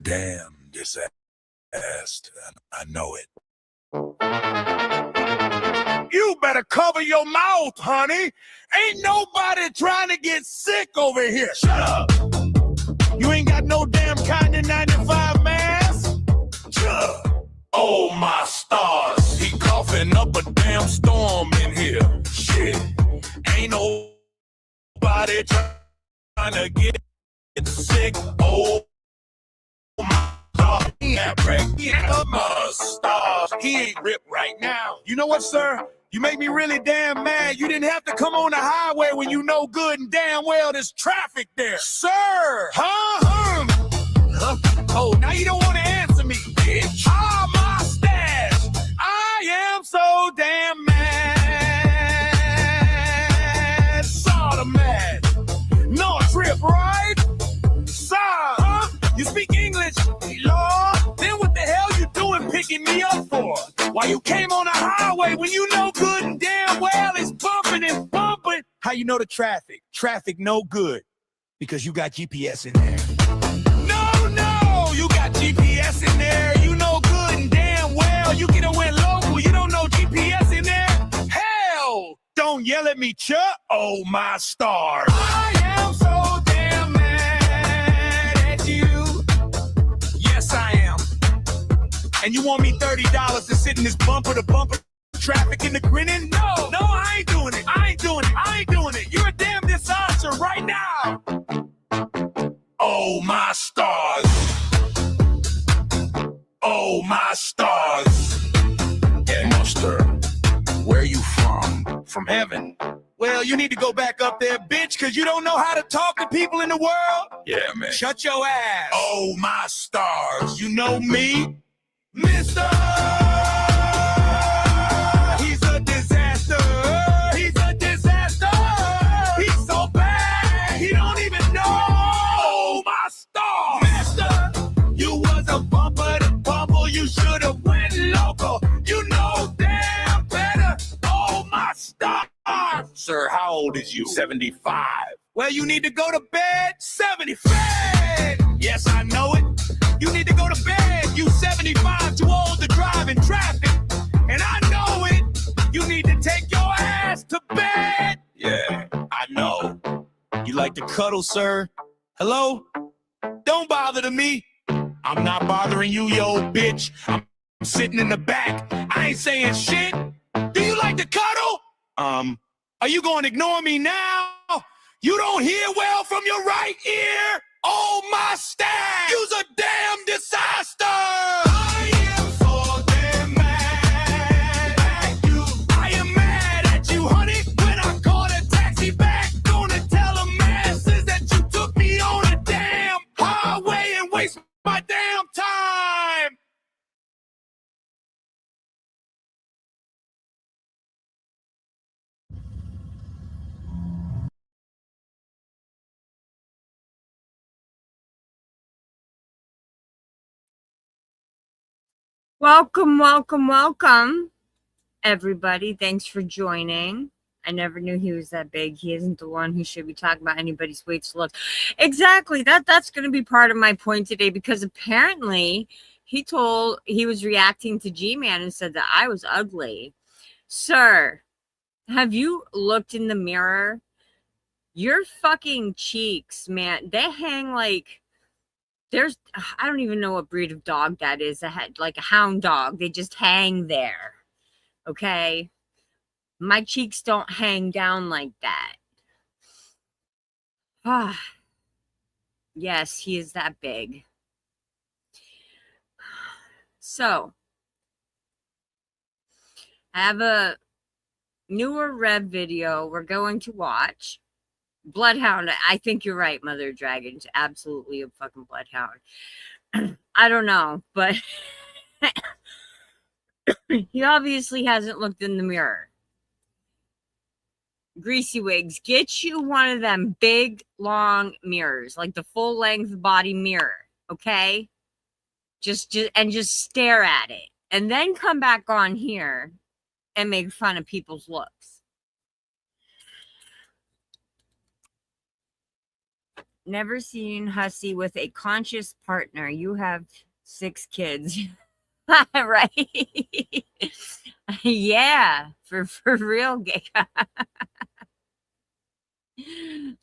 Damn disaster. I know it. You better cover your mouth, honey. Ain't nobody trying to get sick over here. Shut up. You ain't got no damn Kanye 95 mask? Oh, my stars. He coughing up a damn storm in here. Shit. Ain't nobody trying to get sick. Oh, my God. He ain't ripped right now. You know what, sir? You make me really damn mad. You didn't have to come on the highway when you know good and damn well there's traffic there. Sir! Huh? Oh, now you don't want to answer me, bitch. Ah, my stash. I am so damn mad. Sorta mad. No trip, right? Sir, huh? You speak English, Lord? Then what the hell you doing picking me up for? Why you came on the highway when you know good and damn well it's bumping and bumping? How you know the traffic? Traffic no good. Because you got GPS in there. No, you got GPS in there. You know good and damn well you could have went local. You don't know GPS in there? Hell, don't yell at me, Chuck. Oh, my stars. I am so damn mad at you. Yes, I am. And you want me $30 to sit in this bumper-to-bumper traffic in the grinning? No, I ain't doing it. I ain't doing it. You're a damn disaster right now. Oh, my stars. Oh, my stars. Yeah, Muster, where you from? From heaven. Well, you need to go back up there, bitch, because you don't know how to talk to people in the world. Yeah, man. Shut your ass. Oh, my stars. You know me? Mister, he's a disaster. He's a disaster. He's so bad, he don't even know. Oh, my star. Mister, you was a bumper to bumble. You should have went local. You know damn better. Oh, my star. Sir, how old is you? 75. Well, you need to go to bed. 75. Yes, I know it. You need to go to bed. You 75, too old to drive in traffic. And I know it. You need to take your ass to bed. Yeah, I know. You like to cuddle, sir? Hello? Don't bother to me. I'm not bothering you, yo bitch. I'm sitting in the back. I ain't saying shit. Do you like to cuddle? Are you gonna ignore me now? You don't hear well from your right ear? Oh, my stash! You's a damn disaster! I am so damn mad at you. I am mad at you, honey. When I call a taxi back, gonna tell the masses that you took me on a damn highway and waste my damn time! Welcome, everybody. Thanks for joining. I never knew he was that big. He isn't the one who should be talking about anybody's weight looks. Exactly. That's going to be part of my point today, because apparently he was reacting to G-Man and said that I was ugly. Sir, have you looked in the mirror? Your fucking cheeks, man, they hang like... I don't even know what breed of dog that is. Like a hound dog. They just hang there. Okay? My cheeks don't hang down like that. Ah. Yes, he is that big. So, I have a newer Rev video we're going to watch. Bloodhound. I think you're right, Mother Dragon's absolutely a fucking bloodhound. I don't know, but he obviously hasn't looked in the mirror. Greasy Wigs, get you one of them big, long mirrors, like the full length body mirror, okay? Just stare at it, and then come back on here and make fun of people's looks. Never seen Hussy with a conscious partner. You have 6 kids. Right? Yeah, for real, Giga.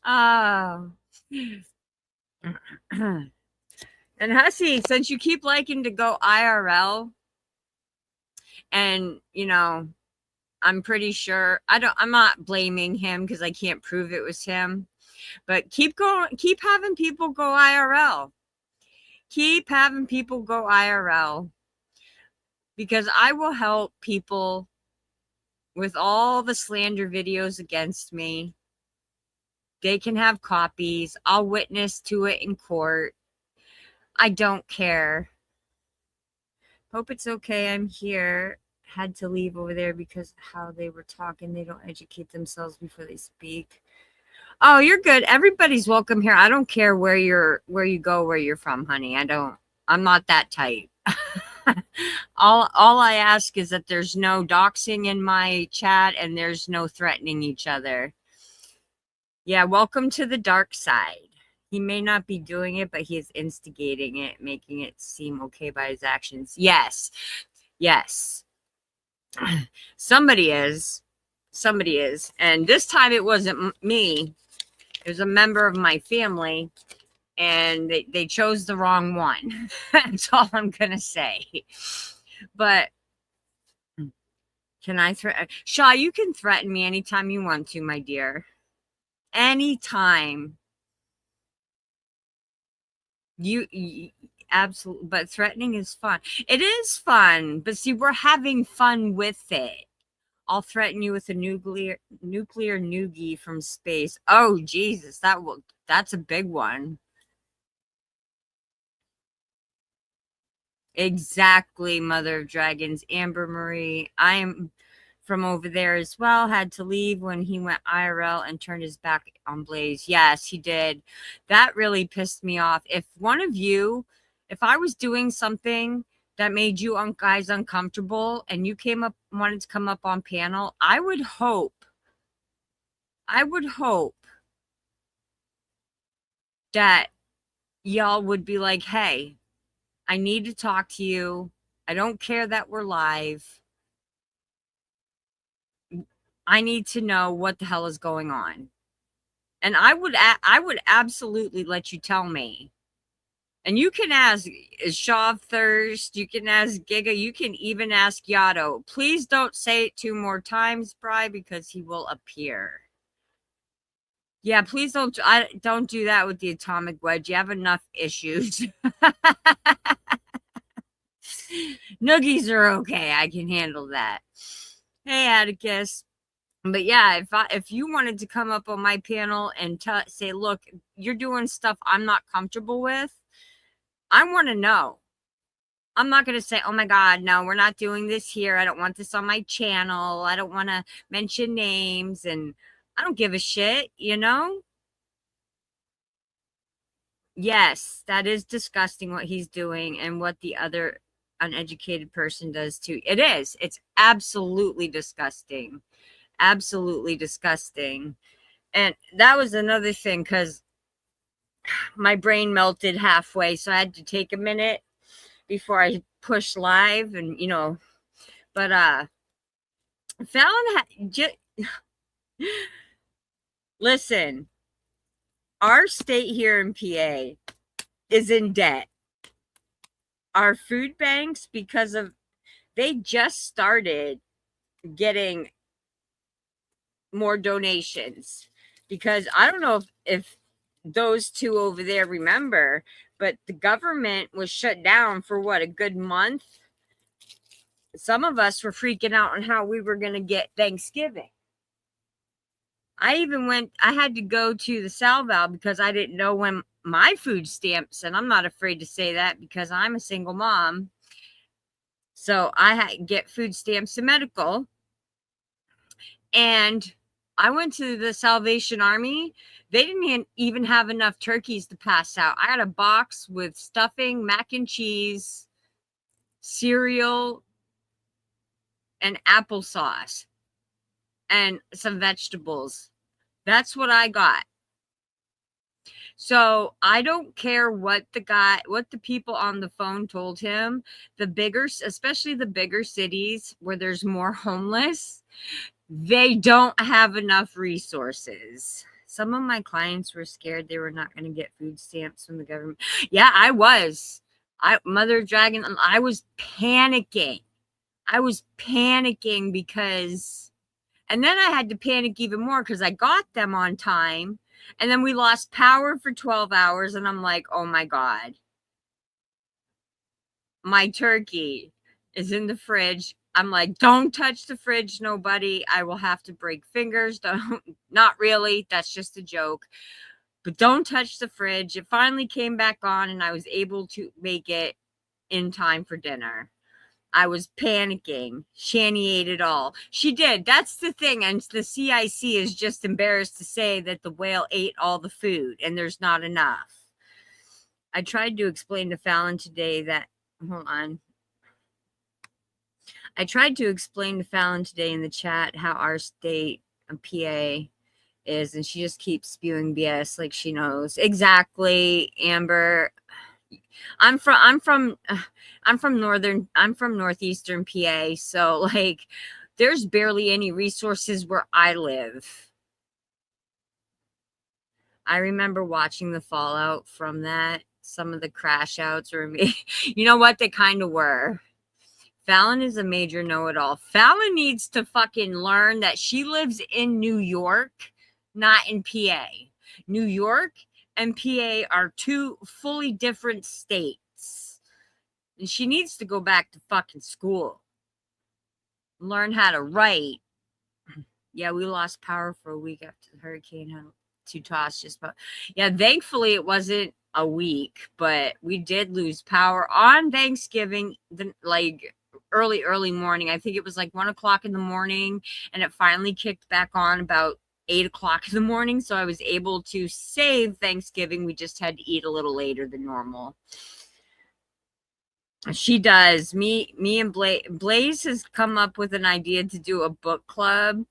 Oh. And Hussy, since you keep liking to go IRL, and I'm pretty sure I'm not blaming him because I can't prove it was him, but keep having people go IRL. Keep having people go IRL because I will help people with all the slander videos against me. They can have copies. I'll witness to it in court. I don't care. Hope it's okay. I'm here. Had to leave over there because how they were talking. They don't educate themselves before they speak. Oh, you're good. Everybody's welcome here. I don't care where you go, where you're from, honey. I'm not that type. all I ask is that there's no doxing in my chat and there's no threatening each other. Yeah, welcome to the dark side. He may not be doing it, but he is instigating it, making it seem okay by his actions. Yes. Somebody is. And this time it wasn't me. It was a member of my family, and they chose the wrong one. That's all I'm going to say. But can I threaten? Shaw, you can threaten me anytime you want to, my dear. Anytime. You absolutely, but threatening is fun. It is fun, but see, we're having fun with it. I'll threaten you with a nuclear noogie from space. Oh Jesus, that's a big one. Exactly, Mother of Dragons, Amber Marie. I am from over there as well. Had to leave when he went IRL and turned his back on Blaze. Yes, he did. That really pissed me off. If I was doing something that made you guys uncomfortable and you wanted to come up on panel, I would hope that y'all would be like, hey, I need to talk to you. I don't care that we're live. I need to know what the hell is going on. And I would absolutely let you tell me. And you can ask Shaw Thirst, you can ask Giga, you can even ask Yato. Please don't say it 2 more times, Bri, because he will appear. Yeah, please don't do that with the atomic wedge. You have enough issues. Noogies are okay. I can handle that. Hey, Atticus. But yeah, if you wanted to come up on my panel and say, look, you're doing stuff I'm not comfortable with, I want to know. I'm not going to say, oh my God, no, we're not doing this here. I don't want this on my channel. I don't want to mention names, and I don't give a shit, Yes, that is disgusting what he's doing and what the other uneducated person does too. It is. It's absolutely disgusting. Absolutely disgusting. And that was another thing, because my brain melted halfway, so I had to take a minute before I push live, and but Fallon listen, our state here in PA is in debt. Our food banks, they just started getting more donations, because I don't know if those two over there remember, but the government was shut down for a good month. Some of us were freaking out on how we were going to get Thanksgiving. I had to go to the Salval because I didn't know when my food stamps, and I'm not afraid to say that because I'm a single mom. So I had to get food stamps and medical. And I went to the Salvation Army. They didn't even have enough turkeys to pass out. I had a box with stuffing, mac and cheese, cereal, and applesauce, and some vegetables. That's what I got. So I don't care what the people on the phone told him. Especially the bigger cities where there's more homeless, they don't have enough resources. Some of my clients were scared they were not going to get food stamps from the government. Yeah, I was. Mother Dragon, I was panicking. I was panicking because, and then I had to panic even more because I got them on time. And then we lost power for 12 hours. And I'm like, oh my God, my turkey is in the fridge. I'm like, don't touch the fridge, nobody. I will have to break fingers. Don't, not really. That's just a joke. But don't touch the fridge. It finally came back on and I was able to make it in time for dinner. I was panicking. Shani ate it all. She did. That's the thing. And the CIC is just embarrassed to say that the whale ate all the food and there's not enough. I tried to explain to Fallon today that, hold on. I tried to explain to Fallon today in the chat how our state of PA is, and she just keeps spewing BS like she knows. Exactly, Amber. I'm from northeastern PA, so like there's barely any resources where I live. I remember watching the fallout from that. Some of the crash outs were me. You know what? They kind of were. Fallon is a major know-it-all. Fallon needs to fucking learn that she lives in New York, not in PA. New York and PA are two fully different states. And she needs to go back to fucking school. Learn how to write. Yeah, we lost power for a week after the hurricane had to toss just about. Yeah, thankfully it wasn't a week, but we did lose power on Thanksgiving, like early morning. I think it was like 1 o'clock in the morning, and it finally kicked back on about 8 o'clock in the morning. So I was able to save Thanksgiving. We just had to eat a little later than normal. She does. Me and Blaze has come up with an idea to do a book club,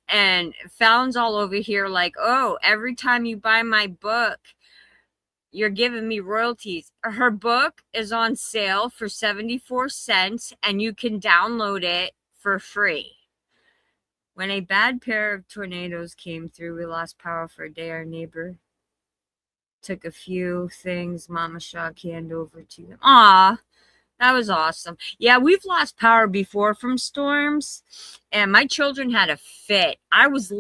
and Fallon's all over here like, oh, every time you buy my book, you're giving me royalties. Her book is on sale for 74 cents, and you can download it for free. When a bad pair of tornadoes came through, we lost power for a day. Our neighbor took a few things Mama Shaw canned over to them. Aw. That was awesome. Yeah, we've lost power before from storms, and my children had a fit. I was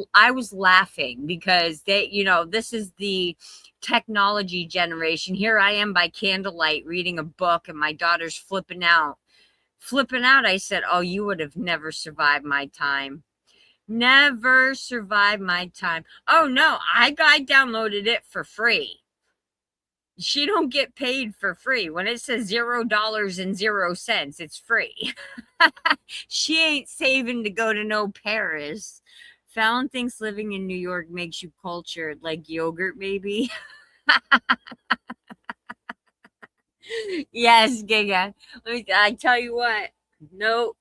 laughing because this is the technology generation. Here I am by candlelight reading a book, and my daughter's flipping out. I said, "Oh, you would have never survived my time. Never survived my time." Oh no, I downloaded it for free. She don't get paid for free. When it says $0.00, it's free. She ain't saving to go to no Paris. Fallon thinks living in New York makes you cultured, like yogurt, maybe. Yes, Giga. I tell you what. Nope.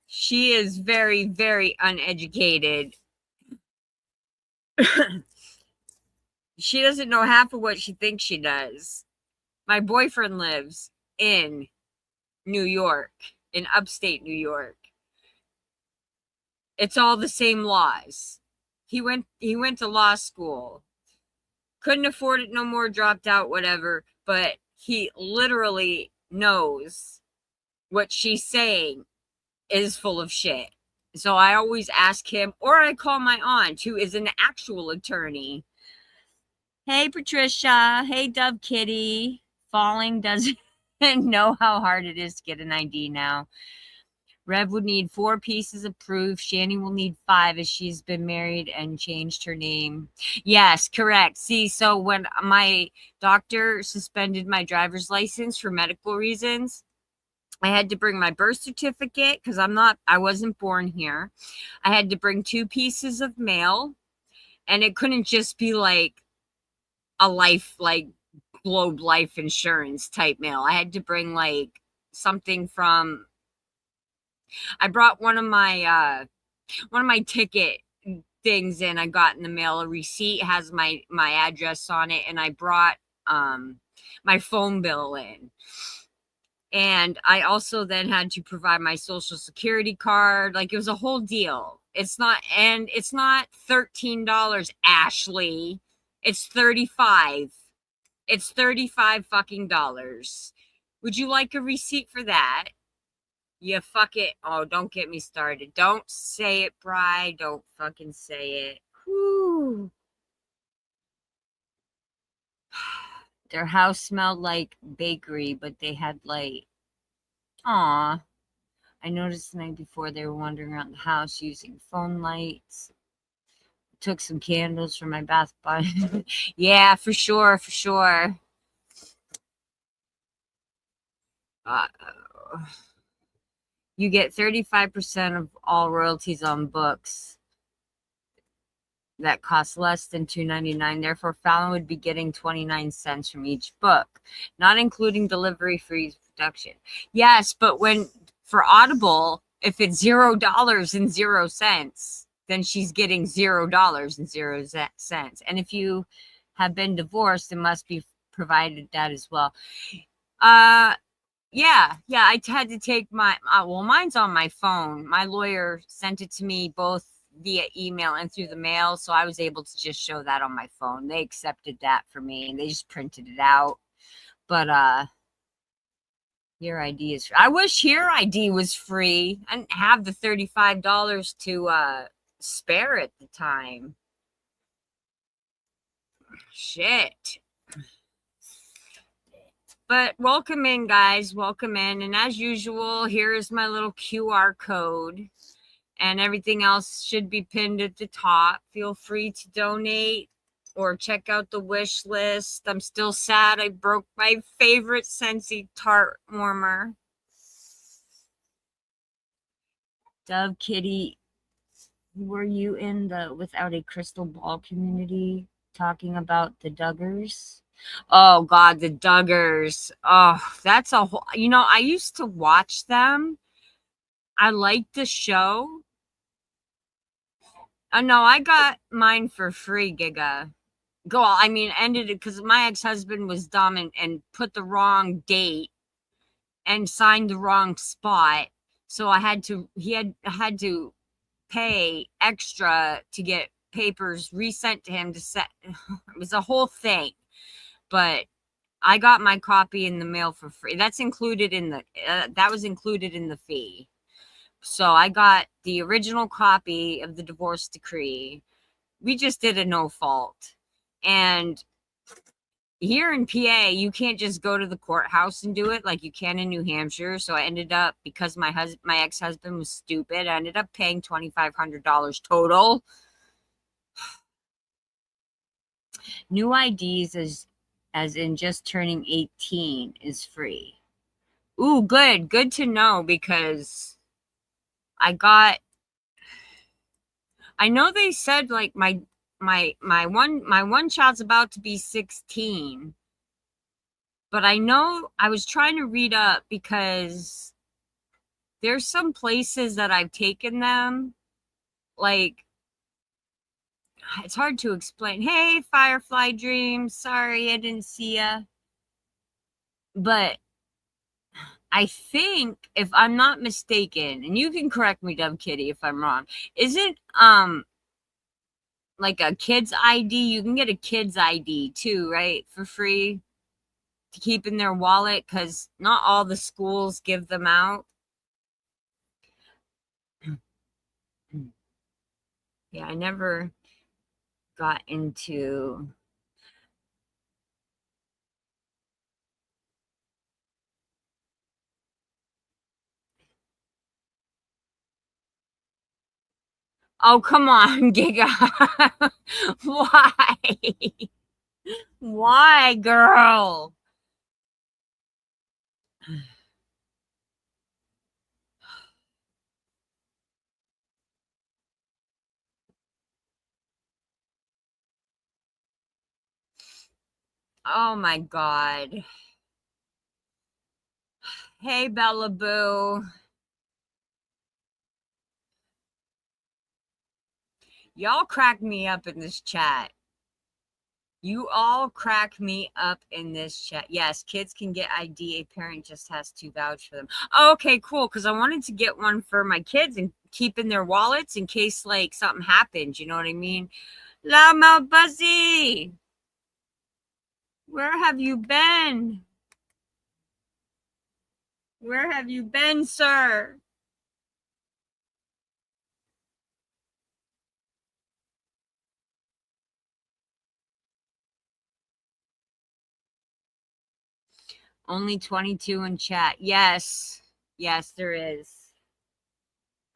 She is very, very uneducated. She doesn't know half of what she thinks she does. My boyfriend lives in New York, in upstate New York. It's all the same laws. He went to law school. Couldn't afford it no more, dropped out, whatever, but he literally knows what she's saying is full of shit. So I always ask him, or I call my aunt, who is an actual attorney. Hey, Patricia. Hey, Dove Kitty. Falling doesn't know how hard it is to get an ID now. Rev would need 4 pieces of proof. Shani will need 5 as she's been married and changed her name. Yes, correct. See, so when my doctor suspended my driver's license for medical reasons, I had to bring my birth certificate because I wasn't born here. I had to bring 2 pieces of mail, and it couldn't just be like a Globe Life Insurance type mail. I had to bring like something from, I brought one of my ticket things in. I got in the mail. A receipt has my address on it, and I brought my phone bill in. And I also then had to provide my social security card. Like, it was a whole deal. It's not $13, Ashley. It's 35. It's 35 fucking dollars. Would you like a receipt for that? Yeah, fuck it. Oh, don't get me started. Don't say it, Bri. Don't fucking say it. Whew. Their house smelled like bakery, but they had light. Aw. I noticed the night before they were wandering around the house using phone lights. Took some candles from my bath bomb. Yeah, for sure, for sure. You get 35% of all royalties on books that cost less than $2.99. Therefore, Fallon would be getting 29 cents from each book, not including delivery fees, production. Yes, but for Audible, if it's $0.00, then she's getting $0.00. And if you have been divorced, it must be provided that as well. Yeah, I had to take mine's on my phone. My lawyer sent it to me both via email and through the mail, so I was able to just show that on my phone. They accepted that for me, and they just printed it out. But Here ID is free. I wish Here ID was free. I didn't have the $35 to spare at the time. Shit. But welcome in, guys. Welcome in. And as usual, here is my little QR code. And everything else should be pinned at the top. Feel free to donate or check out the wish list. I'm still sad I broke my favorite Scentsy tart warmer. Dove Kitty, were you in the Without a Crystal Ball community talking about the Duggars? Oh, God, the Duggars. Oh, that's a whole... I used to watch them. I liked the show. Oh, no, I got mine for free, Giga. Ended it because my ex-husband was dumb and put the wrong date and signed the wrong spot. So he had to pay extra to get papers resent to him to set. It was a whole thing. But I got my copy in the mail for free. That's included in that was included in the fee. So I got the original copy of the divorce decree. We just did a no fault. And here in PA, you can't just go to the courthouse and do it like you can in New Hampshire. So I ended up, because my ex-husband was stupid, I ended up paying $2,500 total. New IDs as in just turning 18 is free. Ooh, good to know, because I know they said like my one child's about to be 16, but I know I was trying to read up because there's some places that I've taken them, like, it's hard to explain. Hey, Firefly Dreams, sorry I didn't see ya. But I think, if I'm not mistaken, and you can correct me, Dove Kitty, if I'm wrong, isn't like a kid's ID? You can get a kid's ID too, right? For free to keep in their wallet, because not all the schools give them out. Yeah, I never got into... Oh, come on, Giga. Why? Why, girl? Oh my God. Hey, Bella Boo. Y'all crack me up in this chat. You all crack me up in this chat. Yes, kids can get ID. A parent just has to vouch for them. Oh, okay, cool. Because I wanted to get one for my kids and keep in their wallets in case like something happens. You know what I mean? Loudmouth Buzzy, where have you been? Where have you been, sir? Only 22 in chat. Yes. Yes, there is.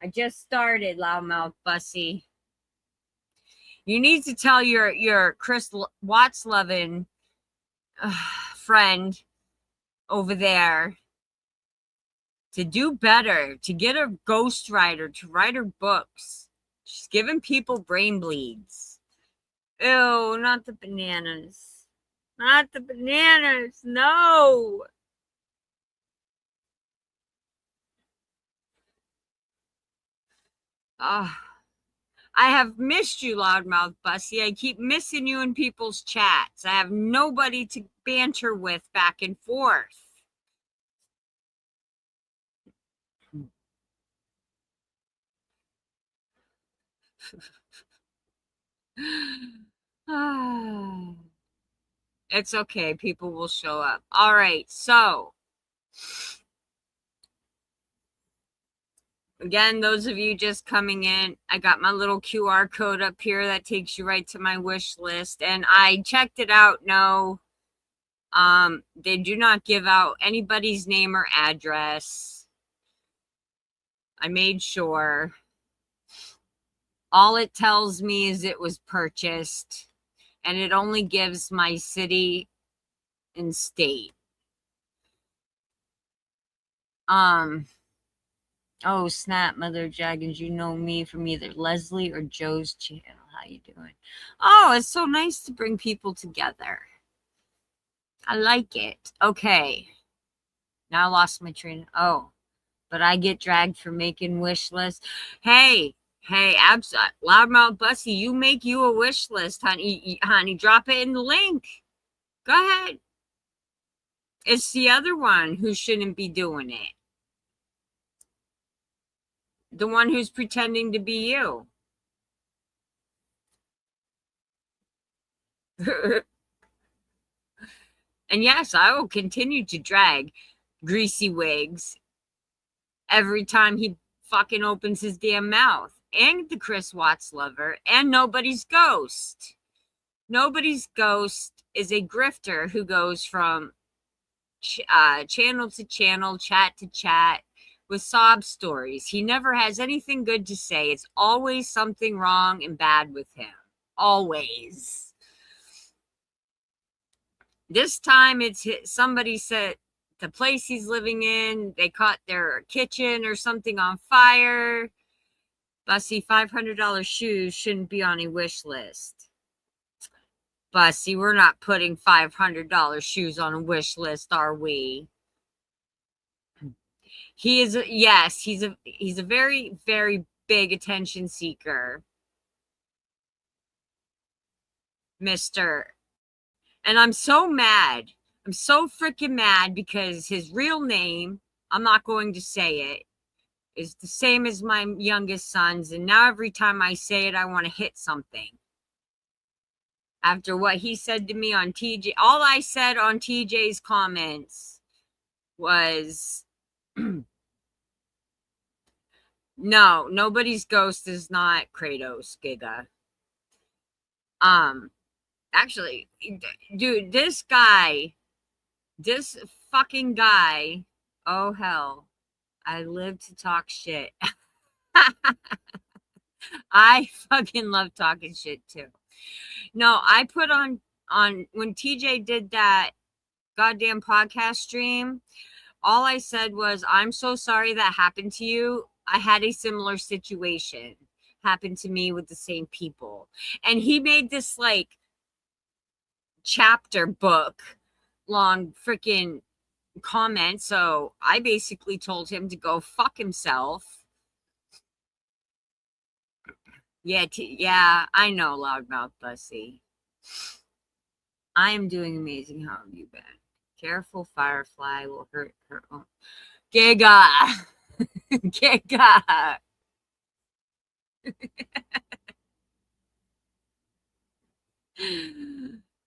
I just started, Loudmouth Bussy. You need to tell your Chris Watts loving friend over there to do better, to get a ghostwriter to write her books. She's giving people brain bleeds. Ew, not the bananas. Not the bananas. No. Ah. I have missed you, Loudmouth Bussy. I keep missing you in people's chats. I have nobody to banter with back and forth. It's okay. People will show up. All right. So, again, those of you just coming in, I got my little QR code up here that takes you right to my wish list. And I checked it out. No, they do not give out anybody's name or address. I made sure. All it tells me is it was purchased, and it only gives my city and state. Oh, snap, Mother Dragons, you know me from either Leslie or Joe's channel. How you doing? Oh, it's so nice to bring people together. I like it. Okay. Now I lost my train. Oh, but I get dragged for making wish lists. Hey, Loudmouth Bussy, you make you a wish list, honey. Honey, drop it in the link. Go ahead. It's the other one who shouldn't be doing it. The one who's pretending to be you. And yes, I will continue to drag Greasy Wigs every time he fucking opens his damn mouth. And the Chris Watts lover and Nobody's Ghost. Nobody's Ghost is a grifter who goes from channel to channel, chat to chat with sob stories. He never has anything good to say. It's always something wrong and bad with him. Always. This time it's somebody said the place he's living in, they caught their kitchen or something on fire. Bussy, $500 shoes shouldn't be on a wish list. Bussy, we're not putting $500 shoes on a wish list, are we? He is, yes, he's a very, very big attention seeker, Mister. And I'm so mad. I'm so freaking mad because his real name, I'm not going to say it, is the same as my youngest son's. And now every time I say it, I want to hit something. After what he said to me on TJ, all I said on TJ's comments was, no, Nobody's Ghost is not Kratos, Giga. Actually, dude, this fucking guy, oh hell, I live to talk shit. I fucking love talking shit too. No, I put on when TJ did that goddamn podcast stream, all I said was, I'm so sorry that happened to you. I had a similar situation happen to me with the same people. And he made this like chapter book long freaking comment. So I basically told him to go fuck himself. Yeah, yeah, I know, loudmouth Bussy. I am doing amazing. How have you been? Careful, Firefly will hurt her own. Giga! Giga!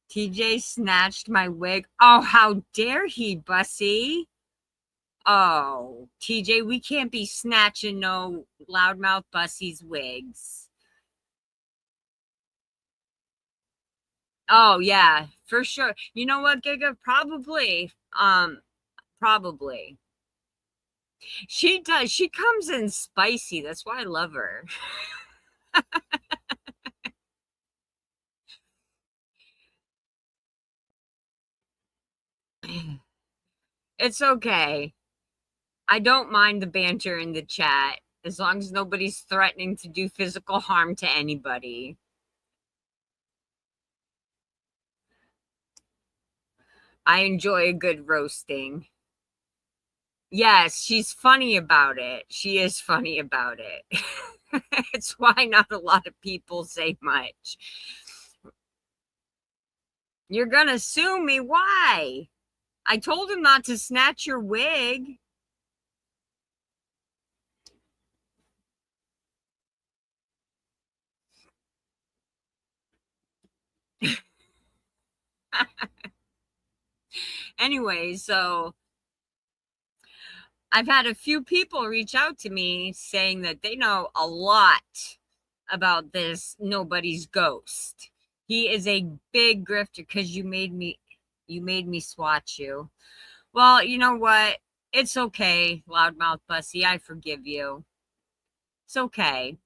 TJ snatched my wig. Oh, how dare he, Bussy? Oh, TJ, we can't be snatching no loudmouth Bussy's wigs. Oh, yeah, for sure. You know what, Giga? Probably. Probably. She does. She comes in spicy. That's why I love her. It's okay. I don't mind the banter in the chat as long as nobody's threatening to do physical harm to anybody. I enjoy a good roasting. Yes, she's funny about it. She is funny about it. It's why not a lot of people say much. You're gonna sue me? Why? I told him not to snatch your wig. Anyway, so I've had a few people reach out to me saying that they know a lot about this nobody's ghost. He is a big grifter because you made me swat you. Well, you know what? It's okay, loudmouth Bussy. I forgive you. It's okay.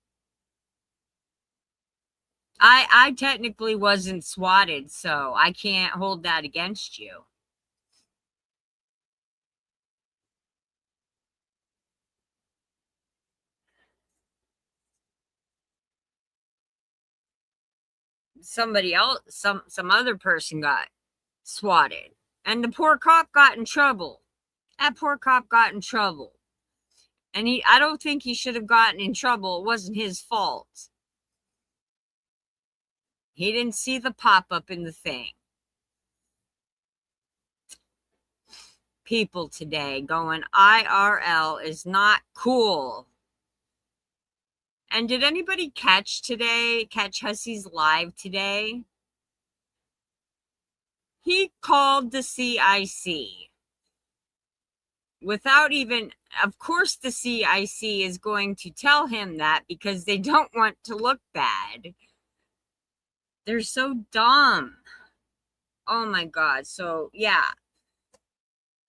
I technically wasn't swatted, so I can't hold that against you. Somebody else, some other person got swatted, and the poor cop got in trouble. That poor cop got in trouble, and I don't think he should have gotten in trouble. It wasn't his fault. He didn't see the pop-up in the thing. People today going IRL is not cool. And did anybody catch Hussy's live today? He called the CIC without even, of course, the CIC is going to tell him that because they don't want to look bad. They're so dumb. Oh my God. So, yeah.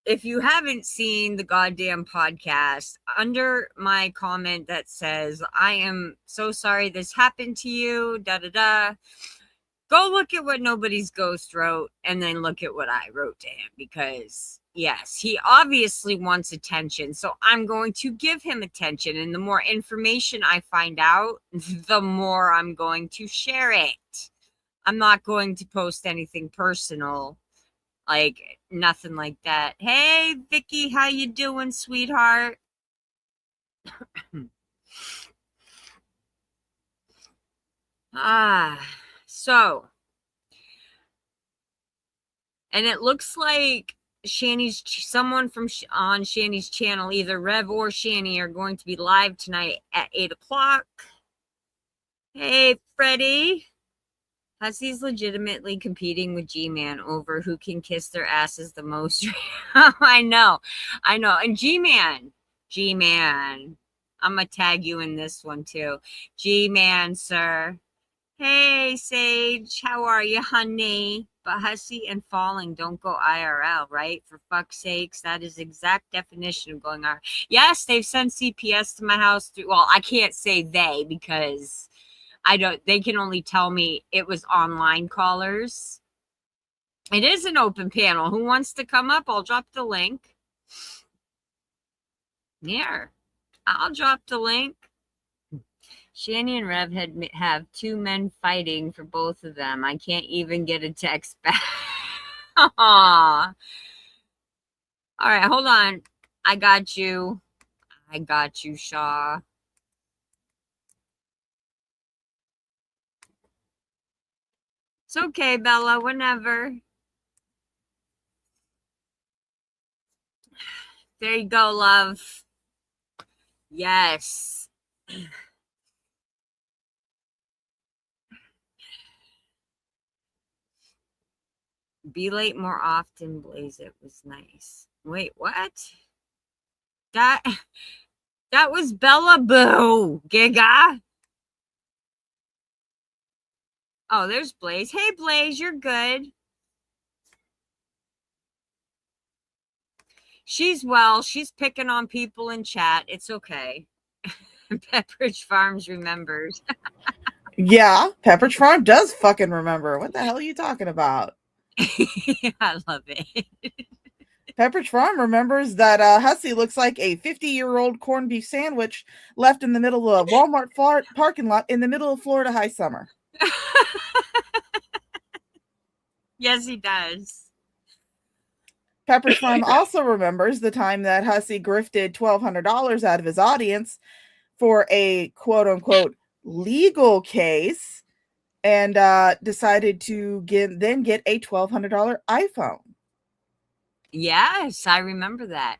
If you haven't seen the goddamn podcast, under my comment that says, I am so sorry this happened to you, da da da, go look at what Nobody's Ghost wrote and then look at what I wrote to him because, yes, he obviously wants attention. So I'm going to give him attention. And the more information I find out, the more I'm going to share it. I'm not going to post anything personal. Like nothing like that. Hey, Vicky, how you doing, sweetheart? So, and it looks like someone from on Shanny's channel, either Rev or Shanny, are going to be live tonight at 8 o'clock. Hey, Freddie. Hussy's legitimately competing with G-Man over who can kiss their asses the most. I know. And G-Man, I'm going to tag you in this one too. G-Man, sir. Hey, Sage, how are you, honey? But Hussy and falling don't go IRL, right? For fuck's sakes, that is exact definition of going IRL. Yes, they've sent CPS to my house. Well, I can't say they because they can only tell me it was online callers. It is an open panel. Who wants to come up? I'll drop the link. Here, I'll drop the link. Shanny and Rev have two men fighting for both of them. I can't even get a text back. Aww. All right, hold on. I got you, Shaw. It's okay, Bella, whenever. There you go, love. Yes. Be late more often, Blaze. It was nice. Wait, what? That was Bella Boo, Giga. Oh, there's Blaze. Hey, Blaze, you're good. She's well. She's picking on people in chat. It's okay. Pepperidge Farms remembers. Yeah, Pepperidge Farm does fucking remember. What the hell are you talking about? I love it. Pepperidge Farm remembers that Hussey looks like a 50-year-old corned beef sandwich left in the middle of a Walmart parking lot in the middle of Florida high summer. Yes, he does. Pepperidge Farm also remembers the time that Hussey grifted $1,200 out of his audience for a quote-unquote legal case and decided to get a $1,200 iPhone. Yes, I remember that.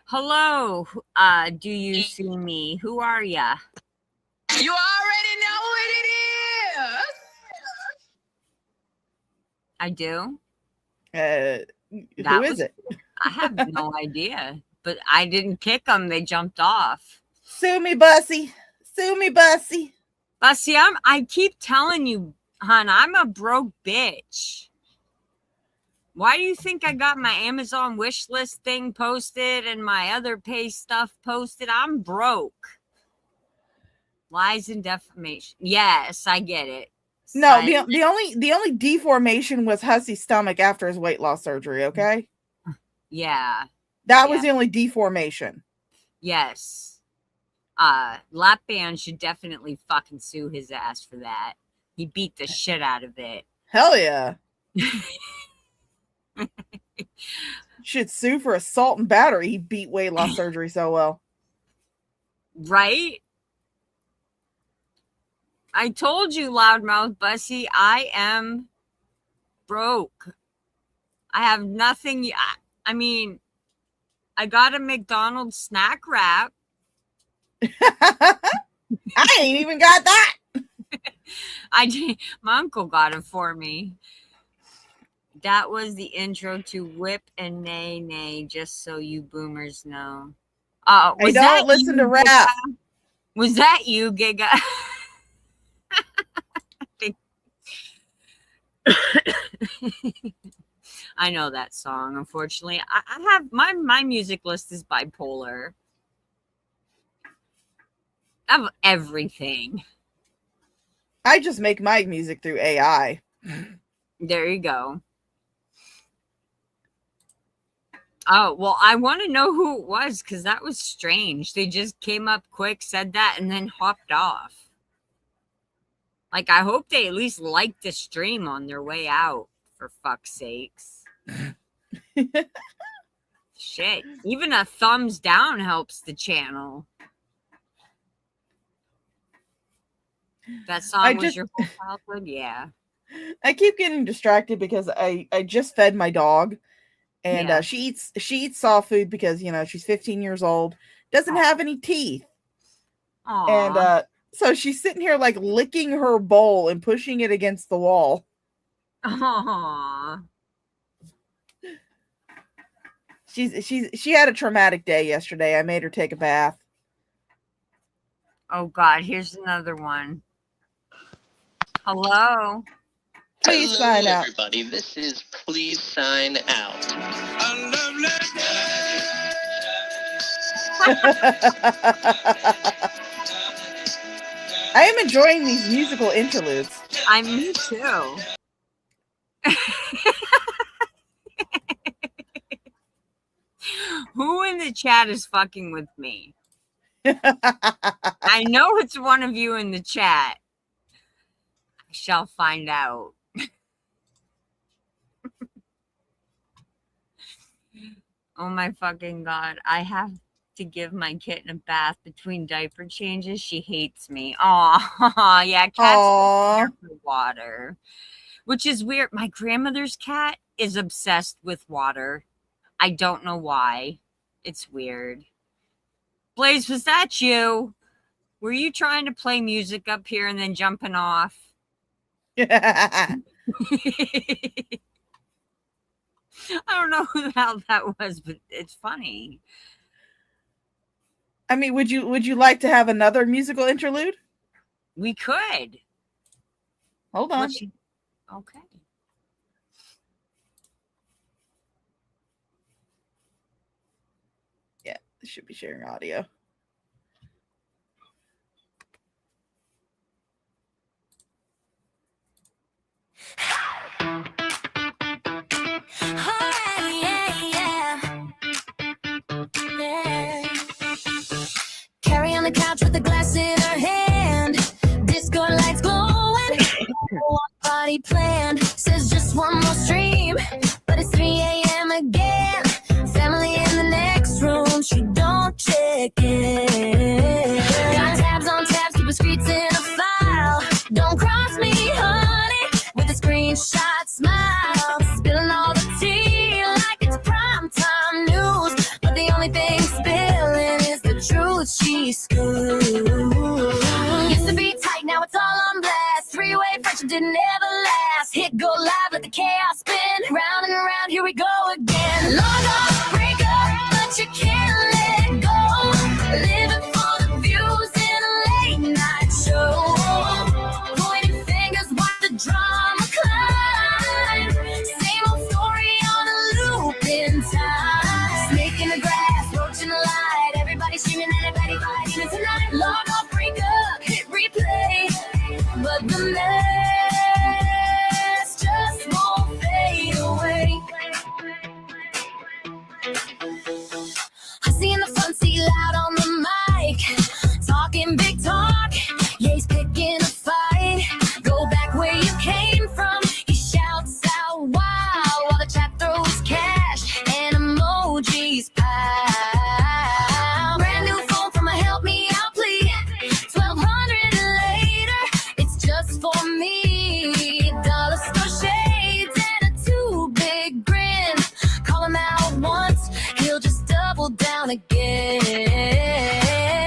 Hello, do you see me? Who are ya? You already know what it is. I do. Who is it? I have no idea, but I didn't kick them. They jumped off. Sue me, Bussy. Sue me, Bussy. Bussy, I keep telling you, hon, I'm a broke bitch. Why do you think I got my Amazon wish list thing posted and my other pay stuff posted? I'm broke. Lies and defamation. Yes, I get it. No, the only deformation was Hussey's stomach after his weight loss surgery, okay? Yeah. That was the only deformation. Yes. Lap Band should definitely fucking sue his ass for that. He beat the shit out of it. Hell yeah. Should sue for assault and battery. He beat weight loss surgery so well. Right? I told you, loudmouth Bussy, I am broke. I have nothing. I mean, I got a McDonald's snack wrap. I ain't even got that. My uncle got it for me. That was the intro to Whip and Nay Nay, just so you boomers know. I don't listen to rap. Giga? Was that you, Giga? I know that song, unfortunately. I have my music list is bipolar. I have everything. I just make my music through AI. There you go. Oh, well, I want to know who it was because that was strange. They just came up quick, said that, and then hopped off. Like, I hope they at least liked the stream on their way out, for fuck's sakes. Shit. Even a thumbs down helps the channel. That song was your whole childhood? Yeah. I keep getting distracted because I just fed my dog. And she eats soft food because, you know, she's 15 years old, doesn't have any teeth. Aww. And so she's sitting here like licking her bowl and pushing it against the wall. Aww. She had a traumatic day yesterday. I made her take a bath. Oh God, here's another one. Hello. Please sign out. Everybody. This is Please Sign Out. I am enjoying these musical interludes. Me too. Who in the chat is fucking with me? I know it's one of you in the chat. I shall find out. Oh my fucking God. I have to give my kitten a bath between diaper changes. She hates me. Aw, yeah, cats for water. Which is weird. My grandmother's cat is obsessed with water. I don't know why. It's weird. Blaze, was that you? Were you trying to play music up here and then jumping off? I don't know who the hell that was, but it's funny. I mean, would you like to have another musical interlude? We could. Hold on. Okay. Yeah, this should be sharing audio. Carrie on the couch with a glass in her hand. Disco lights glowing. One party planned. Says just one more stream, but it's 3 a.m. again. Family in the next room. She don't check in. Got tabs on tabs, keep the streets in a file. Don't cross me, honey, with a screenshot smile. Spilling all the tea like it's primetime news, but the only thing spilling is the truth she screwed. Used to be tight, now it's all on blast. Three-way friendship didn't ever last. Hit go live, let the chaos spin. Round and around, here we go again. Log off, break up, but you can't let go. Living for the views in a late night show. Pointing fingers, watch the drama climb. Same old story on a loop in time. Snake in the grass, roach in the light. Everybody screaming, anybody fighting it tonight. Log off, break up, hit replay. But the mess just won't fade away. Hussy in the front seat, loud on the mic. Talking big talk, yeah, he's picking a fight. Go back where you came from, he shouts out wow, while the chat throws cash and emojis pile. Brand new phone from a help me out plea. 1200 later, it's just for me. Dollar store shades and a too big grin. Call him out once, he'll just double down again.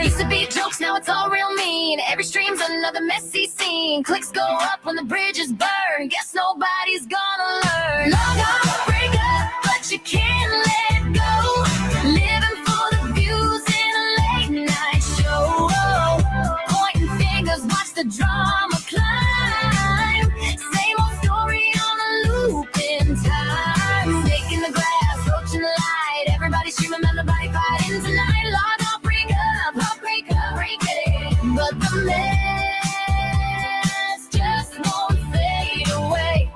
Used to be jokes, now it's all real mean. Every stream's another messy scene. Clicks go up when the bridges burn. Guess nobody's gonna learn. Log off, break up, but you can't let go. Living for the views in a late night show. Pointing fingers, watch the drama climb. Same old story on a loop in time. Snake in the grass, roach in the light. Everybody screaming, everybody fighting tonight. Log off, break up, break it. But the mess just won't fade away.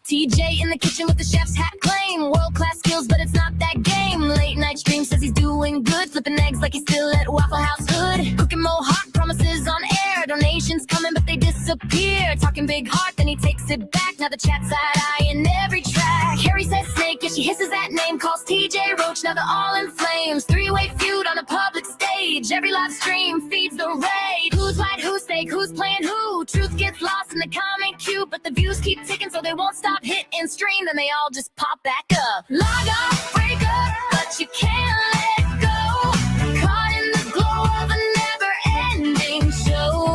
TJ in the kitchen with the chef's hat claim. World-class skills, but it's not that game. Late night stream says he's doing good. Flipping eggs like he's still at Waffle House Hood. Cooking mohawk promises on air. Donations coming, but they disappear. Talking big heart, then he takes it back. Now the chat side-eye in every track. Carrie says snake, yeah, she hisses that name. Calls TJ Roach, now they're all in flames. Three-way feud on a public stage. Every live stream feeds the rage. Who's white, who's fake, who's playing who? Truth gets lost in the comment queue, but the views keep ticking, so they won't stop. Hit and stream, then they all just pop back up. Log off, break up, but you can't let go. Caught in the glow of a never-ending show.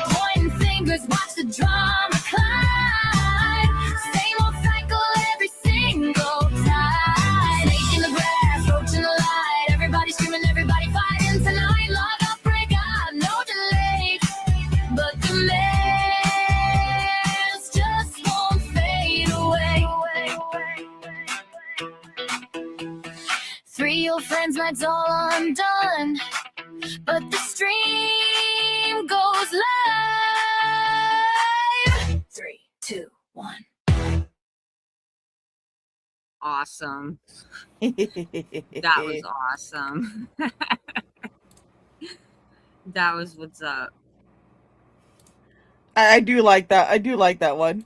Pointing fingers, watch the drama climb. Same old cycle every single time. Snake in the grass, roach in the light. Everybody screaming, everybody fighting tonight. Log off, break up, no delay. But the mess just won't fade away. Three old friends, nights all undone. But the stream goes live. 3, 2, 1. Awesome. That was awesome. That was what's up. I do like that. I do like that one.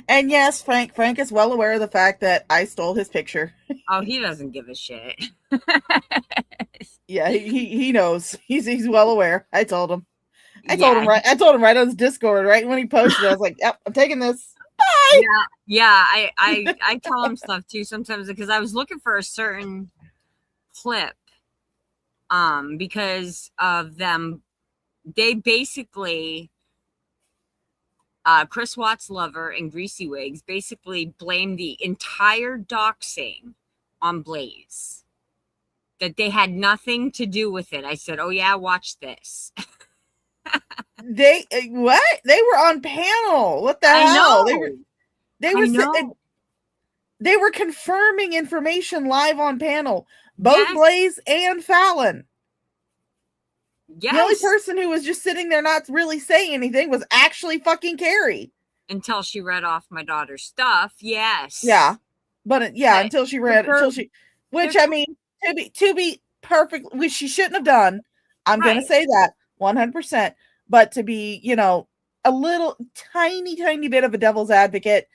And yes, Frank is well aware of the fact that I stole his picture. Oh, he doesn't give a shit. Yeah, he knows. He's well aware. I told him. I told him right on his Discord, right when he posted it, I was like, yep, I'm taking this. Yeah. I tell him stuff too sometimes because I was looking for a certain clip, because of them. They basically, Chris Watts' lover and Greasy Wigs basically blamed the entire doxing on Blaze. That they had nothing to do with it. I said, "Oh yeah, watch this." They what? They were on panel. What the I hell? know. They were confirming information live on panel. Both Yes. Blaze and Fallon. Yes. The only person who was just sitting there not really saying anything was actually fucking Carrie. Until she read off my daughter's stuff. Yes. Yeah. But until she read which I mean, to be perfect, which she shouldn't have done. I'm gonna say that 100%. But to be, a little tiny bit of a devil's advocate,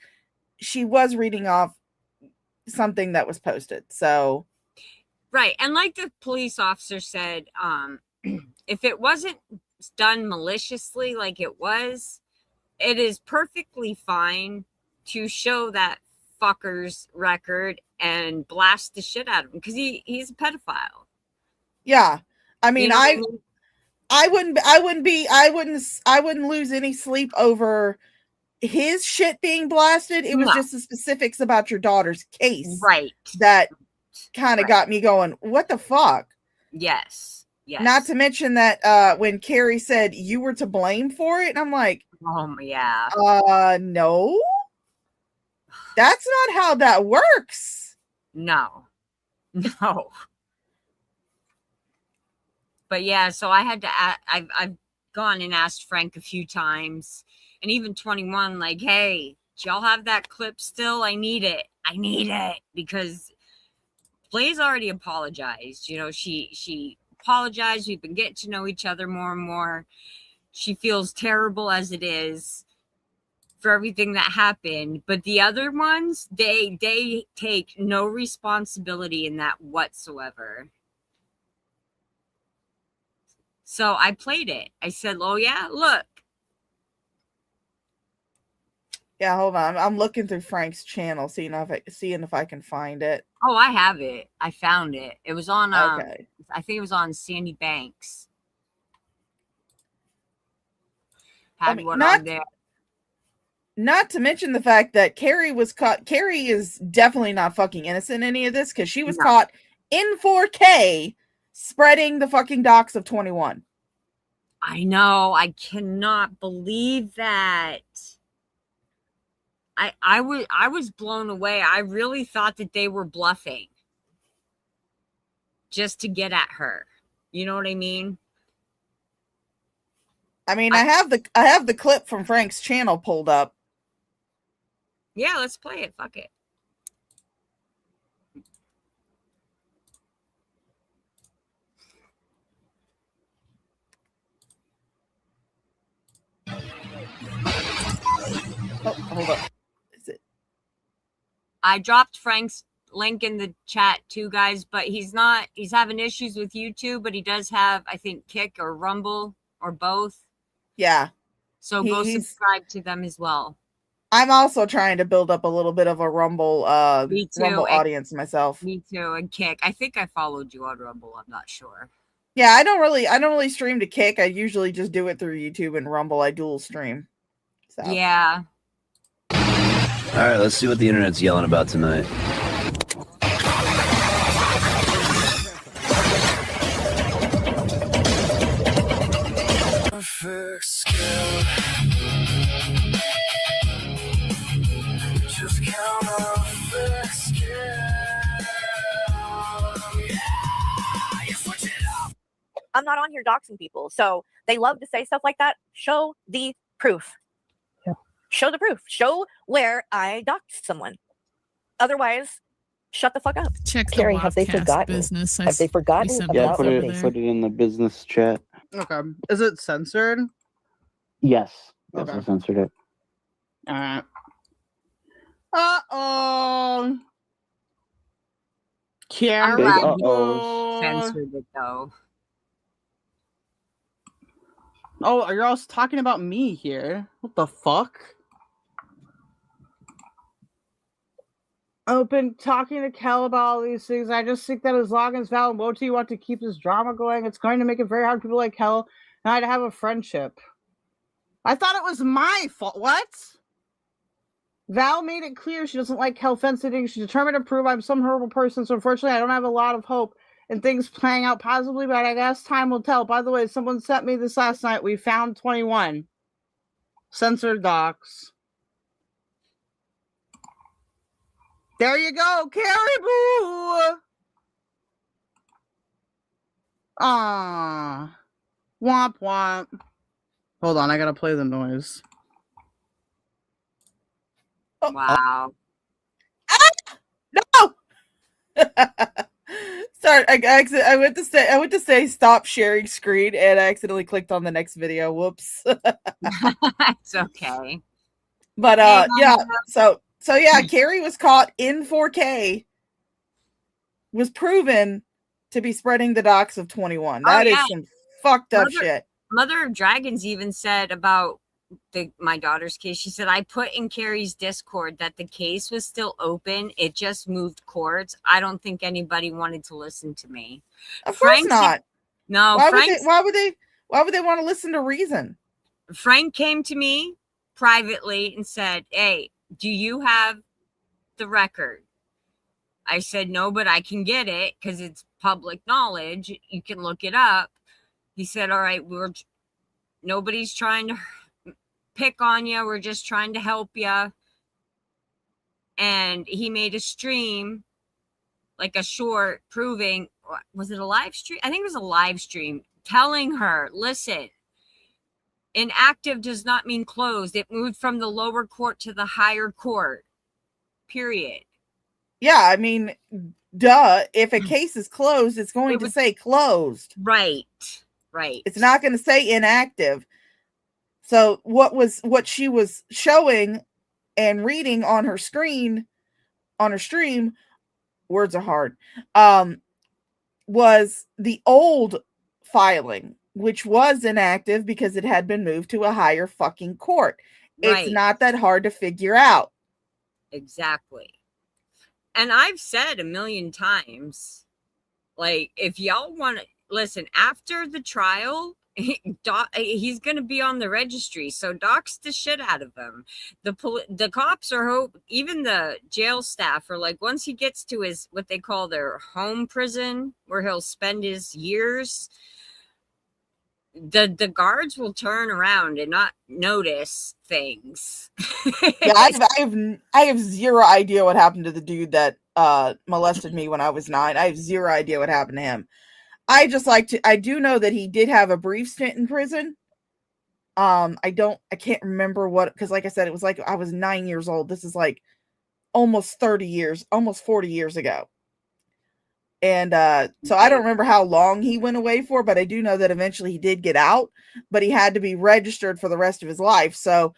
she was reading off something that was posted. So right. And like the police officer said, if it wasn't done maliciously like it was, it is perfectly fine to show that fucker's record and blast the shit out of him because he's a pedophile. Yeah. I mean, I wouldn't lose any sleep over his shit being blasted. It was just the specifics about your daughter's case. Right. That kind of got me going, what the fuck? Yes. Yes. Not to mention that when Carrie said you were to blame for it, and I'm like, oh yeah. No. That's not how that works. No. But yeah, so I had to I've gone and asked Frank a few times, and even 21, like, hey, do y'all have that clip still? I need it because Blaze already apologized. She apologized. We've been getting to know each other more and more. She feels terrible as it is for everything that happened, but the other ones, they take no responsibility in that whatsoever. So I played it. I said, oh yeah, look. Yeah, hold on. I'm looking through Frank's channel, seeing if I can find it. Oh, I have it. I found it. It was on okay. I think it was on Sandy Banks. Had one on there. Not to mention the fact that Carrie was caught. Carrie is definitely not fucking innocent in any of this because she was caught in 4K spreading the fucking docs of 21. I know. I cannot believe that. I was blown away. I really thought that they were bluffing just to get at her. You know what I mean? I mean, I have the clip from Frank's channel pulled up. Yeah, let's play it. Fuck it. Oh, hold up. Is it? I dropped Frank's link in the chat too, guys, but he's having issues with YouTube, but he does have, I think, Kick or Rumble or both. Yeah. So go subscribe to them as well. I'm also trying to build up a little bit of a Rumble Rumble audience myself. Me too, and Kick. I think I followed you on Rumble. I'm not sure. Yeah, I don't really stream to Kick. I usually just do it through YouTube and Rumble. I dual stream. So. Yeah. All right, let's see what the internet's yelling about tonight. Perfect skill. Just counterfeit skill. Yeah, you switch it up. I'm not on here doxing people, so they love to say stuff like that. Show the proof. Yeah. Show the proof. Show where I doxed someone. Otherwise, shut the fuck up. Check the Carrie, have they Wildcast forgotten? business. Have they forgotten about Yeah, put something? it in the business chat. Okay. Is it censored? Yes. Okay. Also censored it. Alright. Uh-oh. Carrie. Censored it though. Oh, you're all talking about me here. What the fuck? I've been talking to Kel about all these things. I just think that as long as Val and Moti want to keep this drama going, it's going to make it very hard for people like Kel and I to have a friendship. I thought it was my fault. What? Val made it clear she doesn't like Kel fence sitting. She's determined to prove I'm some horrible person, so unfortunately I don't have a lot of hope in things playing out positively, but I guess time will tell. By the way, someone sent me this last night. We found 21 censored docs. There you go, Caribou! Ah, womp womp. Hold on, I gotta play the noise. Wow. No. Sorry, I went to say stop sharing screen and I accidentally clicked on the next video. Whoops. It's okay. But yeah, so yeah, Carrie was caught in 4K. Was proven to be spreading the docs of 21. That is some fucked up shit. Mother of Dragons even said about my daughter's case. She said, I put in Carrie's Discord that the case was still open. It just moved courts. I don't think anybody wanted to listen to me. Of course not. No. Why would they want to listen to reason? Frank came to me privately and said, hey, do you have the record? I said, no, but I can get it because it's public knowledge. You can look it up. He said, all right, nobody's trying to pick on you. We're just trying to help you. And he made a stream, like a short, proving, was it a live stream? I think it was a live stream, telling her, listen, inactive does not mean closed. It moved from the lower court to the higher court, period. Yeah, I mean, duh. If a case is closed, it's going to say closed. Right. It's not going to say inactive. So what she was showing and reading on her screen, on her stream, words are hard, was the old filing, which was inactive because it had been moved to a higher fucking court. Right. It's not that hard to figure out. Exactly. And I've said a million times, like, if y'all want to listen, after the trial, he's going to be on the registry. So dox the shit out of him. The cops are even the jail staff are like, once he gets to his, what they call their home prison, where he'll spend his years, the guards will turn around and not notice things. Yeah, I have zero idea what happened to the dude that molested me when I was 9. I have zero idea what happened to him. I do know that he did have a brief stint in prison. I can't remember what, because like I said, it was like I was 9 years old. This is like almost 30 years, almost 40 years ago. And so I don't remember how long he went away for, but I do know that eventually he did get out, but he had to be registered for the rest of his life. So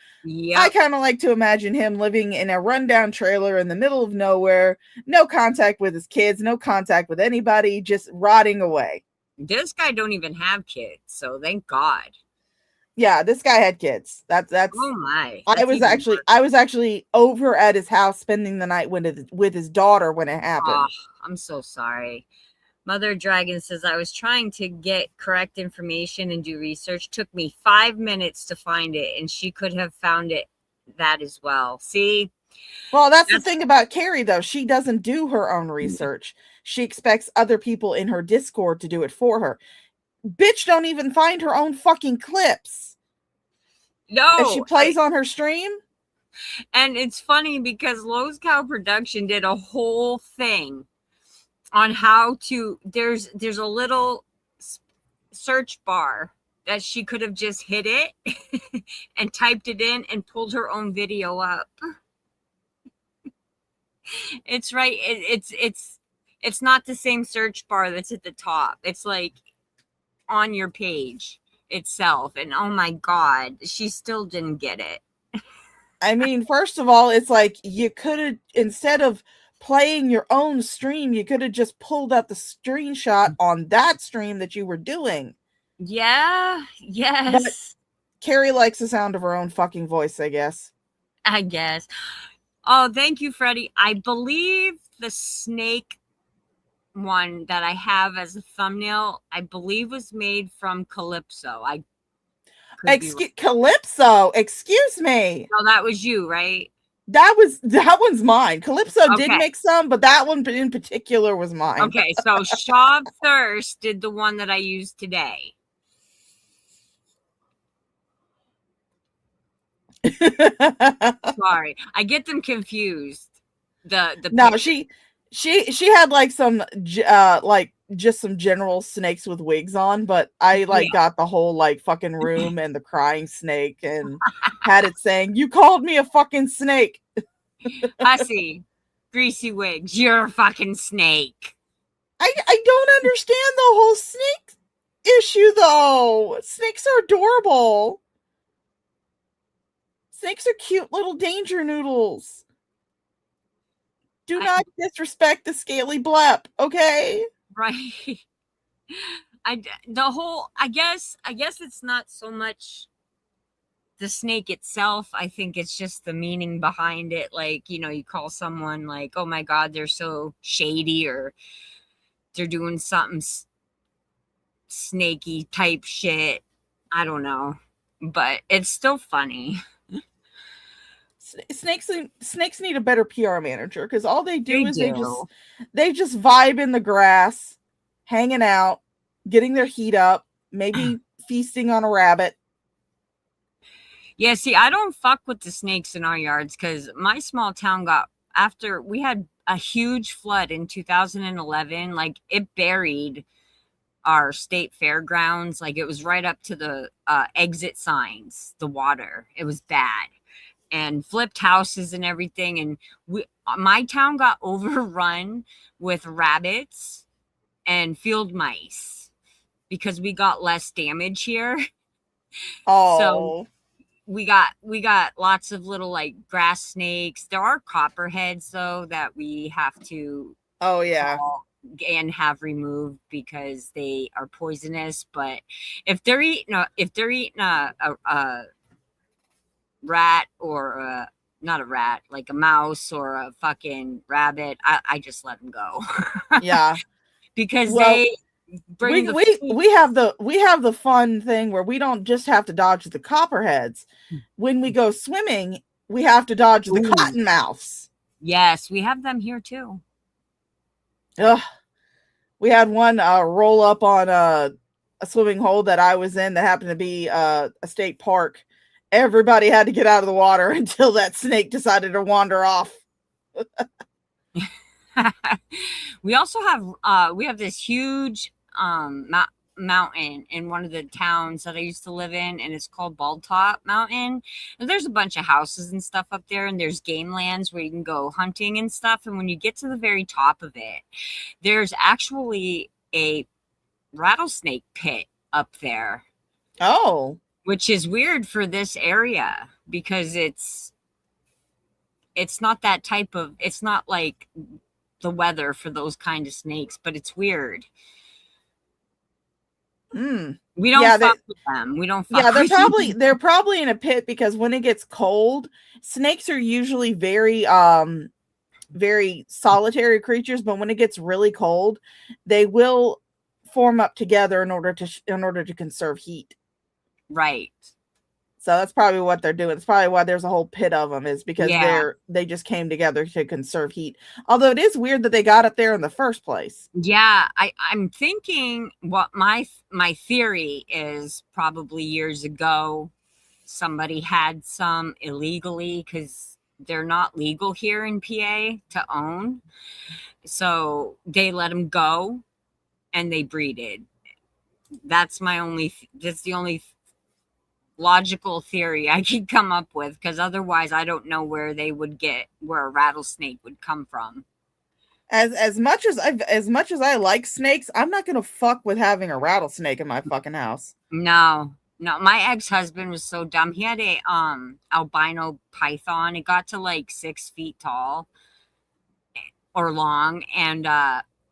I kind of like to imagine him living in a rundown trailer in the middle of nowhere, no contact with his kids, no contact with anybody, just rotting away. This guy don't even have kids, so thank God. Yeah, this guy had kids. That's oh my. I was actually over at his house spending the night with his daughter when it happened. Oh, I'm so sorry. Mother Dragon says, I was trying to get correct information and do research. Took me 5 minutes to find it, and she could have found that as well. See? Well, that's the thing about Carrie, though. She doesn't do her own research. She expects other people in her Discord to do it for her. Bitch don't even find her own fucking clips. No. That she plays on her stream. And it's funny because Lowe's Cow Production did a whole thing on how to, there's a little search bar that she could have just hit it and typed it in and pulled her own video up. It's right. It's not the same search bar that's at the top. It's like on your page itself. And oh my God, she still didn't get it. I mean, first of all, it's like you could have, instead of playing your own stream, you could have just pulled out the screenshot on that stream that you were doing. Yeah. Yes. Carrie likes the sound of her own fucking voice, I guess. I guess. Oh, thank you, Freddie. I believe the snake one that I have as a thumbnail, I believe was made from Calypso. I could be wrong. Calypso, excuse me. No, that was you, right? That one's mine. Calypso did Okay. make some, but that one in particular was mine. Okay, so Shaw Thirst did the one that I used today. Sorry, I get them confused. No, picture. she had like some like just some general snakes with wigs on, but I like got the whole like fucking room and the crying snake and had it saying, "You called me a fucking snake." Hussy, greasy wigs, you're a fucking snake. I don't understand the whole snake issue though. Snakes are adorable. Snakes are cute little danger noodles. Do not disrespect the scaly blep, okay? Right. I guess it's not so much the snake itself. I think it's just the meaning behind it. Like, you know, you call someone like, oh my God, they're so shady, or they're doing something snaky type shit. I don't know, but it's still funny. Snakes need a better PR manager, because all they do is they just vibe in the grass, hanging out, getting their heat up, maybe feasting on a rabbit. Yeah, see, I don't fuck with the snakes in our yards, because my small town after we had a huge flood in 2011, like it buried our state fairgrounds. Like it was right up to the exit signs, the water. It was bad. And flipped houses and everything. And my town got overrun with rabbits and field mice because we got less damage here. Oh. So we got lots of little like grass snakes. There are copperheads though that we have to and have removed because they are poisonous. But if they're eating a rat or not a rat, like a mouse or a fucking rabbit, I just let them go. Yeah. Because they bring we have the fun thing where we don't just have to dodge the copperheads. When we go swimming, we have to dodge the cottonmouths. Yes, we have them here too. Ugh. We had one roll up on a swimming hole that I was in that happened to be a state park. Everybody had to get out of the water until that snake decided to wander off. We also have this huge mountain in one of the towns that I used to live in, and it's called Bald Top Mountain. And there's a bunch of houses and stuff up there, and there's game lands where you can go hunting and stuff. And when you get to the very top of it, there's actually a rattlesnake pit up there. Oh. Which is weird for this area because it's not that type of, it's not like the weather for those kind of snakes, but it's weird. We don't fuck with them. We don't fuck with them. They're probably in a pit because when it gets cold, snakes are usually very very solitary creatures, but when it gets really cold, they will form up together in order to conserve heat. Right. So that's probably what they're doing. It's probably why there's a whole pit of them, is because they just came together to conserve heat. Although it is weird that they got up there in the first place. Yeah, I'm thinking what my theory is, probably years ago somebody had some illegally, because they're not legal here in PA to own. So they let them go and they breeded. That's the only logical theory I could come up with, because otherwise I don't know where a rattlesnake would come from. As much as I like snakes, I'm not gonna fuck with having a rattlesnake in my fucking house. No, my ex-husband was so dumb. He had a albino python. It got to like 6 feet tall or long, and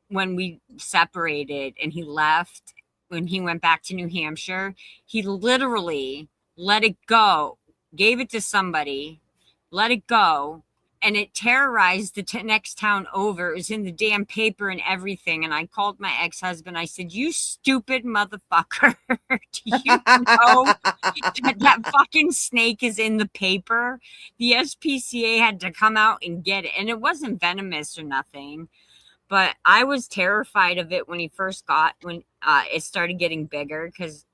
when we separated and he left, when he went back to New Hampshire, he literally let it go, gave it to somebody, let it go, and it terrorized the next town over. It was in the damn paper and everything. And I called my ex-husband. I said, "You stupid motherfucker. Do you know that fucking snake is in the paper?" The SPCA had to come out and get it. And it wasn't venomous or nothing. But I was terrified of it when it started getting bigger, because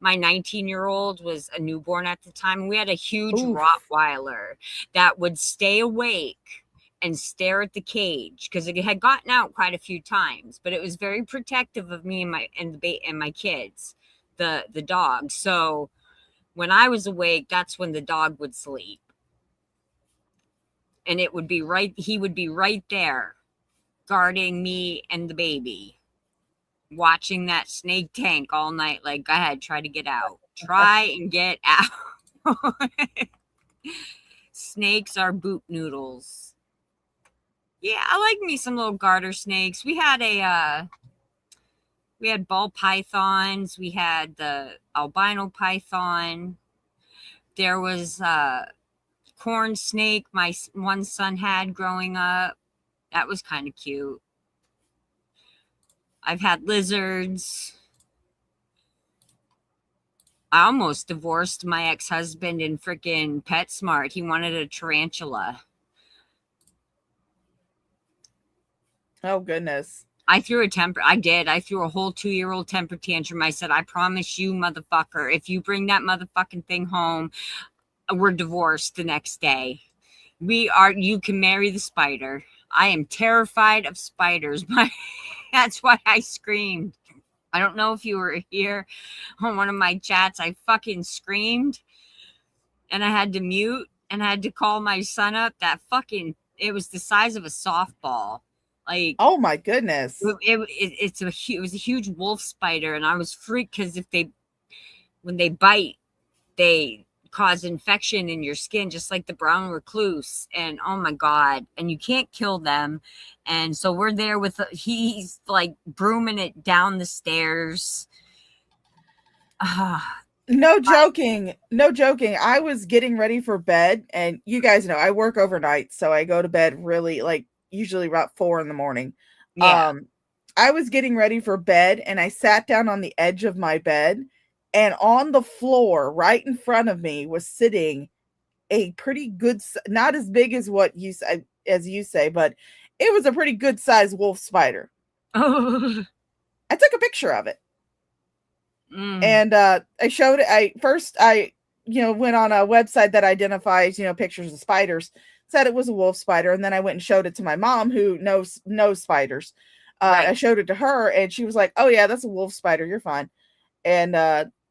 my 19-year-old was a newborn at the time. We had a huge Oof. Rottweiler that would stay awake and stare at the cage, because it had gotten out quite a few times, but it was very protective of me and my kids, the dog. So when I was awake, that's when the dog would sleep. And he would be right there guarding me and the baby, watching that snake tank all night. Like, go ahead, try to get out. Try and get out. Snakes are boot noodles. Yeah, I like me some little garter snakes. We had ball pythons. We had the albino python. There was a corn snake my one son had growing up. That was kind of cute. I've had lizards. I almost divorced my ex-husband in freaking PetSmart. He wanted a tarantula. Oh, goodness. I threw a whole 2-year-old temper tantrum. I said, "I promise you, motherfucker, if you bring that motherfucking thing home, we're divorced the next day. You can marry the spider." I am terrified of spiders. That's why I screamed. I don't know if you were here on one of my chats. I fucking screamed, and I had to mute, and I had to call my son up. It was the size of a softball. Like, oh my goodness. It was a huge wolf spider, and I was freaked because when they bite, they cause infection in your skin, just like the brown recluse. And oh my God, and you can't kill them. And so we're there he's like brooming it down the stairs. No joking. I was getting ready for bed, and you guys know I work overnight, so I go to bed really, like, usually about 4 a.m. Yeah. I was getting ready for bed, and I sat down on the edge of my bed, and on the floor right in front of me was sitting a pretty good, not as big as you say, but it was a pretty good sized wolf spider. Oh. I took a picture of it. And I showed it. I went on a website that identifies, pictures of spiders, said it was a wolf spider. And then I went and showed it to my mom, who knows spiders. Right. I showed it to her, and she was like, "Oh yeah, that's a wolf spider. You're fine." And,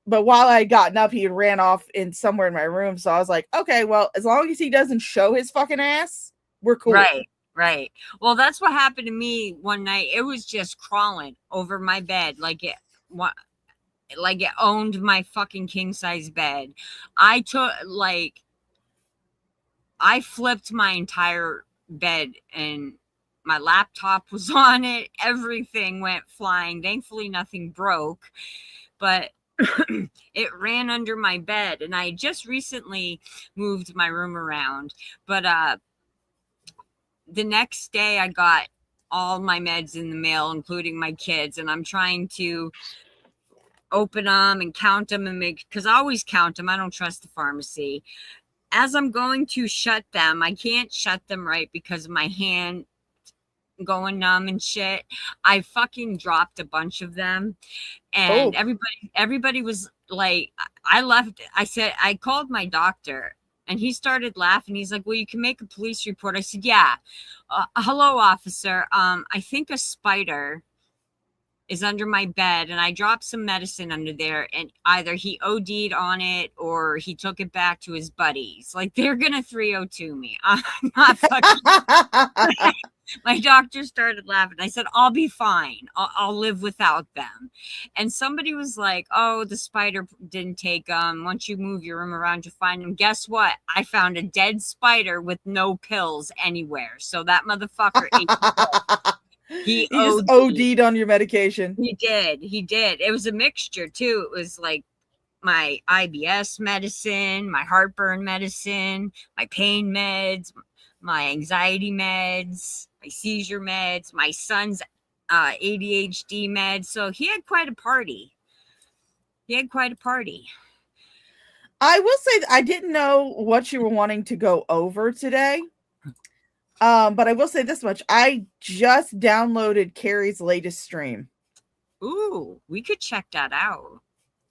but while I had gotten up, he ran off in somewhere in my room. So I was like, okay, well, as long as he doesn't show his fucking ass, we're cool. Right. Well, that's what happened to me one night. It was just crawling over my bed like it owned my fucking king size bed. I flipped my entire bed, and my laptop was on it. Everything went flying. Thankfully, nothing broke, but it ran under my bed. And I just recently moved my room around, but the next day I got all my meds in the mail, including my kids, and I'm trying to open them and count them because I always count them. I don't trust the pharmacy. As I'm going to shut them, I can't shut them right because of my hand going numb and shit. I fucking dropped a bunch of them, and everybody was like, I called my doctor, and he started laughing. He's like, "Well, you can make a police report." I said, "Yeah. Hello, officer. I think a spider is under my bed, and I dropped some medicine under there, and either he OD'd on it or he took it back to his buddies. Like, they're gonna 302 me. I'm not fucking." My doctor started laughing. I said, "I'll be fine. I'll live without them." And somebody was like, "Oh, the spider didn't take them. Once you move your room around, you find them." Guess what? I found a dead spider with no pills anywhere. So that motherfucker ate the pill. He just OD'd. OD'd on your medication. He did. He did. It was a mixture too. It was like my IBS medicine, my heartburn medicine, my pain meds, my anxiety meds, my seizure meds, my son's ADHD meds. So he had quite a party. I will say I didn't know what you were wanting to go over today. But I will say this much. I just downloaded Carrie's latest stream. Ooh, we could check that out.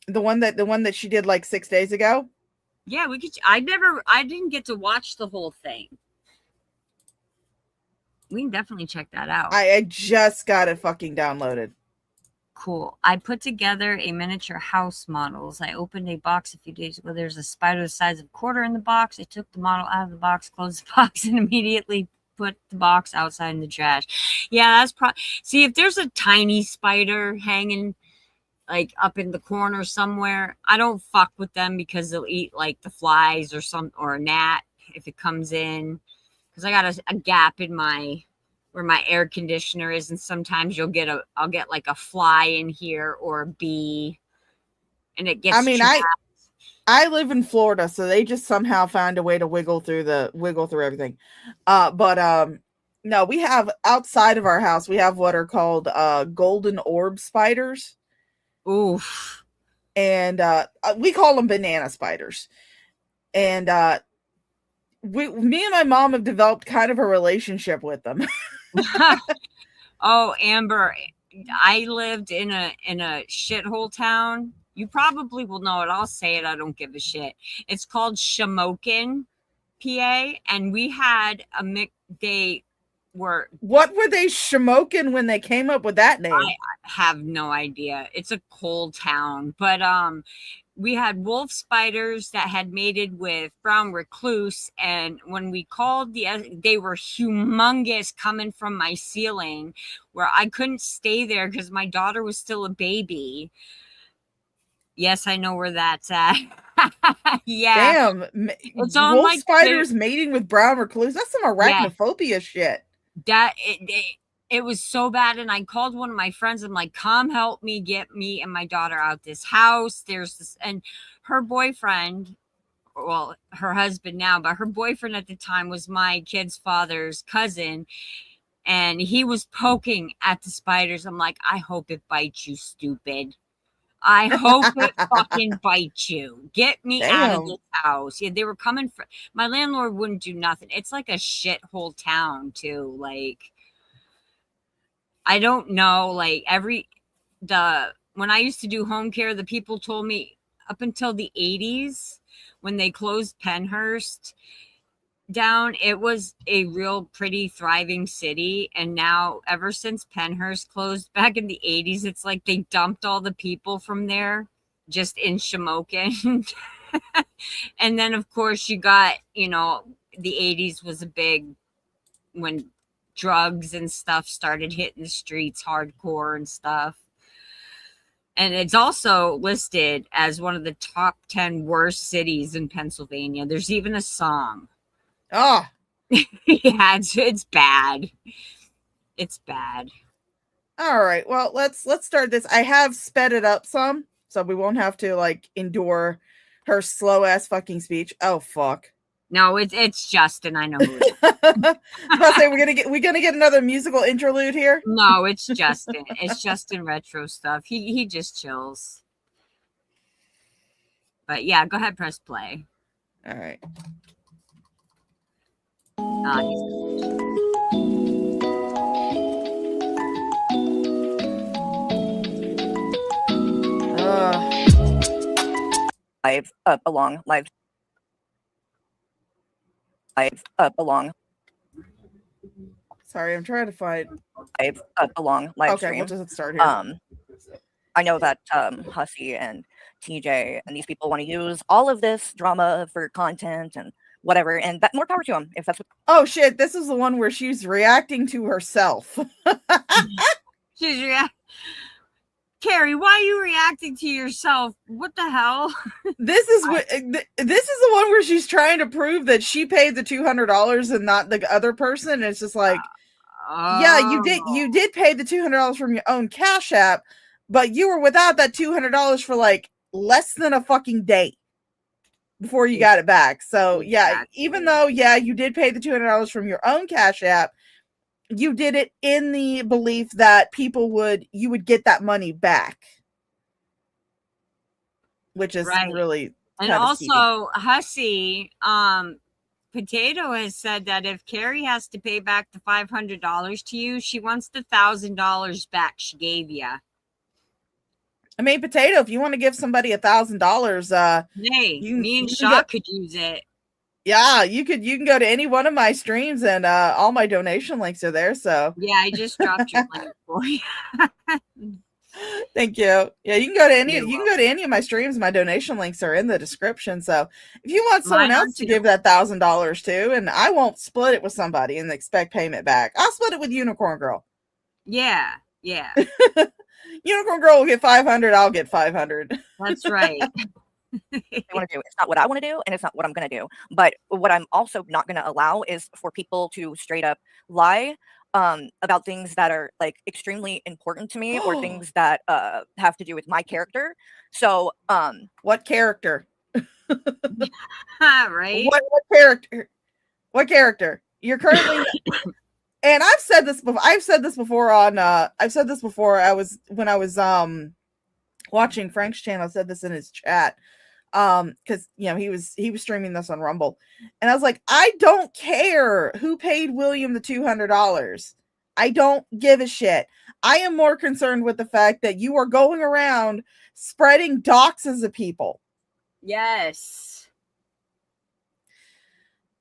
The one that she did like 6 days ago. Yeah, we could. I didn't get to watch the whole thing. We can definitely check that out. I just got it fucking downloaded. Cool. I put together a miniature house models. I opened a box a few days ago. There's a spider the size of a quarter in the box. I took the model out of the box, closed the box, and immediately put the box outside in the trash. Yeah, that's see, if there's a tiny spider hanging like up in the corner somewhere, I don't fuck with them because they'll eat like the flies or a gnat if it comes in, because I got a gap in where my air conditioner is, and sometimes I'll get like a fly in here or a bee, and it gets I live in Florida, so they just somehow found a way to wiggle through everything. No, we have outside of our house, we have what are called golden orb spiders. Oof. And we call them banana spiders. And me and my mom have developed kind of a relationship with them. Oh, Amber, I lived in a shithole town. You probably will know it. I'll say it. I don't give a shit. It's called Shamokin, PA, and we had What were they shamokin when they came up with that name? I have no idea. It's a cold town, but we had wolf spiders that had mated with brown recluse, and when we called they were humongous, coming from my ceiling, where I couldn't stay there because my daughter was still a baby. Yes, I know where that's at. Yeah. Damn. It's on wolf like spiders mating with brown recluse. That's some arachnophobia shit. It was so bad, and I called one of my friends. I'm like, come help me get me and my daughter out this house. There's this, and her boyfriend, well, her husband now, but her boyfriend at the time was my kid's father's cousin, and he was poking at the spiders. I'm like, I hope it bites you, stupid. I hope it fucking bites you. Get me out of this house. Yeah, they were coming for my landlord wouldn't do nothing. It's like a shithole town too. Like, I don't know. Like when I used to do home care, the people told me up until the 80s when they closed Pennhurst down, it was a real pretty thriving city, and now ever since Pennhurst closed back in the 80s, it's like they dumped all the people from there just in Shamokin. And then of course you got, the 80s was a big when drugs and stuff started hitting the streets hardcore and stuff. And it's also listed as one of the top 10 worst cities in Pennsylvania. There's even a song. Oh, yeah, it's bad. It's bad. All right. Well, let's start this. I have sped it up some, so we won't have to like endure her slow ass fucking speech. Oh fuck. No, it's Justin. I know who it is. I say we're gonna get another musical interlude here. No, it's Justin. It's Justin retro stuff. He just chills. But yeah, go ahead, press play. All right. Live up along live up along. Sorry, I'm trying to find live up along live okay, stream. we'll just start here. I know that Hussey and TJ and these people want to use all of this drama for content and whatever, and that more power to them if that's what. Oh shit, this is the one where she's reacting to herself. She's Carrie, why are you reacting to yourself? What the hell? This is the one where she's trying to prove that she paid the $200 and not the other person. And it's just like, Yeah, you did pay the $200 from your own Cash App, but you were without that $200 for like less than a fucking day before you got it back. So yeah, even though you did pay the $200 from your own Cash App, you did it in the belief that you would get that money back, which is really and also Hussy, Potato has said that if Carrie has to pay back the $500 to you, she wants the $1,000 back she gave you. I mean, Potato, if you want to give somebody $1,000, hey, me and Shaw could use it. Yeah, you can go to any one of my streams and all my donation links are there. So yeah, I just dropped your link for you. Thank you. Yeah, you can go to any of my streams. My donation links are in the description. So if you want someone else to give that $1,000 to, and I won't split it with somebody and expect payment back, I'll split it with Unicorn Girl. Yeah. Unicorn Girl will get 500. I'll get 500. That's right. Want to do. It's not what I want to do, and it's not what I'm going to do. But what I'm also not going to allow is for people to straight up lie about things that are like extremely important to me or things that have to do with my character. So, what character? Right? What character? What character? You're currently. And I've said this before. I've said this before. When I was watching Frank's channel. I said this in his chat. Because he was streaming this on Rumble, and I was like, I don't care who paid William the $200. I don't give a shit. I am more concerned with the fact that you are going around spreading doxes of people. Yes.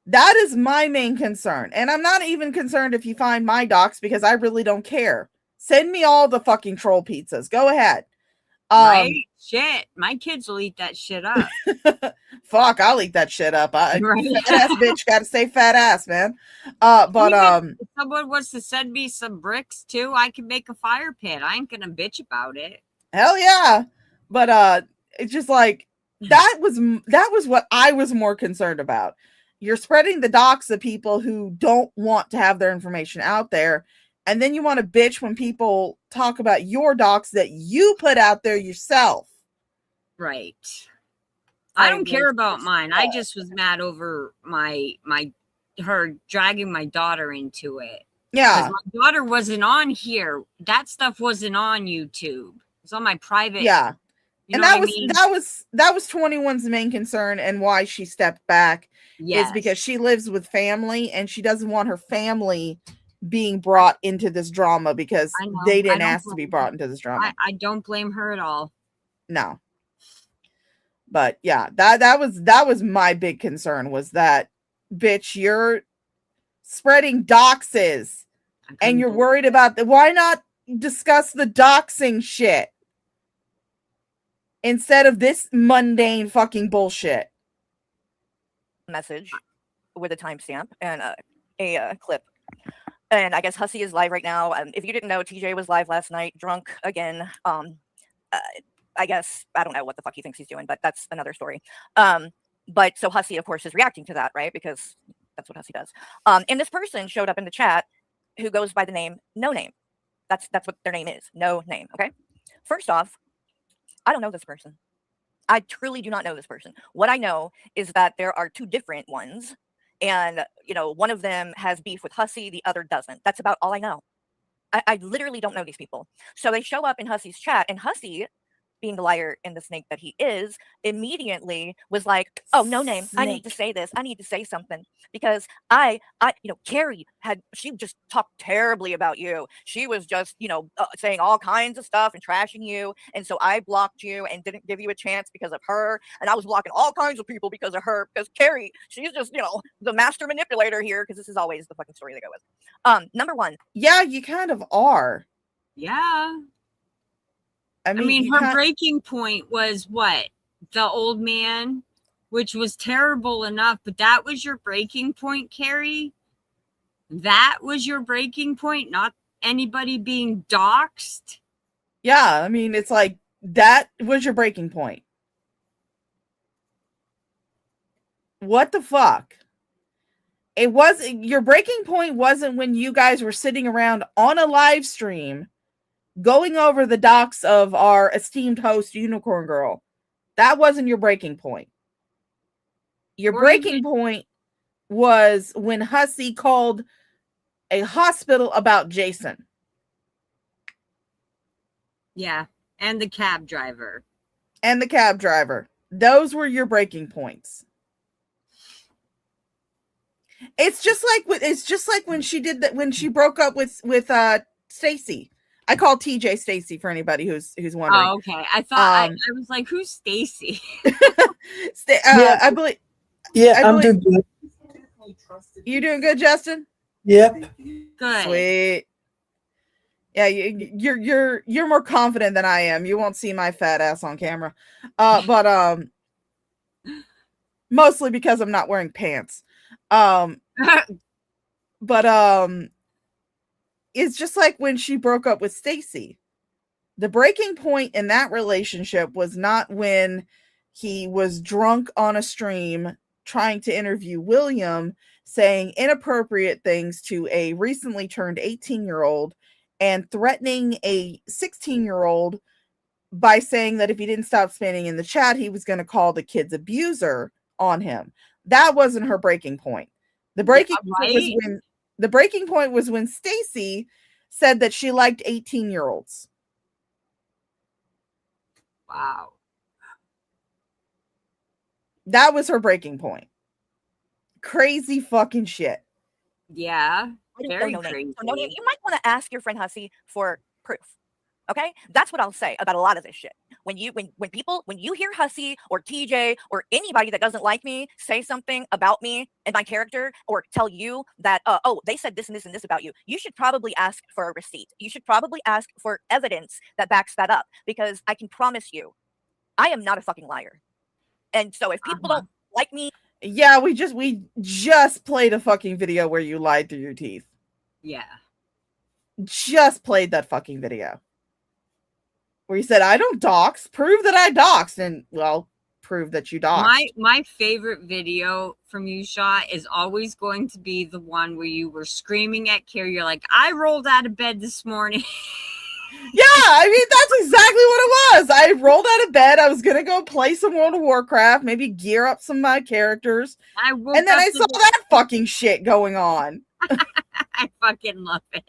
That is my main concern. And I'm not even concerned if you find my docs because I really don't care. Send me all the fucking troll pizzas. Go ahead. Right? Shit. My kids will eat that shit up. Fuck, I'll eat that shit up. Fat ass bitch gotta say fat ass, man. If someone wants to send me some bricks too, I can make a fire pit. I ain't gonna bitch about it. Hell yeah. But it's just like that was what I was more concerned about. You're spreading the docs of people who don't want to have their information out there. And then you want to bitch when people talk about your docs that you put out there yourself. Right. I don't care about mine. I just was mad over her dragging my daughter into it. Yeah. My daughter wasn't on here. That stuff wasn't on YouTube. It was on my private. Yeah. You and know that was 21's main concern and why she stepped back. Yes. Is because she lives with family and she doesn't want her family being brought into this drama because they didn't ask to be brought into this drama. I don't blame her at all. No. But yeah, that was my big concern was that, bitch, you're spreading doxes and you're worried about why not discuss the doxing shit instead of this mundane fucking bullshit. Message with a timestamp and a clip. And I guess Hussy is live right now. If you didn't know, TJ was live last night, drunk again. I guess, I don't know what the fuck he thinks he's doing, but that's another story. But so Hussy, of course, is reacting to that, right? Because that's what Hussy does. And this person showed up in the chat who goes by the name No Name. That's what their name is. No Name, okay? First off, I don't know this person. I truly do not know this person. What I know is that there are two different ones. And, one of them has beef with Hussy, the other doesn't. That's about all I know. I literally don't know these people. So they show up in Hussy's chat, and Hussy, being the liar and the snake that he is, immediately was like, oh, No Name, I need to say this. I need to say something because Carrie she just talked terribly about you. She was just, saying all kinds of stuff and trashing you. And so I blocked you and didn't give you a chance because of her. And I was blocking all kinds of people because of her, because Carrie, she's just, the master manipulator here, because this is always the fucking story they go with. Number one. Yeah, you kind of are. Yeah. I mean her breaking point was what? The old man, which was terrible enough, but that was your breaking point, Carrie? That was your breaking point, not anybody being doxxed? Yeah, I mean, it's like, that was your breaking point. What the fuck? It wasn't, your breaking point wasn't when you guys were sitting around on a live stream going over the docs of our esteemed host, Unicorn Girl. That wasn't your breaking point. Your breaking point was when Hussey called a hospital about Jason. Yeah, and the cab driver. And the cab driver. Those were your breaking points. It's just like when she did that, when she broke up with Stacy. I call TJ Stacy for anybody who's wondering. Oh, okay. I thought I was like, who's Stacy? I believe. Yeah, I'm doing good. You doing good, Justin? Yep. Good. Sweet. Yeah, you're more confident than I am. You won't see my fat ass on camera, but mostly because I'm not wearing pants. But it's just like when she broke up with Stacy. The breaking point in that relationship was not when he was drunk on a stream trying to interview William, saying inappropriate things to a recently turned 18-year-old and threatening a 16-year-old by saying that if he didn't stop spamming in the chat, he was going to call the kid's abuser on him. That wasn't her breaking point. The breaking point was when Stacy said that she liked 18-year-olds. Wow. That was her breaking point. Crazy fucking shit. Yeah. Very No, crazy. So, no, you might want to ask your friend Hussey for proof. Okay, that's what I'll say about a lot of this shit. When you hear Hussey or TJ or anybody that doesn't like me say something about me and my character, or tell you that they said this and this and this about you, you should probably ask for a receipt. You should probably ask for evidence that backs that up, because I can promise you, I am not a fucking liar. And so if people don't like me, yeah, we just played a fucking video where you lied through your teeth. Yeah, just played that fucking video. Where you said, I don't dox, prove that I doxed, and well, prove that you doxed. My favorite video from you, Shot, is always going to be the one where you were screaming at Carrie. You're like, I rolled out of bed this morning. Yeah, I mean, that's exactly what it was. I rolled out of bed. I was going to go play some World of Warcraft, maybe gear up some of my characters. And then I saw that fucking shit going on. I fucking love it.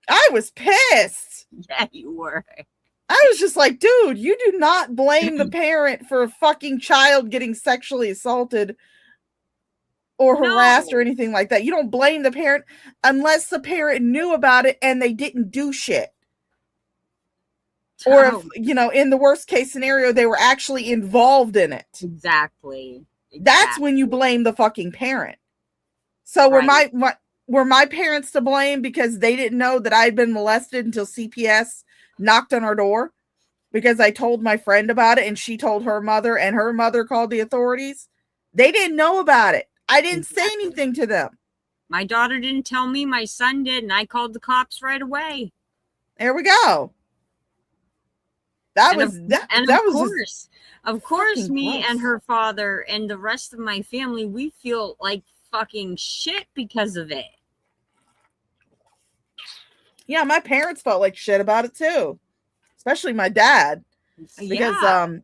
I was pissed. Yeah, you were. I was just like, dude, you do not blame the parent for a fucking child getting sexually assaulted or harassed or anything like that. You don't blame the parent unless the parent knew about it and they didn't do shit. Or if, in the worst case scenario, they were actually involved in it. Exactly. That's when you blame the fucking parent. So were my parents to blame because they didn't know that I'd been molested until CPS knocked on our door because I told my friend about it and she told her mother and her mother called the authorities? They didn't know about it. I didn't say anything to them. My daughter didn't tell me, my son did, and I called the cops right away. There we go. Of course, me and her father and the rest of my family, we feel like fucking shit because of it. Yeah, my parents felt like shit about it too, especially my dad, because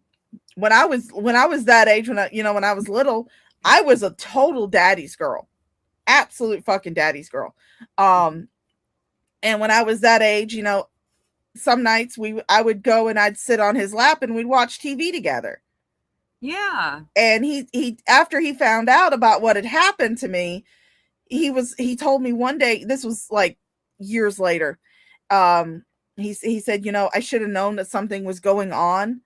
when I was that age, when I was little, I was a total daddy's girl, absolute fucking daddy's girl. And when I was that age, some nights I would go and I'd sit on his lap and we'd watch TV together. Yeah. And he after he found out about what had happened to me, he told me one day, this was like years later, he said, I should have known that something was going on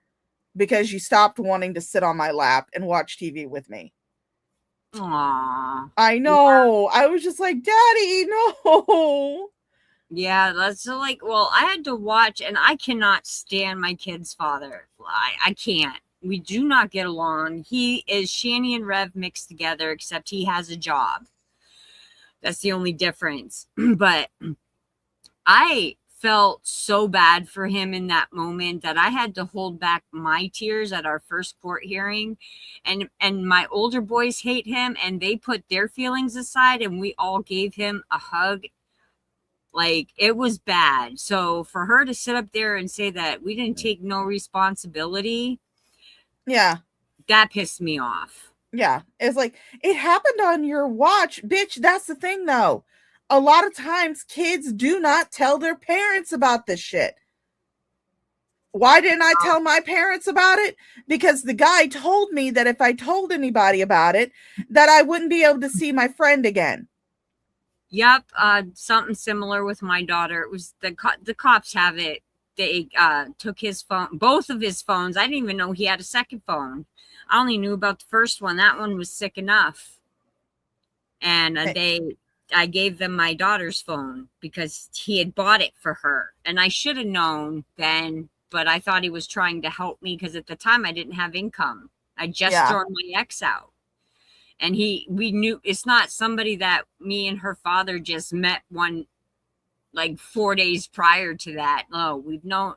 because you stopped wanting to sit on my lap and watch TV with me. Aww. I know. Yeah. I was just like, Daddy, no. Yeah, that's so like, well, I had to watch, and I cannot stand my kid's father. I can't. We do not get along. He is Shani and Rev mixed together, except he has a job. That's the only difference. But I felt so bad for him in that moment that I had to hold back my tears at our first court hearing. And my older boys hate him, and they put their feelings aside, and we all gave him a hug. Like, it was bad. So for her to sit up there and say that we didn't take no responsibility, yeah, that pissed me off. Yeah, it's like, it happened on your watch, bitch. That's the thing, though. A lot of times kids do not tell their parents about this shit. Why didn't I tell my parents about it? Because the guy told me that if I told anybody about it, that I wouldn't be able to see my friend again. Yep, something similar with my daughter. It was the cops have it. They took his phone, both of his phones. I didn't even know he had a second phone. I only knew about the first one. That one was sick enough. And I gave them my daughter's phone because he had bought it for her. And I should have known then, but I thought he was trying to help me because at the time I didn't have income. I just thrown my ex out. And we knew it's not somebody that me and her father just met like 4 days prior to that. No, we've known,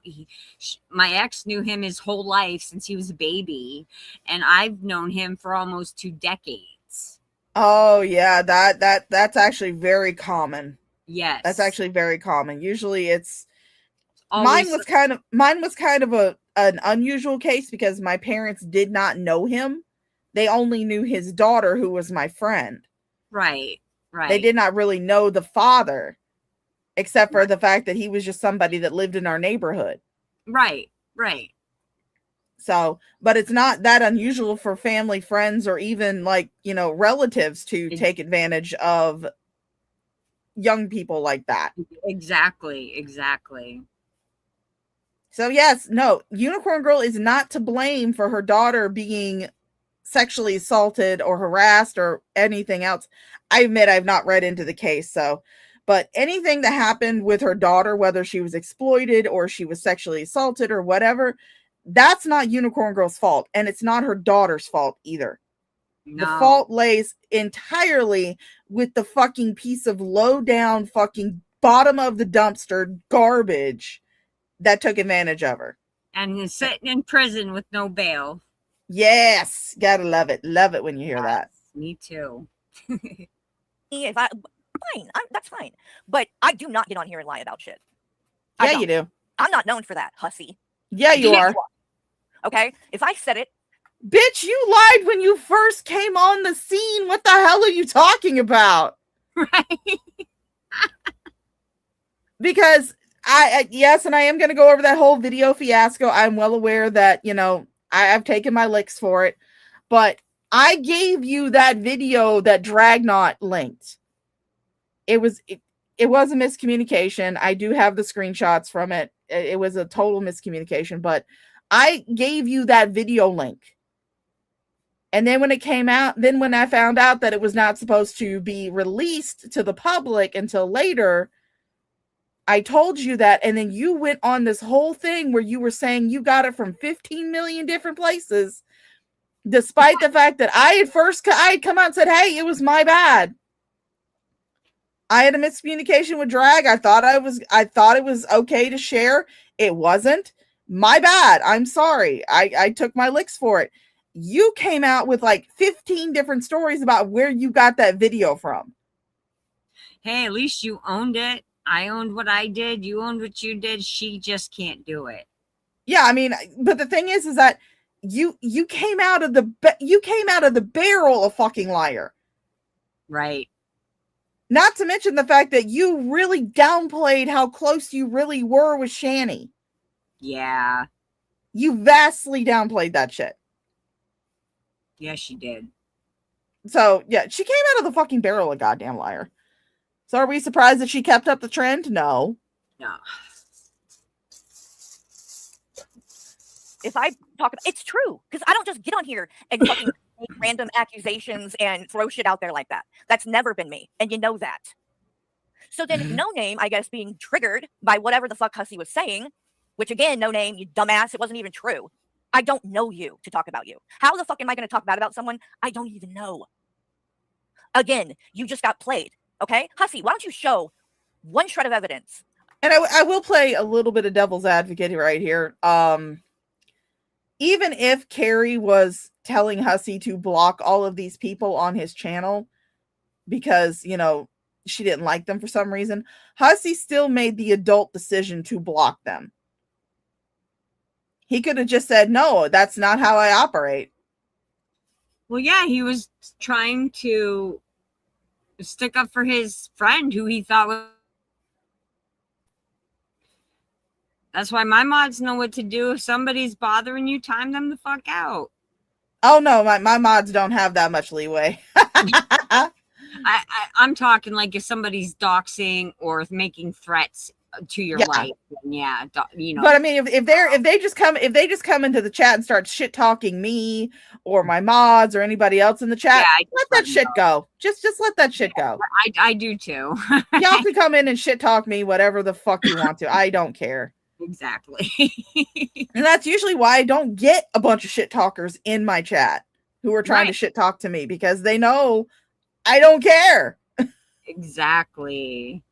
my ex knew him his whole life since he was a baby. And I've known him for almost 2 decades. Oh yeah, that's actually very common. Yes. That's actually very common. Usually it's always, mine was kind of an unusual case because my parents did not know him. They only knew his daughter, who was my friend. Right. They did not really know the father, except for the fact that he was just somebody that lived in our neighborhood. Right. So, but it's not that unusual for family, friends, or even like, relatives to take advantage of young people like that. Exactly. So yes, no, Unicorn Girl is not to blame for her daughter being sexually assaulted or harassed or anything else. I admit I've not read into the case, but anything that happened with her daughter, whether she was exploited or she was sexually assaulted or whatever, that's not Unicorn Girl's fault, and it's not her daughter's fault either. No. The fault lays entirely with the fucking piece of low down fucking bottom of the dumpster garbage that took advantage of her. And is sitting in prison with no bail. Yes, gotta love it. Love it when you hear that. Me too. That's fine. But I do not get on here and lie about shit. Yeah, you do. I'm not known for that, hussy. Yeah, you are. Okay, if I said it, bitch, you lied when you first came on the scene. What the hell are you talking about? Right. Because yes, and I am going to go over that whole video fiasco. I'm well aware that, I've taken my licks for it, but I gave you that video that Dragnot linked. It was a miscommunication. I do have the screenshots from it. It was a total miscommunication, but I gave you that video link. And then when it came out, when I found out that it was not supposed to be released to the public until later, I told you that, and then you went on this whole thing where you were saying you got it from 15 million different places, despite the fact that I had come out and said, hey, it was my bad. I had a miscommunication with Drag. I thought it was okay to share. It wasn't. My bad. I'm sorry. I took my licks for it. You came out with like 15 different stories about where you got that video from. Hey, at least you owned it. I owned what I did. You owned what you did. She just can't do it. Yeah, I mean, but the thing is that you came out of the barrel a fucking liar. Right. Not to mention the fact that you really downplayed how close you really were with Shani. Yeah. You vastly downplayed that shit. Yeah, she did. So, yeah, she came out of the fucking barrel a goddamn liar. So are we surprised that she kept up the trend? No. If I talk about it's true, because I don't just get on here and fucking make random accusations and throw shit out there like that. That's never been me, and you know that. So then No Name, I guess, being triggered by whatever the fuck Hussy was saying, which again, No Name, you dumbass, it wasn't even true. I don't know you to talk about you. How the fuck am I going to talk bad about someone I don't even know? Again, you just got played, okay? Hussy, why don't you show one shred of evidence And I will play a little bit of devil's advocate right here. Even if Carrie was telling Hussey to block all of these people on his channel because, you know, she didn't like them for some reason, Hussey still made the adult decision to block them. He could have just said, no, that's not how I operate. Well, yeah, he was trying to stick up for his friend who he thought was. That's why my mods know what to do. If somebody's bothering you, time them the fuck out. Oh, no, my mods don't have that much leeway. I'm talking like if somebody's doxing or making threats to your life, then yeah, you know. But I mean, if they just come into the chat and start shit talking me or my mods or anybody else in the chat, let that shit go. Just let that shit go. I do too. Y'all can come in and shit talk me whatever the fuck you want to. I don't care. Exactly. And that's usually why I don't get a bunch of shit talkers in my chat who are trying to shit talk to me, because they know I don't care. Exactly.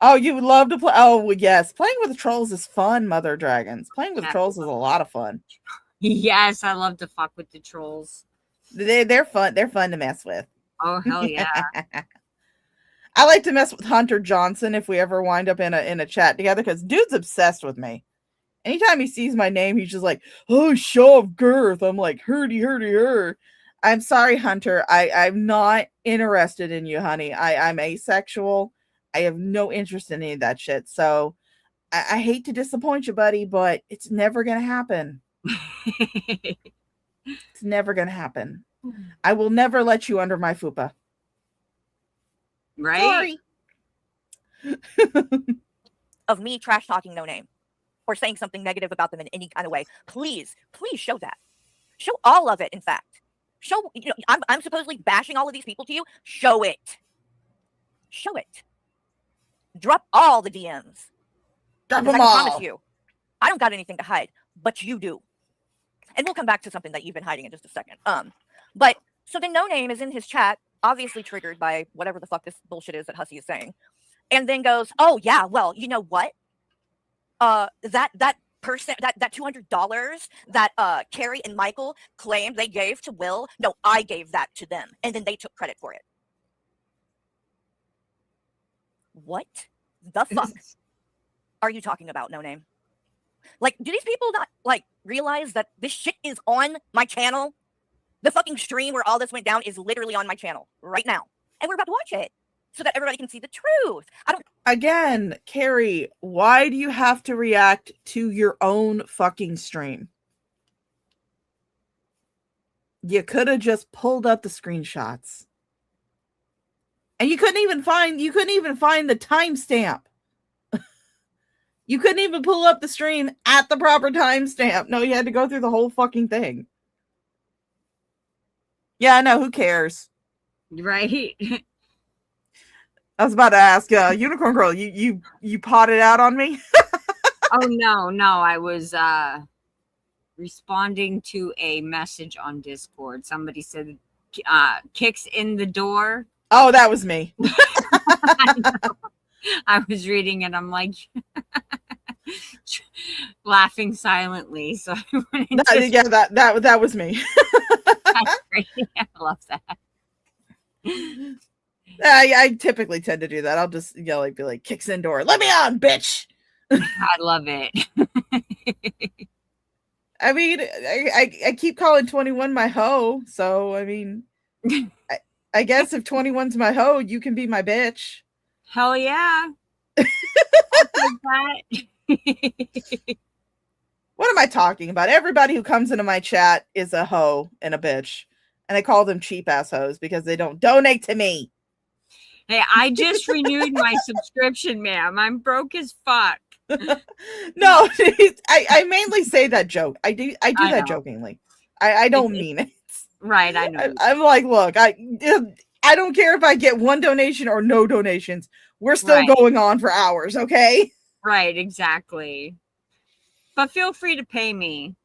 Oh, you would love to play. Oh, yes. Playing with trolls is fun, Mother Dragons. Playing with trolls is a lot of fun. Yes, I love to fuck with the trolls. They're fun. They're fun to mess with. Oh, hell yeah. I like to mess with Hunter Johnson if we ever wind up in a chat together, because dude's obsessed with me. Anytime he sees my name, he's just like, oh, show of girth. I'm like, hurdy. I'm sorry, Hunter. I'm not interested in you, honey. I'm asexual. I have no interest in any of that shit. So I hate to disappoint you, buddy, but it's never going to happen. It's never going to happen. I will never let you under my fupa. Right? Sorry. Of me trash talking No Name or saying something negative about them in any kind of way. Please show that. Show all of it, in fact. Show, you know, I'm supposedly bashing all of these people to you. Show it. Show it. Drop all the DMs. Drop them I all. promise you, I don't got anything to hide, but you do. And we'll come back to something that you've been hiding in just a second. But so then No Name is in his chat, obviously triggered by whatever the fuck this bullshit is that Hussey is saying, and then goes, "Oh yeah, well, you know what? That person, that $200 that Carrie and Michael claimed they gave to Will, no, I gave that to them, and then they took credit for it." What the fuck are you talking about, No Name? Like, do these people not like realize that this shit is on my channel? The fucking stream where all this went down is literally on my channel right now, and we're about to watch it so that everybody can see the truth. Again, Carrie, why do you have to react to your own fucking stream? You could have just pulled up the screenshots. And you couldn't even find the timestamp. You couldn't even pull up the stream at the proper timestamp. No, you had to go through the whole fucking thing. Yeah, I know. Who cares? Right. I was about to ask, Unicorn Girl, you potted out on me? Oh no, I was responding to a message on Discord. Somebody said kicks in the door. Oh, that was me. I was reading it. I'm like laughing silently. So that was me. That's great. I love that. I typically tend to do that. I'll just be like, kicks in door. Let me on, bitch. I love it. I mean, I keep calling 21 my hoe. So, I mean, I guess if 21's my hoe, you can be my bitch. Hell yeah. What am I talking about? Everybody who comes into my chat is a hoe and a bitch. And I call them cheap ass hoes because they don't donate to me. Hey, I just renewed my subscription, ma'am. I'm broke as fuck. No, I mainly say that joke. I do that jokingly. I don't mean it. Right, I know. I'm like, look, I don't care if I get one donation or no donations. We're still going on for hours, okay? Right, exactly. But feel free to pay me.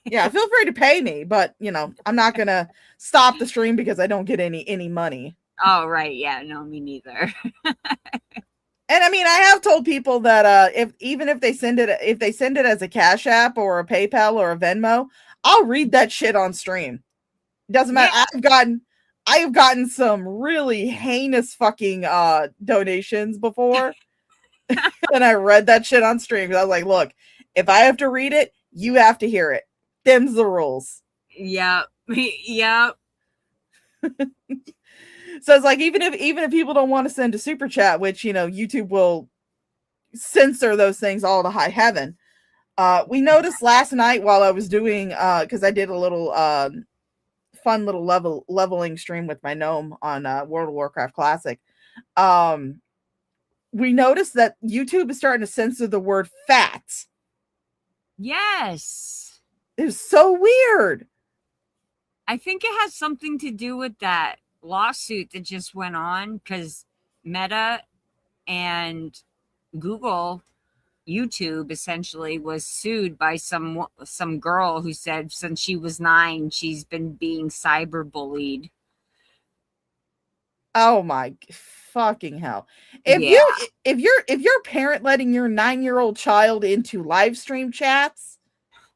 Yeah, feel free to pay me, but I'm not gonna stop the stream because I don't get any money. Oh, right. Yeah. No, me neither. And I mean, I have told people that if they send it as a Cash App or a PayPal or a Venmo, I'll read that shit on stream. Doesn't matter. Yeah. I have gotten some really heinous fucking donations before. And I read that shit on stream because I was like, look, if I have to read it, you have to hear it. Them's the rules. Yep. Yep. So it's like even if people don't want to send a super chat, which YouTube will censor those things all to high heaven. We noticed last night while I was doing because I did a little fun little leveling stream with my gnome on World of Warcraft Classic. We noticed that YouTube is starting to censor the word fat. Yes. It's so weird. I think it has something to do with that lawsuit that just went on because Meta and Google, YouTube essentially was sued by some girl who said since she was 9 she's been being cyberbullied. Oh my fucking hell. If you're a parent letting your 9-year-old child into live stream chats,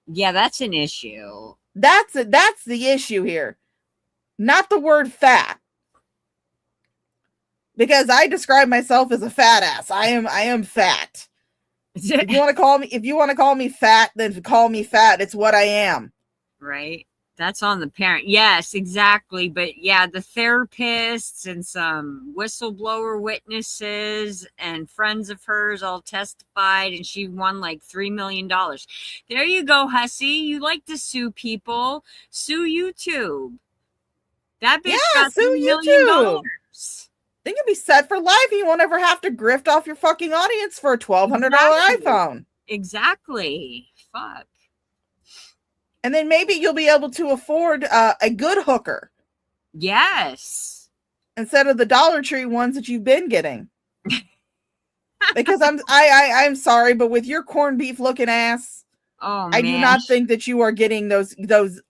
yeah, that's an issue. That's the issue here. Not the word fat. Because I describe myself as a fat ass. I am fat. If you want to call me fat, then call me fat. It's what I am. Right. That's on the parent. Yes, exactly. But yeah, the therapists and some whistleblower witnesses and friends of hers all testified, and she won like $3 million. There you go, Hussy. You like to sue people. Sue YouTube. That bitch got sue $3 million. Then you'll be set for life. You won't ever have to grift off your fucking audience for a $1,200 iPhone. Exactly. Fuck. And then maybe you'll be able to afford a good hooker. Yes. Instead of the Dollar Tree ones that you've been getting. Because I'm sorry, but with your corned beef looking ass, I do not think that you are getting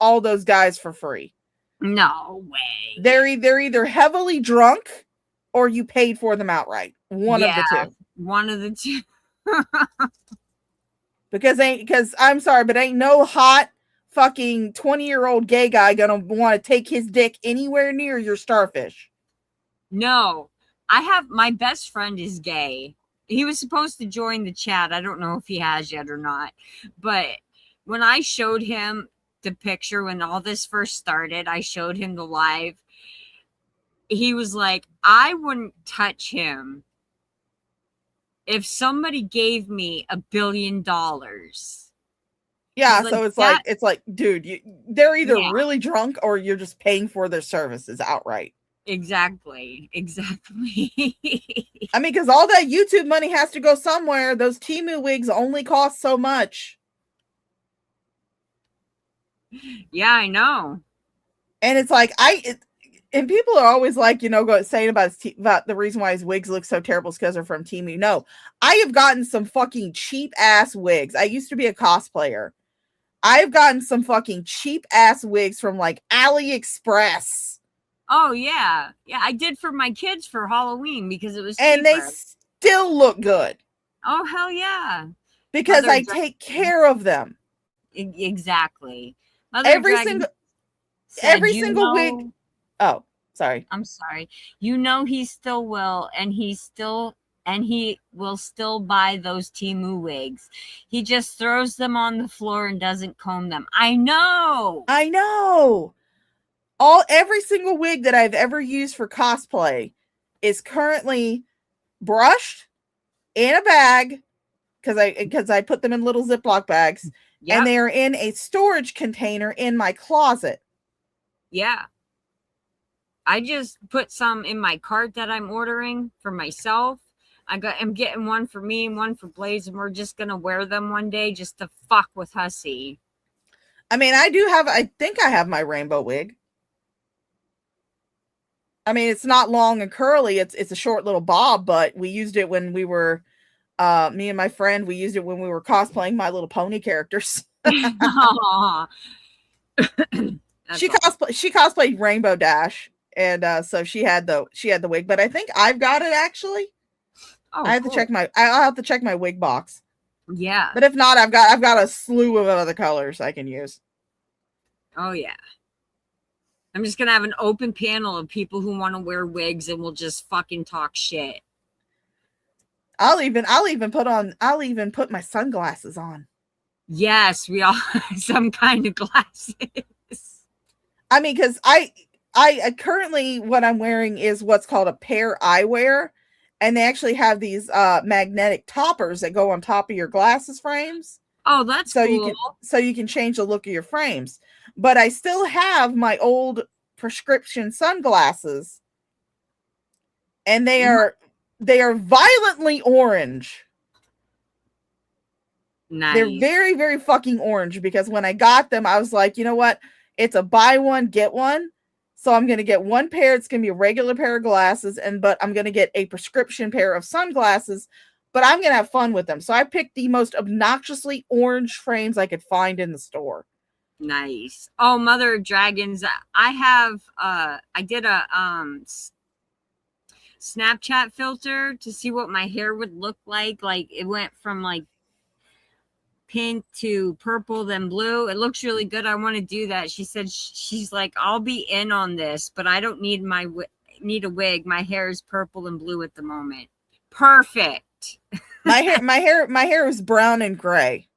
all those guys for free. No way. They're either heavily drunk or you paid for them outright. One of the two. One of the two. Because I'm sorry, but ain't no hot fucking 20-year-old gay guy gonna want to take his dick anywhere near your starfish. No. My best friend is gay. He was supposed to join the chat. I don't know if he has yet or not. But when I showed him the picture, when all this first started, I showed him the live. He was like, I wouldn't touch him if somebody gave me $1 billion. Yeah, so it's like, dude, they're either really drunk or you're just paying for their services outright. Exactly. I mean, because all that YouTube money has to go somewhere. Those Temu wigs only cost so much. Yeah, I know. And it's like, and people are always like, saying about the reason why his wigs look so terrible is because they're from Temu. No, I have gotten some fucking cheap ass wigs. I used to be a cosplayer. I've gotten some fucking cheap ass wigs from like AliExpress. Oh yeah. Yeah, I did for my kids for Halloween because it was cheaper. And they still look good. Oh hell yeah. Because I take care of them. Exactly. Every single wig. Oh, sorry. I'm sorry. He still will, and he will still buy those Temu wigs. He just throws them on the floor and doesn't comb them. I know. Every single wig that I've ever used for cosplay is currently brushed in a bag because I put them in little Ziploc bags, and they are in a storage container in my closet. Yeah. I just put some in my cart that I'm ordering for myself. I'm getting one for me and one for Blaze, and we're just gonna wear them one day just to fuck with Hussy. I mean, I think I have my rainbow wig. I mean, it's not long and curly. It's a short little bob, but we used it when we were, me and my friend, we used it when we were cosplaying My Little Pony characters. She cosplayed Rainbow Dash And so she had the wig, but I think I've got it actually. Oh, I have cool. to check I'll have to check my wig box. Yeah. But if not, I've got a slew of other colors I can use. Oh yeah. I'm just gonna have an open panel of people who want to wear wigs, and we'll just fucking talk shit. I'll even put my sunglasses on. Yes, we all have some kind of glasses. I mean, because I currently what I'm wearing is what's called a pair eyewear, and they actually have these magnetic toppers that go on top of your glasses frames. Oh, that's so cool. you can change the look of your frames. But I still have my old prescription sunglasses, and they are violently orange. Nice. They're very, very fucking orange, because when I got them, I was like, you know what? It's a buy one, get one. So I'm going to get one pair. It's going to be a regular pair of glasses, but I'm going to get a prescription pair of sunglasses, but I'm going to have fun with them. So I picked the most obnoxiously orange frames I could find in the store. Nice. Oh, Mother of Dragons. I have, I did a, Snapchat filter to see what my hair would look like. Like it went from like pink to purple, then blue. It looks really good. I want to do that. She said, she's like, I'll be in on this, but I don't need need a wig. My hair is purple and blue at the moment. Perfect. my hair is brown and gray.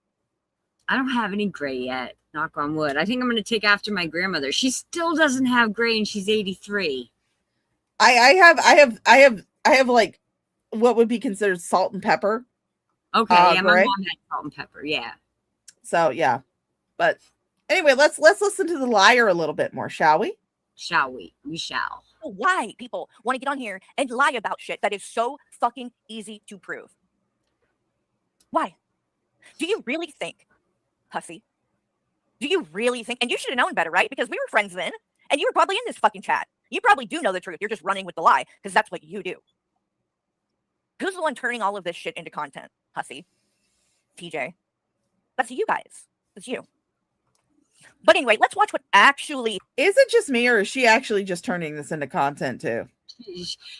I don't have any gray yet. Knock on wood. I think I'm going to take after my grandmother. She still doesn't have gray, and she's 83. I have like what would be considered salt and pepper. Okay, yeah, my mom had salt and pepper, yeah. So yeah, but anyway, let's listen to the liar a little bit more, shall we? Shall we? We shall. Why people want to get on here and lie about shit that is so fucking easy to prove? Why? Do you really think, hussy? Do you really think? And you should have known better, right? Because we were friends then, and you were probably in this fucking chat. You probably do know the truth. You're just running with the lie because that's what you do. Who's the one turning all of this shit into content? Hussy. TJ. That's you guys. It's you. But anyway, let's watch what actually... Is it just me, or is she actually just turning this into content too?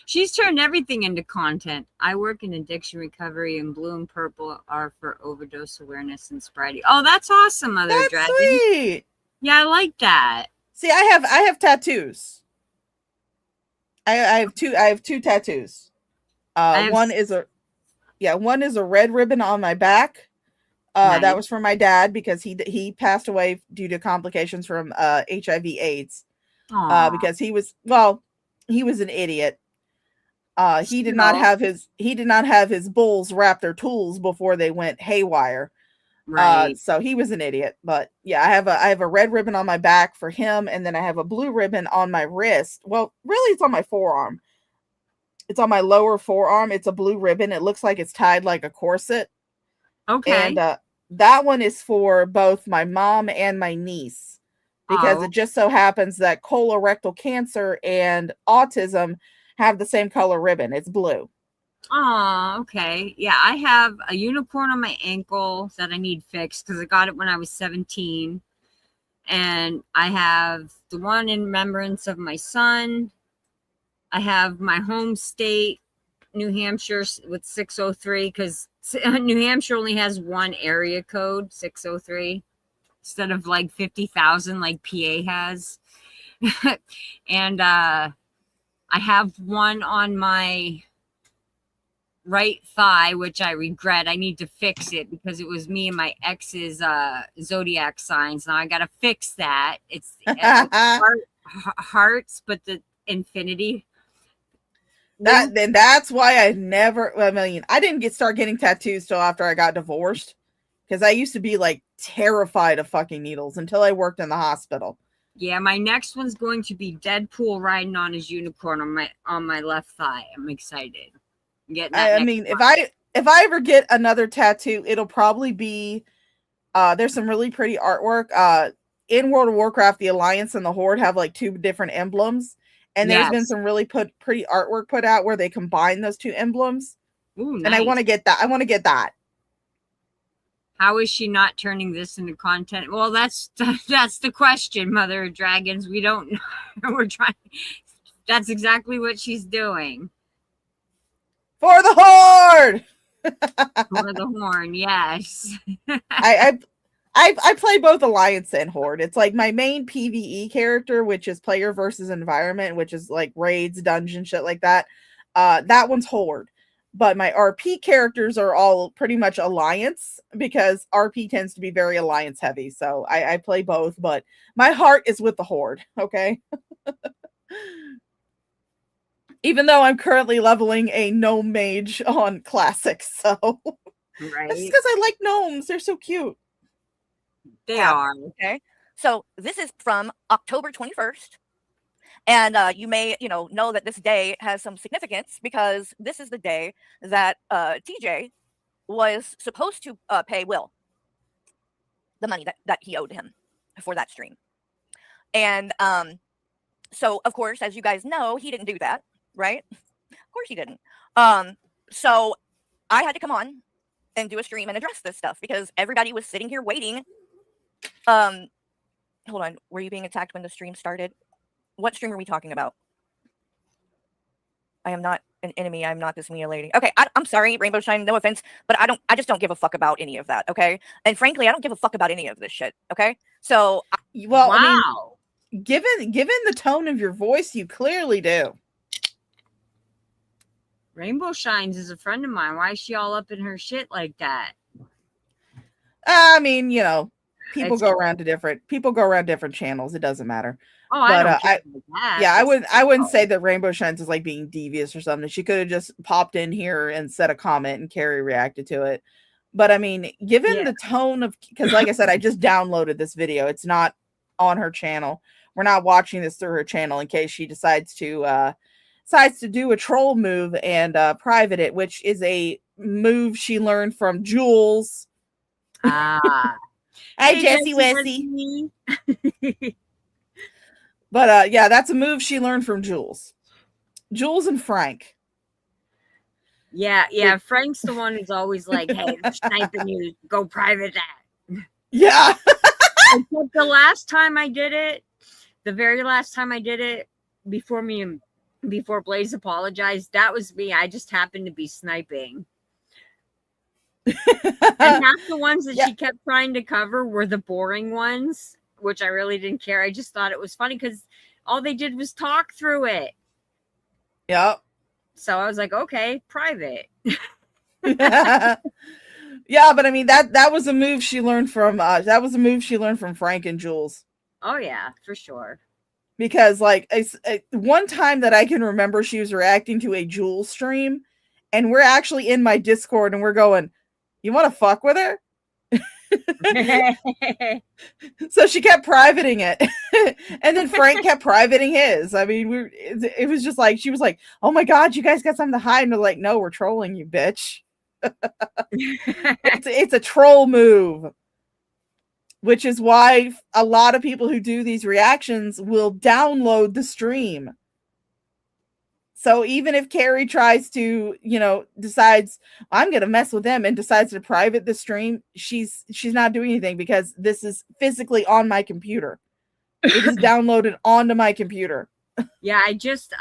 She's turned everything into content. I work in addiction recovery, and blue and purple are for overdose awareness and sobriety. Oh, that's awesome, Mother Dragon. Sweet. Yeah, I like that. See, I have tattoos. I have two tattoos. One is a red ribbon on my back. Nice. That was for my dad because he passed away due to complications from HIV/AIDS. Because he was an idiot. He did not have his bulls wrap their tools before they went haywire. Right. So he was an idiot. But yeah, I have a red ribbon on my back for him, and then I have a blue ribbon on my wrist. Well, really, it's on my forearm. It's on my lower forearm. It's a blue ribbon. It looks like it's tied like a corset. Okay. And that one is for both my mom and my niece, because it just so happens that colorectal cancer and autism have the same color ribbon. It's blue. Oh, okay. Yeah, I have a unicorn on my ankle that I need fixed because I got it when I was 17. And I have the one in remembrance of my son. I have my home state, New Hampshire, with 603, because New Hampshire only has one area code, 603, instead of like 50,000 like PA has. And I have one on my right thigh, which I regret. I need to fix it because it was me and my ex's zodiac signs. Now I got to fix that. It's hearts, but the infinity. That's why I didn't start getting tattoos till after I got divorced, because I used to be like terrified of fucking needles until I worked in the hospital. Yeah, my next one's going to be Deadpool riding on his unicorn on my left thigh. I'm excited. If I ever get another tattoo, it'll probably be there's some really pretty artwork. In World of Warcraft, the Alliance and the Horde have like two different emblems. And there's been some really pretty artwork put out where they combine those two emblems. Ooh, nice. And I want to get that. How is she not turning this into content? Well, that's the question, Mother of Dragons. We don't know. We're trying to That's exactly what she's doing. For the Horde! For the horn, yes. I play both Alliance and Horde. It's like my main PvE character, which is player versus environment, which is like raids, dungeon, shit like that. That one's Horde. But my RP characters are all pretty much Alliance because RP tends to be very Alliance heavy. So I play both, but my heart is with the Horde, okay? Even though I'm currently leveling a gnome mage on classics, so Right. that's because I like gnomes. They're so cute. They are. Okay. So this is from October 21st. And you may, know that this day has some significance because this is the day that TJ was supposed to pay Will the money that he owed him for that stream. And so, of course, as you guys know, he didn't do that, right? Of course he didn't. So I had to come on and do a stream and address this stuff because everybody was sitting here waiting. Hold on. Were you being attacked when the stream started? What stream are we talking about? I am not an enemy. I'm not this Mia lady. Okay, I'm sorry, Rainbow Shine. No offense, but I just don't give a fuck about any of that. Okay, and frankly, I don't give a fuck about any of this shit. Okay, so well, wow. I mean, given the tone of your voice, you clearly do. Rainbow Shines is a friend of mine. Why is she all up in her shit like that? I mean, people go around different channels. It doesn't matter. Oh, but, I don't care about that. Yeah, I wouldn't say that Rainbow Shines is like being devious or something. She could have just popped in here and said a comment and Carrie reacted to it. But I mean, given the tone of, because like I said, I just downloaded this video. It's not on her channel. We're not watching this through her channel in case she decides to do a troll move and private it, which is a move she learned from Jules. Ah. Hi, Jessie Wessie. But yeah, that's a move she learned from Jules. Jules and Frank. Yeah. Frank's the one who's always like, hey, they're sniping you, go private that. Yeah. Except the last time I did it, the very last time I did it, before Blaze apologized, that was me. I just happened to be sniping. And half the ones that she kept trying to cover were the boring ones, which I really didn't care. I just thought it was funny because all they did was talk through it. Yep. So I was like, okay, private. Yeah, but I mean that was a move she learned from Frank and Jules. Oh yeah, for sure. Because like one time that I can remember, she was reacting to a Jules stream, and we're actually in my Discord, and we're going, "You want to fuck with her?" So she kept privating it, and then Frank kept privating his. I mean, it was just like she was like, "Oh my god, you guys got something to hide," and we're like, "No, we're trolling you, bitch." It's a troll move, which is why a lot of people who do these reactions will download the stream. So even if Carrie tries to, decides I'm going to mess with them and decides to private the stream, she's not doing anything because this is physically on my computer. It is downloaded onto my computer. Yeah, I just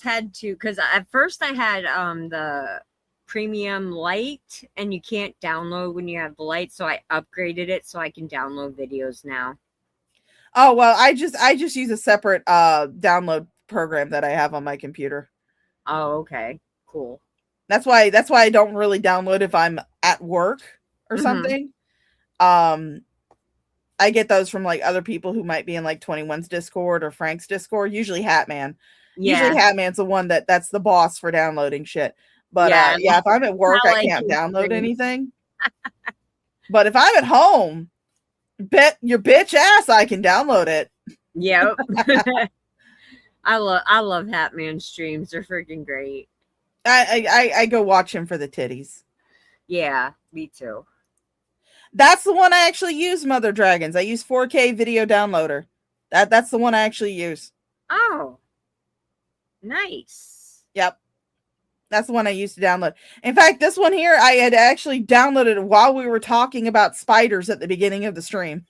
had to, because at first I had the premium light, and you can't download when you have the light, so I upgraded it so I can download videos now. Oh well, I just use a separate download program that I have on my computer. Oh, okay, cool. That's why I don't really download if I'm at work or something. I get those from like other people who might be in like 21's Discord or Frank's Discord. Usually Hatman. Yeah. Usually Hatman's the one that's the boss for downloading shit. But if I'm at work, I can't download anything. But if I'm at home, bet your bitch ass I can download it. Yep. I love Hatman streams. They're freaking great. I go watch him for the titties. Yeah, me too. That's the one I actually use, Mother Dragons. I use 4K video downloader. That's the one I actually use. Oh, nice. Yep. That's the one I used to download. In fact, this one here, I had actually downloaded it while we were talking about spiders at the beginning of the stream.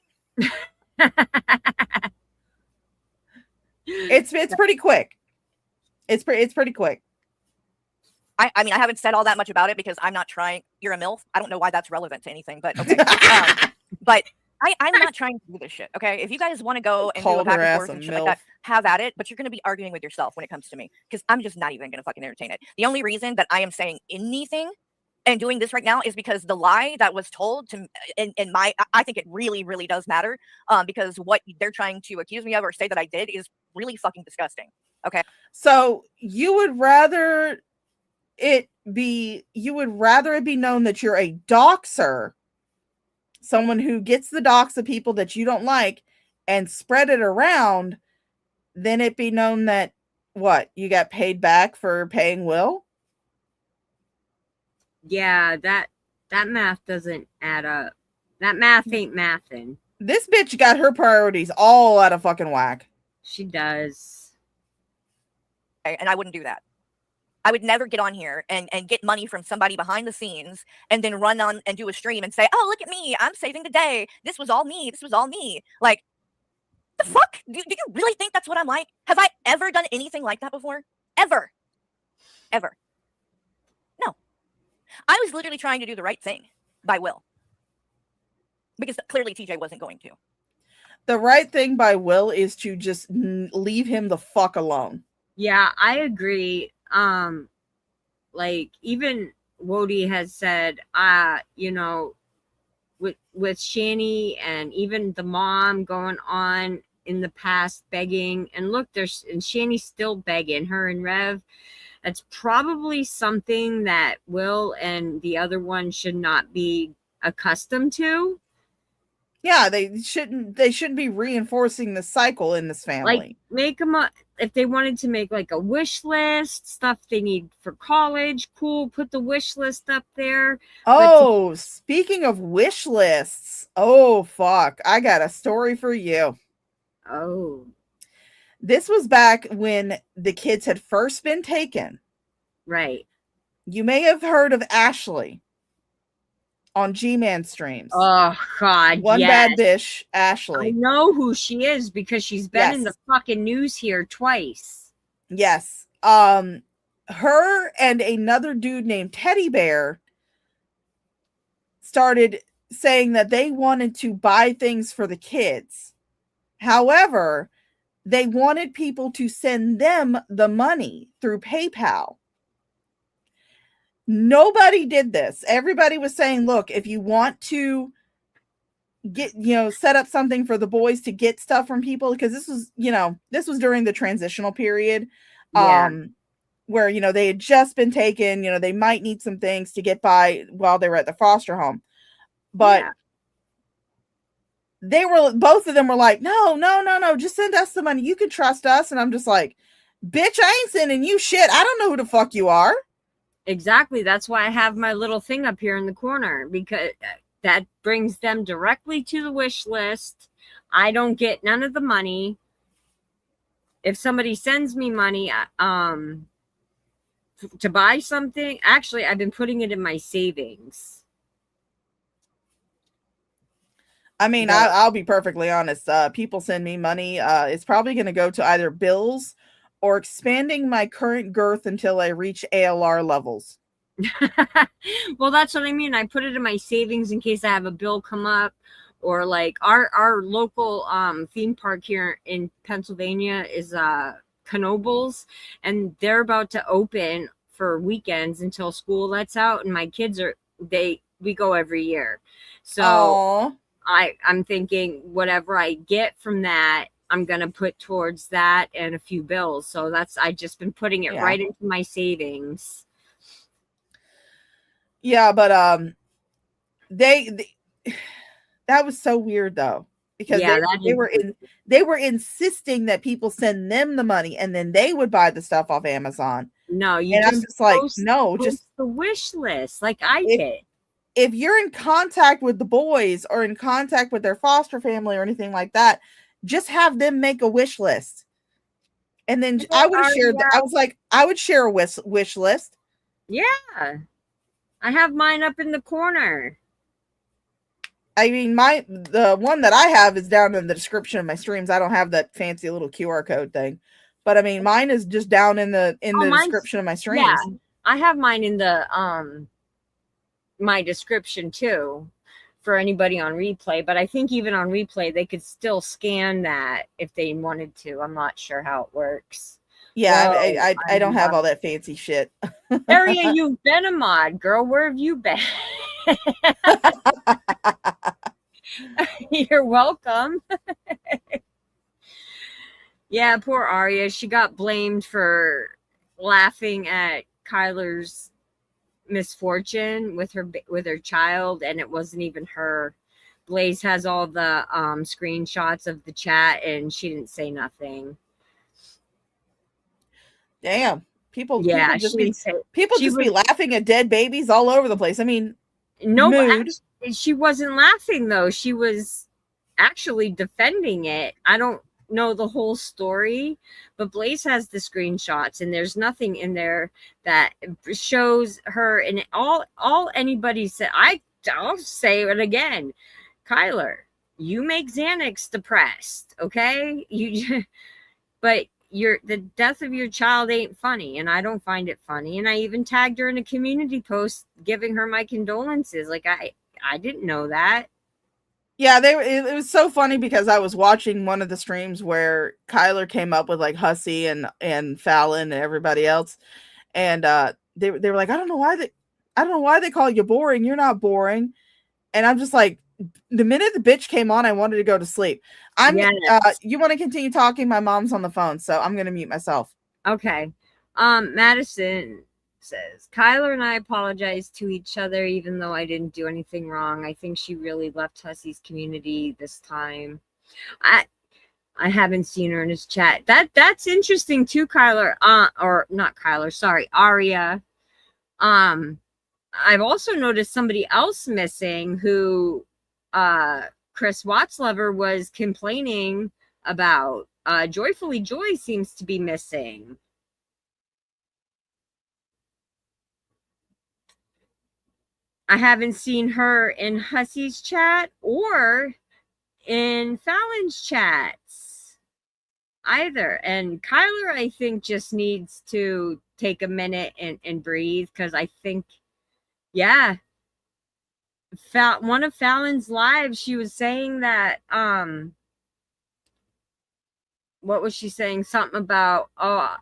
It's pretty quick. It's pretty quick. I mean, I haven't said all that much about it because I'm not trying. You're a MILF. I don't know why that's relevant to anything, but okay. But I'm not trying to do this shit. Okay, if you guys want to go and do a Called back her and ass forth a and shit like that, MILF. have at it. But you're going to be arguing with yourself when it comes to me because I'm just not even going to fucking entertain it. The only reason that I am saying anything and doing this right now is because the lie that was told to in my I think it really really does matter because what they're trying to accuse me of or say that I did is really fucking disgusting. Okay, So you would rather it be known that you're a doxer, someone who gets the dox of people that you don't like and spread it around, than it be known that what, you got paid back for paying Will? Yeah, that math doesn't add up. That math ain't mathing. This bitch got her priorities all out of fucking whack. She does. and I wouldn't do that. I would never get on here and get money from somebody behind the scenes and then run on and do a stream and say, oh, look at me. I'm saving the day. This was all me. This was all me. Like, the fuck? Do you really think that's what I'm like? Have I ever done anything like that before? Ever. Ever. No. I was literally trying to do the right thing by Will. Because clearly TJ wasn't going to. The right thing by Will is to just leave him the fuck alone. Yeah, I agree. Like even Wody has said, you know, with Shani and even the mom going on in the past begging, and look, and Shani's still begging, her and Rev. That's probably something that Will and the other one should not be accustomed to. Yeah, they shouldn't be reinforcing the cycle in this family. Like, make them if they wanted to make like a wish list, stuff they need for college, cool, put the wish list up there. Oh, speaking of wish lists, oh fuck, I got a story for you. Oh. This was back when the kids had first been taken. Right. You may have heard of Ashley on G-Man streams. Oh God, One yes. bad bitch, Ashley. I know who she is because she's been in the fucking news here twice. Yes. Her and another dude named Teddy Bear started saying that they wanted to buy things for the kids. However, they wanted people to send them the money through PayPal. Nobody did this. Everybody was saying, look, if you want to get, set up something for the boys to get stuff from people, because this was during the transitional period, where, they had just been taken, they might need some things to get by while they were at the foster home. But both of them were like, no, just send us the money. You can trust us. And I'm just like, bitch, I ain't sending you shit. I don't know who the fuck you are. Exactly. That's why I have my little thing up here in the corner, because that brings them directly to the wish list. I don't get none of the money. If somebody sends me money to buy something, actually, I've been putting it in my savings. I mean, I'll be perfectly honest. People send me money. It's probably going to go to either bills or expanding my current girth until I reach ALR levels. Well, that's what I mean. I put it in my savings in case I have a bill come up, or like our local theme park here in Pennsylvania is Knoebels, and they're about to open for weekends until school lets out, and my kids we go every year. So I'm thinking whatever I get from that, I'm going to put towards that and a few bills. So I just been putting it right into my savings. Yeah, but that was so weird though, because they were insisting that people send them the money and then they would buy the stuff off Amazon. No, I'm just like, no, just the wish list like I did. If you're in contact with the boys or in contact with their foster family or anything like that, just have them make a wish list. And then I would have shared I would share a wish list. Yeah. I have mine up in the corner. I mean, the one that I have is down in the description of my streams. I don't have that fancy little QR code thing. But I mean, mine is just down in the mine's- description of my streams. Yeah, I have mine in the my description too for anybody on replay. But I think even on replay, they could still scan that if they wanted to. I'm not sure how it works. Yeah, Whoa, I don't have all that fancy shit. Aria, you've been a mod, girl. Where have you been? You're welcome. Yeah, poor Arya. She got blamed for laughing at Kyler's misfortune with her child, and it wasn't even her. Blaze has all the screenshots of the chat, and she didn't say nothing. Damn, people just be laughing at dead babies all over the place. I mean, no, actually, she wasn't laughing though. She was actually defending it. I don't know the whole story, but Blaze has the screenshots, and there's nothing in there that shows her. And all anybody said, I'll say it again, Kyler, you make Xanax depressed, okay? But the death of your child ain't funny, and I don't find it funny. And I even tagged her in a community post giving her my condolences. Like I didn't know that. Yeah, it was so funny because I was watching one of the streams where Kyler came up with like Hussey and Fallon and everybody else, and they were like, I don't know why they call you boring. You're not boring. And I'm just like, the minute the bitch came on, I wanted to go to sleep. You want to continue talking? My mom's on the phone, so I'm gonna mute myself. Okay. Madison says, Kyler and I apologize to each other, even though I didn't do anything wrong. I think she really left Hussey's community this time. I haven't seen her in his chat. That's interesting too, Kyler. Or not Kyler, sorry, Aria. I've also noticed somebody else missing who Chris Wattslover was complaining about. Joyfully Joy seems to be missing. I haven't seen her in Hussey's chat or in Fallon's chats either. And Kyler, I think, just needs to take a minute and breathe, because I think, yeah, one of Fallon's lives, she was saying that, what was she saying? Something about, oh,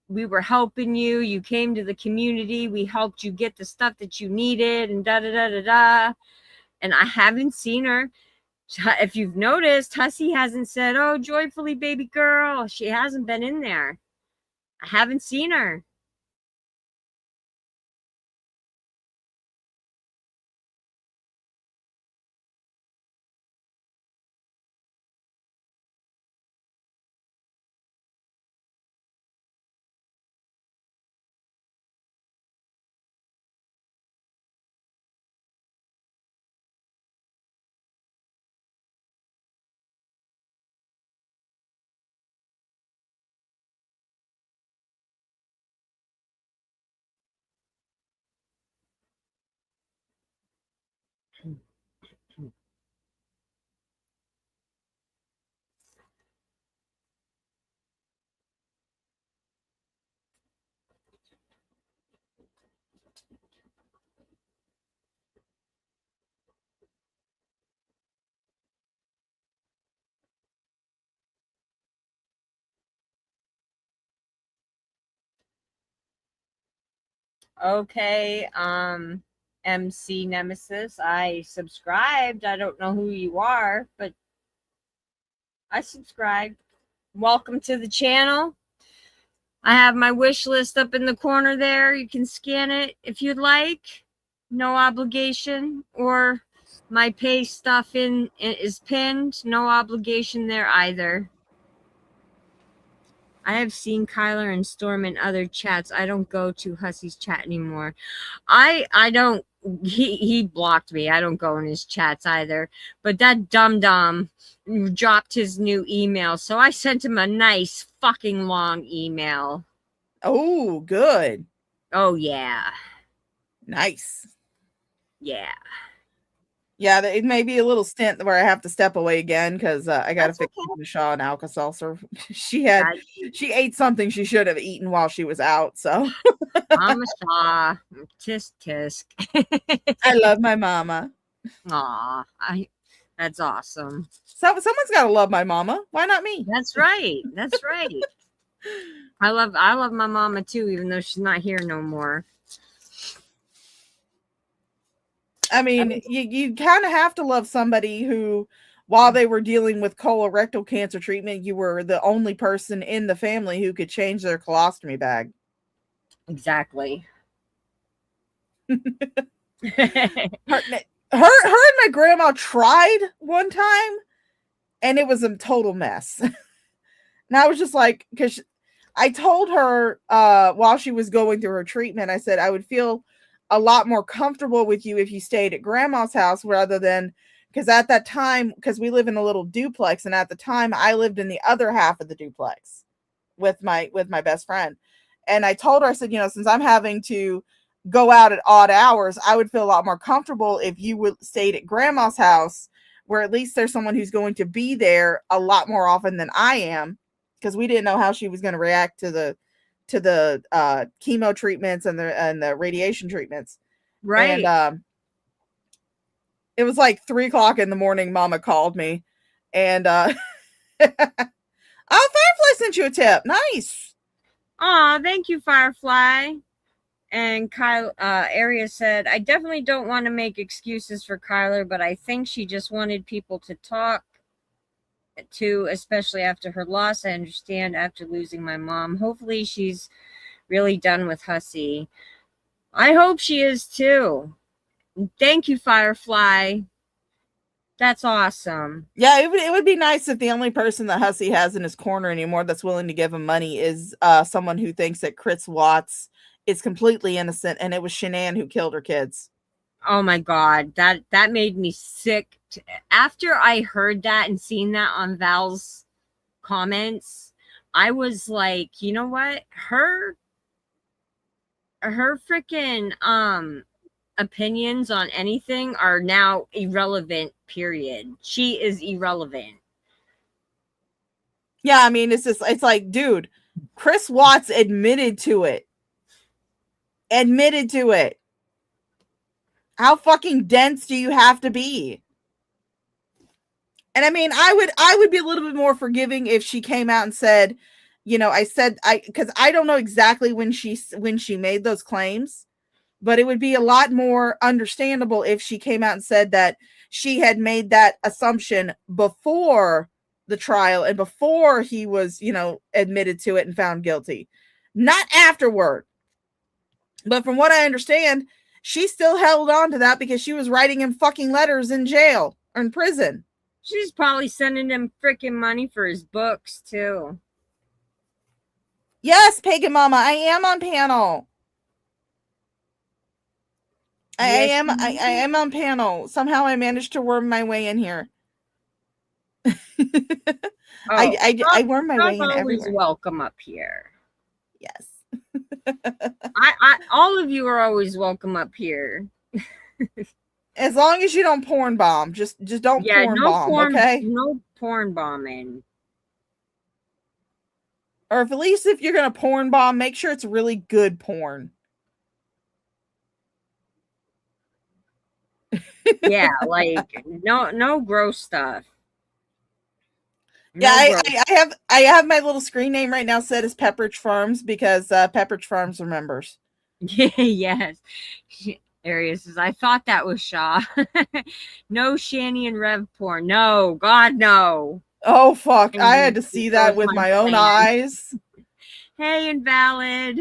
we were helping you. You came to the community. We helped you get the stuff that you needed, and da-da-da-da-da. And I haven't seen her. If you've noticed, Hussey hasn't said, oh, joyfully, baby girl. She hasn't been in there. I haven't seen her. Okay, MC Nemesis, I subscribed. I don't know who you are, but I subscribed. Welcome to the channel. I have my wish list up in the corner there. You can scan it if you'd like. No obligation. Or my pay stuff is pinned. No obligation there either. I have seen Kyler and Storm in other chats. I don't go to Hussey's chat anymore. I don't. He blocked me. I don't go in his chats either. But that dum-dum dropped his new email, so I sent him a nice fucking long email. Oh, good. Oh, yeah. Nice. Yeah. Yeah, it may be a little stint where I have to step away again because I got to That's fix okay. the Shaw and Alka-Seltzer. She ate something she should have eaten while she was out. So Mama Shaw, tisk tisk. I love my mama. Aw, that's awesome. So someone's got to love my mama. Why not me? That's right. That's right. I love my mama too, even though she's not here no more. I mean, you kind of have to love somebody who, while they were dealing with colorectal cancer treatment, you were the only person in the family who could change their colostomy bag. Exactly. Her and my grandma tried one time, and it was a total mess. And I was just like, because I told her while she was going through her treatment, I said I would feel a lot more comfortable with you if you stayed at grandma's house rather than, because at that time, because we live in a little duplex, and at the time I lived in the other half of the duplex with my best friend. And I told her, I said, since I'm having to go out at odd hours, I would feel a lot more comfortable if you would stayed at grandma's house, where at least there's someone who's going to be there a lot more often than I am, because we didn't know how she was going to react to the chemo treatments and the radiation treatments. Right. And it was like 3:00 in the morning. Mama called me, and oh, Firefly sent you a tip. Nice. Aw, thank you, Firefly. And Kyle Aria said, I definitely don't want to make excuses for Kyler, but I think she just wanted people to talk to, especially after her loss. I understand after losing my mom. Hopefully she's really done with Hussey. I hope she is too. Thank you, Firefly. That's awesome. Yeah, it would be nice if the only person that Hussey has in his corner anymore that's willing to give him money is someone who thinks that Chris Watts is completely innocent and it was Shanann who killed her kids. Oh my God, that made me sick. After I heard that and seen that on Val's comments, I was like, you know what? Her freaking opinions on anything are now irrelevant, period. She is irrelevant. Yeah, I mean, it's like, dude, Chris Watts admitted to it. How fucking dense do you have to be? And I mean, I would be a little bit more forgiving if she came out and said, because I don't know exactly when she made those claims, but it would be a lot more understandable if she came out and said that she had made that assumption before the trial and before he was, admitted to it and found guilty, not afterward. But from what I understand, she still held on to that because she was writing him fucking letters in jail or in prison. She's probably sending him freaking money for his books too. Yes, Pagan Mama, I am on panel. Yes, I am on panel. Somehow I managed to worm my way in here. I worm my way in always everywhere. Welcome up here. Yes. I all of you are always welcome up here. As long as you don't porn bomb, just don't porn bomb, okay? No porn bombing. Or at least if you're gonna porn bomb, make sure it's really good porn. Yeah, like no gross stuff. Yeah, I have my little screen name right now set as Pepperidge Farms because Pepperidge Farms remembers. Yes. Arius says, I thought that was Shaw. No Shani and Rev porn. No, God, no. Oh, fuck. I had to see that with my own eyes. Hey, Invalid.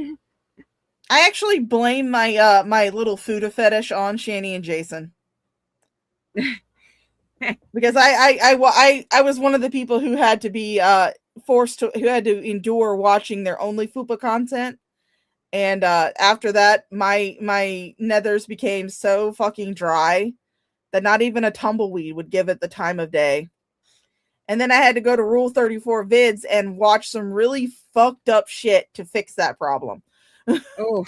I actually blame my my little Fuda fetish on Shani and Jason. Because I was one of the people who had to be who had to endure watching their only FUPA content. And after that, my nethers became so fucking dry that not even a tumbleweed would give it the time of day. And then I had to go to Rule 34 vids and watch some really fucked up shit to fix that problem. Oh,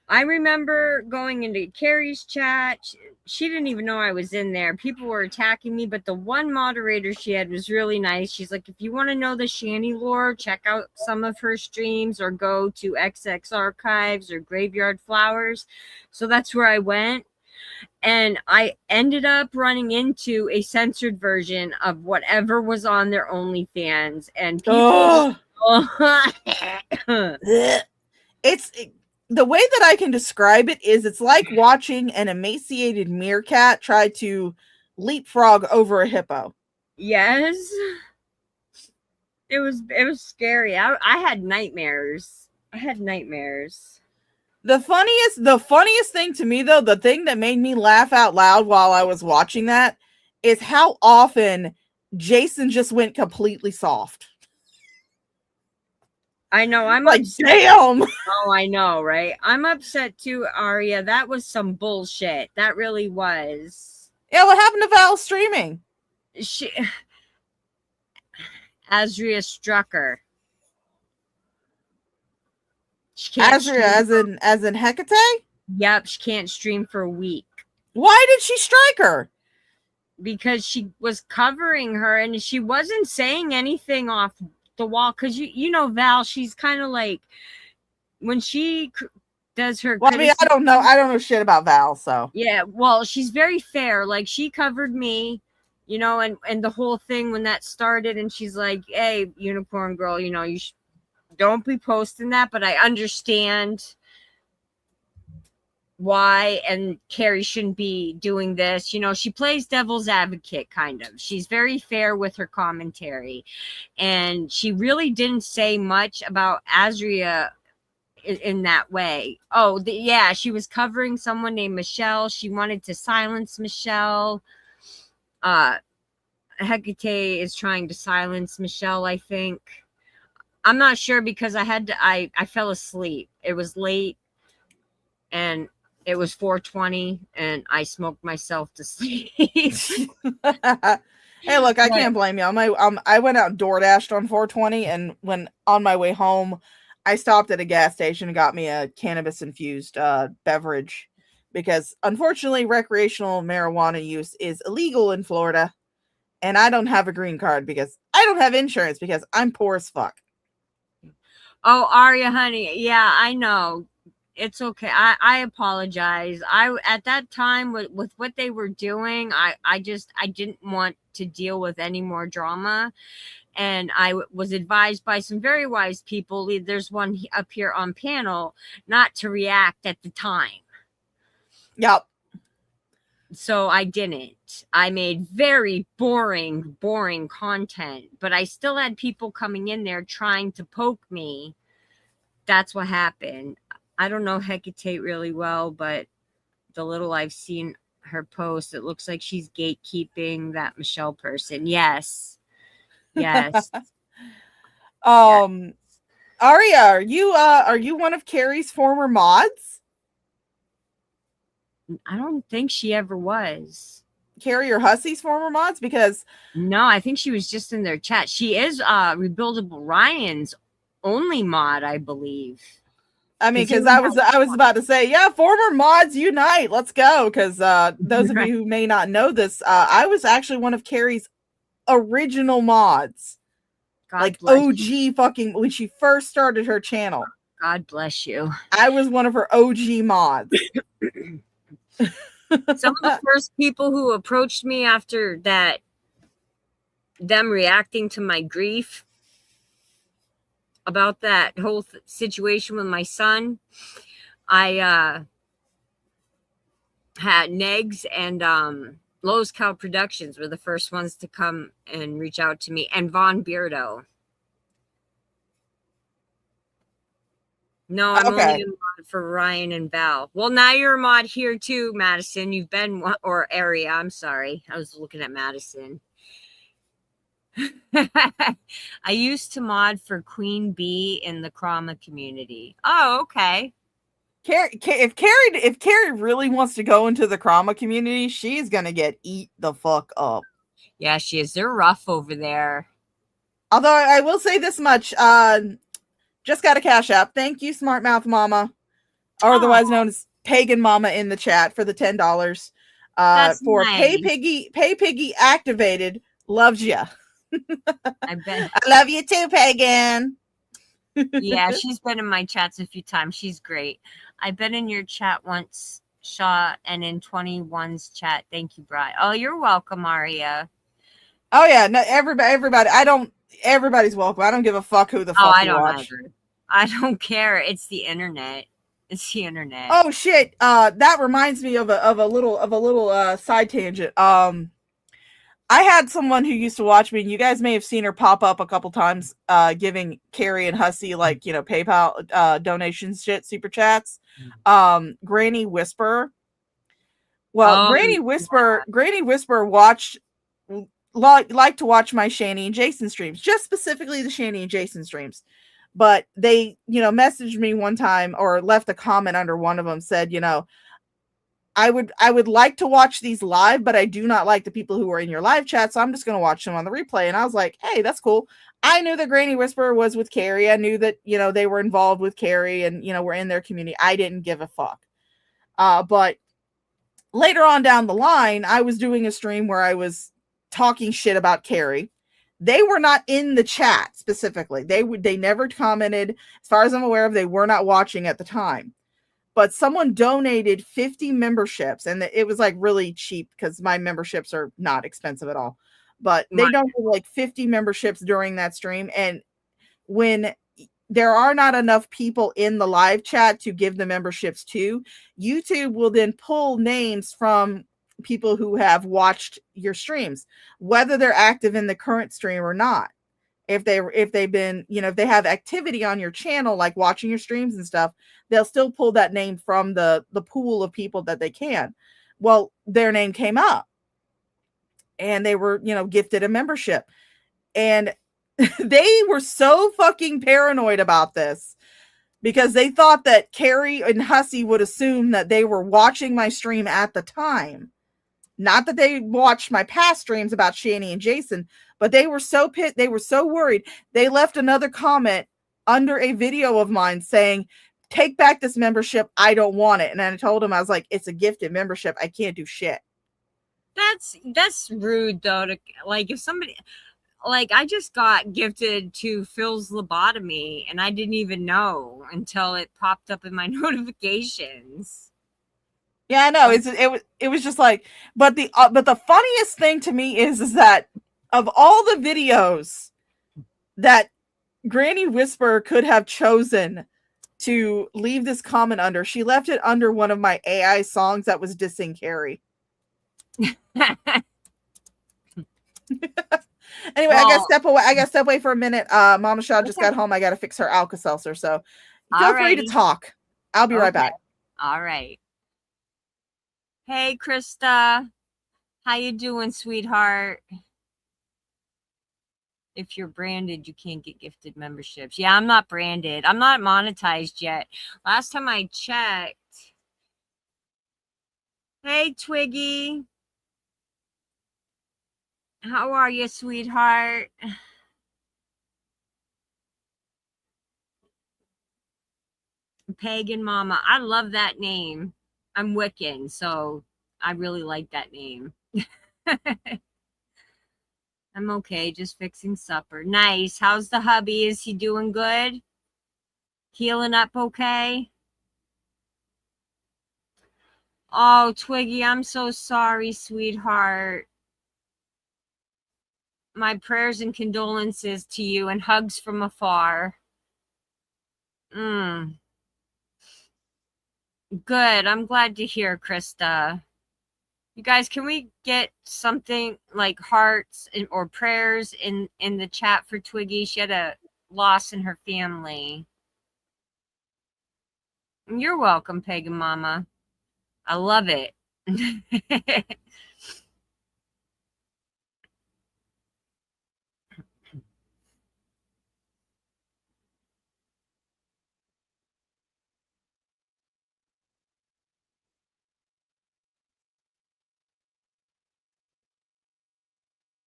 I remember going into Carrie's chat. She didn't even know I was in there. People were attacking me, but the one moderator she had was really nice. She's like, if you want to know the Shanny lore, check out some of her streams or go to XX Archives or Graveyard Flowers. So that's where I went. And I ended up running into a censored version of whatever was on their OnlyFans. And people... It's the way that I can describe it is it's like watching an emaciated meerkat try to leapfrog over a hippo. Yes. It was scary. I had nightmares. The funniest thing to me though, the thing that made me laugh out loud while I was watching that is how often Jason just went completely soft. I know. I'm like, upset. Damn. Oh, I know, right? I'm upset too, Aria. That was some bullshit. That really was. Yeah, what happened to Val streaming? Azria struck her. Azria, as in Hecate? Yep, she can't stream for a week. Why did she strike her? Because she was covering her and she wasn't saying anything off the wall. Because you know Val, she's kind of like when she does her. Well, I mean, I don't know shit about Val, so yeah. Well, she's very fair. Like she covered me, you know, and the whole thing when that started, and she's like, "Hey, unicorn girl, you know, you don't be posting that," but I understand why, and Carrie shouldn't be doing this. You know, she plays devil's advocate, kind of. She's very fair with her commentary, and she really didn't say much about Azria in that way. Oh, yeah, she was covering someone named Michelle. She wanted to silence Michelle. Hecate is trying to silence Michelle, I think. I'm not sure because I fell asleep. It was late and it was 4:20 and I smoked myself to sleep. Hey, look, I can't blame you. I went out and DoorDashed on 420, and when on my way home, I stopped at a gas station and got me a cannabis-infused beverage because, unfortunately, recreational marijuana use is illegal in Florida, and I don't have a green card because I don't have insurance because I'm poor as fuck. Oh, Aria, honey, yeah, I know. It's okay. I apologize. At that time with what they were doing, I didn't want to deal with any more drama. And I was advised by some very wise people. There's one up here on panel not to react at the time. Yep. So I didn't. I made very boring content, but I still had people coming in there trying to poke me. That's what happened. I don't know Hecate really well, but the little I've seen her post, it looks like she's gatekeeping that Michelle person. Yes. Yes. Aria, are you one of Carrie's former mods? I don't think she ever was. Carrie or Hussey's former mods? Because no, I think she was just in their chat. She is Rebuildable Ryan's only mod, I believe. I mean, because I was about to say, yeah, former mods unite, let's go. Because those of you who may not know this, I was actually one of Carrie's original mods, God like OG you. Fucking when she first started her channel. God bless you. I was one of her OG mods. Some of the first people who approached me after that, them reacting to my grief about that whole situation with my son, I had Negs and Lowe's Cow Productions were the first ones to come and reach out to me, and Von Beardo. No, I'm only a mod for Ryan and Val. Well, now you're a mod here too, Madison. You've been or Area. I'm sorry, I was looking at Madison. I used to mod for Queen Bee in the Krama community. Oh, okay. If Carrie really wants to go into the Krama community, she's gonna get eat the fuck up. Yeah, she is. They're rough over there. Although I will say this much, just got a cash app. Thank you, Smart Mouth Mama. or otherwise known as Pagan Mama in the chat for the $10. That's For nice. Pay Piggy activated, loves ya. I bet. I love you too, Pagan. Yeah, she's been in my chats a few times. She's great. I've been in your chat once, Shaw, and in 21's chat. Thank you, Bri. Oh, you're welcome, Aria. Oh yeah, no, everybody. Everybody's welcome. I don't give a fuck who the fuck I you don't watch. either. I don't care. It's the internet. It's the internet. Oh shit. That reminds me of a little side tangent. I had someone who used to watch me, and you guys may have seen her pop up a couple times, giving Carrie and Hussey PayPal donations, super chats. Granny Whisper. Well, Granny Whisper watched like to watch my Shani and Jason streams, just specifically the Shani and Jason streams. But they, messaged me one time or left a comment under one of them, said, I would like to watch these live, but I do not like the people who are in your live chat, so I'm just going to watch them on the replay. And I was like, hey, that's cool. I knew that Granny Whisperer was with Carrie. I knew that, they were involved with Carrie and, were in their community. I didn't give a fuck. But later on down the line, I was doing a stream where I was talking shit about Carrie. They were not in the chat specifically. They never commented. As far as I'm aware of, they were not watching at the time. But someone donated 50 memberships, and it was like really cheap because my memberships are not expensive at all. But they donated like 50 memberships during that stream. And when there are not enough people in the live chat to give the memberships to, YouTube will then pull names from people who have watched your streams, whether they're active in the current stream or not. If they've been, if they have activity on your channel, like watching your streams and stuff, they'll still pull that name from the pool of people that they can. Well, their name came up and they were, gifted a membership, and they were so fucking paranoid about this because they thought that Carrie and Hussey would assume that they were watching my stream at the time. Not that they watched my past streams about Shani and Jason, but they were so they were so worried. They left another comment under a video of mine saying, take back this membership. I don't want it. And I told them, I was like, it's a gifted membership. I can't do shit. That's rude though. If somebody, I just got gifted to Phil's lobotomy and I didn't even know until it popped up in my notifications. Yeah, I know. It was just like, but the funniest thing to me is that of all the videos that Granny Whisper could have chosen to leave this comment under, she left it under one of my AI songs that was dissing Carrie. Anyway, I gotta step away. I gotta step away for a minute. Mama Shaw just got home. I gotta fix her Alka-Seltzer. So feel free to talk. I'll be right back. All right. Hey, Krista. How you doing, sweetheart? If you're branded, you can't get gifted memberships. Yeah, I'm not branded. I'm not monetized yet. Last time I checked. Hey, Twiggy. How are you, sweetheart? Pagan Mama. I love that name. I'm Wiccan, so I really like that name. I'm okay, just fixing supper. Nice. How's the hubby? Is he doing good? Healing up okay? Oh, Twiggy, I'm so sorry, sweetheart. My prayers and condolences to you and hugs from afar. Good. I'm glad to hear, Krista. You guys, can we get something like hearts or prayers in the chat for Twiggy? She had a loss in her family. You're welcome, Pagan Mama. I love it.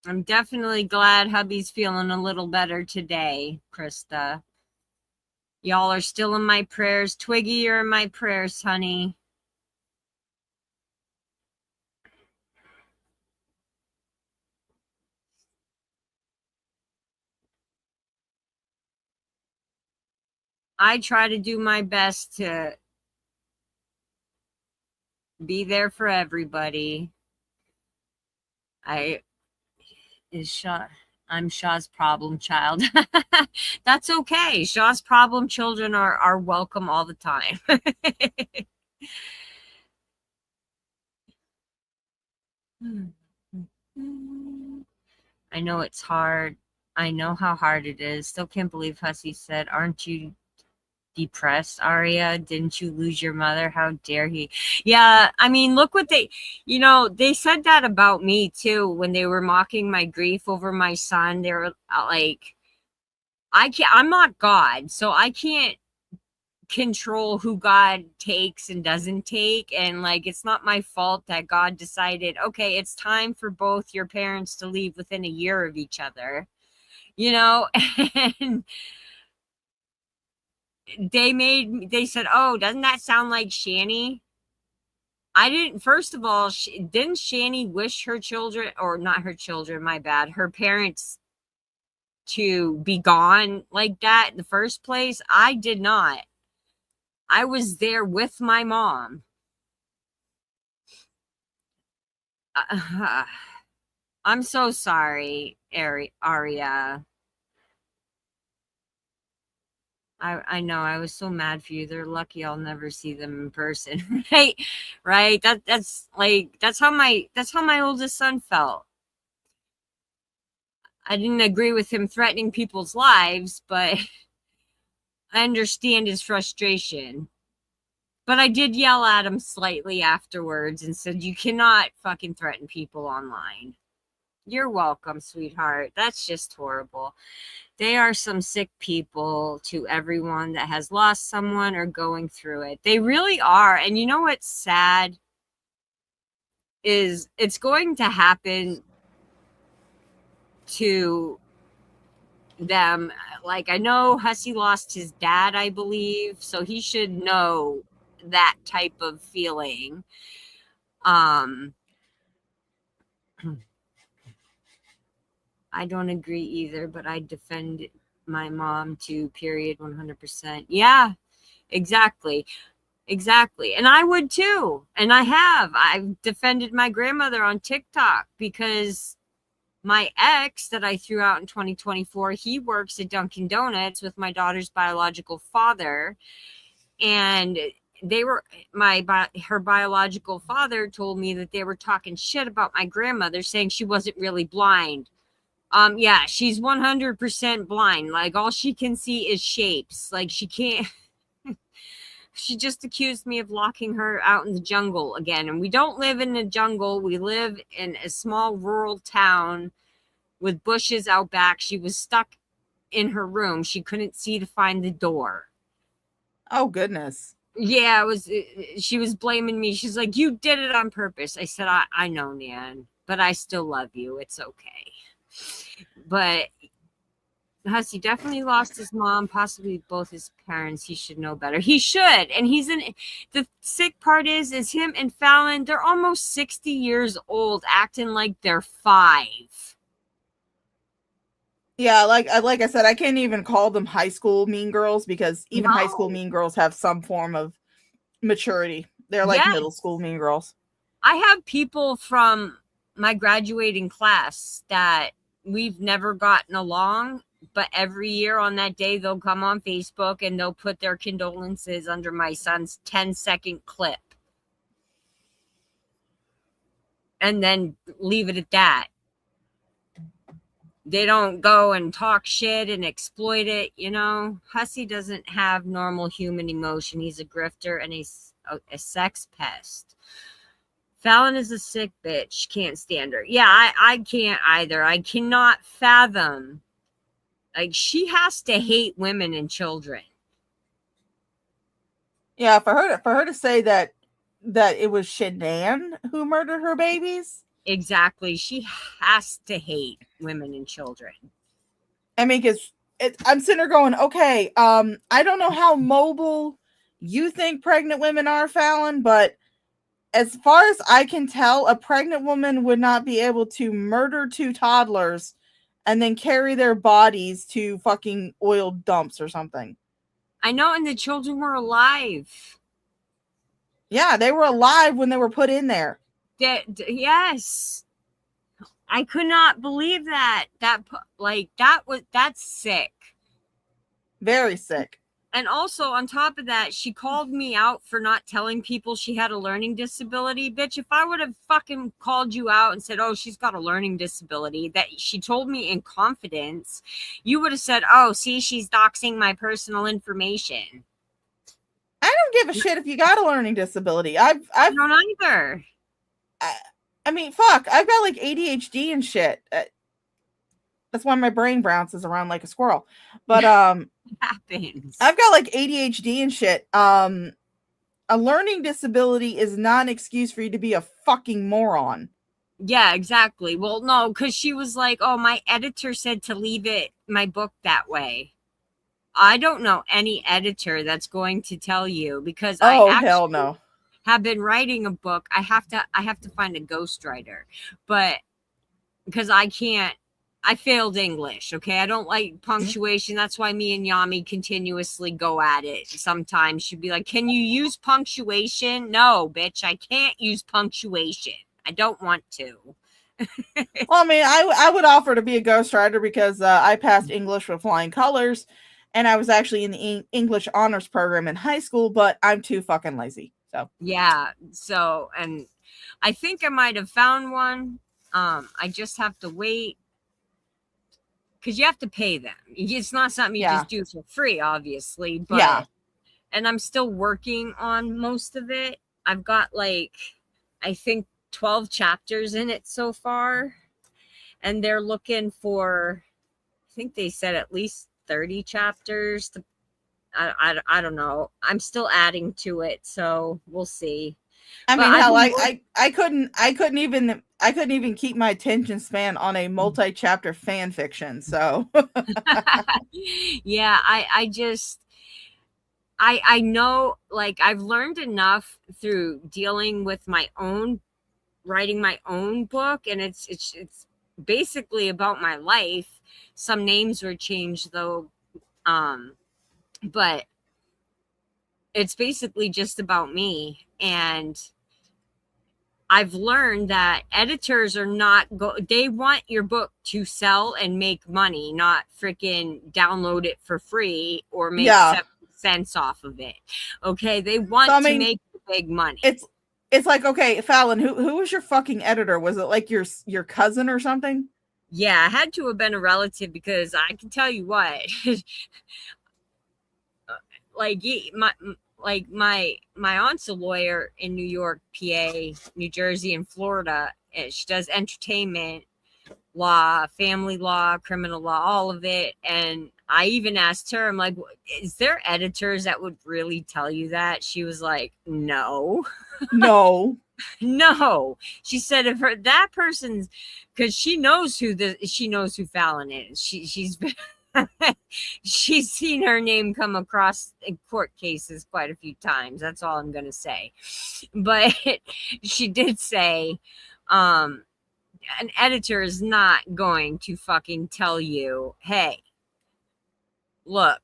I'm definitely glad hubby's feeling a little better today, Krista. Y'all are still in my prayers. Twiggy, you're in my prayers, honey. I try to do my best to be there for everybody. I'm Shaw's problem child. That's okay. Shaw's problem children are welcome all the time. I know it's hard. I know how hard it is. Still can't believe Hussey said, "Aren't you depressed, Aria? Didn't you lose your mother? How dare he?" Yeah, I mean, look what they said that about me too when they were mocking my grief over my son. They were like, I'm not God, so I can't control who God takes and doesn't take. And like, it's not my fault that God decided, okay, it's time for both your parents to leave within a year of each other, and they said, "Oh, doesn't that sound like Shani?" I didn't, first of all, didn't Shani wish her children, or not her children, my bad, her parents to be gone like that in the first place? I did not. I was there with my mom. I'm so sorry, Aria. I know, I was so mad for you. They're lucky I'll never see them in person. Right. That's how my oldest son felt. I didn't agree with him threatening people's lives, but I understand his frustration. But I did yell at him slightly afterwards and said, "You cannot fucking threaten people online." You're welcome, sweetheart. That's just horrible. They are some sick people, to everyone that has lost someone or going through it. They really are. And you know what's sad is it's going to happen to them. Like, I know Hussey lost his dad, I believe, so he should know that type of feeling. I don't agree either, but I defend my mom too, period, 100%. Yeah, exactly. And I would too. And I've defended my grandmother on TikTok because my ex that I threw out in 2024, he works at Dunkin' Donuts with my daughter's biological father. And her biological father told me that they were talking shit about my grandmother, saying she wasn't really blind. Yeah, she's 100% blind. Like, all she can see is shapes. Like, she can't. She just accused me of locking her out in the jungle again. And we don't live in the jungle. We live in a small rural town with bushes out back. She was stuck in her room. She couldn't see to find the door. Oh, goodness. Yeah, she was blaming me. She's like, "You did it on purpose." I said, I know, Nan, but I still love you. It's okay. But Hussey definitely lost his mom, possibly both his parents. He should know better. He should. And the sick part is him and Fallon, they're almost 60 years old, acting like they're 5. Yeah, like I said, I can't even call them high school mean girls, because even high school mean girls have some form of maturity. They're like middle school mean girls. I have people from my graduating class that we've never gotten along, but every year on that day, they'll come on Facebook and they'll put their condolences under my son's 10-second clip. And then leave it at that. They don't go and talk shit and exploit it, Hussey doesn't have normal human emotion. He's a grifter and he's a sex pest. Fallon is a sick bitch. Can't stand her. Yeah, I can't either. I cannot fathom. Like, she has to hate women and children. Yeah, for her to say that it was Shanann who murdered her babies. Exactly. She has to hate women and children. I mean, because I'm sitting there going, okay, I don't know how mobile you think pregnant women are, Fallon, but as far as I can tell, a pregnant woman would not be able to murder 2 toddlers and then carry their bodies to fucking oil dumps or something. I know, and the children were alive. Yeah, they were alive when they were put in there. Yes. I could not believe that. That's sick. Very sick. And also, on top of that, she called me out for not telling people she had a learning disability. Bitch, if I would have fucking called you out and said, oh, she's got a learning disability, that she told me in confidence, you would have said, oh, see, she's doxing my personal information. I don't give a shit if you got a learning disability. I don't either. I mean, fuck, I've got like ADHD and shit. That's why my brain bounces around like a squirrel. But happens. I've got like ADHD and shit. A learning disability is not an excuse for you to be a fucking moron. Yeah, exactly. Well, no, because she was like, oh, my editor said to leave my book that way. I don't know any editor that's going to tell you, because hell no. Have been writing a book. I have to find a ghostwriter, but because I failed English. Okay. I don't like punctuation. That's why me and Yami continuously go at it. Sometimes she'd be like, can you use punctuation? No, bitch, I can't use punctuation. I don't want to. Well, I mean, I would offer to be a ghostwriter because I passed English with flying colors, and I was actually in the English honors program in high school, but I'm too fucking lazy. So yeah. So, and I think I might have found one. I just have to wait, because you have to pay them. It's not something you just do for free, obviously. But and I'm still working on most of it. I've got like, I think 12 chapters in it so far, and they're looking for, I think they said at least 30 chapters to, I don't know. I'm still adding to it, so we'll see. I mean, hell, I couldn't even keep my attention span on a multi-chapter fan fiction. So yeah, I know, like, I've learned enough through dealing with writing my own book, and it's basically about my life. Some names were changed though, but it's basically just about me. And I've learned that editors are they want your book to sell and make money, not freaking download it for free or make 7 cents off of it. Okay. They want to make big money. It's like, okay, Fallon, who was your fucking editor? Was it like your cousin or something? Yeah, I had to have been a relative, because I can tell you what, my aunt's a lawyer in New York, PA, New Jersey, and Florida. And she does entertainment law, family law, criminal law, all of it. And I even asked her, I'm like, is there editors that would really tell you that? She was like, no. No. No. She said if that person's, because she knows who Fallon is. She's been she's seen her name come across in court cases quite a few times. That's all I'm gonna say. But she did say an editor is not going to fucking tell you, hey, look,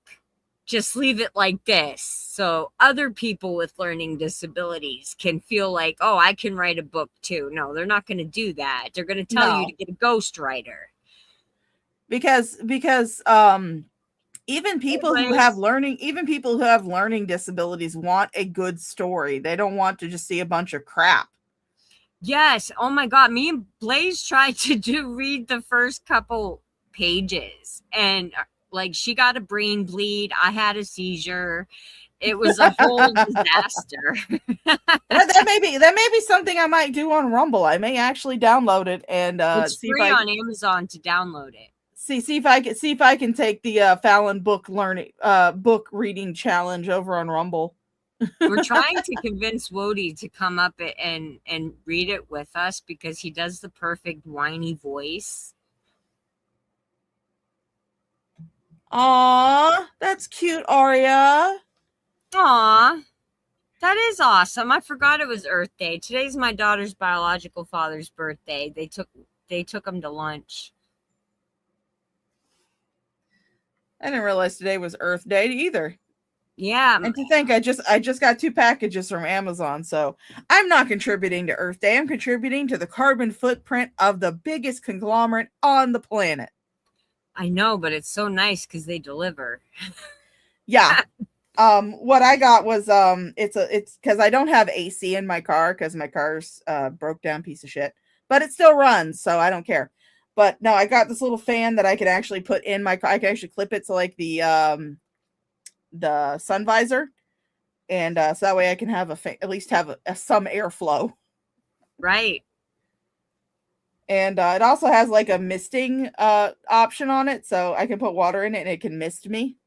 just leave it like this, so other people with learning disabilities can feel like, oh, I can write a book too. No, they're not going to do that. They're going to tell you to get a ghostwriter. Because even people who have learning disabilities want a good story. They don't want to just see a bunch of crap. Yes. Oh my God. Me and Blaze tried to read the first couple pages, and like, she got a brain bleed. I had a seizure. It was a whole disaster. that may be something I might do on Rumble. I may actually download it and it's see free on Amazon to download it. See if I can take the Fallon book reading challenge over on Rumble. We're trying to convince Wody to come up and read it with us, because he does the perfect whiny voice. Aw, that's cute, Aria. Aw, that is awesome. I forgot it was Earth Day. Today's my daughter's biological father's birthday. They took him to lunch. I didn't realize today was Earth Day either. Yeah. And to think I just got 2 packages from Amazon, so I'm not contributing to Earth Day. I'm contributing to the carbon footprint of the biggest conglomerate on the planet. I know, but it's so nice because they deliver. Yeah. What I got was it's because I don't have AC in my car because my car's broke down piece of shit, but it still runs, so I don't care. But no, I got this little fan that I could actually put in my car. I can actually clip it to like the sun visor, and so that way I can have at least have some airflow. Right. And it also has like a misting option on it, so I can put water in it and it can mist me,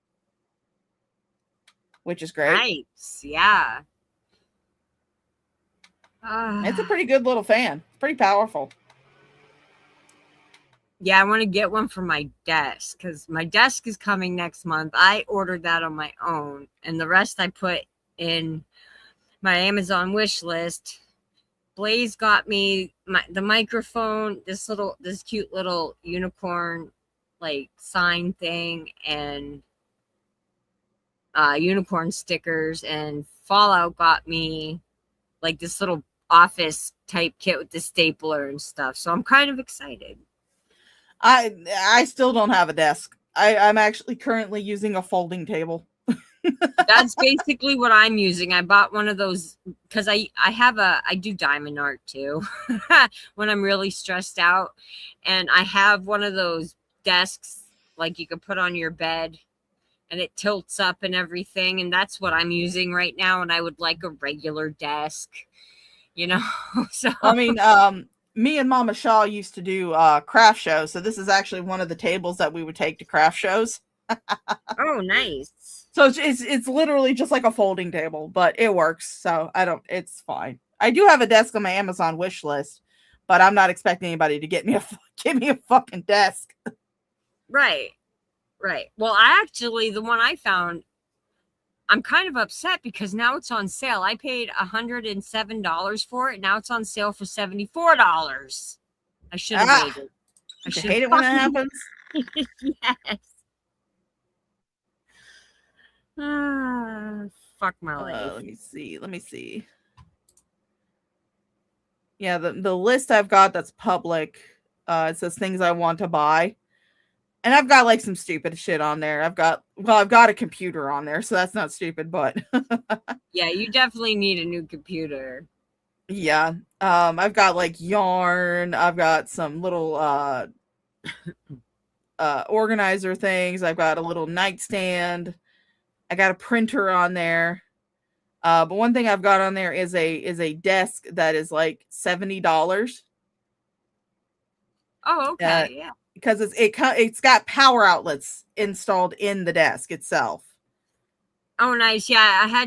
which is great. Nice. Yeah. It's a pretty good little fan. It's pretty powerful. Yeah, I want to get one for my desk because my desk is coming next month. I ordered that on my own, and the rest I put in my Amazon wish list. Blaze got me the microphone, this cute little unicorn like sign thing, and unicorn stickers, and Fallout got me like this little office type kit with the stapler and stuff. So I'm kind of excited. I still don't have a desk. I'm actually currently using a folding table. That's basically what I'm using. I bought one of those because I do diamond art too when I'm really stressed out, and I have one of those desks like you could put on your bed and it tilts up and everything, and that's what I'm using right now. And I would like a regular desk, so I mean, me and Mama Shaw used to do craft shows, so this is actually one of the tables that we would take to craft shows. Oh, nice. So it's literally just like a folding table, but it works. So it's fine. I do have a desk on my Amazon wish list, but I'm not expecting anybody to give me a fucking desk. Right. Well, the one I found, I'm kind of upset because now it's on sale. I paid $107 for it. Now it's on sale for $74. I should have waited. I hate it when that happens. Yes. Fuck my life. Let me see. Yeah, the list I've got that's public, it says things I want to buy. And I've got like some stupid shit on there. I've got a computer on there, so that's not stupid, but yeah, you definitely need a new computer. Yeah. I've got like yarn, I've got some little organizer things, I've got a little nightstand, I got a printer on there. But one thing I've got on there is a desk that is like $70. Oh, okay. Yeah. Because it's got power outlets installed in the desk itself. Oh, nice. Yeah,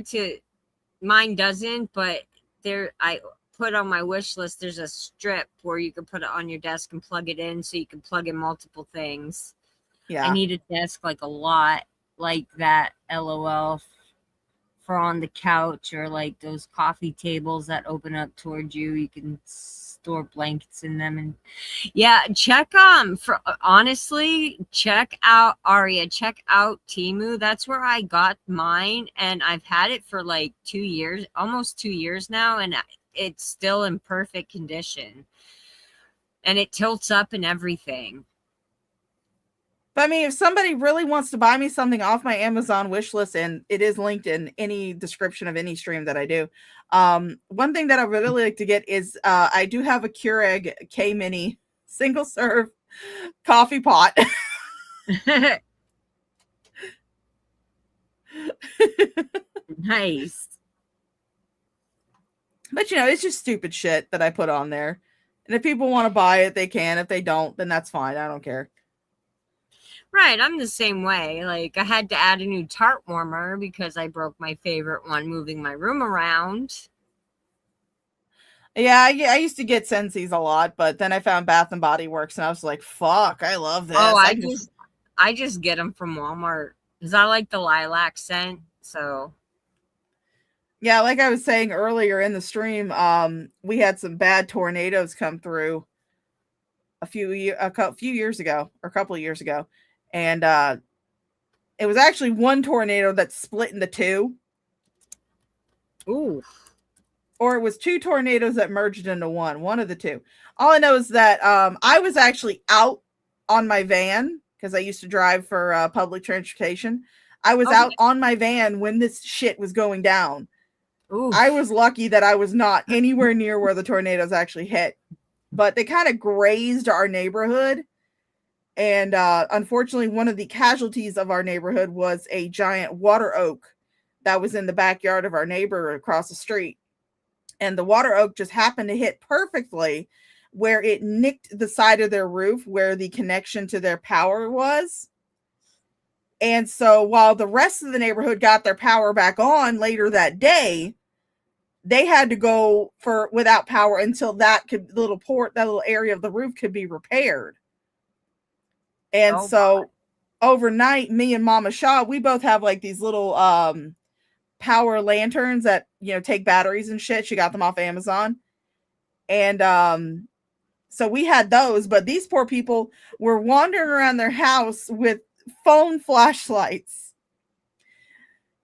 mine doesn't, but I put on my wish list, there's a strip where you can put it on your desk and plug it in so you can plug in multiple things. Yeah. I need a desk like a lot like that, LOL, for on the couch, or like those coffee tables that open up towards you. You can store blankets in them. And yeah, check out Aria, check out Temu. That's where I got mine, and I've had it for like 2 years, almost 2 years now, and it's still in perfect condition, and it tilts up and everything. But I mean, if somebody really wants to buy me something off my Amazon wish list, and it is linked in any description of any stream that I do, one thing that I would really like to get is I do have a Keurig K-Mini single serve coffee pot. Nice. But it's just stupid shit that I put on there. And if people want to buy it, they can. If they don't, then that's fine. I don't care. Right, I'm the same way. Like, I had to add a new tart warmer because I broke my favorite one moving my room around. Yeah, I used to get Scentsies a lot, but then I found Bath and Body Works, and I was like, "Fuck, I love this." Oh, I just get them from Walmart because I like the lilac scent. So Yeah, like I was saying earlier in the stream, we had some bad tornadoes come through a few years ago, or a couple of years ago, and it was actually one tornado that split into two. ooh. Or it was two tornadoes that merged into one of the two. All I know is that I was actually out on my van because I used to drive for public transportation. I was out on my van when this shit was going down. Oof. I was lucky that I was not anywhere near where the tornadoes actually hit, but they kind of grazed our neighborhood. And unfortunately, one of the casualties of our neighborhood was a giant water oak that was in the backyard of our neighbor across the street. And the water oak just happened to hit perfectly where it nicked the side of their roof where the connection to their power was. And so while the rest of the neighborhood got their power back on later that day, they had to go without power until that little area of the roof could be repaired. And so overnight, me and Mama Shaw, we both have like these little power lanterns that, you know, take batteries and shit. She got them off Amazon. And so we had those, but these poor people were wandering around their house with phone flashlights.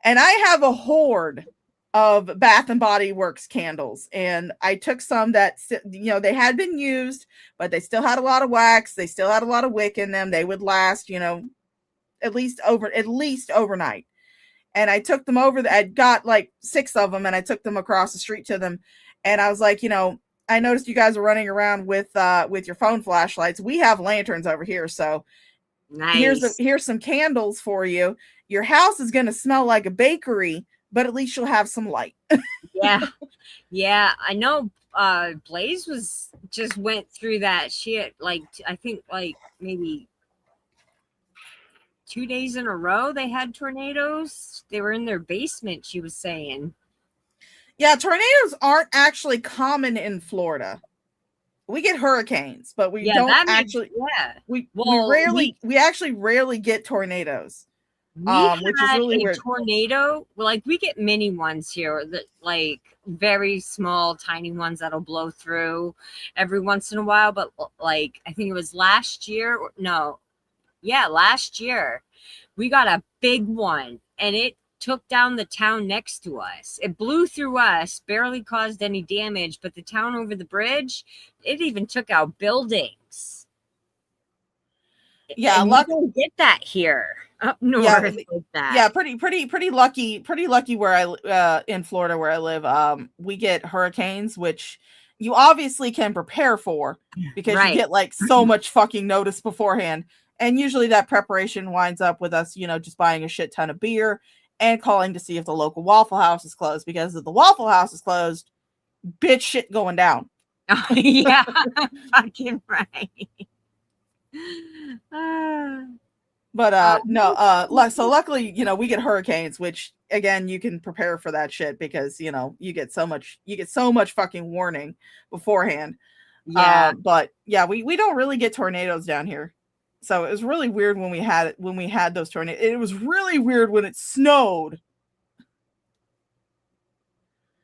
And I have a hoard of Bath and Body Works candles, and I took some that, you know, they had been used, but they still had a lot of wax, they still had a lot of wick in them. They would last, you know, at least overnight. And I took them over. I got like 6 of them, and I took them across the street to them. And I was like, you know, I noticed you guys are running around with your phone flashlights. We have lanterns over here, so nice. Here's some candles for you. Your house is gonna smell like a bakery, but at least you'll have some light. Yeah. I know. Blaze just went through that shit. Like I think like maybe 2 days in a row they had tornadoes. They were in their basement, she was saying. Yeah, tornadoes aren't actually common in Florida. We get hurricanes, but we don't actually. We actually rarely get tornadoes. Which is really weird. Tornado, like we get mini ones here, that like very small, tiny ones that'll blow through every once in a while. But like I think it was last year. Last year we got a big one, and it took down the town next to us. It blew through us, barely caused any damage, but the town over the bridge, it even took out buildings. Yeah, we don't get that here up north. Yeah, like that. Yeah, pretty lucky where I in Florida where I live. We get hurricanes, which you obviously can prepare for because you get like so much fucking notice beforehand. And usually that preparation winds up with us, you know, just buying a shit ton of beer and calling to see if the local Waffle House is closed, because if the Waffle House is closed, bitch, shit going down. Oh, yeah, fucking right. But no, so luckily, you know, we get hurricanes, which again, you can prepare for that shit because, you know, you get so much fucking warning beforehand. Yeah. But yeah, we don't really get tornadoes down here. So it was really weird when we had those tornadoes. It was really weird when it snowed.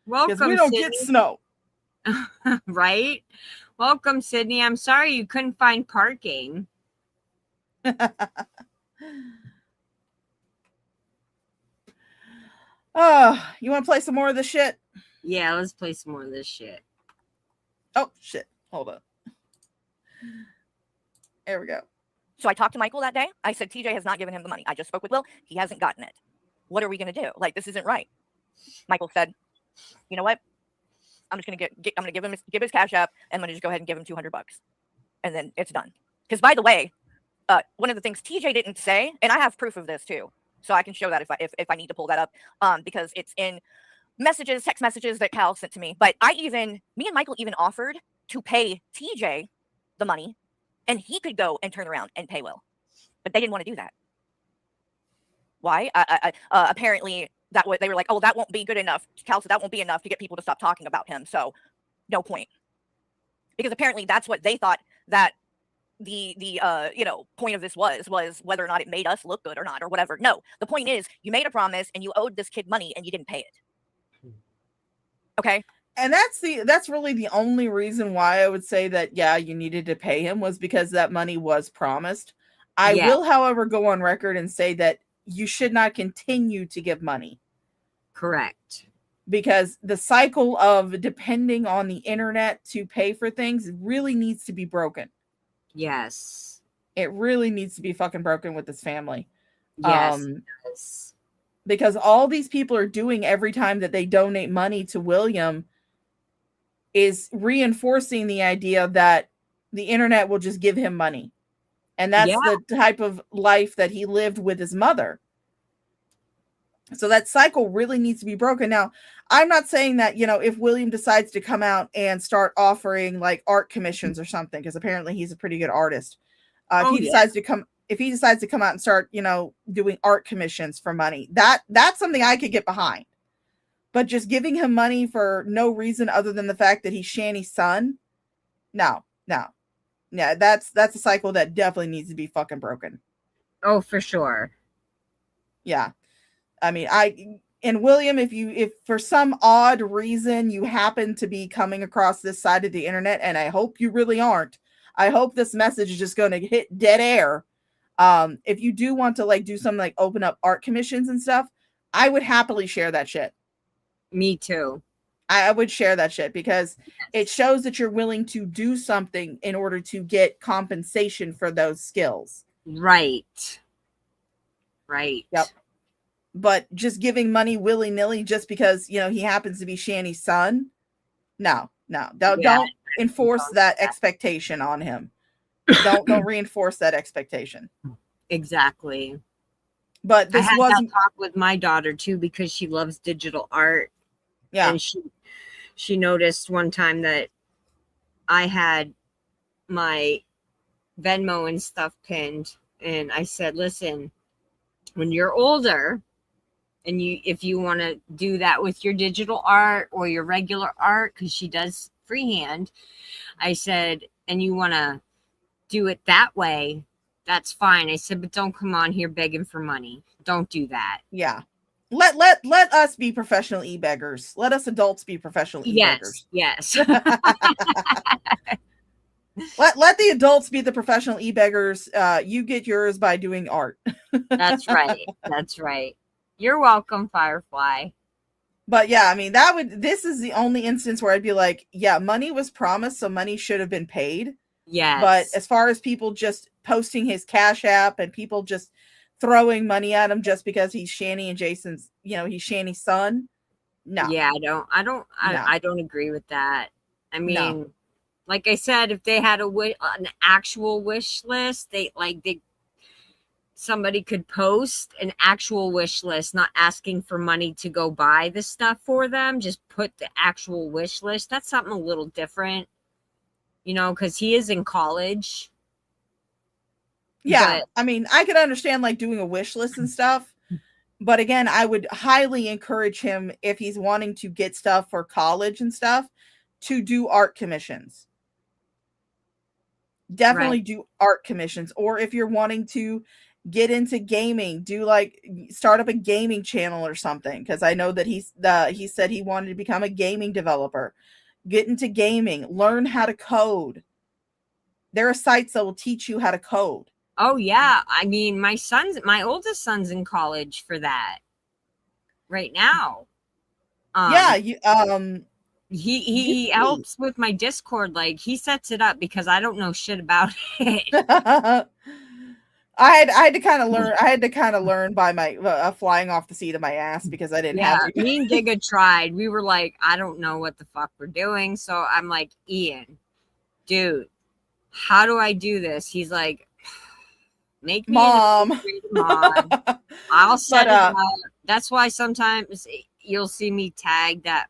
Welcome, because we don't Sydney. get snow. Right? Welcome, Sydney. I'm sorry you couldn't find parking. You want to play some more of this shit? Yeah, let's play some more of this shit. Oh, shit. Hold up. There we go. So I talked to Michael that day. I said, TJ has not given him the money. I just spoke with Will. He hasn't gotten it. What are we going to do? Like, this isn't right. Michael said, you know what? I'm just going to give his cash app, and I'm going to just go ahead and give him $200. And then it's done. Because by the way, one of the things TJ didn't say, and I have proof of this too, so I can show that if I need to pull that up, because it's in text messages that Cal sent to me. But me and Michael even offered to pay TJ the money, and he could go and turn around and pay Will. But they didn't want to do that. Why? Apparently, they were like, oh, that won't be good enough. Cal said that won't be enough to get people to stop talking about him. So no point. Because apparently that's what they thought that the point of this was whether or not it made us look good or not or whatever. No, the point is you made a promise and you owed this kid money and you didn't pay it. Okay. And that's really the only reason why I would say that, yeah, you needed to pay him, was because that money was promised. I Yeah. will, however, go on record and say that you should not continue to give money. Correct. Because the cycle of depending on the internet to pay for things really needs to be broken. Yes. It really needs to be fucking broken with this family. Yes. Yes. Because all these people are doing every time that they donate money to William is reinforcing the idea that the internet will just give him money. And that's the type of life that he lived with his mother. So that cycle really needs to be broken. Now, I'm not saying that, if William decides to come out and start offering like art commissions or something, because apparently he's a pretty good artist. If he decides to come out and start, doing art commissions for money, that's something I could get behind. But just giving him money for no reason other than the fact that he's Shanny's son, no. Yeah, that's a cycle that definitely needs to be fucking broken. Oh, for sure. Yeah. I mean, William, if for some odd reason you happen to be coming across this side of the internet, and I hope you really aren't, I hope this message is just going to hit dead air. If you do want to do something like open up art commissions and stuff, I would happily share that shit. Me too. I would share that shit because it shows that you're willing to do something in order to get compensation for those skills. Right. Yep. But just giving money willy-nilly just because, he happens to be Shanny's son. No. Don't enforce that expectation on him. Don't reinforce that expectation. Exactly. But this I had was that talk with my daughter too, because she loves digital art. Yeah. And she noticed one time that I had my Venmo and stuff pinned, and I said, listen, when you're older and if you want to do that with your digital art or your regular art, because she does freehand, I said, and you want to do it that way, that's fine. I said, but don't come on here begging for money. Don't do that. Yeah. Let us be professional e-beggars. Let us adults be professional e-beggars. Yes. Let the adults be the professional e-beggars. You get yours by doing art. That's right. You're welcome, Firefly. But yeah, I mean, this is the only instance where I'd be like, yeah, money was promised, so money should have been paid. Yes. But as far as people just posting his Cash App and people just throwing money at him just because he's Shanny and Jason's, he's Shanny's son. No. Yeah, I don't agree with that. I mean, like I said, if they had an actual wish list, somebody could post an actual wish list, not asking for money to go buy the stuff for them. Just put the actual wish list. That's something a little different, because he is in college. Yeah, I mean, I could understand doing a wish list and stuff, but again, I would highly encourage him, if he's wanting to get stuff for college and stuff, to do art commissions. Definitely do art commissions. Or if you're wanting to get into gaming, start up a gaming channel or something, because I know that he said he wanted to become a gaming developer. Get into gaming, learn how to code. There are sites that will teach you how to code. Oh yeah, I mean, my oldest son's in college for that right now. He helps with my Discord. He sets it up because I don't know shit about it. I had to kind of learn. I had to kind of learn by my flying off the seat of my ass because I didn't have. Me and Giga tried. We were like, I don't know what the fuck we're doing. So I'm like, Ian, dude, how do I do this? He's like, make me mom. I'll set it up. That's why sometimes you'll see me tag that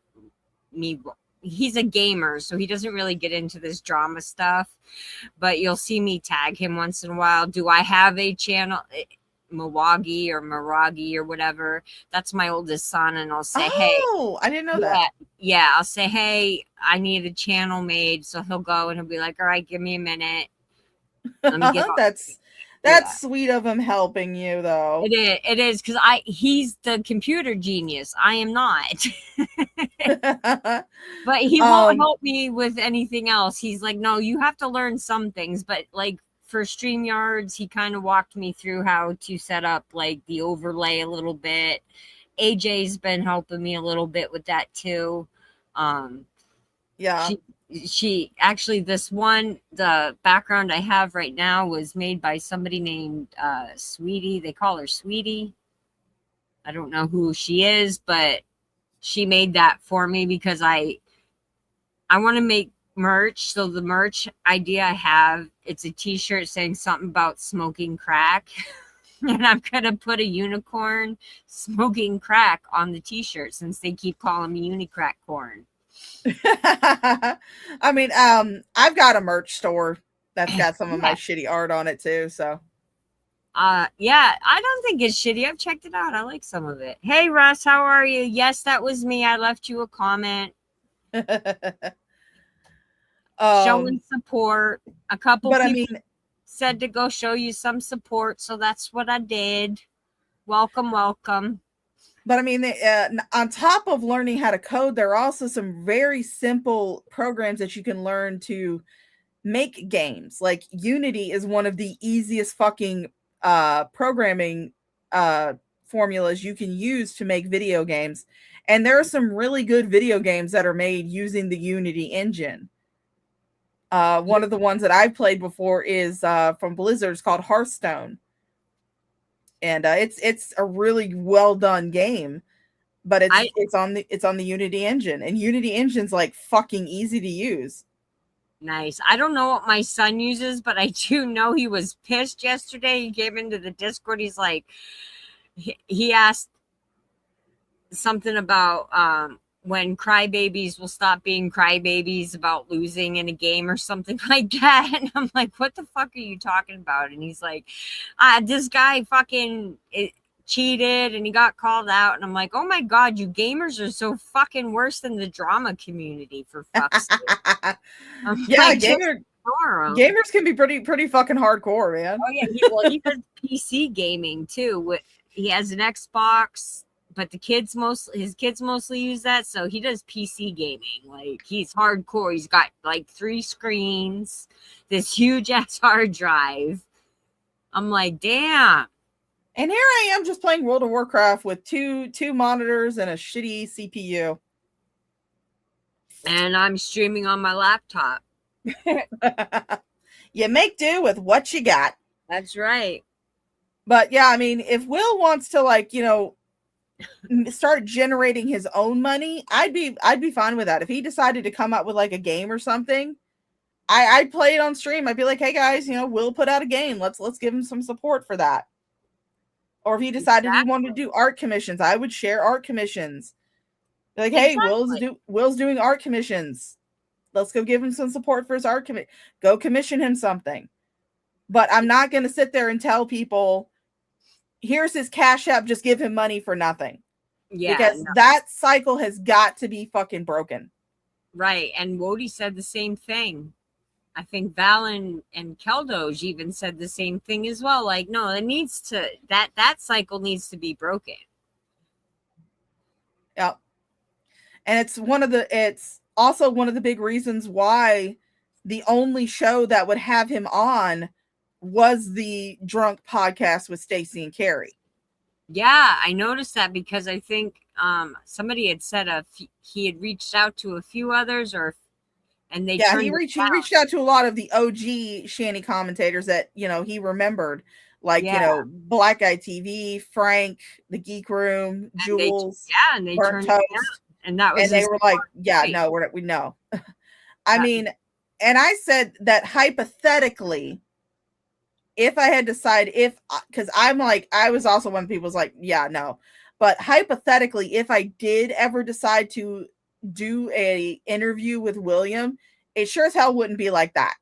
me. He's a gamer, so he doesn't really get into this drama stuff, but you'll see me tag him once in a while. Do I have a channel? Milwaukee or Miragi or whatever. That's my oldest son, and I'll say, hey. Oh, I didn't know that. Yeah, I'll say, hey, I need a channel made. So he'll go and he'll be like, all right, give me a minute. Let me get That's sweet of him helping you, though. It is because he's the computer genius. I am not. But he won't help me with anything else. He's like, no, you have to learn some things. But like for StreamYards, he kind of walked me through how to set up like the overlay a little bit. AJ's been helping me a little bit with that too. Yeah. She actually, the background I have right now was made by somebody named Sweetie. They call her Sweetie. I don't know who she is, but she made that for me because I want to make merch. So the merch idea I have, it's a t-shirt saying something about smoking crack. And I'm going to put a unicorn smoking crack on the t-shirt since they keep calling me Unicrack Corn. I mean, I've got a merch store that's got some of my shitty art on it too. So, yeah, I don't think it's shitty. I've checked it out. I like some of it. Hey, Russ, how are you? Yes, that was me. I left you a comment. Showing support. A couple people said to go show you some support, so that's what I did. Welcome. But I mean, on top of learning how to code, there are also some very simple programs that you can learn to make games. Like Unity is one of the easiest fucking programming formulas you can use to make video games. And there are some really good video games that are made using the Unity engine. One of the ones that I've played before is from Blizzard. It's called Hearthstone. And it's a really well done game, but it's on the Unity engine, and Unity engine's like fucking easy to use. Nice. I don't know what my son uses, but I do know he was pissed yesterday. He came into the Discord. He's like, he asked something about when crybabies will stop being crybabies about losing in a game or something like that. And I'm like, what the fuck are you talking about? And he's like, this guy fucking cheated and he got called out. And I'm like, oh my God, you gamers are so fucking worse than the drama community, for fuck's sake. Yeah, like, gamers can be pretty fucking hardcore, man. Oh yeah, he does PC gaming too. He has an Xbox, but his kids mostly use that, so he does PC gaming. Like, he's hardcore. He's got like 3 screens, this huge ass hard drive. I'm like, damn. And here I am just playing World of Warcraft with two monitors and a shitty CPU. And I'm streaming on my laptop. You make do with what you got. That's right. But yeah, I mean, if Will wants to, like, you know, start generating his own money, I'd be fine with that. If he decided to come up with like a game or something, I'd play it on stream. I'd be like, hey guys, you know, Will put out a game. Let's give him some support for that. Or if he decided he wanted to do art commissions, I would share art commissions. Like, hey, Will's doing art commissions. Let's go give him some support for his art commission. Go commission him something. But I'm not going to sit there and tell people, here's his Cash App, just give him money for nothing. Yeah. Because that cycle has got to be fucking broken. Right. And Wody said the same thing. I think Val and Keldoj even said the same thing as well. Like, no, it needs to, that cycle needs to be broken. Yeah. And it's also one of the big reasons why the only show that would have him on was the Drunk podcast with Stacy and Carrie. Yeah, I noticed that because I think somebody had said he had reached out to a few others, and they he reached out to a lot of the OG Shanny commentators that, you know, he remembered, like, you know, Black Eye TV, Frank, the Geek Room, and Jules, and they Burnt turned Toast, it down, and that was, and they were like, yeah, no, we know. I mean, and I said that hypothetically, if I had decided because I'm like, I was also one of the people who's like, yeah, no, but hypothetically, if I did ever decide to do a interview with William, it sure as hell wouldn't be like that.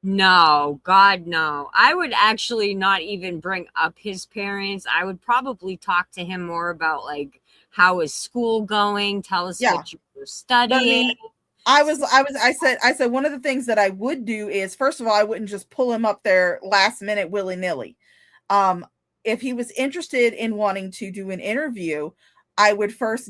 No, God, no. I would actually not even bring up his parents. I would probably talk to him more about, like, how is school going? Tell us what you were studying. I said one of the things that I would do is, first of all, I wouldn't just pull him up there last minute willy-nilly. If he was interested in wanting to do an interview, I would first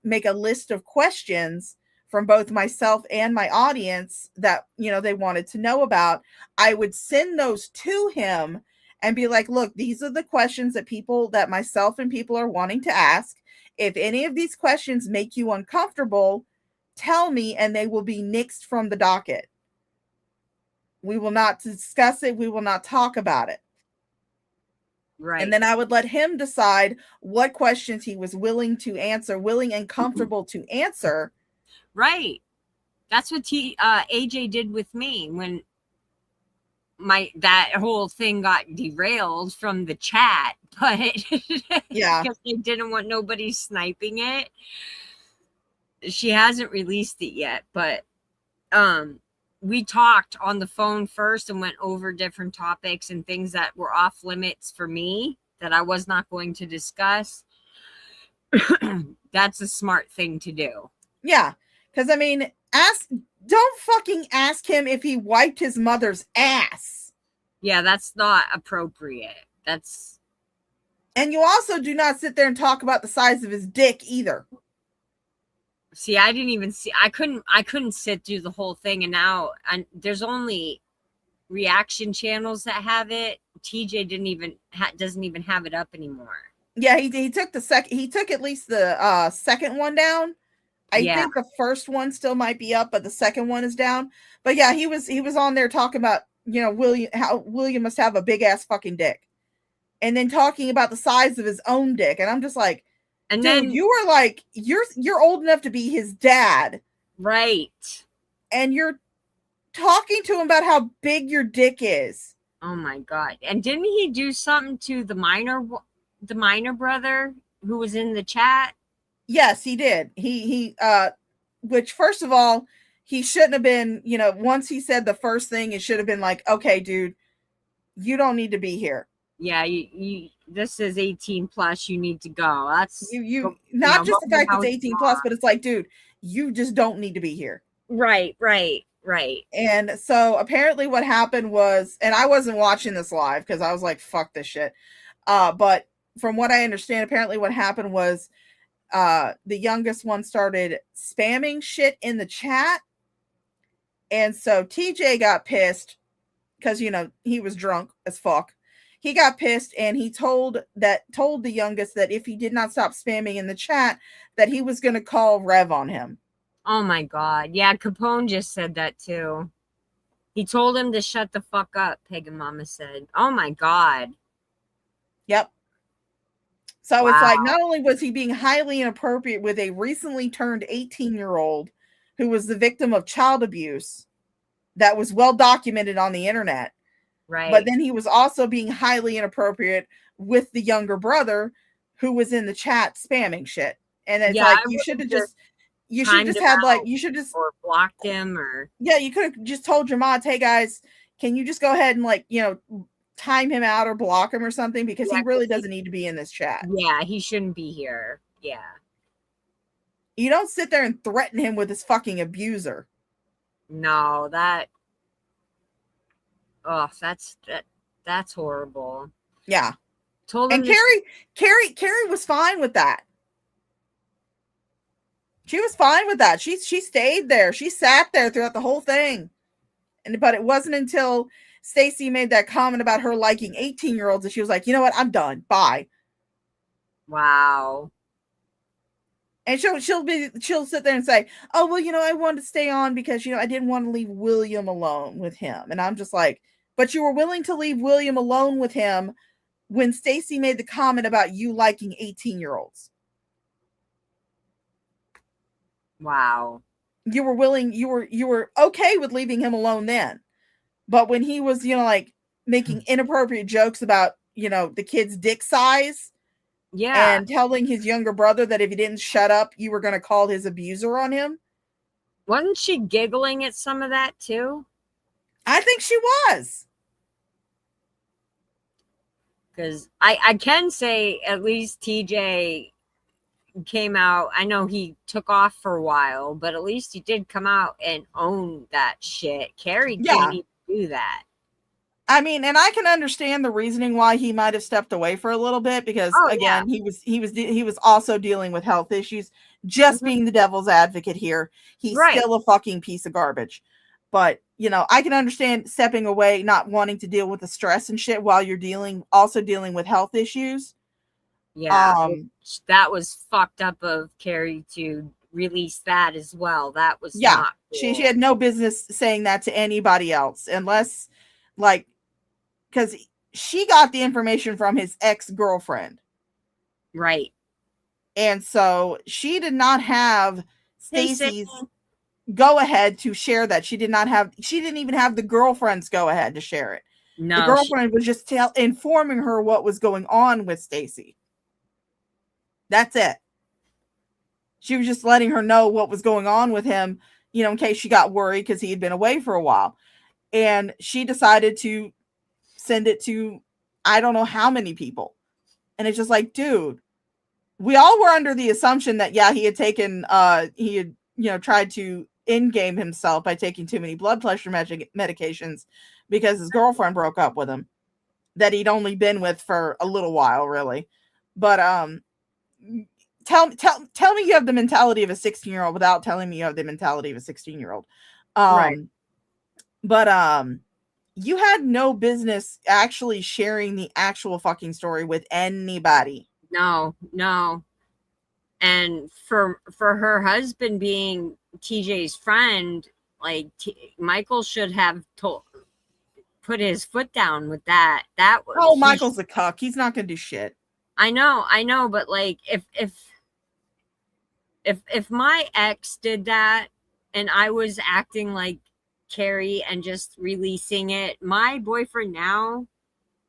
make a list of questions from both myself and my audience that, they wanted to know about. I would send those to him and be like, look, these are the questions that myself and people are wanting to ask. If any of these questions make you uncomfortable, tell me, and they will be nixed from the docket. We will not discuss it. We will not talk about it. Right. And then I would let him decide what questions he was willing and comfortable to answer. Right. That's what AJ did with me when that whole thing got derailed from the chat, but yeah, because they didn't want nobody sniping it. She hasn't released it yet, but we talked on the phone first and went over different topics and things that were off limits for me that I was not going to discuss. That's a smart thing to do. Yeah, because I mean, don't fucking ask him if he wiped his mother's ass. Yeah, that's not appropriate. And you also do not sit there and talk about the size of his dick either. See, I didn't even see. I couldn't sit through the whole thing, and now there's only reaction channels that have it. TJ doesn't even have it up anymore. Yeah, he took he took at least the second one down. I think the first one still might be up, but the second one is down. But yeah, he was on there talking about, how William must have a big ass fucking dick. And then talking about the size of his own dick. And I'm just like, and dude, then you were like, you're old enough to be his dad. Right. And you're talking to him about how big your dick is. Oh my God. And didn't he do something to the minor brother who was in the chat? Yes, he did. He which, first of all, he shouldn't have been, once he said the first thing, it should have been like, okay, dude, you don't need to be here. Yeah, you this is 18 plus, you need to go. That's not just the fact it's 18 plus, but it's like, dude, you just don't need to be here. Right. And so apparently what happened was, and I wasn't watching this live because I was like, fuck this shit. But from what I understand, apparently what happened was the youngest one started spamming shit in the chat. And so TJ got pissed because, he was drunk as fuck. He got pissed and he told the youngest that if he did not stop spamming in the chat, that he was going to call Rev on him. Oh my God. Yeah, Capone just said that too. He told him to shut the fuck up, Pagan Mama said. Oh my God. Yep. So It's like, not only was he being highly inappropriate with a recently turned 18-year-old who was the victim of child abuse that was well documented on the internet. Right. But then he was also being highly inappropriate with the younger brother who was in the chat spamming shit. And it's like, you should have just or blocked him, or you could have just told your mods, hey guys, can you just go ahead and time him out or block him or something, because he really doesn't need to be in this chat. Yeah, he shouldn't be here. Yeah. You don't sit there and threaten him with his fucking abuser. No, that's horrible. Yeah. Told him, and Carrie was fine with that. She was fine with that. She stayed there. She sat there throughout the whole thing. But it wasn't until Stacy made that comment about her liking 18-year-olds that she was like, you know what? I'm done. Bye. Wow. And she'll sit there and say, oh, well, I wanted to stay on because, I didn't want to leave William alone with him. And I'm just like, but you were willing to leave William alone with him when Stacy made the comment about you liking 18-year-olds. Wow. You were willing, you were okay with leaving him alone then. But when he was, making inappropriate jokes about, the kid's dick size. Yeah. And telling his younger brother that if he didn't shut up, you were going to call his abuser on him. Wasn't she giggling at some of that too? I think she was. Because I can say at least TJ came out. I know he took off for a while, but at least he did come out and own that shit. Carrie can't even do that. I mean, and I can understand the reasoning why he might have stepped away for a little bit because again, he was also dealing with health issues. Just being the devil's advocate here, he's still a fucking piece of garbage. But, you know, I can understand stepping away, not wanting to deal with the stress and shit while you're also dealing with health issues. Yeah, that was fucked up of Carrie to release that as well. That was not cool. She had no business saying that to anybody else unless, like, because she got the information from his ex-girlfriend. Right. And so she did not have Stacy's go ahead to share that. She didn't even have the girlfriend's go ahead to share it. No, the girlfriend was just informing her what was going on with Stacy. That's it. She was just letting her know what was going on with him, you know, in case she got worried because he had been away for a while. And she decided to send it to I don't know how many people. And it's just like, dude, we all were under the assumption that, he had taken, he had, you know, tried to in-game himself by taking too many blood pressure medications because his girlfriend broke up with him that he'd only been with for a little while, really. But, tell me you have the mentality of a 16-year-old without telling me you have the mentality of a 16-year-old. Right. But, you had no business actually sharing the actual fucking story with anybody. No. And for her husband being TJ's friend, like Michael should have put his foot down with that. That was Michael's a cuck. He's not gonna do shit. I know, but like if my ex did that and I was acting like Carrie and just releasing it, my boyfriend now,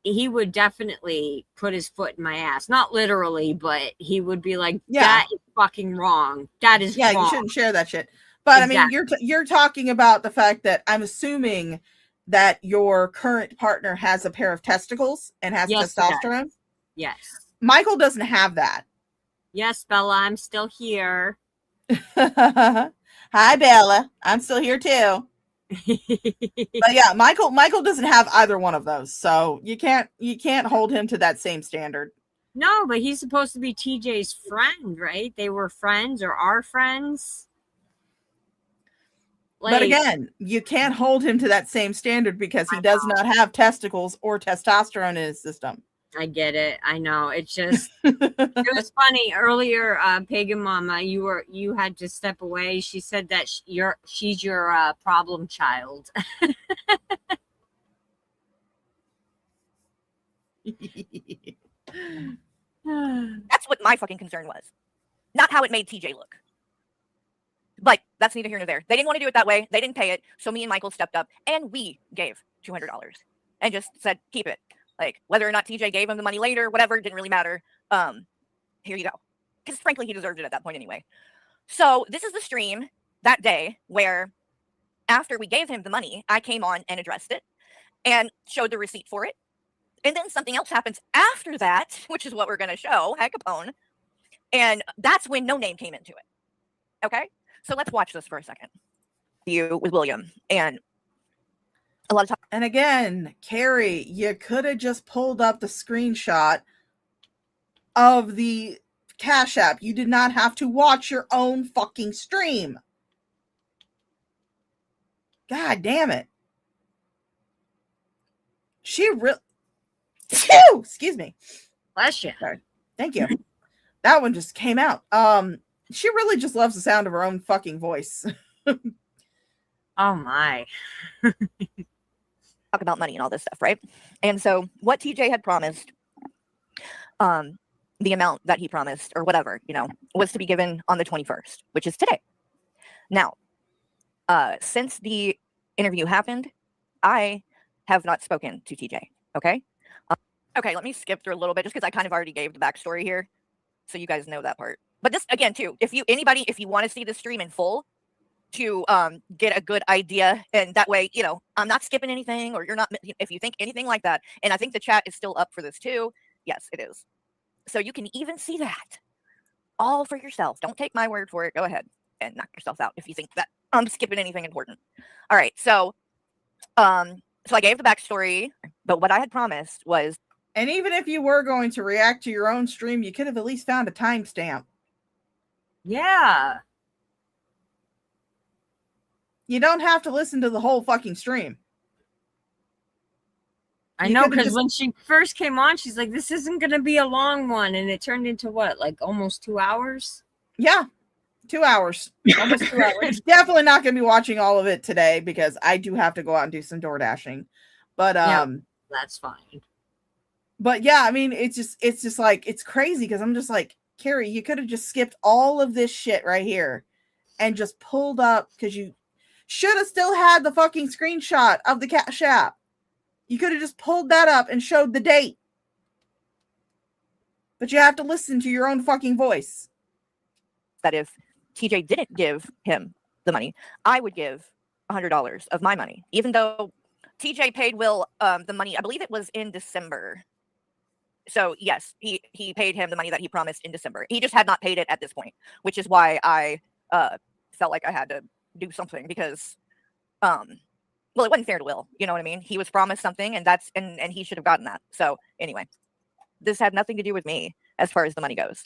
he would definitely put his foot in my ass. Not literally, but he would be like, that is fucking wrong. That is wrong. You shouldn't share that shit. But exactly. I mean, you're talking about the fact that I'm assuming that your current partner has a pair of testicles and has testosterone. Yes. Michael doesn't have that. Yes, Bella, I'm still here. Hi, Bella. I'm still here too. But yeah, Michael doesn't have either one of those, so you can't hold him to that same standard. No, but he's supposed to be TJ's friend, right? They were friends or are friends. But again, you can't hold him to that same standard because he does not have testicles or testosterone in his system. I get it. I know. It's just it was funny earlier. Pagan Mama, you had to step away. She said that she's your problem child. That's what my fucking concern was, not how it made TJ look. But that's neither here nor there. They didn't want to do it that way. They didn't pay it. So me and Michael stepped up and we gave $200 and just said, keep it. Like, whether or not TJ gave him the money later, whatever, didn't really matter. Here you go. Because frankly, he deserved it at that point anyway. So this is the stream that day where after we gave him the money, I came on and addressed it and showed the receipt for it. And then something else happens after that, which is what we're going to show, Al Capone. And that's when No Name came into it. Okay? So let's watch this for a second. You with William and a lot of time. And again, Carrie, you could have just pulled up the screenshot of the Cash App. You did not have to watch your own fucking stream. God damn it. She really... Excuse me. Bless you. Sorry. Thank you. That one just came out. She really just loves the sound of her own fucking voice. Oh my. Talk about money and all this stuff, right? And so what TJ had promised, the amount that he promised or whatever, was to be given on the 21st, which is today. Now, since the interview happened, I have not spoken to TJ. Okay. Okay. Let me skip through a little bit just because I kind of already gave the backstory here. So you guys know that part. But this again, too, if you want to see the stream in full to get a good idea, and that way, I'm not skipping anything or you're not, if you think anything like that. And I think the chat is still up for this too. Yes, it is. So you can even see that. all for yourself. Don't take my word for it. Go ahead and knock yourself out if you think that I'm skipping anything important. All right, so I gave the backstory, but what I had promised was, and even if you were going to react to your own stream, you could have at least found a timestamp. Yeah. You don't have to listen to the whole fucking stream. I You know, could've because just- when she first came on, she's like, this isn't going to be a long one. And it turned into what, like almost 2 hours? Yeah, 2 hours. Almost 2 hours. Definitely not going to be watching all of it today because I do have to go out and do some door dashing. But Yeah, that's fine. But yeah, I mean, it's just like, it's crazy because I'm just like, Carrie, you could have just skipped all of this shit right here and just pulled up, because you should have still had the fucking screenshot of the Cash App. You could have just pulled that up and showed the date. But you have to listen to your own fucking voice. that if TJ didn't give him the money, I would give $100 of my money, even though TJ paid Will the money. I believe it was in December. So yes, he paid him the money that he promised in December. He just had not paid it at this point, which is why I felt like I had to do something, because well, it wasn't fair to Will. You know what I mean? He was promised something, and that's and he should have gotten that. So anyway, this had nothing to do with me as far as the money goes.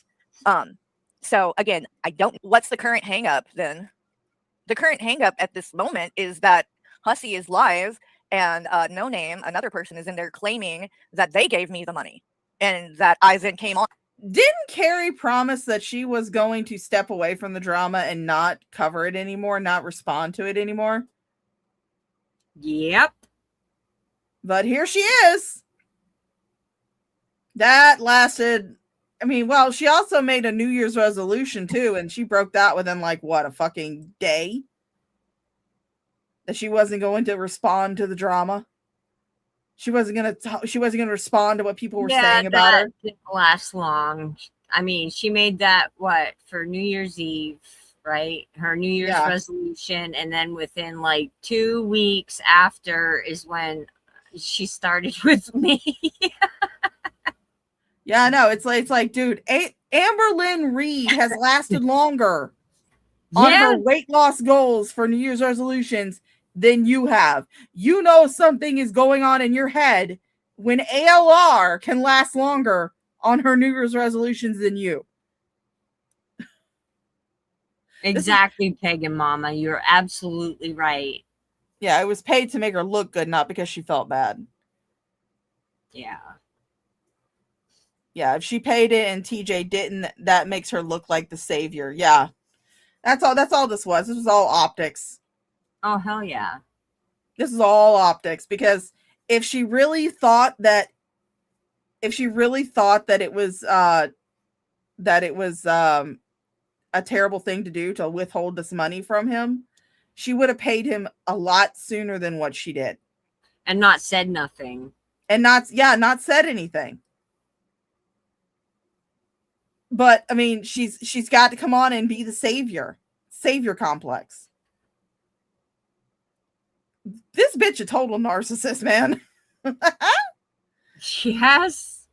So again, I don't. What's the current hang up then? The current hang up at this moment is that Hussy is live, and No Name, another person, is in there claiming that they gave me the money and that I then came on. Didn't Carrie promise that she was going to step away from the drama and not cover it anymore, not respond to it anymore? Yep. But here she is. That lasted, I mean, well, she also made a New Year's resolution too, and she broke that within like what, a fucking day? That she wasn't going to respond to the drama. She wasn't gonna respond to what people were saying about her. Didn't last long. I mean, she made that what, for New Year's Eve, right? Her New Year's resolution, and then within like 2 weeks after is when she started with me. Yeah, no, it's like, dude, Amber Lynn Reed has lasted longer on her weight loss goals for New Year's resolutions than you have. You know something is going on in your head when ALR can last longer on her New Year's resolutions than you. Exactly, Pagan Mama. You're absolutely right. Yeah, it was paid to make her look good, not because she felt bad. Yeah. Yeah, if she paid it and TJ didn't, that makes her look like the savior. Yeah. That's all this was. This was all optics. Oh, hell yeah. This is all optics, because if she really thought that it was a terrible thing to do to withhold this money from him, she would have paid him a lot sooner than what she did. And not said nothing. And not said anything. But I mean, she's got to come on and be the savior complex. This bitch a total narcissist, man. Yes.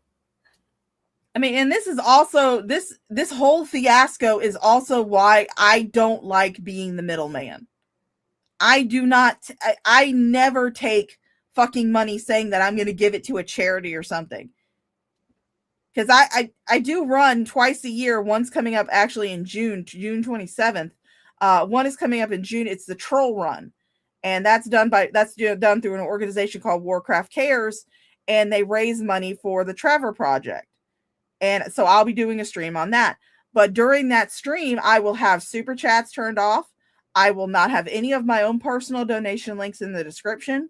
I mean, and this is also this whole fiasco is also why I don't like being the middleman. I never take fucking money saying that I'm going to give it to a charity or something. Because I do run twice a year. One's coming up actually in June 27th. One is coming up in June. It's the Troll Run. And that's done through an organization called Warcraft Cares. And they raise money for the Trevor Project. And so I'll be doing a stream on that. But during that stream, I will have super chats turned off. I will not have any of my own personal donation links in the description.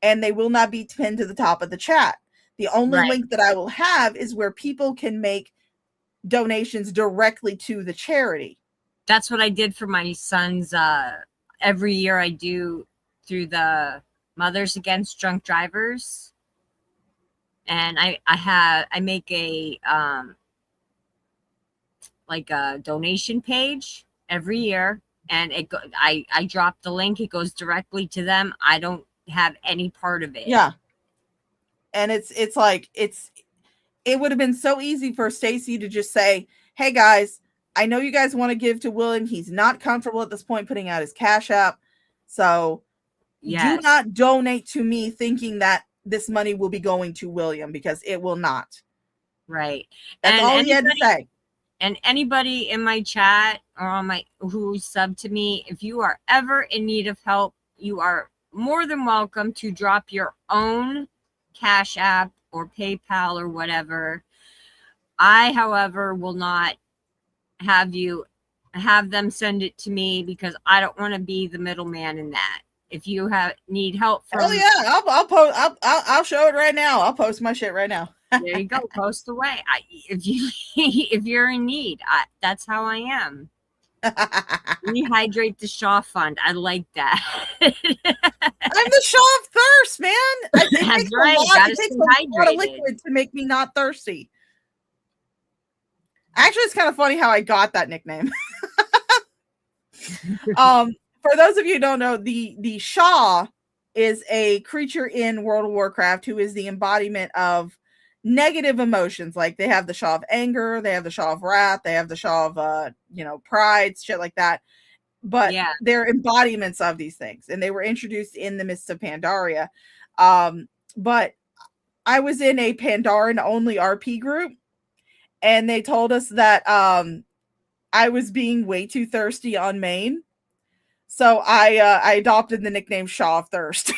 And they will not be pinned to the top of the chat. The only link that I will have is where people can make donations directly to the charity. That's what I did for my son's, every year I do through the Mothers Against Drunk Drivers. And I make a, like a donation page every year, and I drop the link. It goes directly to them. I don't have any part of it. Yeah. And it's like, it would have been so easy for Stacy to just say, hey guys, I know you guys want to give to William. He's not comfortable at this point putting out his Cash App. So do Yes. not donate to me thinking that this money will be going to William, because it will not. Right. That's And all he had to say. And anybody in my chat or on my who sub to me, if you are ever in need of help, you are more than welcome to drop your own Cash App or PayPal or whatever. I, however, will not have them send it to me, because I don't want to be the middleman in that. If you need help from, Oh yeah, I'll post. I'll show it right now. I'll post my shit right now. there you go, post away. If you're in need, that's how I am. Rehydrate the Shaw Fund. I like that. I'm the Shaw of thirst, man. It takes right. It takes a lot of liquid to make me not thirsty. Actually, it's kind of funny how I got that nickname. For those of you who don't know, the Shaw is a creature in World of Warcraft who is the embodiment of negative emotions. Like, they have the Shaw of anger, they have the Shaw of wrath, they have the Shaw of pride, shit like that. But they're embodiments of these things, and they were introduced in the Mists of Pandaria. But I was in a Pandaren only RP group, and they told us that I was being way too thirsty on main. So I adopted the nickname Shaw of Thirst.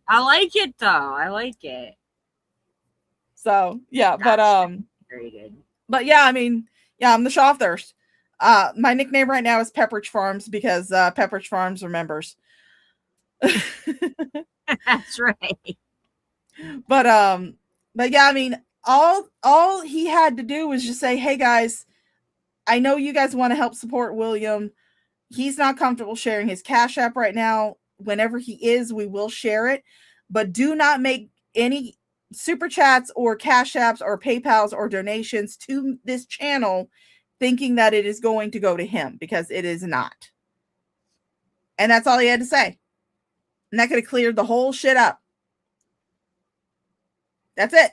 I like it though. I like it. So yeah, very good. But yeah, I mean, yeah, I'm the Shaw of Thirst. My nickname right now is Pepperidge Farms, because Pepperidge Farms remembers. That's right. But yeah, I mean, all he had to do was just say, hey guys, I know you guys want to help support William. He's not comfortable sharing his Cash App right now. Whenever he is, we will share it. But do not make any super chats or Cash Apps or PayPals or donations to this channel thinking that it is going to go to him, because it is not. And that's all he had to say. And that could have cleared the whole shit up. That's it.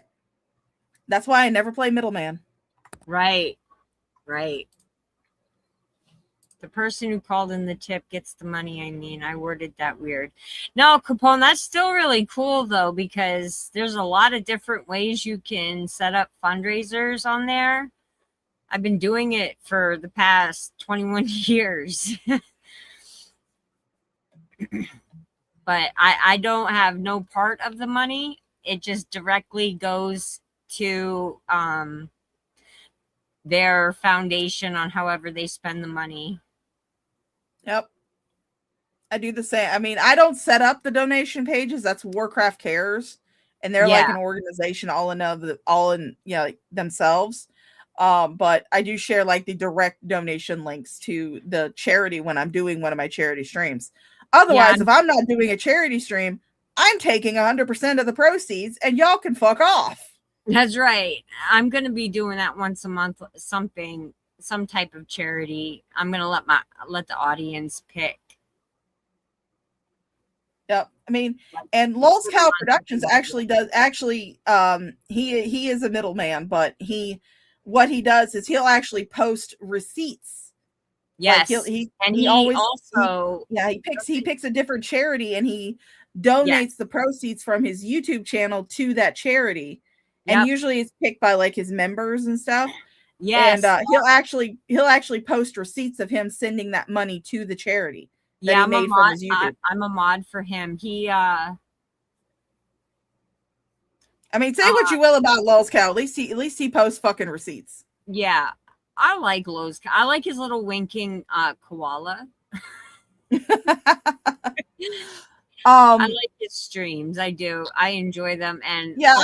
That's why I never play middleman. Right. Right. The person who called in the tip gets the money. I mean, I worded that weird. No, Capone, that's still really cool, though, because there's a lot of different ways you can set up fundraisers on there. I've been doing it for the past 21 years. But I don't have no part of the money. It just directly goes to their foundation on however they spend the money. Yep. I do the same. I mean, I don't set up the donation pages. That's Warcraft Cares, and they're like an organization all in themselves. But I do share like the direct donation links to the charity when I'm doing one of my charity streams. Otherwise, if I'm not doing a charity stream, I'm taking 100% of the proceeds, and y'all can fuck off. That's right. I'm going to be doing that once a month, some type of charity. I'm going to let the audience pick. Yep. I mean, and Lulz Cow Productions he is a middleman, but what he does is he'll actually post receipts. Yes. Like he picks a different charity, and he donates the proceeds from his YouTube channel to that charity. And usually it's picked by like his members and stuff. Yes. And he'll actually post receipts of him sending that money to the charity that he made from his YouTube. I'm a mod for him. I mean, say what you will about Lulz Cow. At least he posts fucking receipts. Yeah. I like Lulz Cow. I like his little winking koala. I like his streams. I do. I enjoy them. And yeah,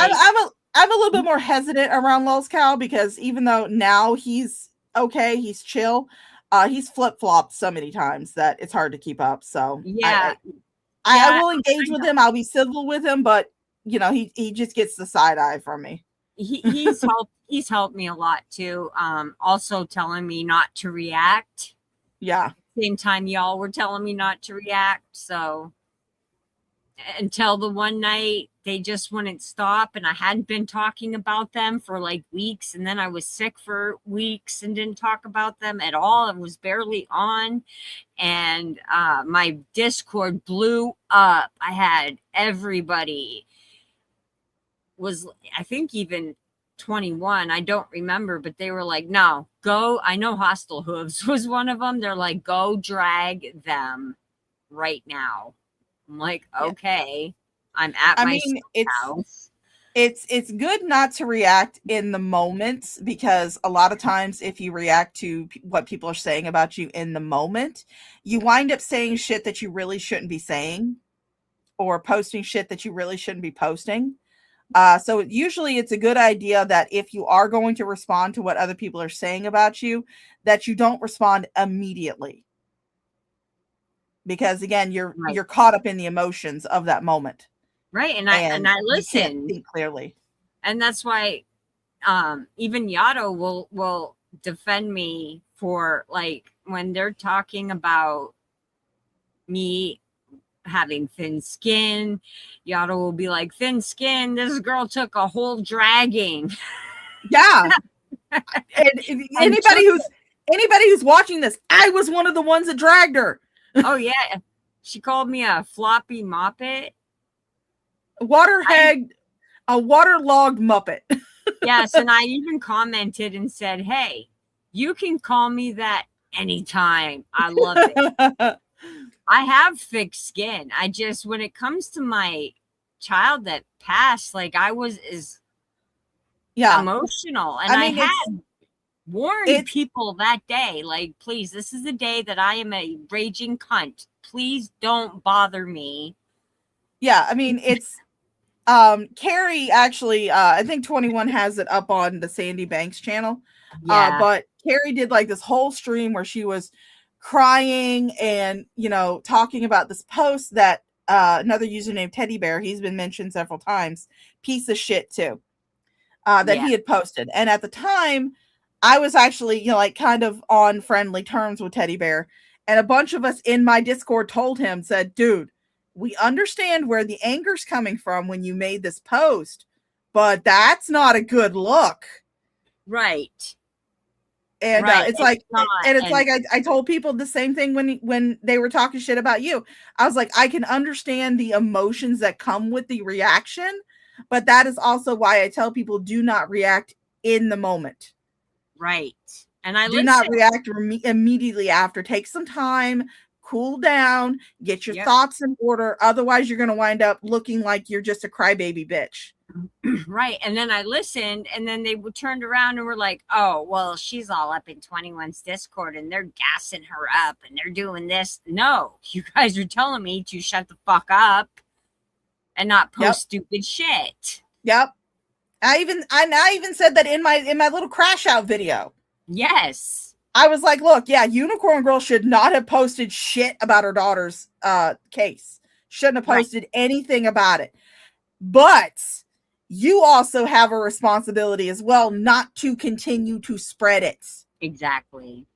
I'm a little bit more hesitant around Lulz Cow, because even though now he's okay, he's chill, he's flip-flopped so many times that it's hard to keep up. So yeah, I will engage with him. I'll be civil with him, but he just gets the side eye from me. He's helped me a lot too. Also telling me not to react. Yeah. Same time y'all were telling me not to react. So until the one night they just wouldn't stop, and I hadn't been talking about them for like weeks, and then I was sick for weeks and didn't talk about them at all. It was barely on, and my Discord blew up. I had everybody was, I think, even 21, I don't remember, but they were like, no, go. I know Hostile Hooves was one of them. They're like, go drag them right now. I'm like, okay, I'm at my house. It's good not to react in the moment, because a lot of times if you react to what people are saying about you in the moment, you wind up saying shit that you really shouldn't be saying, or posting shit that you really shouldn't be posting. So usually it's a good idea that if you are going to respond to what other people are saying about you, that you don't respond immediately. Because again, you're caught up in the emotions of that moment. Right. And I listen. You can't think clearly. And that's why even Yato will defend me for, like, when they're talking about me having thin skin, Yato will be like, thin skin, this girl took a whole dragging. Yeah. and anybody who's watching this, I was one of the ones that dragged her. Oh yeah. She called me a floppy moppet. A waterlogged Muppet. Yes, and I even commented and said, hey, you can call me that anytime. I love it. I have thick skin. I just, when it comes to my child that passed, like, I was emotional. And I had warned people that day, like, please, this is the day that I am a raging cunt. Please don't bother me. Yeah, I mean, it's Carrie actually, I think 21 has it up on the Sandy Banks channel. Yeah. But Carrie did like this whole stream where she was crying and, you know, talking about this post that another user named Teddy Bear, he's been mentioned several times, piece of shit too, that he had posted. And at the time, I was actually, you know, like kind of on friendly terms with Teddy Bear. And a bunch of us in my Discord told him, said, dude, we understand where the anger's coming from when you made this post, but that's not a good look. Right. And it's like, I told people the same thing when they were talking shit about you. I was like, I can understand the emotions that come with the reaction, but that is also why I tell people, do not react in the moment. Right. And I do not react immediately after. Take some time, cool down, get your thoughts in order. Otherwise, you're going to wind up looking like you're just a crybaby bitch. Right. And then I listened, and then they turned around and were like, oh, well, she's all up in 21's Discord and they're gassing her up and they're doing this. No, you guys are telling me to shut the fuck up and not post stupid shit. Yep. I even said that in my little crash out video. Yes. I was like, look, Unicorn Girl should not have posted shit about her daughter's case. Shouldn't have posted anything about it. But you also have a responsibility as well not to continue to spread it. Exactly.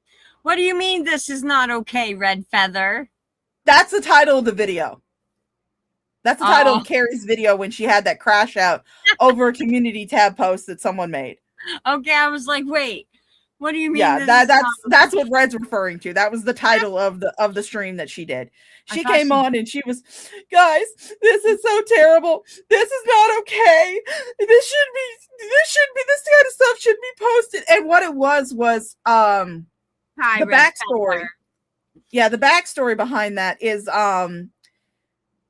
What do you mean this is not okay, Red Feather? That's the title of the video. That's the title of Carrie's video when she had that crash out over a community tab post that someone made. Okay, I was like, wait, what do you mean? Yeah, that's what Red's referring to. That was the title of the stream that she did. She came on and she was, guys, this is so terrible. This is not okay. This kind of stuff should be posted. And what it was the backstory. Yeah, the backstory behind that is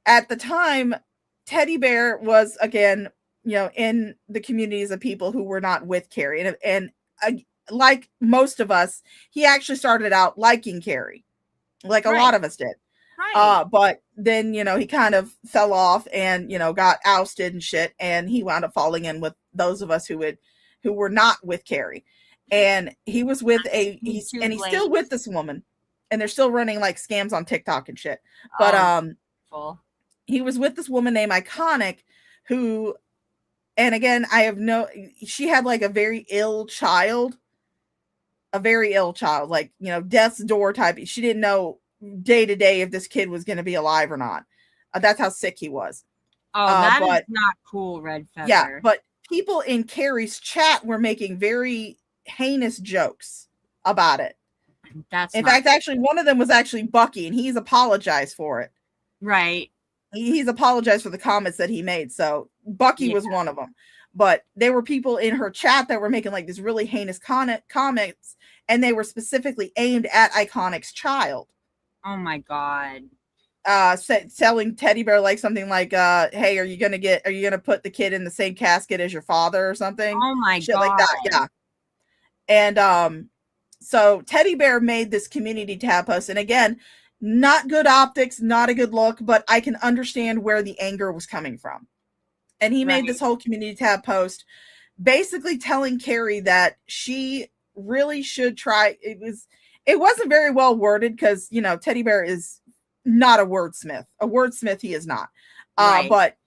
at the time, Teddy Bear was, again, you know, in the communities of people who were not with Carrie. And like most of us, he actually started out liking Carrie, like a lot of us did. Right. But then, you know, he kind of fell off and, you know, got ousted and shit. And he wound up falling in with those of us who were not with Carrie. And he was with he's still with this woman. And they're still running like scams on TikTok and shit. But he was with this woman named Iconic who, and again, she had like a very ill child, like, you know, death's door type. She didn't know day to day if this kid was going to be alive or not. That's how sick he was. Oh, that is not cool, Red Feather. Yeah, but people in Carrie's chat were making very heinous jokes about it. In fact, actually, one of them was actually Bucky, and he's apologized for it. Right. He's apologized for the comments that he made. So Bucky was one of them. But there were people in her chat that were making like these really heinous comments, and they were specifically aimed at Iconic's child. Oh my God. Selling Teddy Bear like something like, hey, are you gonna put the kid in the same casket as your father or something? Oh my Shit God. like that, yeah. And so Teddy Bear made this community tab post, and again, not good optics, not a good look, but I can understand where the anger was coming from. And he made this whole community tab post basically telling Carrie that she really should try. It wasn't very well worded because, you know, Teddy Bear is not a wordsmith. A wordsmith he is not. But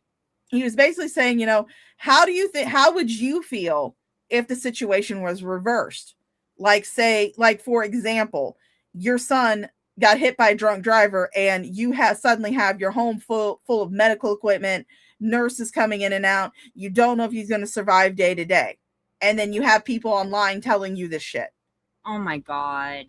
he was basically saying, you know, how would you feel if the situation was reversed? Like, say, like, for example, your son got hit by a drunk driver and you suddenly have your home full of medical equipment, nurses coming in and out. You don't know if he's going to survive day to day. And then you have people online telling you this shit. Oh my God.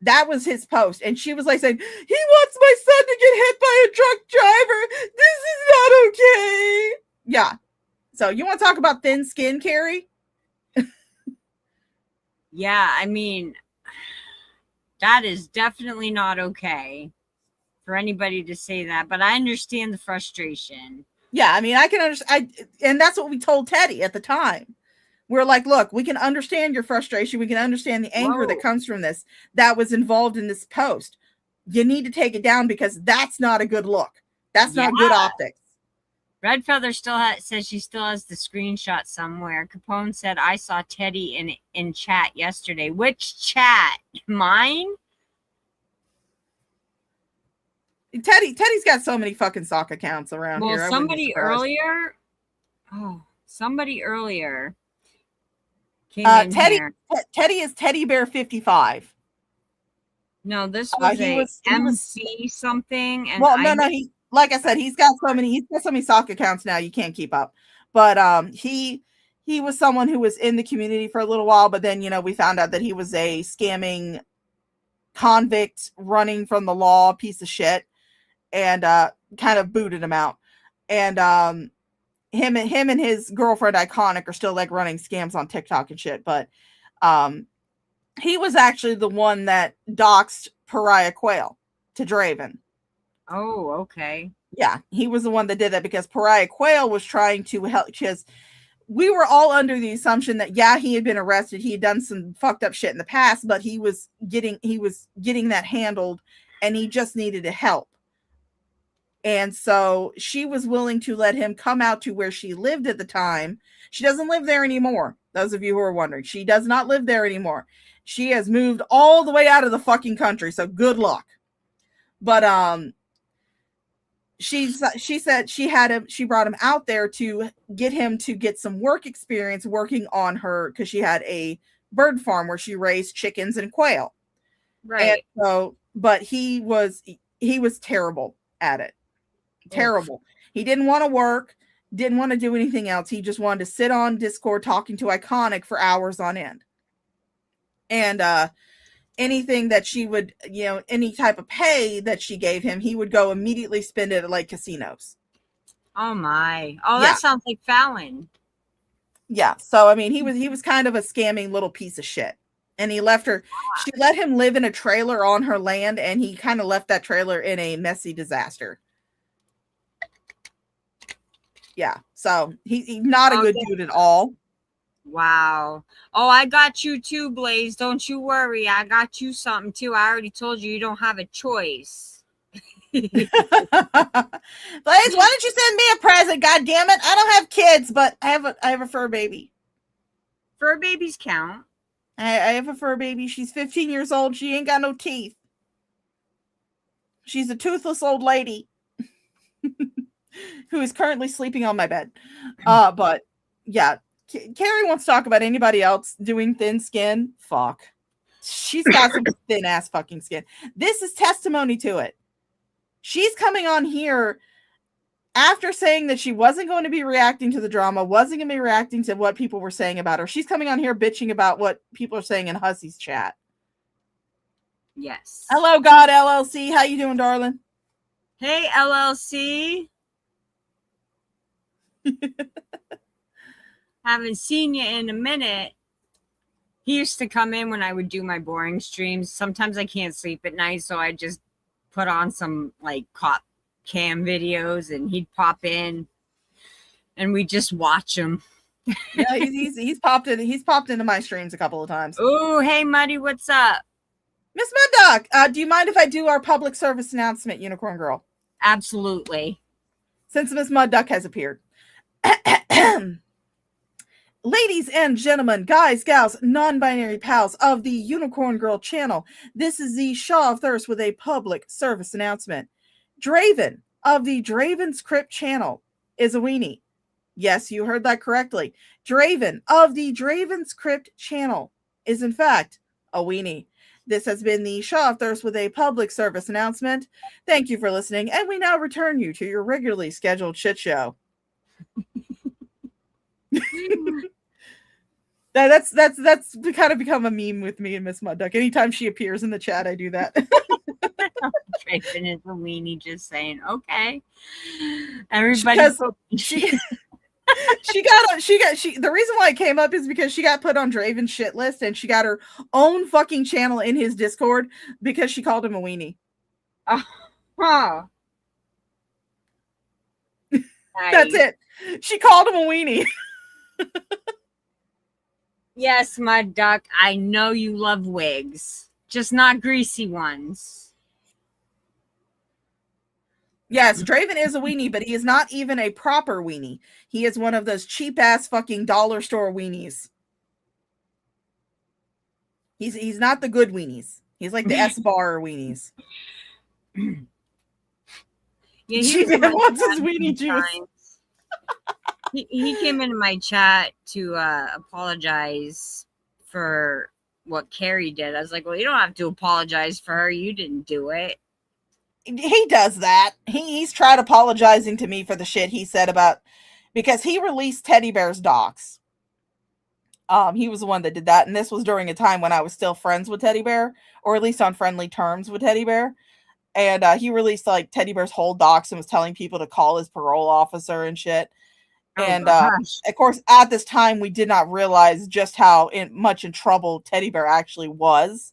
That was his post. And she was like saying, he wants my son to get hit by a drunk driver. This is not okay. Yeah. So you want to talk about thin skin, Carrie? Yeah, I mean, that is definitely not okay for anybody to say that, but I understand the frustration. Yeah, I mean, I can understand. And that's what we told Teddy at the time. We're like, look, we can understand your frustration. We can understand the anger that comes from this, that was involved in this post. You need to take it down because that's not a good look. That's not good optics. Red Feather says she still has the screenshot somewhere. Capone said, I saw Teddy in chat yesterday. Which chat? Mine? Teddy's got so many fucking sock accounts around here. Well, somebody earlier came in here. Teddy is Teddy Bear 55. No, this was MC something. And no. He, like I said, he's got so many sock accounts now you can't keep up. But he was someone who was in the community for a little while, but then, you know, we found out that he was a scamming convict running from the law piece of shit, and kind of booted him out. And him and his girlfriend Iconic are still like running scams on TikTok and shit. But he was actually the one that doxed Pariah Quail to Draven. Oh, okay. Yeah, he was the one that did that because Pariah Quail was trying to help, because we were all under the assumption that, yeah, he had been arrested. He had done some fucked up shit in the past, but he was getting that handled, and he just needed to help. And so she was willing to let him come out to where she lived at the time. She doesn't live there anymore. Those of you who are wondering, she does not live there anymore. She has moved all the way out of the fucking country. So good luck. But she said she brought him out there to get him to get some work experience working on her, because she had a bird farm where she raised chickens and quail. Right. And so, but he was terrible at it. Terrible. He didn't want to work, didn't want to do anything else. He just wanted to sit on Discord talking to Iconic for hours on end. And anything that she would, you know, any type of pay that she gave him, he would go immediately spend it at like casinos. Oh my. Oh, that sounds like Fallon. Yeah. So I mean, he was kind of a scamming little piece of shit. And he left her, she let him live in a trailer on her land, and he kind of left that trailer in a messy disaster. Yeah. So he's not a good dude at all. Wow. Oh, I got you too, Blaze. Don't you worry. I got you something too. I already told you don't have a choice. Blaze, why don't you send me a present? God damn it. I don't have kids, but I have a fur baby. Fur babies count. I have a fur baby. She's 15 years old. She ain't got no teeth. She's a toothless old lady who is currently sleeping on my bed. But yeah, Carrie wants to talk about anybody else doing thin skin. Fuck. She's got some thin ass fucking skin. This is testimony to it. She's coming on here after saying that she wasn't going to be reacting to the drama, wasn't going to be reacting to what people were saying about her, she's coming on here bitching about what people are saying in Hussey's chat. Yes. Hello, God LLC. How you doing, darling? Hey, LLC. Haven't seen you in a minute. He used to come in when I would do my boring streams. Sometimes I can't sleep at night, so I just put on some like cop cam videos, and he'd pop in, and we just watch him. Yeah, he's popped in. He's popped into my streams a couple of times. Oh, hey, Muddy, what's up? Miss Mud Duck, do you mind if I do our public service announcement, Unicorn Girl? Absolutely. Since Miss Mud Duck has appeared. Ladies and gentlemen, guys, gals, non-binary pals of the Unicorn Girl channel, this is the Shaw of Thirst with a public service announcement. Draven of the Draven's Crypt channel is a weenie. Yes, you heard that correctly. Draven of the Draven's Crypt channel is, in fact, a weenie. This has been the Shaw of Thirst with a public service announcement. Thank you for listening, and we now return you to your regularly scheduled shit show. That's kind of become a meme with me and Miss Mud Duck. Anytime she appears in the chat, I do that. Draven is a weenie, just saying, okay. Everybody, the reason why it came up is because she got put on Draven's shit list, and she got her own fucking channel in his Discord because she called him a weenie. That's it. She called him a weenie. Yes, Mud Duck, I know you love wigs, just not greasy ones. Yes, Draven is a weenie, but he is not even a proper weenie. He is one of those cheap-ass fucking dollar store weenies. He's not the good weenies. He's like the S-bar weenies. Yeah, He wants his weenie juice. He came into my chat to apologize for what Carrie did. I was like, well, you don't have to apologize for her. You didn't do it. He does that. He's tried apologizing to me for the shit he said about, because he released Teddy Bear's docs. He was the one that did that, and this was during a time when I was still friends with Teddy Bear, or at least on friendly terms with Teddy Bear. And he released like Teddy Bear's whole docs and was telling people to call his parole officer and shit. And of course, at this time, we did not realize just how much in trouble Teddy Bear actually was.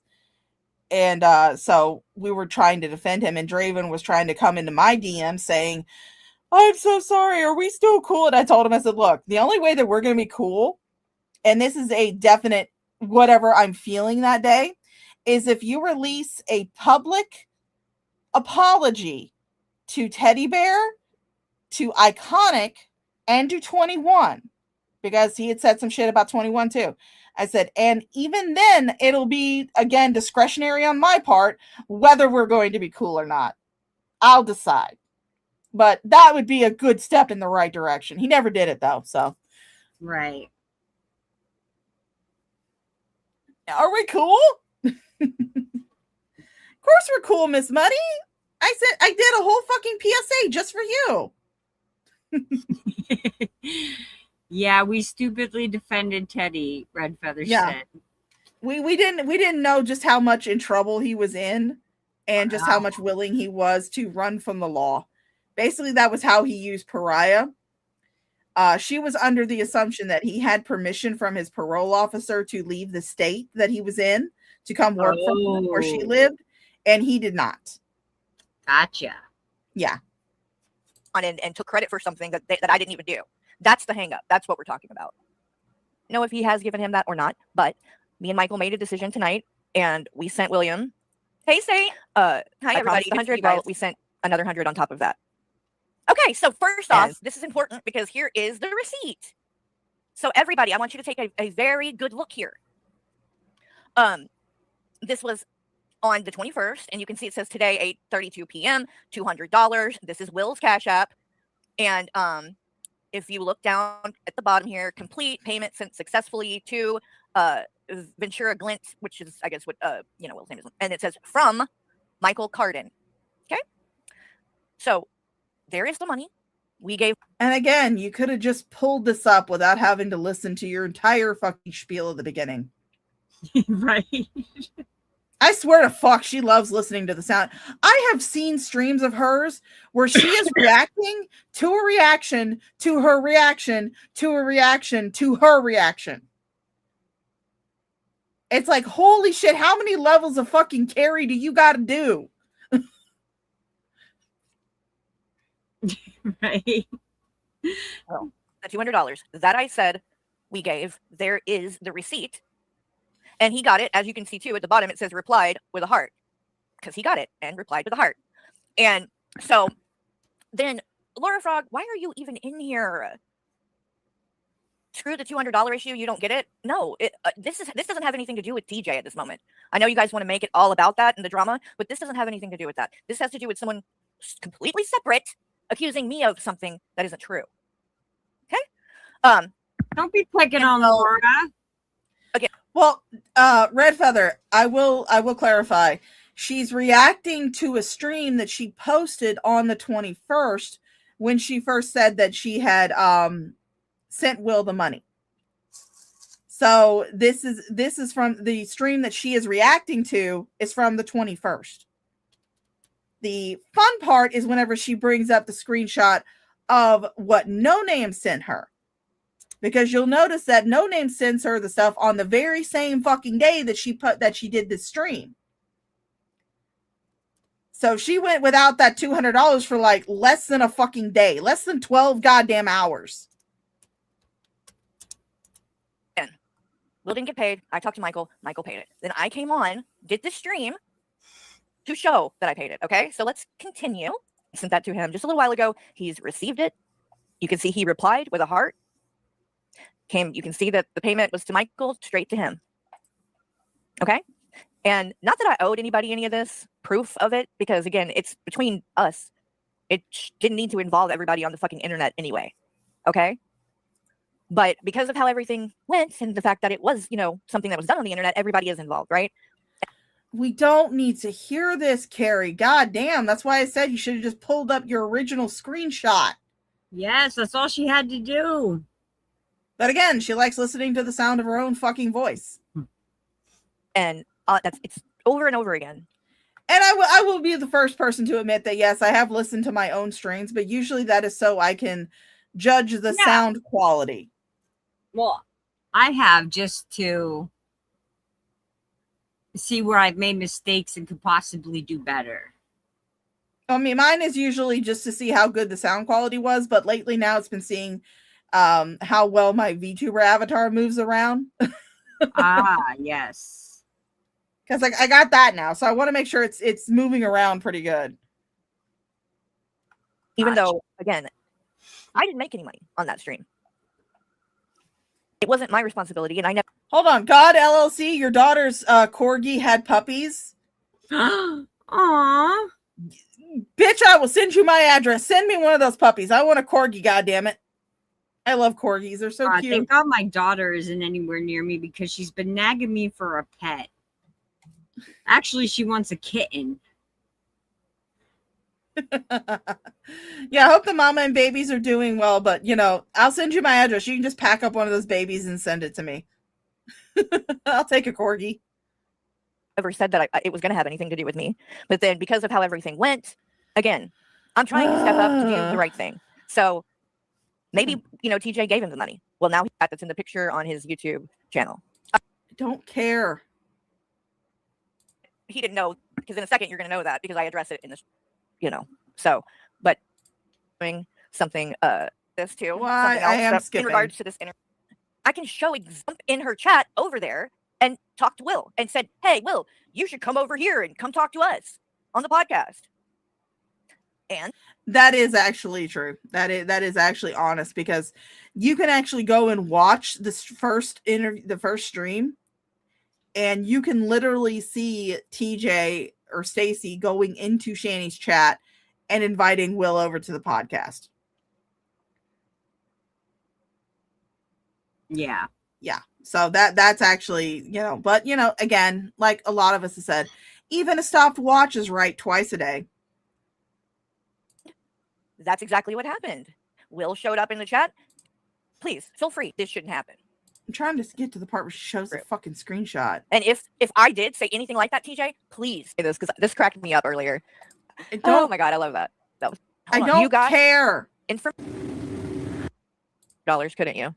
And so we were trying to defend him, and Draven was trying to come into my DM saying, I'm so sorry, are we still cool? And I told him, I said, look, the only way that we're going to be cool, and this is a definite whatever I'm feeling that day, is if you release a public apology to Teddy Bear, to Iconic, and to 21, because he had said some shit about 21 too. I said, and even then, it'll be, again, discretionary on my part, whether we're going to be cool or not. I'll decide. But that would be a good step in the right direction. He never did it, though, so. Right. Are we cool? Of course we're cool, Miss Muddy. I said I did a whole fucking PSA just for you. Yeah, we stupidly defended Teddy, Red Feather said. We didn't know just how much in trouble he was in, and just how much willing he was to run from the law. Basically, that was how he used Pariah. She was under the assumption that he had permission from his parole officer to leave the state that he was in to come work from where she lived, and he did not. Gotcha. Yeah. And took credit for something that I didn't even do. That's the hang up. That's what we're talking about. Know if he has given him that or not, but me and Michael made a decision tonight, and we sent William. Hey, say, hi everybody. 100. Well, we sent another 100 on top of that. Okay, so first off, this is important because here is the receipt. So everybody, I want you to take a very good look here. This was on the 21st, and you can see it says today, 8:32 p.m., $200. This is Will's Cash App. And if you look down at the bottom here, complete payment sent successfully to Ventura Glint, which is, I guess, what, Will's name is. And it says from Michael Carden. Okay. So there is the money. We gave. And again, you could have just pulled this up without having to listen to your entire fucking spiel at the beginning. Right. I swear to fuck, she loves listening to the sound. I have seen streams of hers where she is reacting to a reaction, to her reaction, to a reaction, to her reaction. It's like, holy shit, how many levels of fucking carry do you got to do? Right. Well, the $200 that I said we gave, there is the receipt. And he got it. As you can see, too, at the bottom, it says replied with a heart. Because he got it and replied with a heart. And so then, Laura Frog, why are you even in here? Screw the $200 issue. You don't get it. No, this doesn't have anything to do with TJ at this moment. I know you guys want to make it all about that and the drama, but this doesn't have anything to do with that. This has to do with someone completely separate accusing me of something that isn't true. Okay. Don't be picking on Laura. Again. Well, Red Feather, I will clarify. She's reacting to a stream that she posted on the 21st when she first said that she had sent Will the money. So this is from the stream that she is reacting to is from the 21st. The fun part is whenever she brings up the screenshot of what No Name sent her. Because you'll notice that No Name sends her the stuff on the very same fucking day that she did this stream. So she went without that $200 for like less than a fucking day, less than 12 goddamn hours. And Will didn't get paid. I talked to Michael. Michael paid it. Then I came on, did the stream to show that I paid it. Okay, so let's continue. I sent that to him just a little while ago. He's received it. You can see he replied with a heart. You can see that the payment was to Michael, straight to him. Okay. And not that I owed anybody any of this proof of it, because again, it's between us. It didn't need to involve everybody on the fucking internet anyway. Okay. But because of how everything went and the fact that it was, something that was done on the internet, everybody is involved, right? We don't need to hear this, Carrie. God damn. That's why I said you should have just pulled up your original screenshot. Yes, that's all she had to do. But again, she likes listening to the sound of her own fucking voice. And it's over and over again. And I will be the first person to admit that, yes, I have listened to my own streams, but usually that is so I can judge the sound quality. Well, I have just to see where I've made mistakes and could possibly do better. I mean, mine is usually just to see how good the sound quality was, but lately now it's been seeing how well my VTuber avatar moves around. Yes. Because I got that now, so I want to make sure it's moving around pretty good. Even though, again, I didn't make any money on that stream. It wasn't my responsibility, and I never. Hold on, God LLC, your daughter's corgi had puppies. Aww. Bitch, I will send you my address. Send me one of those puppies. I want a corgi, goddammit. I love corgis. They're so cute. Thank God my daughter isn't anywhere near me because she's been nagging me for a pet. Actually, she wants a kitten. Yeah, I hope the mama and babies are doing well, but I'll send you my address. You can just pack up one of those babies and send it to me. I'll take a corgi. Ever said that it was going to have anything to do with me, but then because of how everything went, again, I'm trying to step up to do the right thing. So maybe TJ gave him the money. Well, now that's in the picture on his YouTube channel. I don't care. He didn't know, because in a second you're going to know that because I address it in this, So, but doing something this too. Well, I am skipping in regards to this interview. I can show in her chat over there and talk to Will and said, "Hey, Will, you should come over here and come talk to us on the podcast." And that is actually true. That is actually honest, because you can actually go and watch the first stream, and you can literally see TJ or Stacy going into Shani's chat and inviting Will over to the podcast. Yeah. Yeah. So that's actually, but again, like a lot of us have said, even a stopped watch is right twice a day. That's exactly what happened. Will showed up in the chat, please feel free. This shouldn't happen. I'm trying to get to the part where she shows the fucking screenshot. And if I did say anything like that, TJ, please say this, because this cracked me up earlier. Oh my god, I love that. I don't care. $dollars, couldn't you?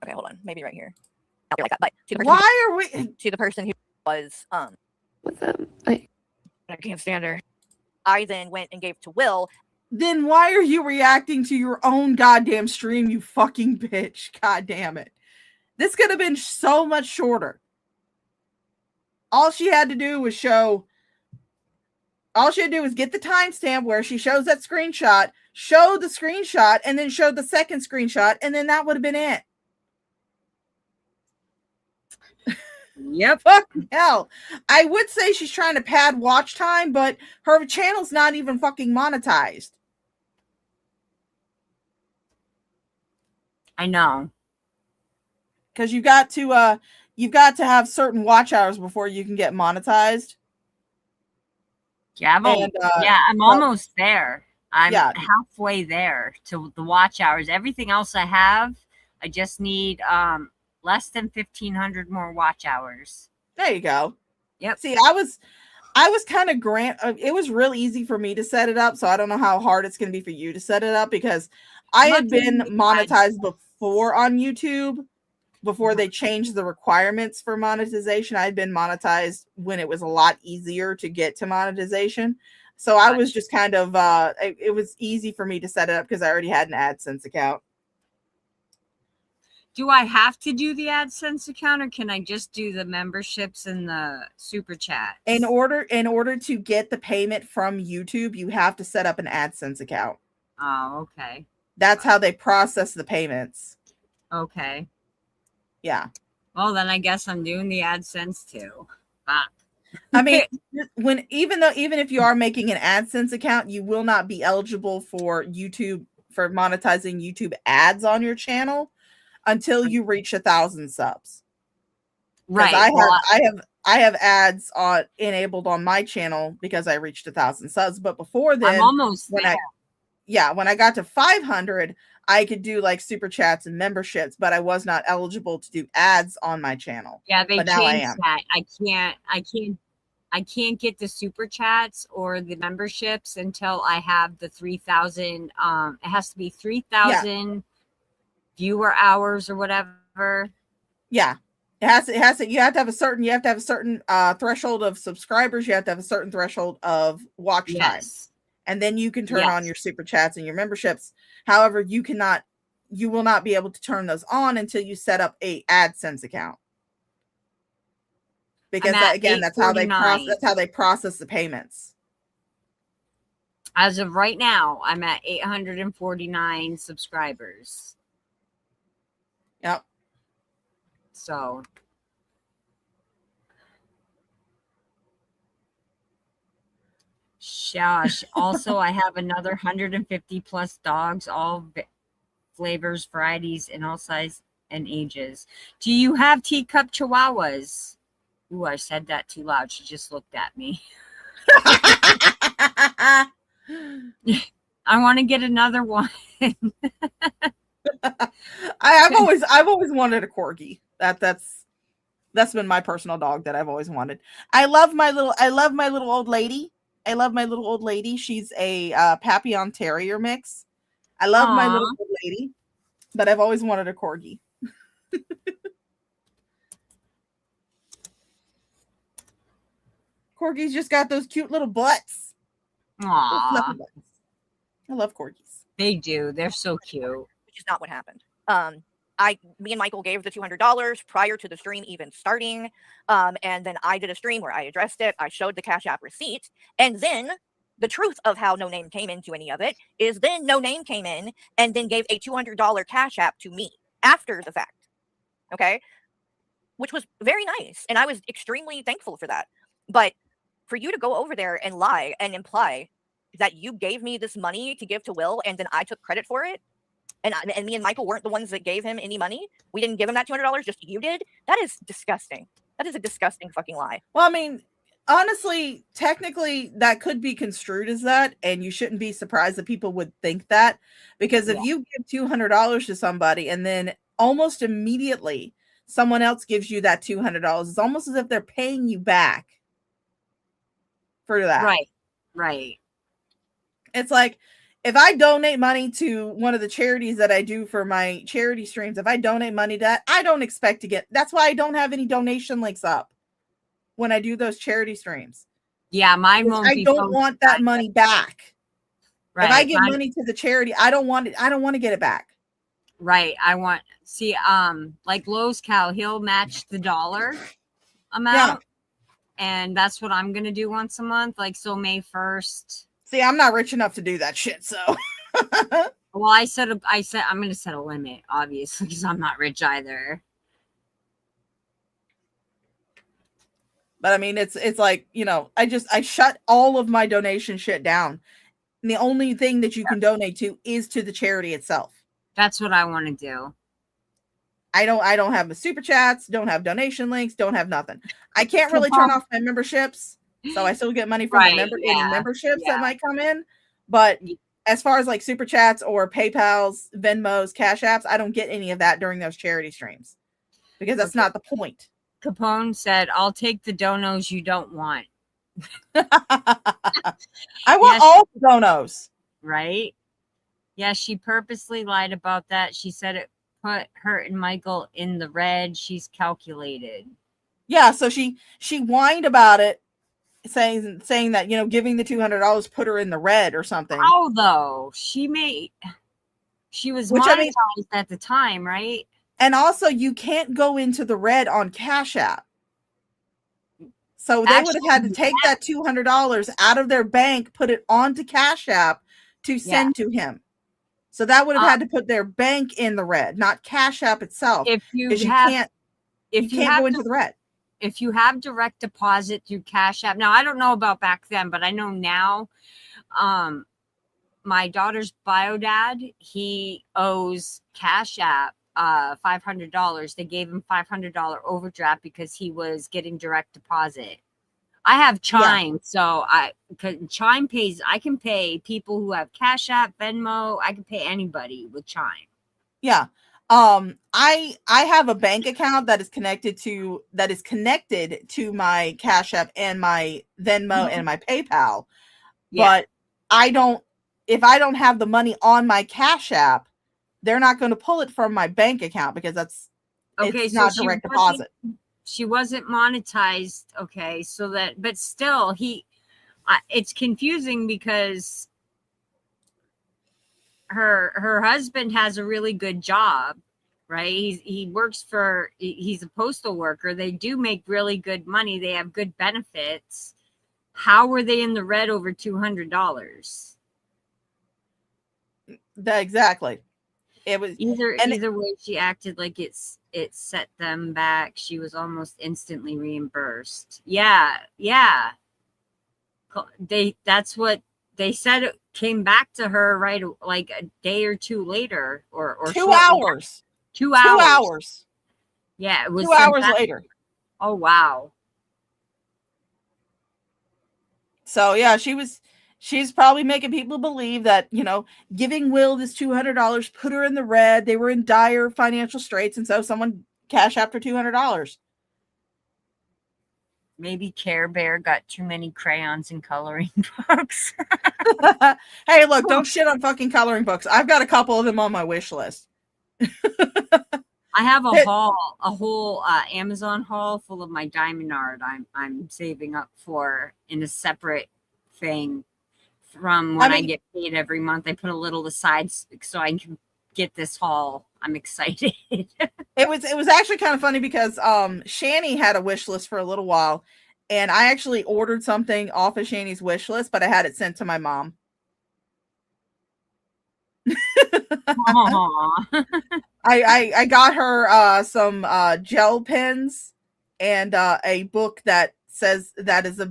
Okay, hold on. Maybe right here. Not like that, but to the person Why are we to the person who was What's that? I can't stand her. I then went and gave to Will. Then why are you reacting to your own goddamn stream, you fucking bitch? God damn it. This could have been so much shorter. All she had to do was get the timestamp where she shows that screenshot, show the screenshot, and then show the second screenshot, and then that would have been it. Yep. Fuck hell. I would say she's trying to pad watch time, but her channel's not even fucking monetized. I know. Because you've got to have certain watch hours before you can get monetized. Yeah, I'm almost there. I'm halfway there to the watch hours. Everything else I have, I just need less than 1,500 more watch hours. There you go. Yep. See, I was kind of it was real easy for me to set it up, so I don't know how hard it's going to be for you to set it up, because I had been monetized before on YouTube. Before they changed the requirements for monetization, I had been monetized when it was a lot easier to get to monetization. So I was just kind of, it was easy for me to set it up because I already had an AdSense account. Do I have to do the AdSense account, or can I just do the memberships and the super chat? In order to get the payment from YouTube, you have to set up an AdSense account. Oh, okay. That's how they process the payments. Okay. Yeah. Well, then I guess I'm doing the AdSense too. Fuck. I mean, even if you are making an AdSense account, you will not be eligible for monetizing YouTube ads on your channel until you reach 1,000 subs. Right. I have ads enabled on my channel because I reached 1,000 subs. But before then, I'm almost there. When I got to 500, I could do like super chats and memberships, but I was not eligible to do ads on my channel. Yeah, they changed that. I can't get the super chats or the memberships until I have the 3,000. It has to be 3,000 viewer hours or whatever. Yeah. You have to have a certain threshold of subscribers. You have to have a certain threshold of watch time. And then you can turn on your super chats and your memberships. However, you will not be able to turn those on until you set up a AdSense account. Because that's how they process the payments. As of right now, I'm at 849 subscribers. Yep. So shush. Also, I have another 150 plus dogs, all flavors, varieties, and all sizes and ages. Do you have teacup chihuahuas? Ooh, I said that too loud. She just looked at me. I want to get another one. I've always wanted a corgi. That's been my personal dog that I've always wanted. I love my little old lady. She's a Papillon Terrier mix. I love my little old lady, but I've always wanted a corgi. Corgis just got those cute little butts. Aww. Butts. I love corgis. They do. They're so cute. Which is not what happened. Me and Michael gave the $200 prior to the stream even starting. And then I did a stream where I addressed it. I showed the Cash App receipt. And then the truth of how No Name came into any of it is then No Name came in and then gave a $200 Cash App to me after the fact. Okay. Which was very nice. And I was extremely thankful for that. But for you to go over there and lie and imply that you gave me this money to give to Will and then I took credit for it, and me and Michael weren't the ones that gave him any money. We didn't give him that $200, just you did. That is disgusting. That is a disgusting fucking lie. Well, I mean, honestly, technically, that could be construed as that, and you shouldn't be surprised that people would think that, because if you give $200 to somebody and then almost immediately someone else gives you that $200, it's almost as if they're paying you back for that. Right. It's like, if I donate money to one of the charities that I do for my charity streams, if I donate money to that, I don't expect to get, that's why I don't have any donation links up when I do those charity streams. Yeah, mine won't I be. don't want that money back. Right. If I give money to the charity, I don't want it. I don't want to get it back. Right. Like Lowe's Cow, he'll match the dollar amount. Yeah. And that's what I'm going to do once a month. Like, so May 1st. See, I'm not rich enough to do that shit. So, well, I said I'm going to set a limit, obviously, because I'm not rich either. But I mean, it's like, I shut all of my donation shit down. And the only thing that you can donate to is to the charity itself. That's what I want to do. I don't have the super chats, don't have donation links, don't have nothing. I can't really turn off my memberships, so I still get money from any memberships that might come in. But as far as like super chats or PayPal's, Venmos, Cash Apps, I don't get any of that during those charity streams because that's not the point. Capone said, "I'll take the donos you don't want." I want all the donos. Right? Yeah, she purposely lied about that. She said it put her and Michael in the red. She's calculated. Yeah, so she whined about it, saying that, giving the $200 put her in the red or something. How though? She was monetized at the time, right? And also, you can't go into the red on Cash App. So they would have had to take that $200 out of their bank, put it onto Cash App to send to him. So that would have had to put their bank in the red, not Cash App itself. You can't go into the red. If you have direct deposit through Cash App, now I don't know about back then, but I know now. My daughter's bio dad, he owes Cash App $500. They gave him $500 overdraft because he was getting direct deposit. I have Chime, so Chime pays. I can pay people who have Cash App, Venmo. I can pay anybody with Chime. Yeah. I have a bank account that is connected to my Cash App and my Venmo and my PayPal. Yeah. But if I don't have the money on my Cash App, they're not going to pull it from my bank account because it's not direct deposit. She wasn't monetized. Okay. But still it's confusing because her husband has a really good job, right? He works he's a postal worker. They do make really good money. They have good benefits. How were they in the red over $200? Exactly. It was either way. She acted like it set them back. She was almost instantly reimbursed. Yeah. That's what they said. It came back to her right like a day or two later, or 2 hours. 2 hours. 2 hours. Yeah, it was 2 hours later. Oh wow. So yeah, she's probably making people believe that, giving Will this $200 put her in the red. They were in dire financial straits, and so someone Cash Apped her $200. Maybe Care Bear got too many crayons and coloring books. Hey, look, don't shit on fucking coloring books. I've got a couple of them on my wish list. I have a whole Amazon haul full of my diamond art I'm saving up for in a separate thing from when I get paid every month. I put a little aside so I can get this haul. I'm excited. It was actually kind of funny because Shani had a wish list for a little while, and I actually ordered something off of Shani's wish list, but I had it sent to my mom. I got her some gel pens and a book that says that is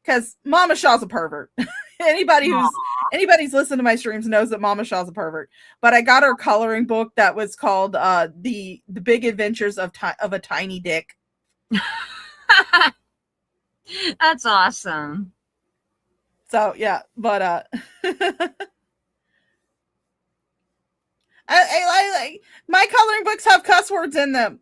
because Mama Shaw's a pervert. Anybody's listened to my streams knows that Mama Shaw's a pervert. But I got her a coloring book that was called the Big Adventures of a Tiny Dick. That's awesome. So yeah, but I my coloring books have cuss words in them.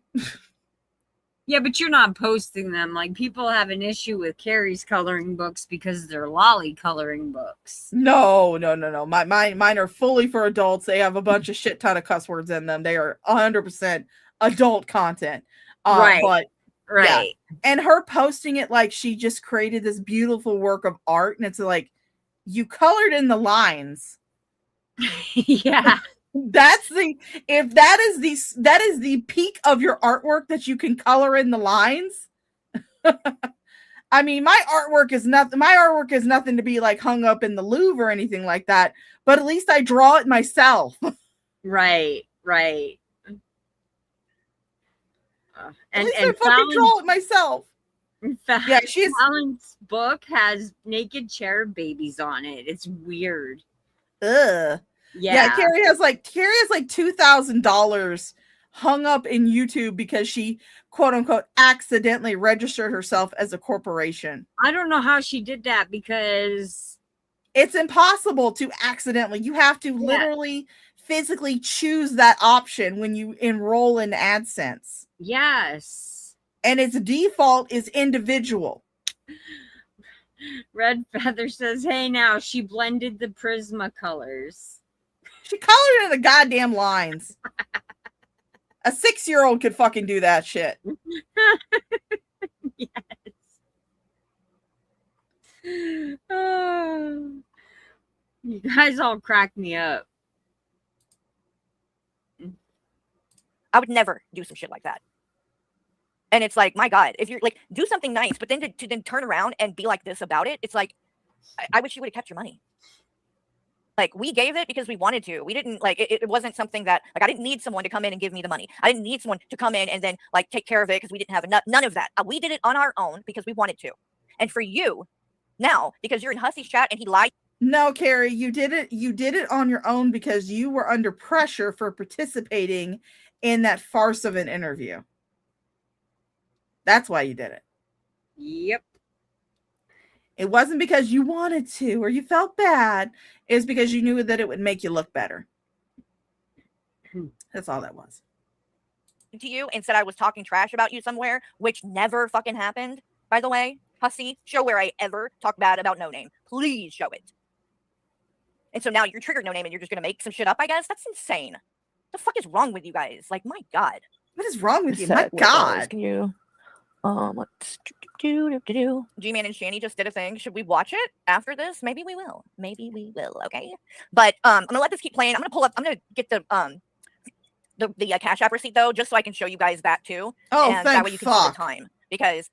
Yeah, but you're not posting them. Like, people have an issue with Carrie's coloring books because they're lolly coloring books. No. Mine are fully for adults. They have a bunch of shit ton of cuss words in them. They are 100% adult content. Right. But Right. yeah. And her posting it like she just created this beautiful work of art, and it's like, you colored in the lines. Yeah. That is the peak of your artwork, that you can color in the lines. I mean, my artwork is nothing to be like hung up in the Louvre or anything like that, but at least I draw it myself. Right. And I fucking draw it myself. Yeah, Fallon's book has naked cherub babies on it. It's weird. Ugh. Yeah, Carrie has like $2,000 hung up in YouTube because she, quote unquote, accidentally registered herself as a corporation. I don't know how she did that, because it's impossible to accidentally. You have to literally physically choose that option when you enroll in AdSense. Yes. And its default is individual. Red Feather says, hey, now she blended the Prisma colors. She colored in the goddamn lines. A 6-year-old could fucking do that shit. Yes. Oh, you guys all crack me up. I would never do some shit like that. And it's like, my God, if you're like, do something nice, but then to then turn around and be like this about it, it's like, I wish you would have kept your money. Like, we gave it because we wanted to. We didn't, like, it wasn't something that, like, I didn't need someone to come in and give me the money. I didn't need someone to come in and then, like, take care of it because we didn't have enough. None of that. We did it on our own because we wanted to. And for you, now, because you're in Hussy's chat and he lied. No, Carrie, you did it on your own because you were under pressure for participating in that farce of an interview. That's why you did it. Yep. It wasn't because you wanted to or you felt bad. It was because you knew that it would make you look better. That's all that was. To you and said I was talking trash about you somewhere, which never fucking happened, by the way. Hussy, show where I ever talk bad about No Name. Please show it. And so now you're triggered No Name and you're just going to make some shit up, I guess? That's insane. What the fuck is wrong with you guys? Like, my God. What is wrong with you? My God. Can you... Let's G-Man and Shani just did a thing. Should we watch it after this? Maybe we will. Okay. But I'm gonna let this keep playing. I'm gonna get the Cash App receipt though, just so I can show you guys that too. Oh, and that way you can see the time, because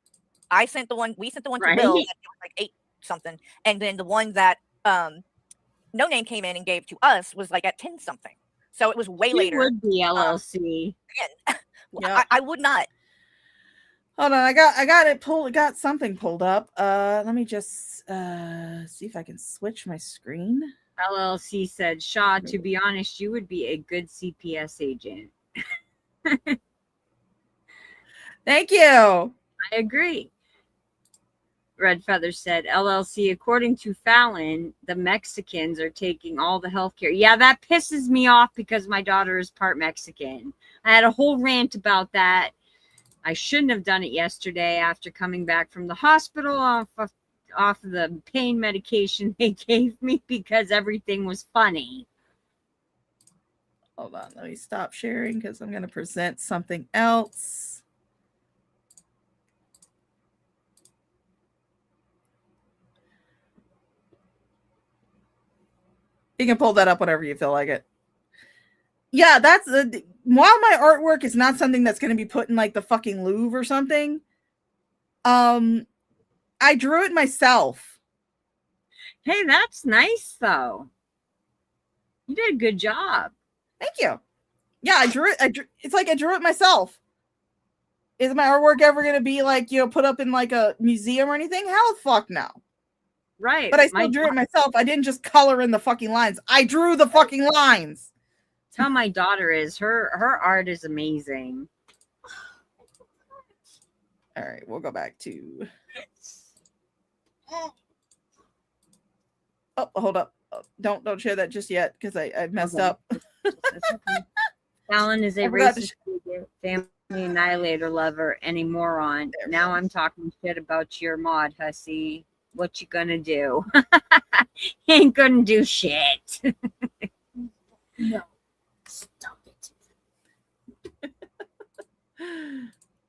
we sent the one to Bill that was like 8 something, and then the one that No Name came in and gave to us was like at 10 something. So it was way later. Would be LLC. Again, I would not. Hold on, I got it pulled. Got something pulled up. Let me just see if I can switch my screen. LLC said, Shaw, to be honest, you would be a good CPS agent. Thank you. I agree. Red Feather said, LLC, according to Fallon, the Mexicans are taking all the healthcare. Yeah, that pisses me off because my daughter is part Mexican. I had a whole rant about that. I shouldn't have done it yesterday after coming back from the hospital off of the pain medication they gave me because everything was funny. Hold on, let me stop sharing because I'm going to present something else. You can pull that up whenever you feel like it. Yeah, that's while my artwork is not something that's going to be put in like the fucking Louvre or something. I drew it myself. Hey, that's nice though. You did a good job. Thank you. Yeah, I drew it. It's like I drew it myself. Is my artwork ever going to be like, put up in like a museum or anything? Hell, fuck no. Right. But I still drew it myself. I didn't just color in the fucking lines. I drew the fucking lines. That's how my daughter is. Her art is amazing. All right, we'll go back to Oh, hold up. Don't share that just yet because I messed up. Fallon is a I forgot to racist family annihilator lover and a moron. Now I'm talking shit about your mod, hussy. What you gonna do? Ain't gonna do shit. No. Stop it.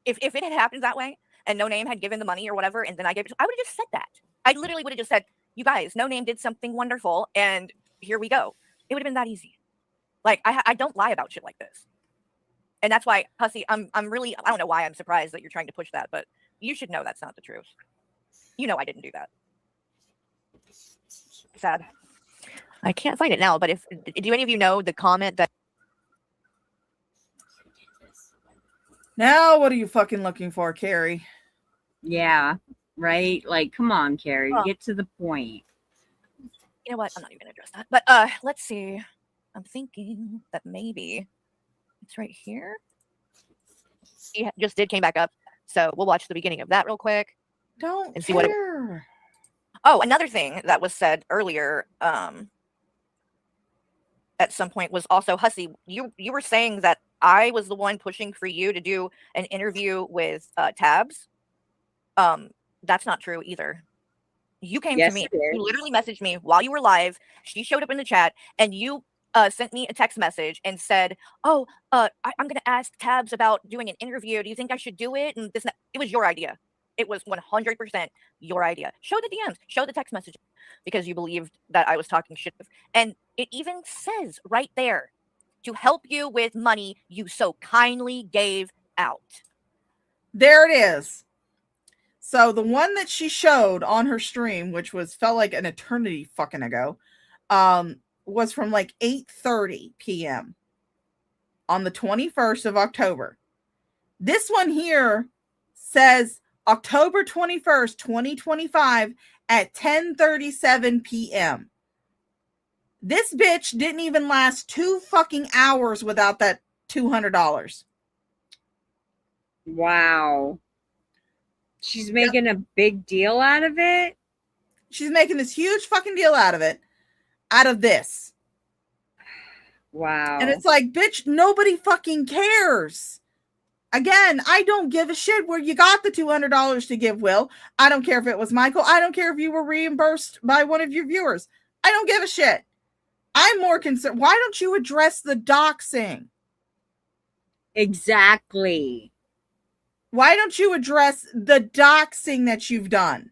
If it had happened that way and No Name had given the money or whatever, and then I gave it, I would have just said that. I literally would have just said, you guys, No Name did something wonderful, and here we go. It would have been that easy. Like, I don't lie about shit like this. And that's why, Hussy, I'm really, I don't know why I'm surprised that you're trying to push that, but you should know that's not the truth. You know I didn't do that. Sad. I can't find it now, but do any of you know the comment that Now, what are you fucking looking for, Carrie? Yeah, right? Like, come on, Carrie, get to the point. You know what? I'm not even gonna address that. But let's see. I'm thinking that maybe it's right here. He just came back up. So we'll watch the beginning of that real quick. Don't and see care. Oh, another thing that was said earlier at some point was also, Hussy, you were saying that I was the one pushing for you to do an interview with Tabs. That's not true either. You came to me. You literally messaged me while you were live. She showed up in the chat, and you sent me a text message and said, "Oh, I'm going to ask Tabs about doing an interview. Do you think I should do it?" And this, it was your idea. It was 100% your idea. Show the DMs, show the text messages, because you believed that I was talking shit. And it even says right there, to help you with money you so kindly gave out. There it is. So the one that she showed on her stream, which felt like an eternity fucking ago, was from like 8:30 p.m. on the 21st of October. This one here says October 21st, 2025 at 10:37 p.m. This bitch didn't even last 2 fucking hours without that $200. Wow. She's making a big deal out of it. She's making this huge fucking deal out of it. Out of this. Wow. And it's like, bitch, nobody fucking cares. Again, I don't give a shit where you got the $200 to give Will. I don't care if it was Michael. I don't care if you were reimbursed by one of your viewers. I don't give a shit. I'm more concerned. Why don't you address the doxing? Exactly. Why don't you address the doxing that you've done?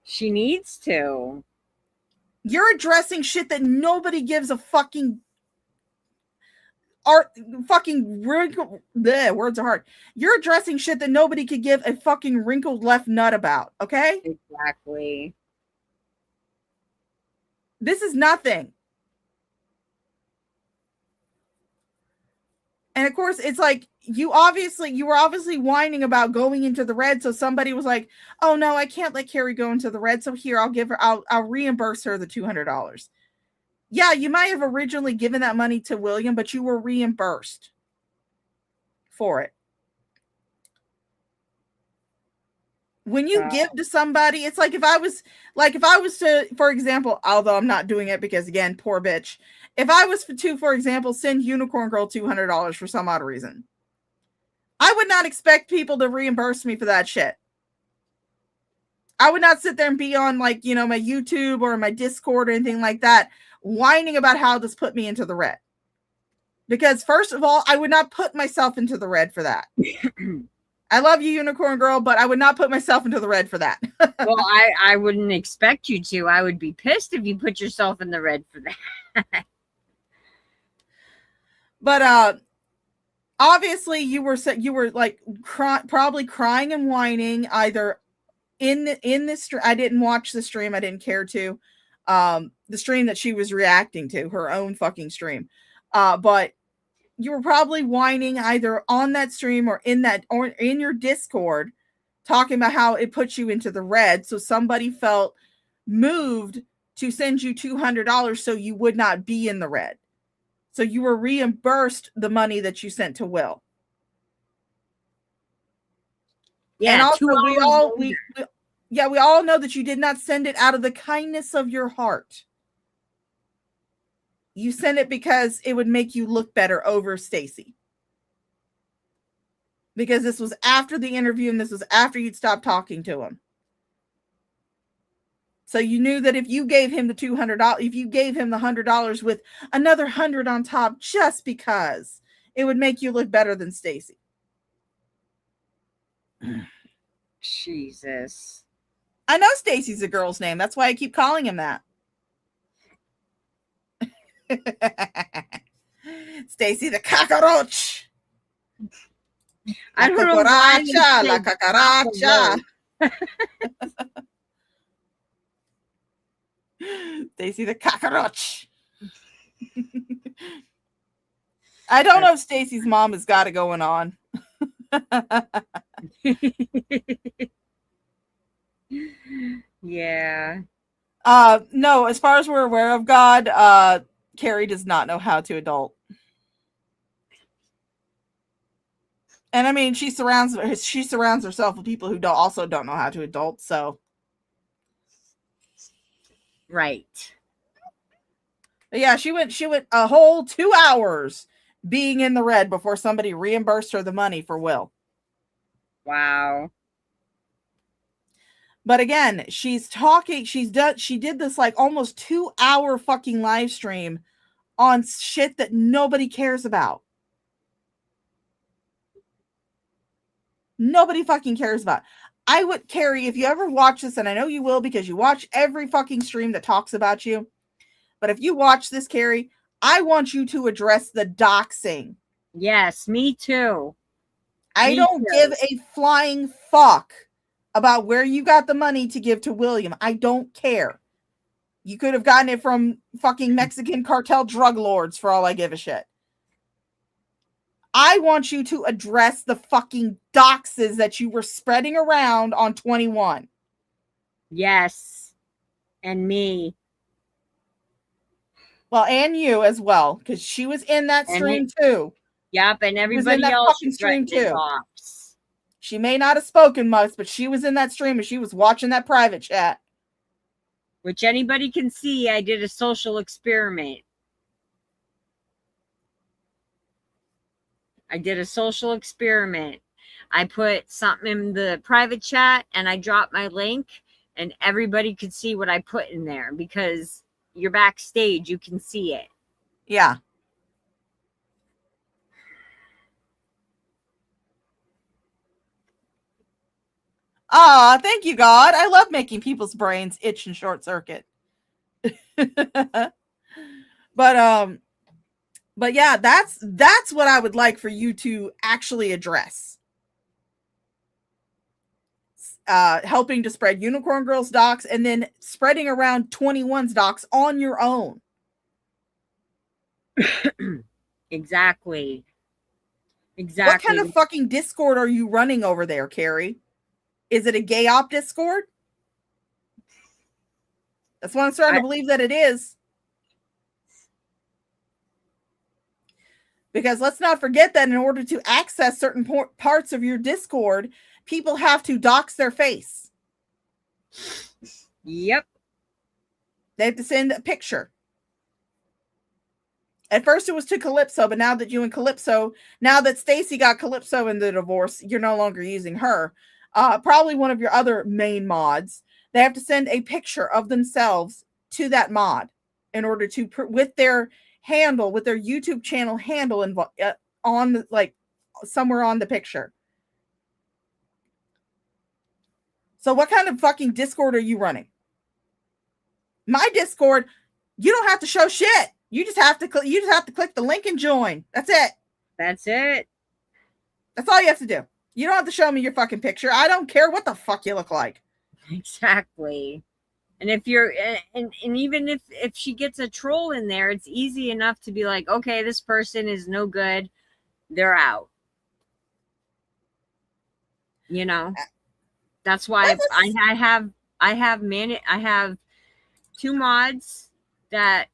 She needs to. You're addressing shit that nobody gives a fucking wrinkle. Bleh, words are hard. You're addressing shit that nobody could give a fucking wrinkled left nut about. Okay? Exactly. This is nothing. And of course, it's like you were obviously whining about going into the red. So somebody was like, "Oh no, I can't let Carrie go into the red. So here, I'll reimburse her the $200." Yeah, you might have originally given that money to William, but you were reimbursed for it. When you give to somebody, it's like if I was to, for example, although I'm not doing it because again, poor bitch. If I was to, for example, send Unicorn Girl $200 for some odd reason, I would not expect people to reimburse me for that shit. I would not sit there and be on my YouTube or my Discord or anything like that, whining about how this put me into the red. Because first of all, I would not put myself into the red for that. I love you, Unicorn Girl, but I would not put myself into the red for that. Well, I wouldn't expect you to. I would be pissed if you put yourself in the red for that. But obviously you were like probably crying and whining either in this stream. I didn't watch the stream. I didn't care to. The stream that she was reacting to, her own fucking stream. But you were probably whining either on that stream or in your Discord, talking about how it puts you into the red. So somebody felt moved to send you $200 so you would not be in the red. So you were reimbursed the money that you sent to Will. Yeah, and also 2 hours we all later. we all know that you did not send it out of the kindness of your heart. You sent it because it would make you look better over Stacy. Because this was after the interview and this was after you'd stopped talking to him. So you knew that if you gave him the $200, if you gave him the $100 with another 100 on top, just because, it would make you look better than Stacy. Jesus. I know Stacy's a girl's name. That's why I keep calling him that. Stacy the cockroach. I don't know why they La said cucaracha. Stacy the cockroach. I don't know if Stacy's mom has got it going on. Yeah. No, as far as we're aware of God, Carrie does not know how to adult. And I mean, she surrounds herself with people who also don't know how to adult, so. Right. But yeah, she went a whole 2 hours being in the red before somebody reimbursed her the money for Will. Wow. But again, she did this like almost 2 hour fucking live stream on shit that nobody cares about. Nobody fucking cares about. I would, Carrie, if you ever watch this, and I know you will because you watch every fucking stream that talks about you. But if you watch this, Carrie, I want you to address the doxing. Yes, me too. I don't give a flying fuck about where you got the money to give to William. I don't care. You could have gotten it from fucking Mexican cartel drug lords for all I give a shit. I want you to address the fucking doxes that you were spreading around on 21. Yes. And me. Well, and you as well, because she was in that stream too. Yep, and everybody else fucking stream too. Ops. She may not have spoken much, but she was in that stream and she was watching that private chat. Which anybody can see, I did a social experiment. I put something in the private chat and I dropped my link and everybody could see what I put in there because you're backstage, you can see it. Yeah. Ah, thank you, God. I love making people's brains itch and short circuit. But yeah, that's what I would like for you to actually address. Helping to spread Unicorn Girls docs and then spreading around 21's docs on your own. Exactly. What kind of fucking Discord are you running over there, Carrie? Is it a gay op Discord? That's what I'm starting to believe that it is. Because let's not forget that in order to access certain parts of your Discord, people have to dox their face. Yep. They have to send a picture. At first it was to Calypso, but now that now that Stacy got Calypso in the divorce, you're no longer using her. Probably one of your other main mods. They have to send a picture of themselves to that mod in order to, with their handle, with their YouTube channel handle on the, like somewhere on the picture. So what kind of fucking Discord are you running? My Discord, you don't have to show shit. You just have to click the link and join. That's it. That's it. That's all you have to do. You don't have to show me your fucking picture. I don't care what the fuck you look like. Exactly. And if you're, and even if she gets a troll in there, it's easy enough to be like, okay, this person is no good. They're out. You know, that's why I have 2 mods that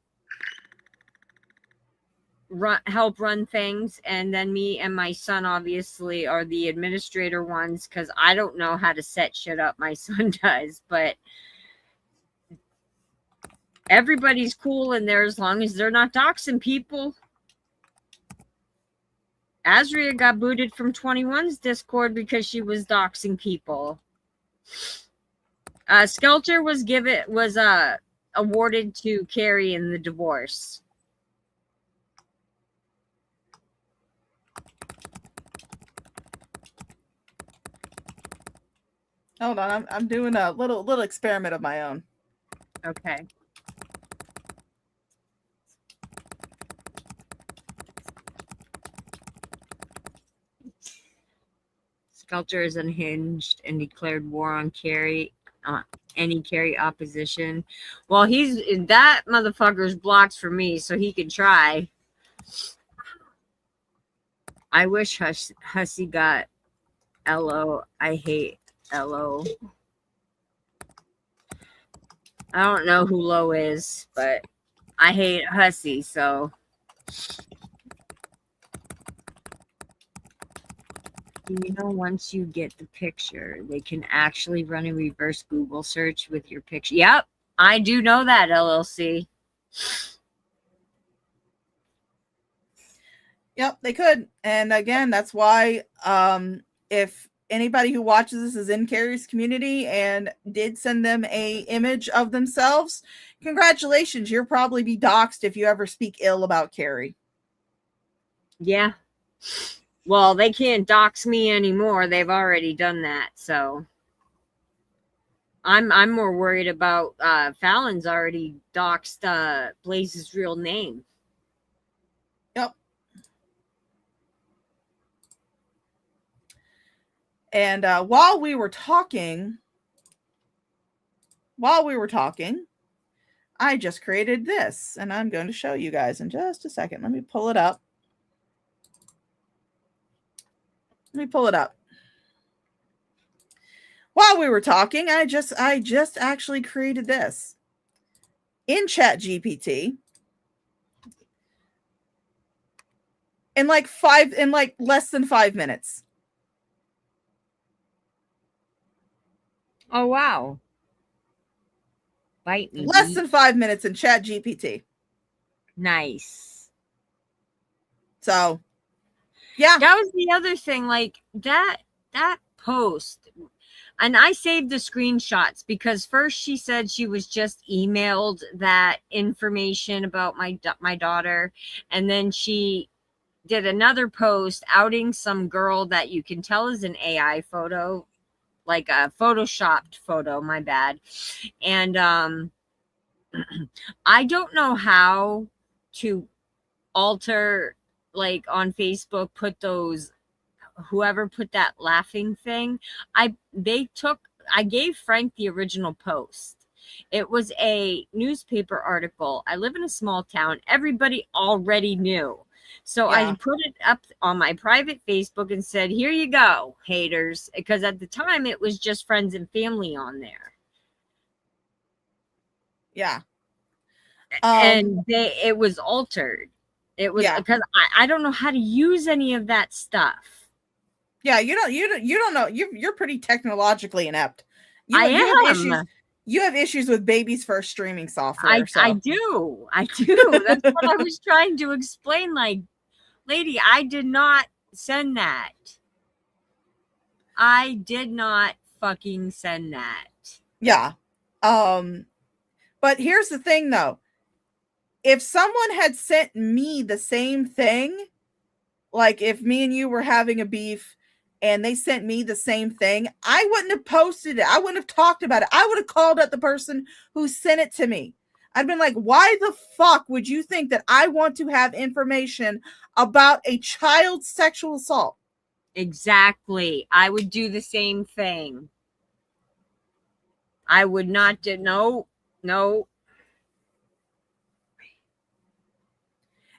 help run things, and then me and my son obviously are the administrator ones, because I don't know how to set shit up. My son does, but everybody's cool in there as long as they're not doxing people. Azria got booted from 21's Discord because she was doxing people. Skelter was awarded to Carrie in the divorce. Hold on, I'm doing a little experiment of my own. Okay. Skelter is unhinged and declared war on Carrie. Any Carrie opposition. Well, that motherfucker's blocked for me, so he can try. I wish Hussy got LO. I hate LO. I don't know who Lo is, but I hate Hussy, so. You know, once you get the picture, they can actually run a reverse Google search with your picture. Yep, I do know that, LLC. Yep, they could. And again, that's why if anybody who watches this is in Carrie's community and did send them a image of themselves, congratulations, you'll probably be doxxed if you ever speak ill about Carrie. Yeah. Well, they can't dox me anymore. They've already done that, so I'm more worried about Fallon's already doxed Blaze's real name. Yep. And while we were talking, I just created this, and I'm going to show you guys in just a second. Let me pull it up. While we were talking, I just actually created this in ChatGPT in like less than 5 minutes. Oh wow. Bite me. Less than 5 minutes in ChatGPT. Nice. So yeah, that was the other thing, like that post, and I saved the screenshots because first she said she was just emailed that information about my daughter, and then she did another post outing some girl that you can tell is an AI photo, like a photoshopped photo, my bad. And I don't know how to alter, like on Facebook, put those, whoever put that laughing thing. I gave Frank the original post. It was a newspaper article. I live in a small town. Everybody already knew. So Yeah. I put it up on my private Facebook and said, here you go, haters. Because at the time it was just friends and family on there. Yeah. And it was altered. It was because I don't know how to use any of that stuff. Yeah, you don't know. You're pretty technologically inept. I am. You have issues with baby's first streaming software. I do. That's what I was trying to explain. Like, lady, I did not send that. I did not fucking send that. Yeah. But here's the thing though. If someone had sent me the same thing, like if me and you were having a beef and they sent me the same thing, I wouldn't have posted it. I wouldn't have talked about it. I would have called out the person who sent it to me. I'd been like, why the fuck would you think that I want to have information about a child's sexual assault? Exactly. I would do the same thing. I would not do, no.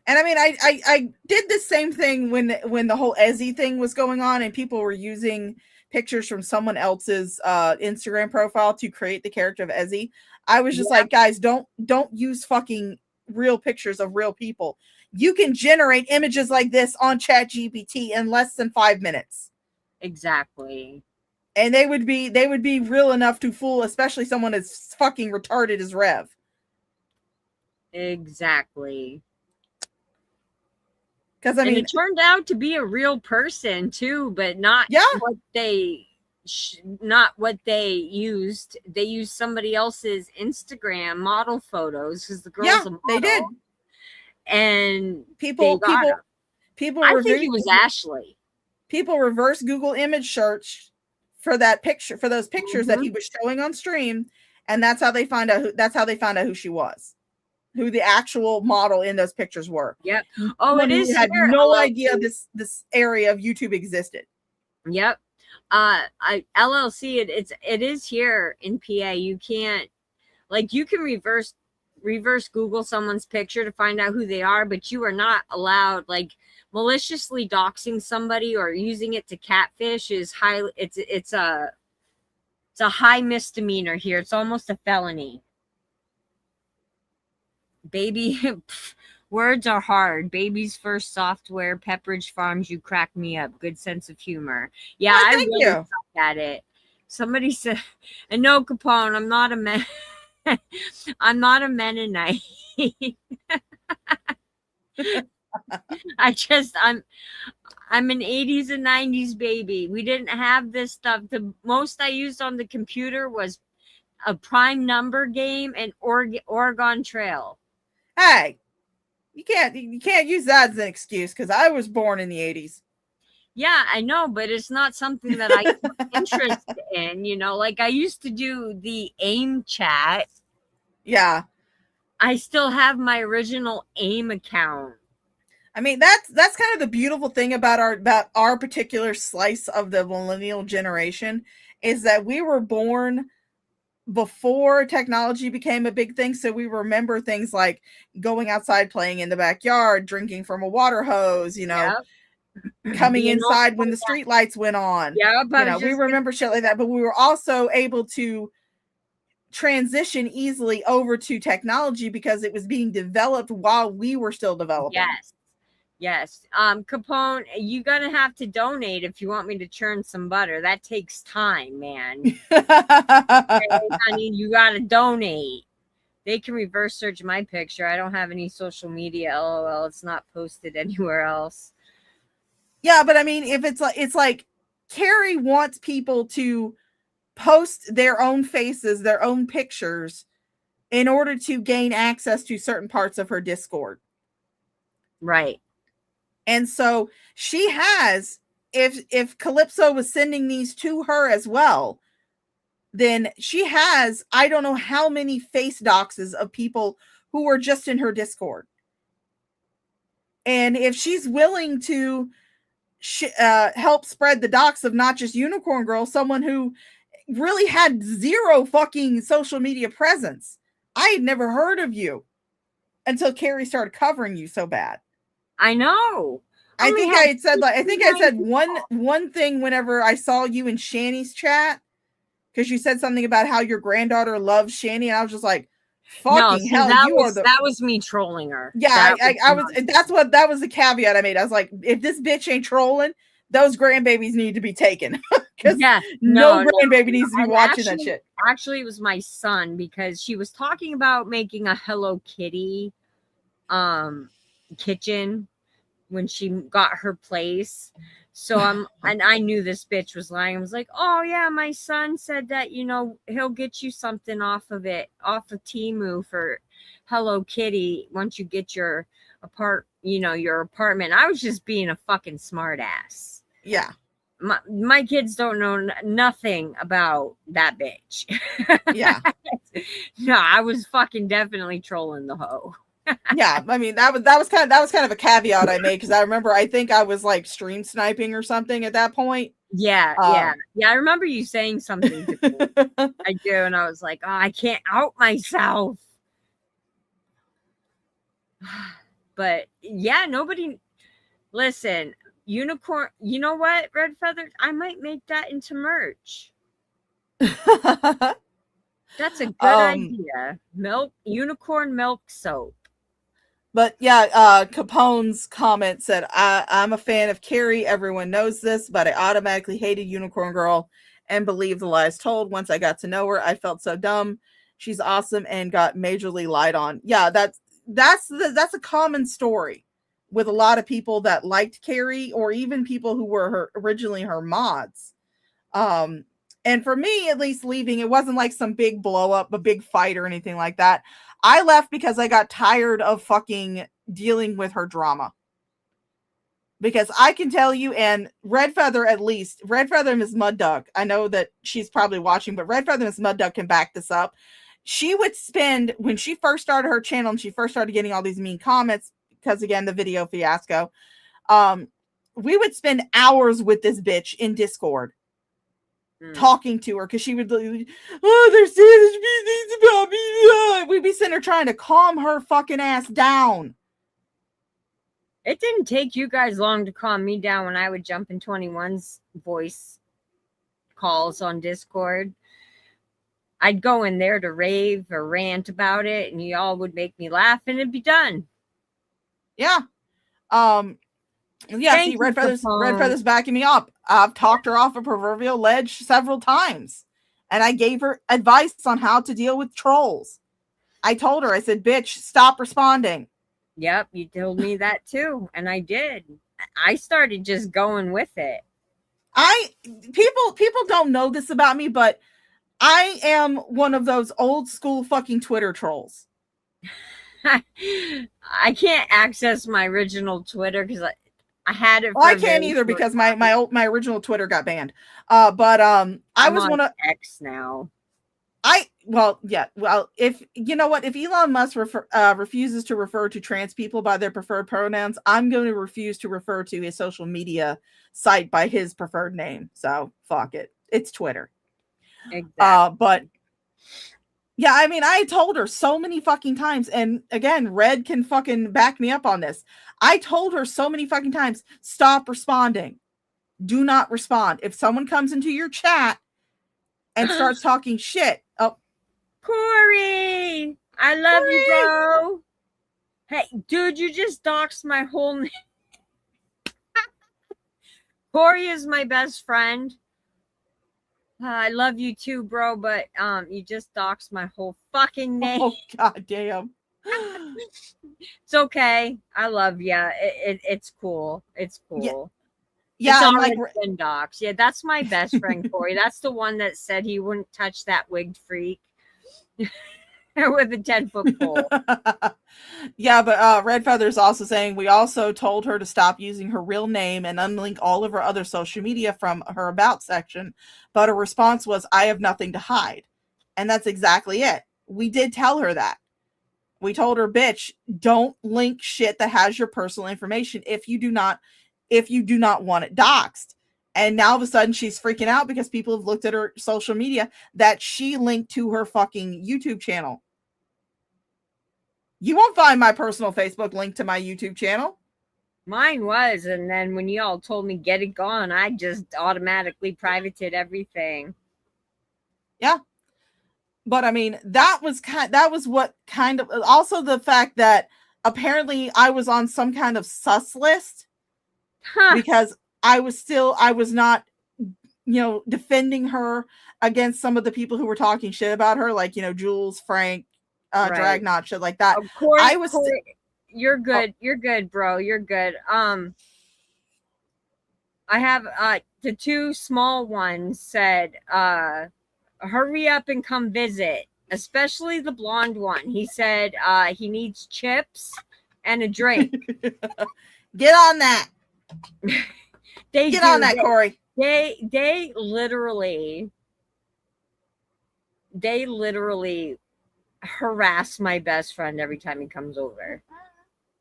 And I mean, I did the same thing when the whole Ezzy thing was going on and people were using pictures from someone else's Instagram profile to create the character of Ezzy. I was just like, guys, don't use fucking real pictures of real people. you can generate images like this on ChatGPT in less than 5 minutes. Exactly. And they would be real enough to fool, especially someone as fucking retarded as Rev. Exactly. Because I mean, it turned out to be a real person too, but not what they used. They used somebody else's Instagram model photos because the girl's a model. They did. And people I think it was Ashley. People reverse Google image search for that picture, for those pictures that he was showing on stream, and that's how they found out who she was, who the actual model in those pictures were. Yep. Oh, it is. Had no idea this area of YouTube existed. Yep. LLC. It is here in PA. You can't, like, you can reverse Google someone's picture to find out who they are, but you are not allowed, like, maliciously doxing somebody or using it to catfish is highly, it's a high misdemeanor here. It's almost a felony. Baby, words are hard. Baby's first software, Pepperidge Farms, you crack me up. Good sense of humor. Yeah, I really suck at it. Somebody said, and no, Capone, I'm not a man. I'm not a Mennonite. I'm an 80s and 90s baby. We didn't have this stuff. The most I used on the computer was a prime number game and Oregon Trail. Hey, you can't use that as an excuse because I was born in the 80s. Yeah, I know, but it's not something that I'm interested in. You know, like I used to do the AIM chat. Yeah. I still have my original AIM account. I mean, that's kind of the beautiful thing about our particular slice of the millennial generation is that we were born before technology became a big thing. So we remember things like going outside, playing in the backyard, drinking from a water hose, you know, coming inside when the street lights went on. Yeah, but we remember shit like that, but we were also able to transition easily over to technology because it was being developed while we were still developing. Yes. Capone, you're gonna have to donate if you want me to churn some butter. That takes time, man. Okay, honey, you gotta donate. They can reverse search my picture. I don't have any social media. LOL. It's not posted anywhere else. Yeah, but I mean, if it's like Carrie wants people to post their own faces, their own pictures in order to gain access to certain parts of her Discord. Right. And so she has, if Calypso was sending these to her as well, then she has, I don't know how many face doxes of people who were just in her Discord. And if she's willing to help spread the dox of not just Unicorn Girl, someone who really had zero fucking social media presence. I had never heard of you until Carrie started covering you so bad. I know. I think I said one thing whenever I saw you in Shani's chat, because you said something about how your granddaughter loves Shani, and I was just like, fucking hell, that was me trolling her. Yeah, that was the caveat I made. I was like, if this bitch ain't trolling, those grandbabies need to be taken. Because no grandbaby needs to be watching that shit. Actually, it was my son, because she was talking about making a Hello Kitty kitchen when she got her place. So and I knew this bitch was lying. I was like, oh yeah, my son said that, you know, he'll get you something off of Temu for Hello Kitty once you get your apartment. I was just being a fucking smart ass. Yeah. My kids don't know nothing about that bitch. Yeah. No, I was fucking definitely trolling the hoe. Yeah, I mean that was kind of a caviat I made, because I think I was like stream sniping or something at that point. Yeah. I remember you saying something to me. I do, and I was like, oh, I can't out myself. But yeah, nobody. Listen, Unicorn. You know what, Red Feather? I might make that into merch. That's a good idea. Unicorn milk soap. But yeah, Capone's comment said, I'm a fan of Carrie. Everyone knows this, but I automatically hated Unicorn Girl and believed the lies told. Once I got to know her, I felt so dumb. She's awesome and got majorly lied on. Yeah, that's a common story with a lot of people that liked Carrie, or even people who were originally her mods. And for me, at least, leaving, it wasn't like some big blow up, a big fight or anything like that. I left because I got tired of fucking dealing with her drama. Because I can tell you, and Red Feather, at least, Red Feather and Miss Mud Duck, I know that she's probably watching, but Red Feather and Miss Mud Duck can back this up. She would spend, when she first started her channel and she first started getting all these mean comments, because again, the video fiasco, we would spend hours with this bitch in Discord. Talking to her because she would, oh, they're saying things about me. We'd be sitting there trying to calm her fucking ass down. It didn't take you guys long to calm me down when I would jump in 21's voice calls on Discord. I'd go in there to rave or rant about it, and y'all would make me laugh, and it'd be done. Yeah. Yeah, see, Red Feather's backing me up. I've talked her off a proverbial ledge several times. And I gave her advice on how to deal with trolls. I told her, I said, bitch, stop responding. Yep, you told me that too. And I did. I started just going with it. People don't know this about me, but I am one of those old school fucking Twitter trolls. I can't access my original Twitter because I had it. Well, I can't either because my original Twitter got banned. I was on one of X now. If you know what, if Elon Musk refuses to refer to trans people by their preferred pronouns, I'm going to refuse to refer to his social media site by his preferred name. So fuck it. It's Twitter. Exactly. But yeah, I mean, I told her so many fucking times, and again, Red can fucking back me up on this. I told her so many fucking times, stop responding. Do not respond. If someone comes into your chat and starts talking shit. Oh, Corey, I love you, bro. Hey, dude, you just doxed my whole name. Corey is my best friend. I love you too, bro, but you just doxed my whole fucking name. Oh, god damn. It's okay. I love you. It's cool. It's cool. Yeah, it's I'm already been doxed. Yeah, that's my best friend, Corey. That's the one that said he wouldn't touch that wigged freak with a 10-foot pole. Yeah, but Red Feather's also saying we also told her to stop using her real name and unlink all of her other social media from her about section, but her response was, I have nothing to hide. And that's exactly it. We did tell her that. We told her, bitch, don't link shit that has your personal information if you do not want it doxed. And now all of a sudden she's freaking out because people have looked at her social media that she linked to her fucking YouTube channel. You won't find my personal Facebook link to my YouTube channel. Mine was, and then when y'all told me get it gone, I just automatically privated everything. Yeah. But I mean, that was what kind of, also the fact that apparently I was on some kind of sus list because I was not, defending her against some of the people who were talking shit about her, like, Jules, Frank, Dragnot, shit like that. Of course, you're good. You're good, bro. You're good. I have the two small ones said, hurry up and come visit, especially the blonde one. He said he needs chips and a drink. Get on that. Get on that, Corey. They literally harass my best friend every time he comes over.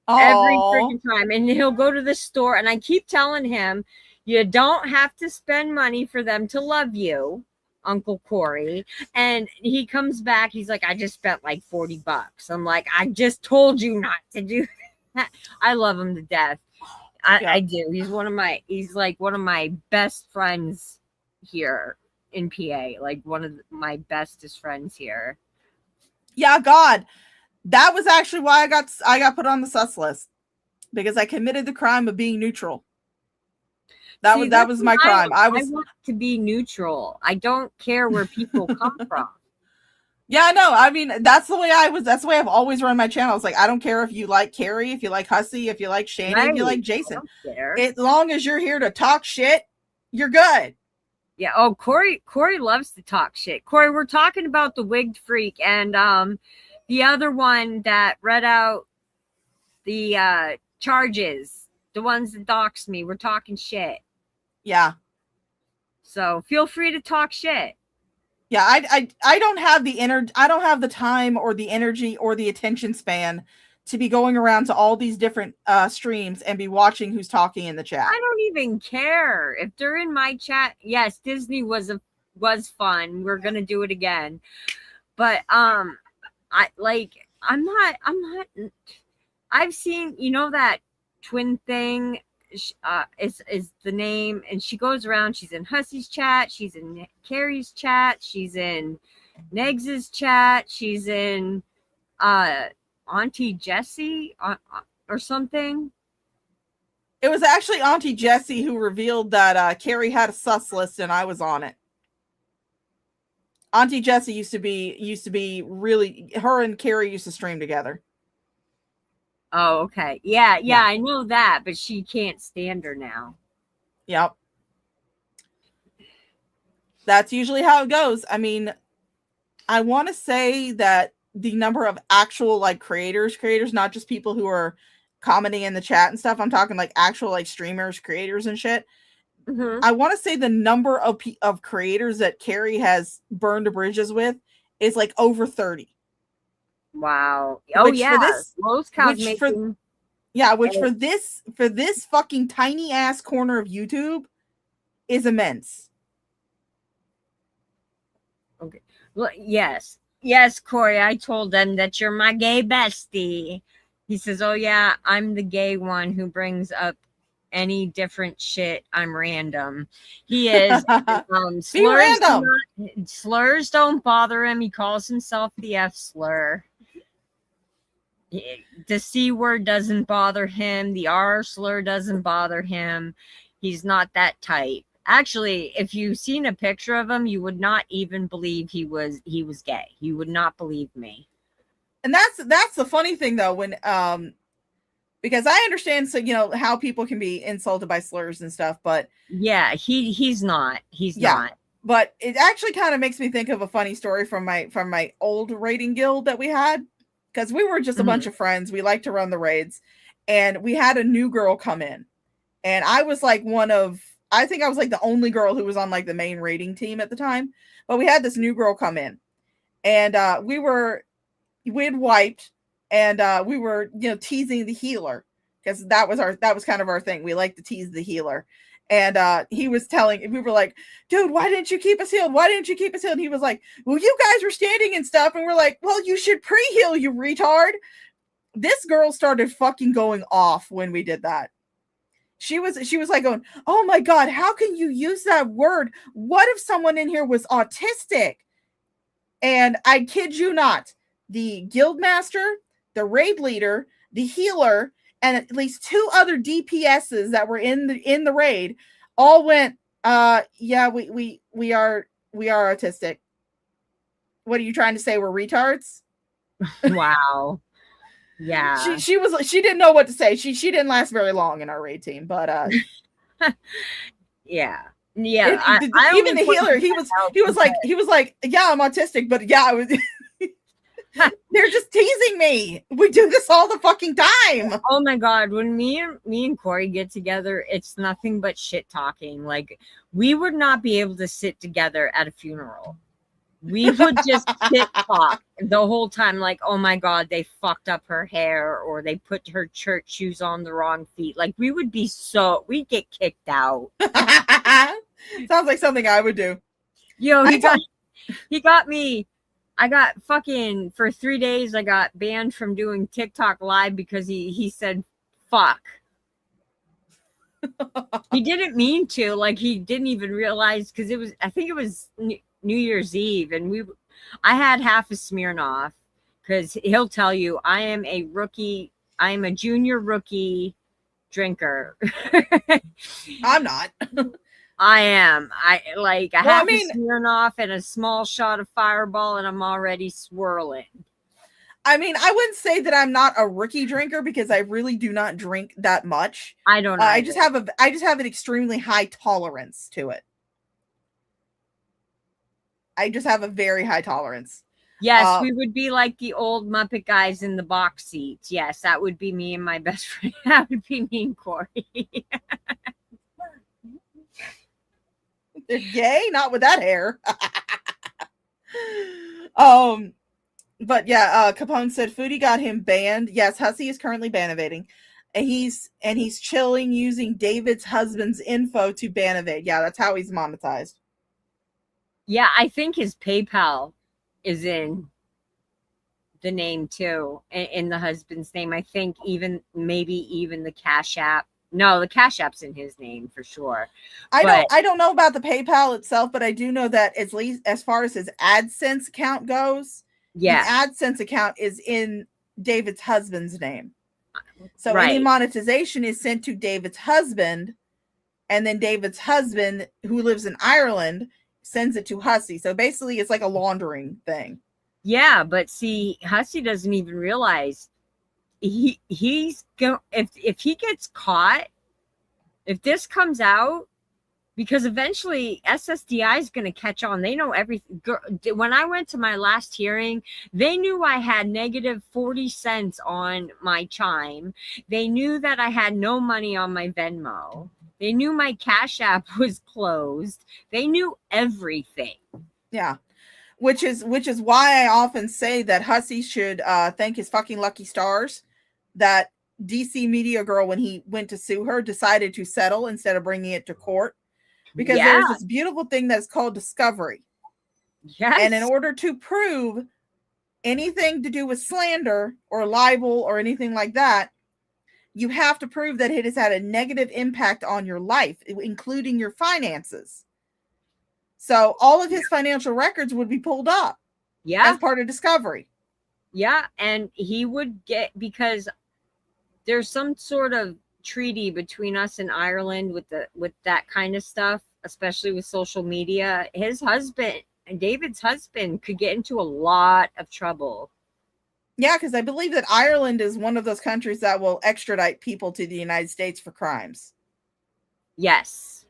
Aww. Every freaking time. And he'll go to the store, and I keep telling him, you don't have to spend money for them to love you, Uncle Corey. And he comes back, he's like, I just spent like $40. I'm like, I just told you not to do that. I love him to death. I do. He's like one of my best friends here in PA, like one of my bestest friends here. Yeah, God, That was actually why I got put on the sus list, because I committed the crime of being neutral. That was my crime. I want to be neutral. I don't care where people come from. Yeah, I know. I mean, that's the way I was. That's the way I've always run my channel. It's like, I don't care if you like Carrie, if you like Hussey, if you like Shani, if you like Jason. As long as you're here to talk shit, you're good. Yeah. Oh, Corey loves to talk shit. Corey, we're talking about the wigged freak and the other one that read out the charges, the ones that doxed me. We're talking shit. Yeah. So feel free to talk shit. Yeah, I don't have the time or the energy or the attention span to be going around to all these different streams and be watching who's talking in the chat. I don't even care if they're in my chat. Yes, Disney was fun. We're gonna do it again, but I'm not. I've seen, that twin thing. Is the name, and she goes around. She's in Hussey's chat, she's in Carrie's chat, she's in Negs's chat, she's in Auntie Jessie or something. It was actually Auntie Jessie who revealed that Carrie had a sus list and I was on it. Auntie Jessie used to be really, her and Carrie used to stream together. Oh, okay. Yeah, I know that, but she can't stand her now. Yep. That's usually how it goes. I mean, I want to say that the number of actual creators, not just people who are commenting in the chat and stuff. I'm talking actual streamers, creators and shit. Mm-hmm. I want to say the number of creators that Carrie has burned bridges with is over 30. Wow. Oh, yeah. Which for this fucking tiny ass corner of YouTube is immense. Okay. Well, yes, Corey. I told them that you're my gay bestie. He says, "Oh yeah, I'm the gay one who brings up any different shit. I'm random." He is. Slurs don't bother him. He calls himself the F slur. The C word doesn't bother him. The R slur doesn't bother him. He's not that type. Actually, if you've seen a picture of him, you would not even believe he was gay. You would not believe me. And that's the funny thing though, when because I understand how people can be insulted by slurs and stuff, but yeah, he's not. He's not. But it actually kind of makes me think of a funny story from my old raiding guild that we had. Because we were just a bunch of friends. We liked to run the raids. And we had a new girl come in. And I was I think I was the only girl who was on the main raiding team at the time. But we had this new girl come in. And we'd wiped. And we were, teasing the healer. Because that was kind of our thing. We like to tease the healer. And he was telling, we were like, dude, why didn't you keep us healed? Why didn't you keep us healed? And he was like, well, you guys were standing and stuff. And we're like, well, you should pre-heal, you retard. This girl started fucking going off when we did that. She was going, oh my God, how can you use that word? What if someone in here was autistic? And I kid you not, the guild master, the raid leader, the healer, and at least 2 other DPSs that were in the raid all went, yeah, we are autistic. What are you trying to say? We're retards? Wow. Yeah. She didn't know what to say. She didn't last very long in our raid team, but yeah. Even the healer, he was like, yeah, I'm autistic, but yeah, I was they're just teasing me. We do this all the fucking time. Oh my God. When me and Corey get together, it's nothing but shit talking. We would not be able to sit together at a funeral. We would just sit talk the whole time. Oh my God, they fucked up her hair, or they put her church shoes on the wrong feet. We'd get kicked out. Sounds like something I would do. Yo, he got me. I got fucking, for 3 days, I got banned from doing TikTok live because he said, fuck. He didn't mean to, he didn't even realize, because I think it was New Year's Eve, and I had half a Smirnoff, because he'll tell you I am a rookie. I am a junior rookie drinker. I'm not. I am. I like a Well, I half mean- a Smirnoff and a small shot of Fireball, and I'm already swirling. I mean, I wouldn't say that I'm not a rookie drinker because I really do not drink that much. I don't know. I just have an extremely high tolerance to it. I just have a very high tolerance. Yes, we would be like the old Muppet guys in the box seats. Yes, that would be me and my best friend. That would be me and Corey. They're gay, not with that hair. But yeah, Capone said Foodie got him banned. Yes, Hussey is currently ban evading. And he's chilling using David's husband's info to ban evade. Yeah, that's how he's monetized. Yeah, I think his PayPal is in the name too, in the husband's name. I think maybe even the Cash App. No, the Cash App's in his name for sure. I don't know about the PayPal itself, but I do know that at least as far as his AdSense account goes, yeah, the AdSense account is in David's husband's name. So right. any monetization is sent to David's husband, and then David's husband, who lives in Ireland, sends it to Hussey. So basically it's like a laundering thing. Yeah, but see, Hussey doesn't even realize he's going, if he gets caught, if this comes out, because eventually SSDI is going to catch on. They know everything. When I went to my last hearing, they knew I had negative 40 cents on my Chime. They knew that I had no money on my Venmo. They knew my Cash App was closed. They knew everything. Yeah. Which is why I often say that Hussey should thank his fucking lucky stars that DC Media Girl, when he went to sue her, decided to settle instead of bringing it to court. Because there's this beautiful thing that's called discovery. Yes. And in order to prove anything to do with slander or libel or anything like that, you have to prove that it has had a negative impact on your life, including your finances. So all of his financial records would be pulled up as part of discovery. Yeah, and he would get, because there's some sort of treaty between us and Ireland with that kind of stuff, especially with social media. His husband, David's husband, could get into a lot of trouble. Yeah, because I believe that Ireland is one of those countries that will extradite people to the United States for crimes. Yes.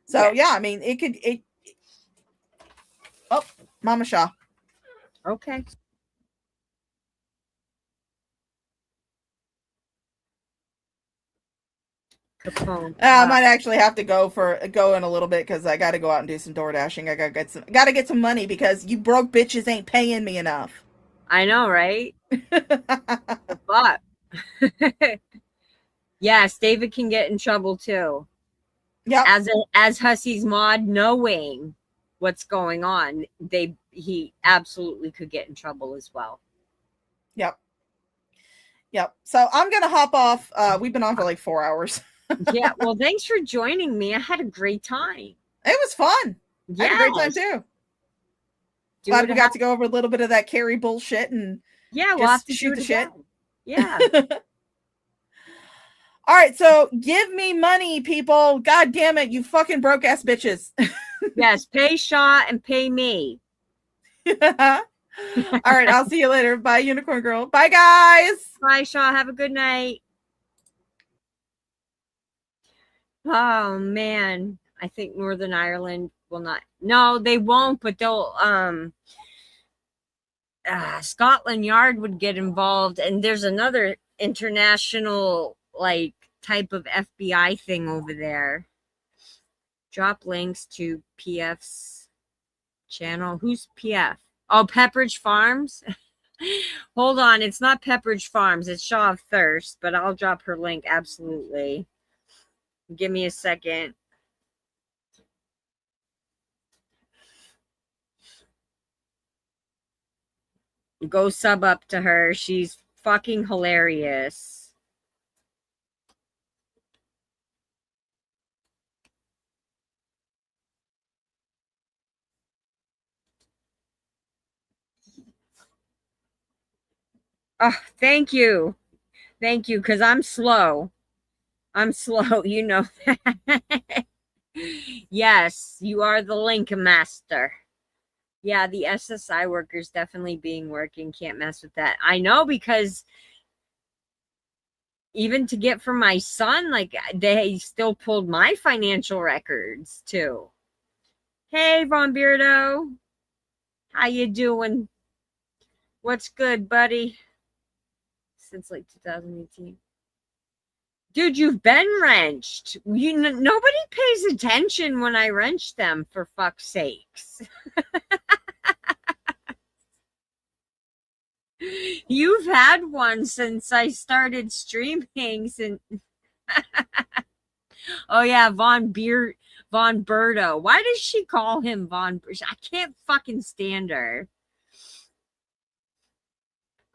So yeah, I mean, Oh, Mama Shaw. Okay. Capone. I might actually have to go in a little bit because I got to go out and do some door dashing. I got to get some money because you broke bitches ain't paying me enough. I know, right? But yes, David can get in trouble too. Yeah. As Hussey's mod, knowing what's going on, he absolutely could get in trouble as well. Yep. So I'm gonna hop off. We've been on for like 4 hours. Yeah. Well, thanks for joining me. I had a great time. It was fun. Yes. I had a great time too. Glad we got to go over a little bit of that Carrie bullshit and we'll have to shoot the shit. Yeah. All right, so give me money, people. God damn it, you fucking broke ass bitches. Yes, pay Shaw and pay me. All right, I'll see you later. Bye, Unicorn Girl. Bye, guys. Bye, Shaw. Have a good night. Oh man, I think Northern Ireland will not. No, they won't, but they'll Scotland Yard would get involved, and there's another international like type of FBI thing over there. Drop links to PF's channel. Who's PF? Oh, Pepperidge Farms. Hold on, it's not Pepperidge Farms, it's Shaw of Thirst, but I'll drop her link absolutely. Give me a second. Go sub up to her. She's fucking hilarious. Oh, thank you. Thank you, because I'm slow. I'm slow, you know that. Yes, you are the link master. Yeah, the SSI workers definitely being working. Can't mess with that. I know, because even to get from my son, like, they still pulled my financial records too. Hey, Von Beardo. How you doing? What's good, buddy? Since like 2018. Dude, you've been wrenched. Nobody pays attention when I wrench them, for fuck's sakes. You've had one since I started streaming. Oh yeah, Von Birdo. Why does she call him Von? I can't fucking stand her.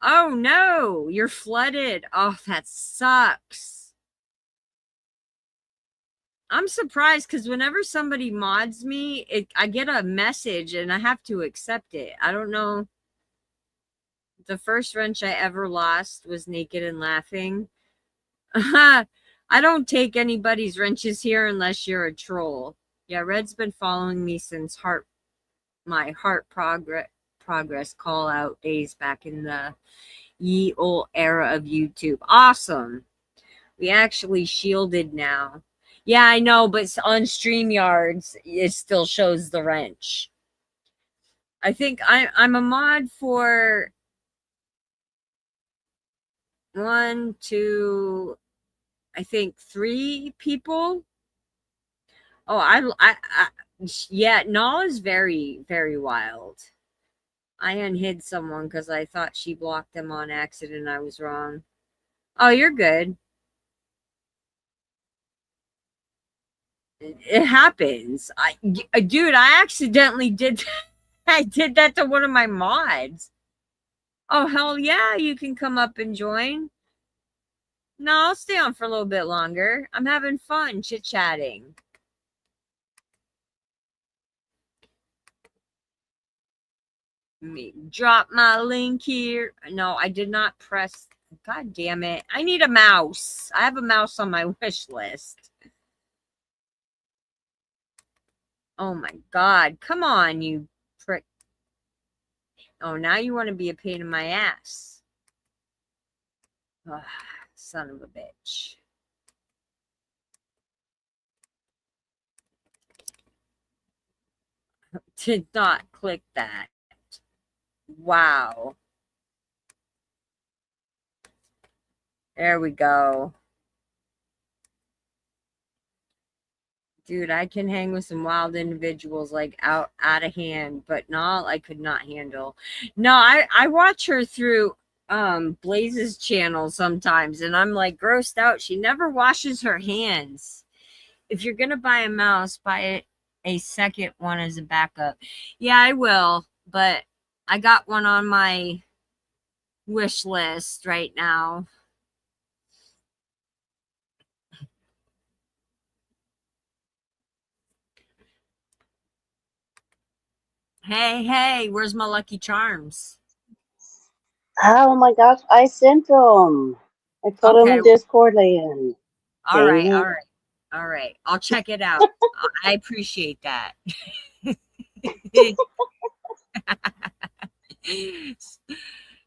Oh no, you're flooded. Oh, that sucks. I'm surprised, because whenever somebody mods me, I get a message and I have to accept it. I don't know. The first wrench I ever lost was naked and laughing. I don't take anybody's wrenches here unless you're a troll. Yeah, Red's been following me since my heart progress call out days back in the ye old era of YouTube. Awesome. We actually shielded now. Yeah, I know, but on StreamYards, it still shows the wrench. I think I'm a mod for 1, 2, I think 3 people. Oh, yeah, Null is very, very wild. I unhid someone because I thought she blocked them on accident. I was wrong. Oh, you're good. It happens. Dude, I accidentally did. I did that to one of my mods. Oh, hell yeah, you can come up and join. No, I'll stay on for a little bit longer. I'm having fun chit-chatting. Let me drop my link here. No, I did not press. God damn it. I need a mouse. I have a mouse on my wish list. Oh my God. Come on, you prick. Oh, now you want to be a pain in my ass. Ugh, son of a bitch. Did not click that. Wow. There we go. Dude, I can hang with some wild individuals, like out of hand, but no, I could not handle. No, I watch her through Blaze's channel sometimes, and I'm like grossed out. She never washes her hands. If you're gonna buy a mouse, buy a second one as a backup. Yeah, I will, but I got one on my wish list right now. Hey, where's my Lucky Charms? Oh my gosh, I sent them. I put them in Discord land. All right. I'll check it out. I appreciate that.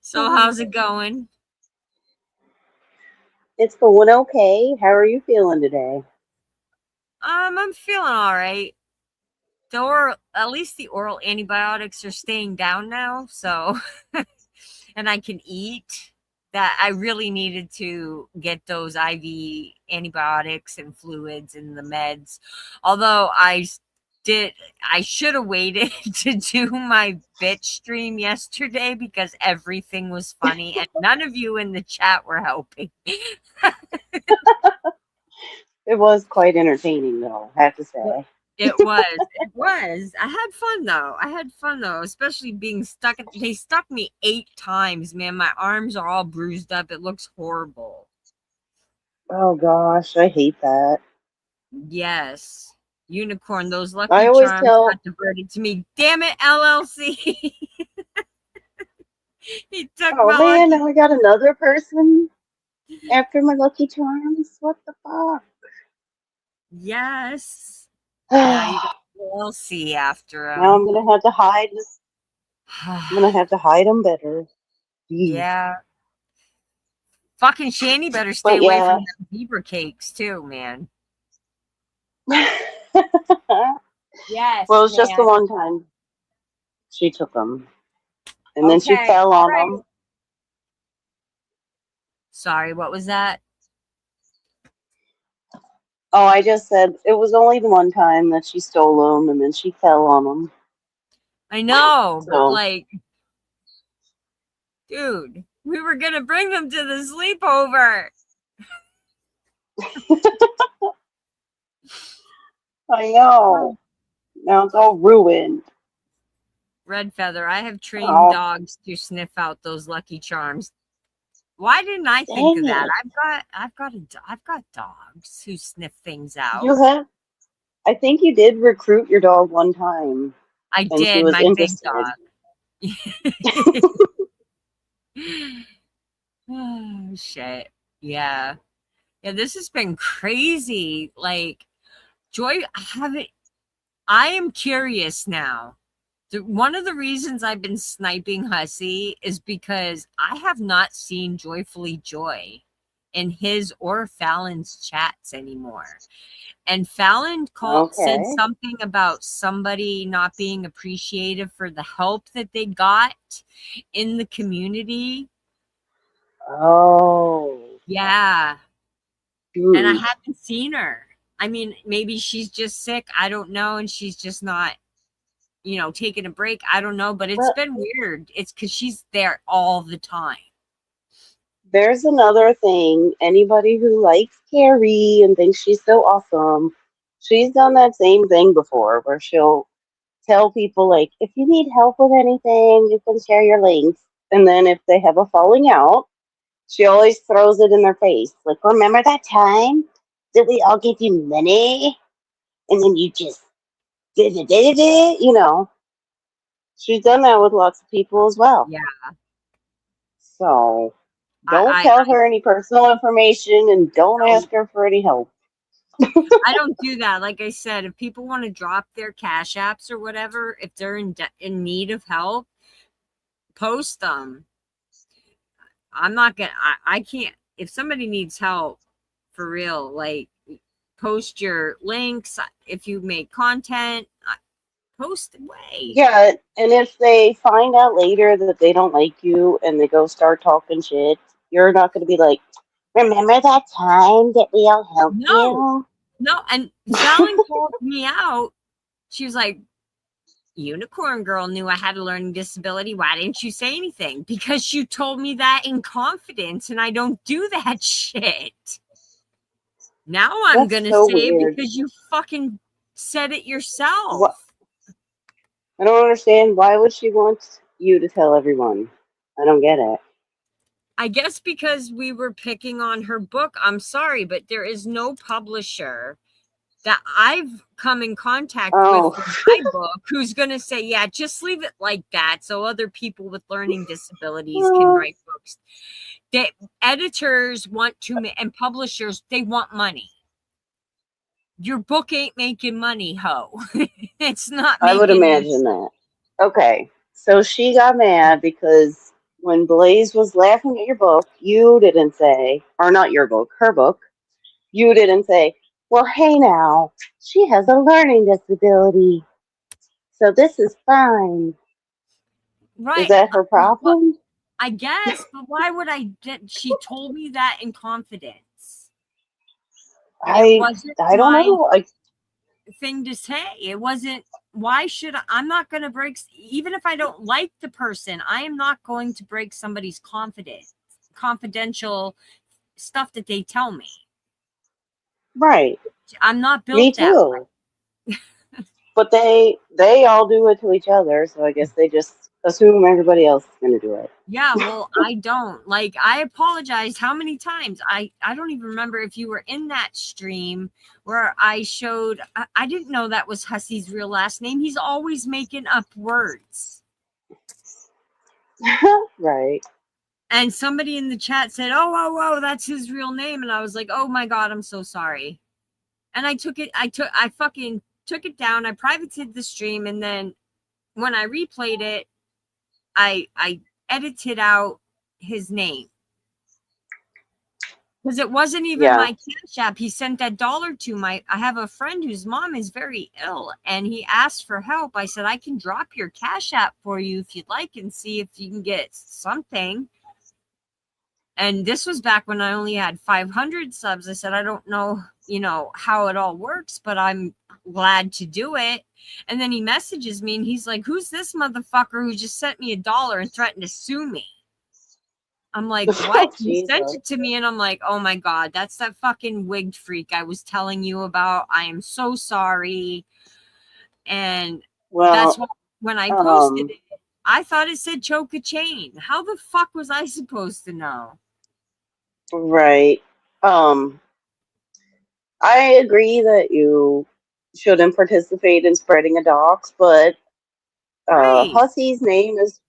So how's it going? It's going okay. How are you feeling today? I'm feeling all right. At least the oral antibiotics are staying down now, so and I can eat. That I really needed to get those IV antibiotics and fluids and the meds. Although I should have waited to do my bitch stream yesterday because everything was funny and none of you in the chat were helping. It was quite entertaining, though, I have to say. It was. I had fun though, especially being stuck. They stuck me 8 times, man. My arms are all bruised up. It looks horrible. Oh gosh, I hate that. Yes. Unicorn, those Lucky I always Charms tell got diverted to me. Damn it, LLC. He took Oh my man, lucky. now I got another person after my Lucky Charms. What the fuck? Yes. Now you got Now Elsie after I'm him. gonna have to hide. I'm gonna have to hide them better. Jeez. Yeah. Fucking Shanny better stay But away yeah. from them zebra cakes too, man. Well, Yes, it's just the man. one time she took them, and then she Okay. fell All on right. them. Sorry, what was that? Oh, I just said it was only the one time that she stole them, and then she fell on them. I know, but So like, dude, we were gonna bring them to the sleepover. I know. Now it's all ruined. Red Feather, I have trained Oh, dogs to sniff out those Lucky Charms. Why didn't I think dang of that? it! I've got dogs who sniff things out. You have. I think you did recruit your dog one time, I and she did, was my big interested. dog. Oh shit. Yeah. Yeah, this has been crazy. Like, Joy, I am curious now. One of the reasons I've been sniping Hussey is because I have not seen Joyfully Joy in his or Fallon's chats anymore. And Fallon said Okay. something about somebody not being appreciative for the help that they got in the community. Oh. Yeah. And I Hmm. haven't seen her. I mean, maybe she's just sick. I don't know. And she's just not, taking a break. I don't know. But it's But been weird. It's because she's there all the time. there's another thing. Anybody who likes Carrie and thinks she's so awesome, she's done that same thing before, where she'll tell people like, if you need help with anything, you can share your links. And then if they have a falling out, she always throws it in their face. Like, remember that time that we all gave you money and then you just did it? She's done that with lots of people as well. Yeah. So don't I tell her any personal information and don't don't, ask her for any help. I don't do that. Like I said, if people want to drop their cash apps or whatever, if they're in need of help, post them. I'm not gonna. I can't. If somebody needs help, for real, like post your links. If you make content, post away. Yeah, and if they find out later that they don't like you and they go start talking shit, you're not going to be like, remember that time that we all helped No, you? and Fallon called me out. She was like, Unicorn Girl knew I had a learning disability. Why didn't you say anything? Because you told me that in confidence, and I don't do that shit. Now I'm That's gonna so say it weird. because you fucking said it yourself. What? I don't understand. Why would she want you to tell everyone? I don't get it. I guess because we were picking on her book. I'm sorry, but there is no publisher that I've come in contact with for my book who's going to say, yeah, just leave it like that so other people with learning disabilities can write books. Editors want to, and publishers, they want money. Your book ain't making money, ho. It's not making I would imagine that. Okay, so she got mad because when Blaze was laughing at your book, you didn't say, or not your book, her book, you didn't say, well, hey now, she has a learning disability, so this is fine. Right. Is that her problem? I guess, but why would she told me that in confidence. It wasn't I don't my know. thing to say. It wasn't, why should I'm not going to break, even if I don't like the person, I am not going to break somebody's confidential stuff that they tell me. Right. I'm not built Me that too. way. But they all do it to each other, so I guess they just assume everybody else is going to do it. Yeah, well, I don't. Like, I apologize how many times. I don't even remember if you were in that stream where I showed, I didn't know that was Hussey's real last name. He's always making up words. Right. And somebody in the chat said, oh, that's his real name. And I was like, oh my God, I'm so sorry. And I fucking took it down. I privated the stream. And then when I replayed it, I edited out his name. Because it wasn't even my Cash App. He sent that $1 to I have a friend whose mom is very ill and he asked for help. I said, I can drop your Cash App for you if you'd like and see if you can get something. And this was back when I only had 500 subs. I said, I don't know, how it all works, but I'm glad to do it. And then he messages me and he's like, who's this motherfucker who just sent me $1 and threatened to sue me? I'm like, what? He sent it to me and I'm like, oh my God, that's that fucking wigged freak I was telling you about. I am so sorry. And that's why when I posted it, I thought it said choke a chain. How the fuck was I supposed to know? Right. I agree that you shouldn't participate in spreading a dox, but Hussy's name is,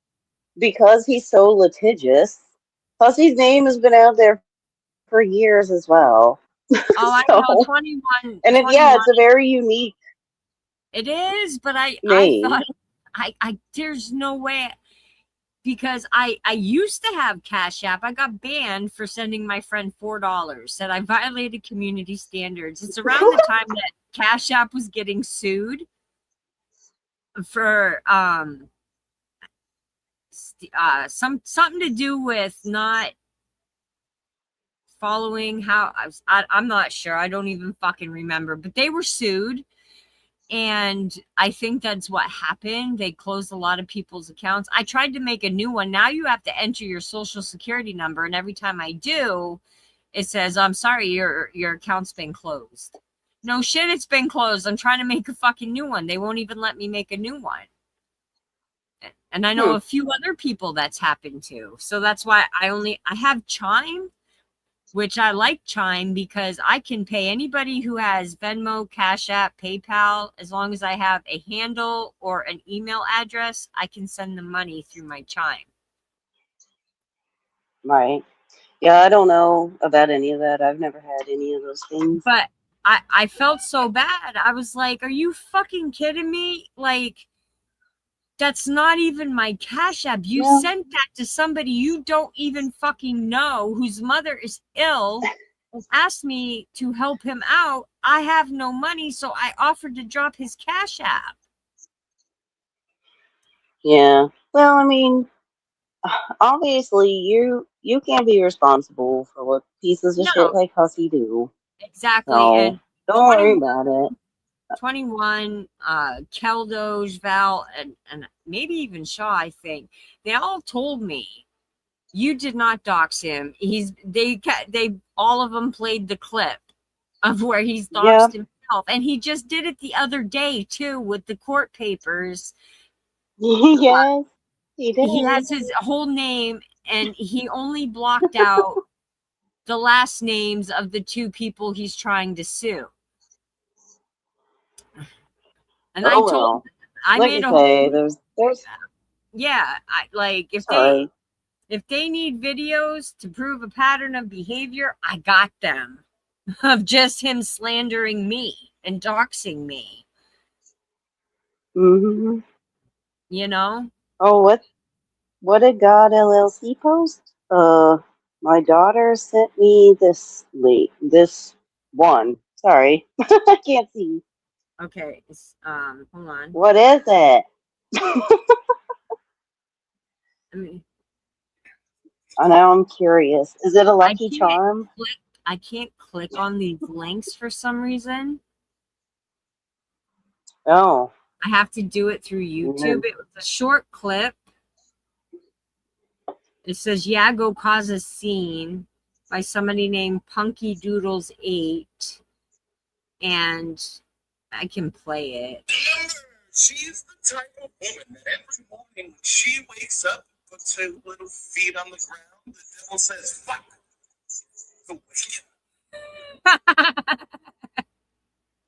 because he's so litigious, Hussy's name has been out there for years as well. Oh, I know, 21. And it's a very unique. It is, but I thought there's no way, because I used to have Cash App. I got banned for sending my friend $4. Said I violated community standards. It's around the time that Cash App was getting sued for something to do with not following how I'm not sure. I don't even fucking remember, but they were sued. And I think that's what happened. They closed a lot of people's accounts. I tried to make a new one. Now you have to enter your social security number. And every time I do, it says, I'm sorry, your account's been closed. No shit, it's been closed. I'm trying to make a fucking new one. They won't even let me make a new one. And I know a few other people that's happened to. So that's why I have Chime, which I like Chime because I can pay anybody who has Venmo, Cash App, PayPal. As long as I have a handle or an email address, I can send them money through my Chime. Right. Yeah, I don't know about any of that. I've never had any of those things. But I felt so bad. I was like, are you fucking kidding me? Like, that's not even my Cash App. You sent that to somebody you don't even fucking know, whose mother is ill, and asked me to help him out. I have no money, so I offered to drop his Cash App. Yeah. Well, I mean, obviously you can't be responsible for what pieces of shit like Hussy do. Exactly. So, and don't worry about it. 21, Keldoge, Val, and maybe even Shaw, I think, they all told me you did not dox him. They all of them played the clip of where he's doxed himself, and he just did it the other day too with the court papers. Yes, he did. He has his whole name, and he only blocked out the last names of the two people he's trying to sue. And I made a whole, there's yeah, if they need videos to prove a pattern of behavior, I got them of just him slandering me and doxing me. Mm-hmm. You know? Oh, what did God LLC post? My daughter sent me this link. This one. Sorry, I can't see. Okay, hold on. What is it? I know, I'm curious. Is it a Lucky Charm? I can't click on these links for some reason. Oh. I have to do it through YouTube. It was a short clip. It says, yeah, go cause a scene by somebody named Punky Doodles 8. And I can play it. She's the type of woman that every morning when she wakes up and puts her little feet on the ground, the devil says, fuck.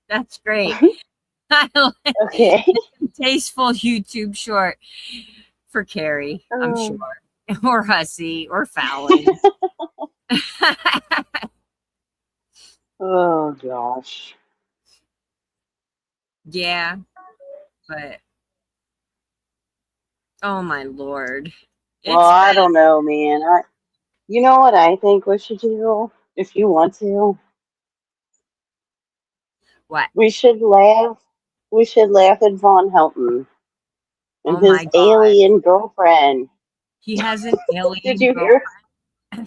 That's great. Okay. Tasteful YouTube short. for Carrie, I'm Oh. sure. Or Hussey or Fallon. Oh gosh. Yeah, but oh my lord. Well, It's I been don't know, man. You know what I think we should do if you want to? what? We should laugh. We should laugh at Von Helton and Oh his my god. alien girlfriend. He has an Did alien you girl. hear? No,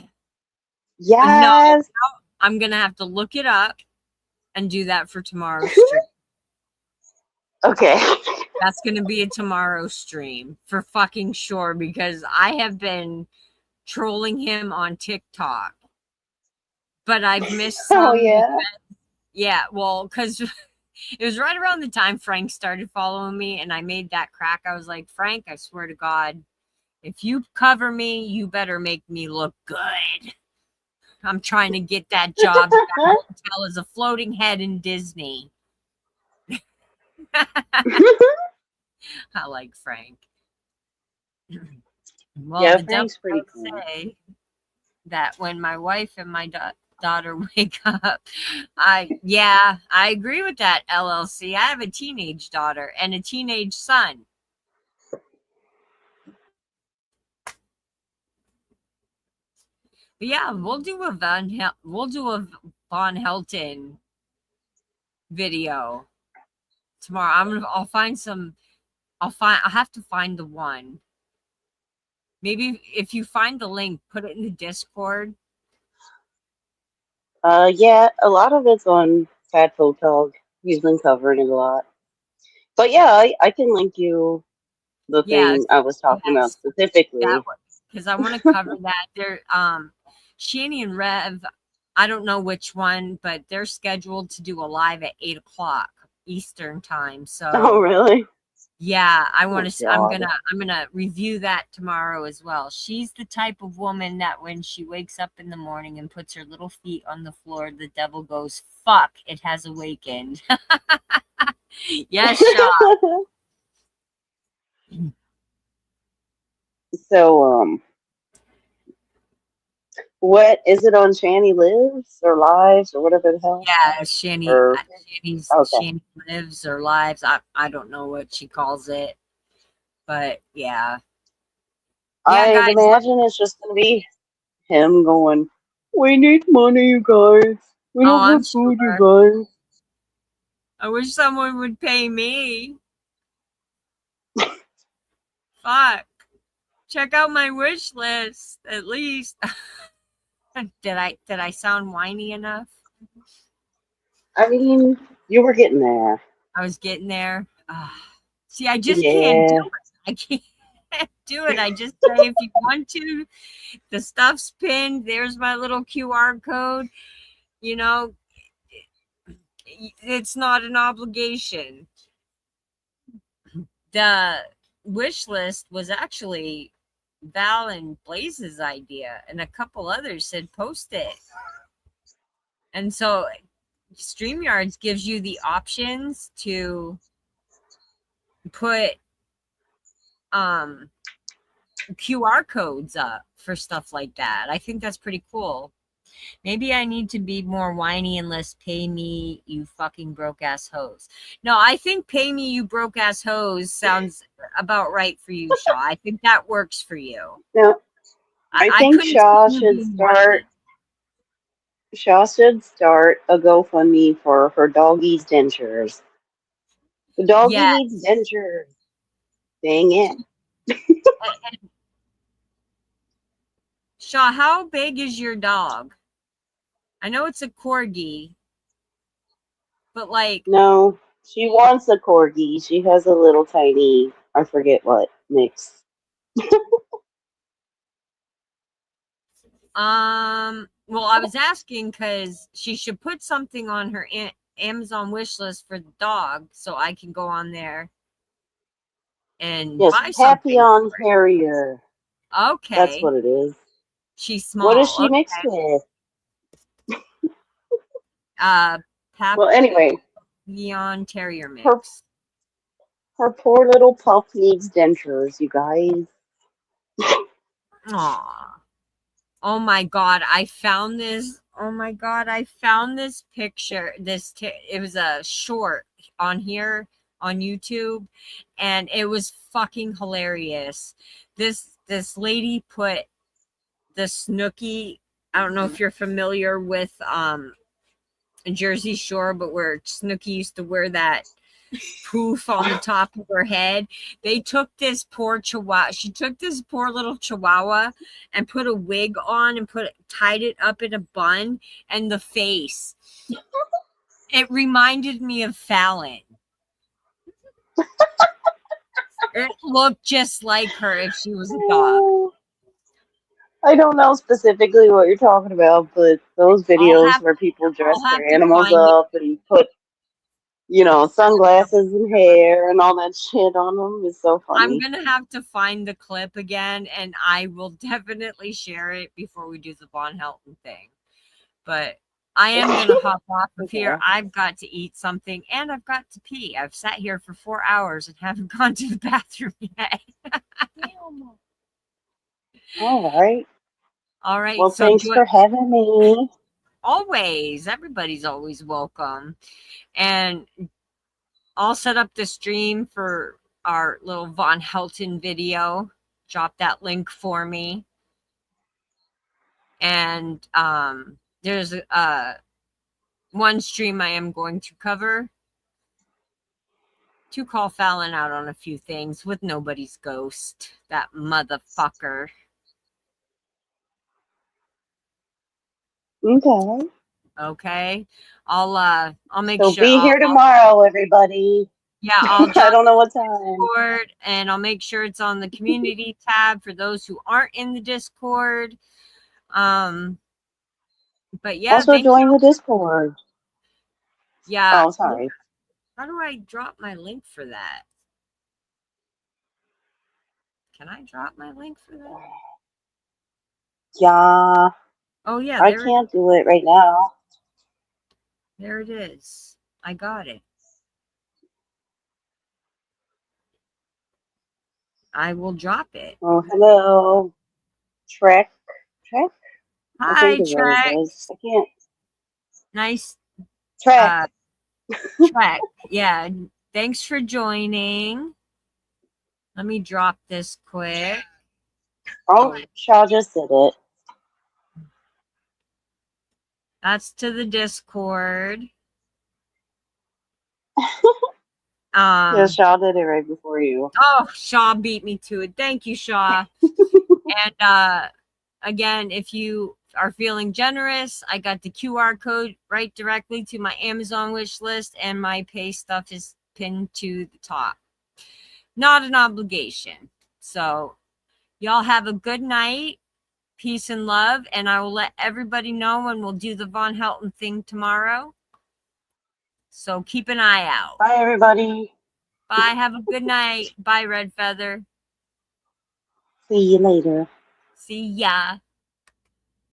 Yes. I'm gonna have to look it up and do that for tomorrow's stream. Okay. That's gonna be a tomorrow stream for fucking sure because I have been trolling him on TikTok. But I've missed Oh some yeah. yeah, well, because it was right around the time Frank started following me and I made that crack. I was like, Frank, I swear to God, if you cover me, you better make me look good. I'm trying to get that job at that hotel as a floating head in Disney. I like Frank. Well, Yeah, the devil Frank's pretty does cool. say that when my wife and my daughter wake up, I agree with that, LLC. I have a teenage daughter and a teenage son. But yeah, we'll do a Von Helton video tomorrow. I'll have to find the one. Maybe if you find the link, put it in the Discord. Yeah, a lot of it's on Fat Folk Talk. He's been covering it a lot. But yeah, I can link you the Yes, thing I was talking about yes, that specifically. one, because I want to cover that. They're Shani and Rev, I don't know which one, but they're scheduled to do a live at 8:00 Eastern time. Oh, So really? yeah, I want Oh, to. I'm God. gonna review that tomorrow as well. She's the type of woman that when she wakes up in the morning and puts her little feet on the floor, the devil goes, "Fuck! It has awakened." Yes, Shaw. So, what is it on Shanny Lives or Lives or whatever the hell? Yeah, Shani. Or okay, Shani lives or lives. I don't know what she calls it, but yeah. Yeah, I'd guys. imagine it's just gonna be him going, "We need money, you guys. We Oh, don't I'm have food, you sure. guys." I wish someone would pay me. Fuck. Check out my wish list, at least. Did I sound whiny enough? I mean, you were getting there. I was getting there. See, I just can't Yeah. do it. I can't do it. I just say if you want to, the stuff's pinned. There's my little QR code. You know, it's not an obligation. The wish list was actually Val and Blaze's idea, and a couple others said post it. And so StreamYards gives you the options to put QR codes up for stuff like that. I think that's pretty cool. Maybe I need to be more whiny and less pay me, you fucking broke ass hoes. No, I think pay me, you broke ass hoes sounds about right for you, Shaw. I think that works for you. No, I think couldn't see you being whiny. Shaw should start a GoFundMe for her doggy's dentures. The doggy Yes. needs dentures. Dang it. Shaw, how big is your dog? I know it's a corgi, but like, No, she wants a corgi. She has a little tiny, I forget what, mix. well, I was asking because she should put something on her Amazon wish list for the dog so I can go on there and Yes, buy something. Papillon Terrier. Okay. That's what it is. She's small. What is she okay. mixed with? Well, anyway. Papillon Terrier mix. Her poor little pup needs dentures, you guys. Aw. Oh my God, I found this. Oh my God, I found this picture. It was a short on here on YouTube, and it was fucking hilarious. This lady put the Snooki. I don't know if you're familiar with Jersey Shore, but where Snooki used to wear that poof on the top of her head. They took this poor chihuahua. She took this poor little chihuahua and put a wig on and tied it up in a bun, and the face. It reminded me of Fallon. It looked just like her if she was a dog. I don't know specifically what you're talking about, but those videos where people dress I'll have their to animals find it. up and put, sunglasses and hair and all that shit on them is so funny. I'm going to have to find the clip again, and I will definitely share it before we do the Von Helton thing. But I am going to hop off of here. I've got to eat something, and I've got to pee. I've sat here for 4 hours and haven't gone to the bathroom yet. All right. All right. Well, So thanks for having me. Always. Everybody's always welcome. And I'll set up the stream for our little Von Helton video. Drop that link for me. And there's one stream I am going to cover to call Fallon out on a few things with nobody's ghost. That motherfucker. Okay. Okay. I'll make So sure. be here tomorrow, everybody. Yeah, I'll I don't know what time. Discord, and I'll make sure it's on the community tab for those who aren't in the Discord. But yeah, Also join the Discord. Yeah. Oh, sorry. How do I drop my link for that? Can I drop my link for that? Yeah. Oh yeah, I can't do it right now. There it is. I got it. I will drop it. Oh, hello. Trek? I Hi, think is what Trek. it says. I can't. Nice. Trek. Trek. Yeah. Thanks for joining. Let me drop this quick. Oh, Shaw just did it. That's to the Discord. Yeah, Shaw did it right before you. Oh, Shaw beat me to it. Thank you, Shaw. And again, if you are feeling generous, I got the QR code right directly to my Amazon wish list, and my pay stuff is pinned to the top. Not an obligation. So y'all have a good night. Peace and love. And I will let everybody know when we'll do the Von Helton thing tomorrow. So keep an eye out. Bye, everybody. Bye. Have a good night. Bye, Red Feather. See you later. See ya.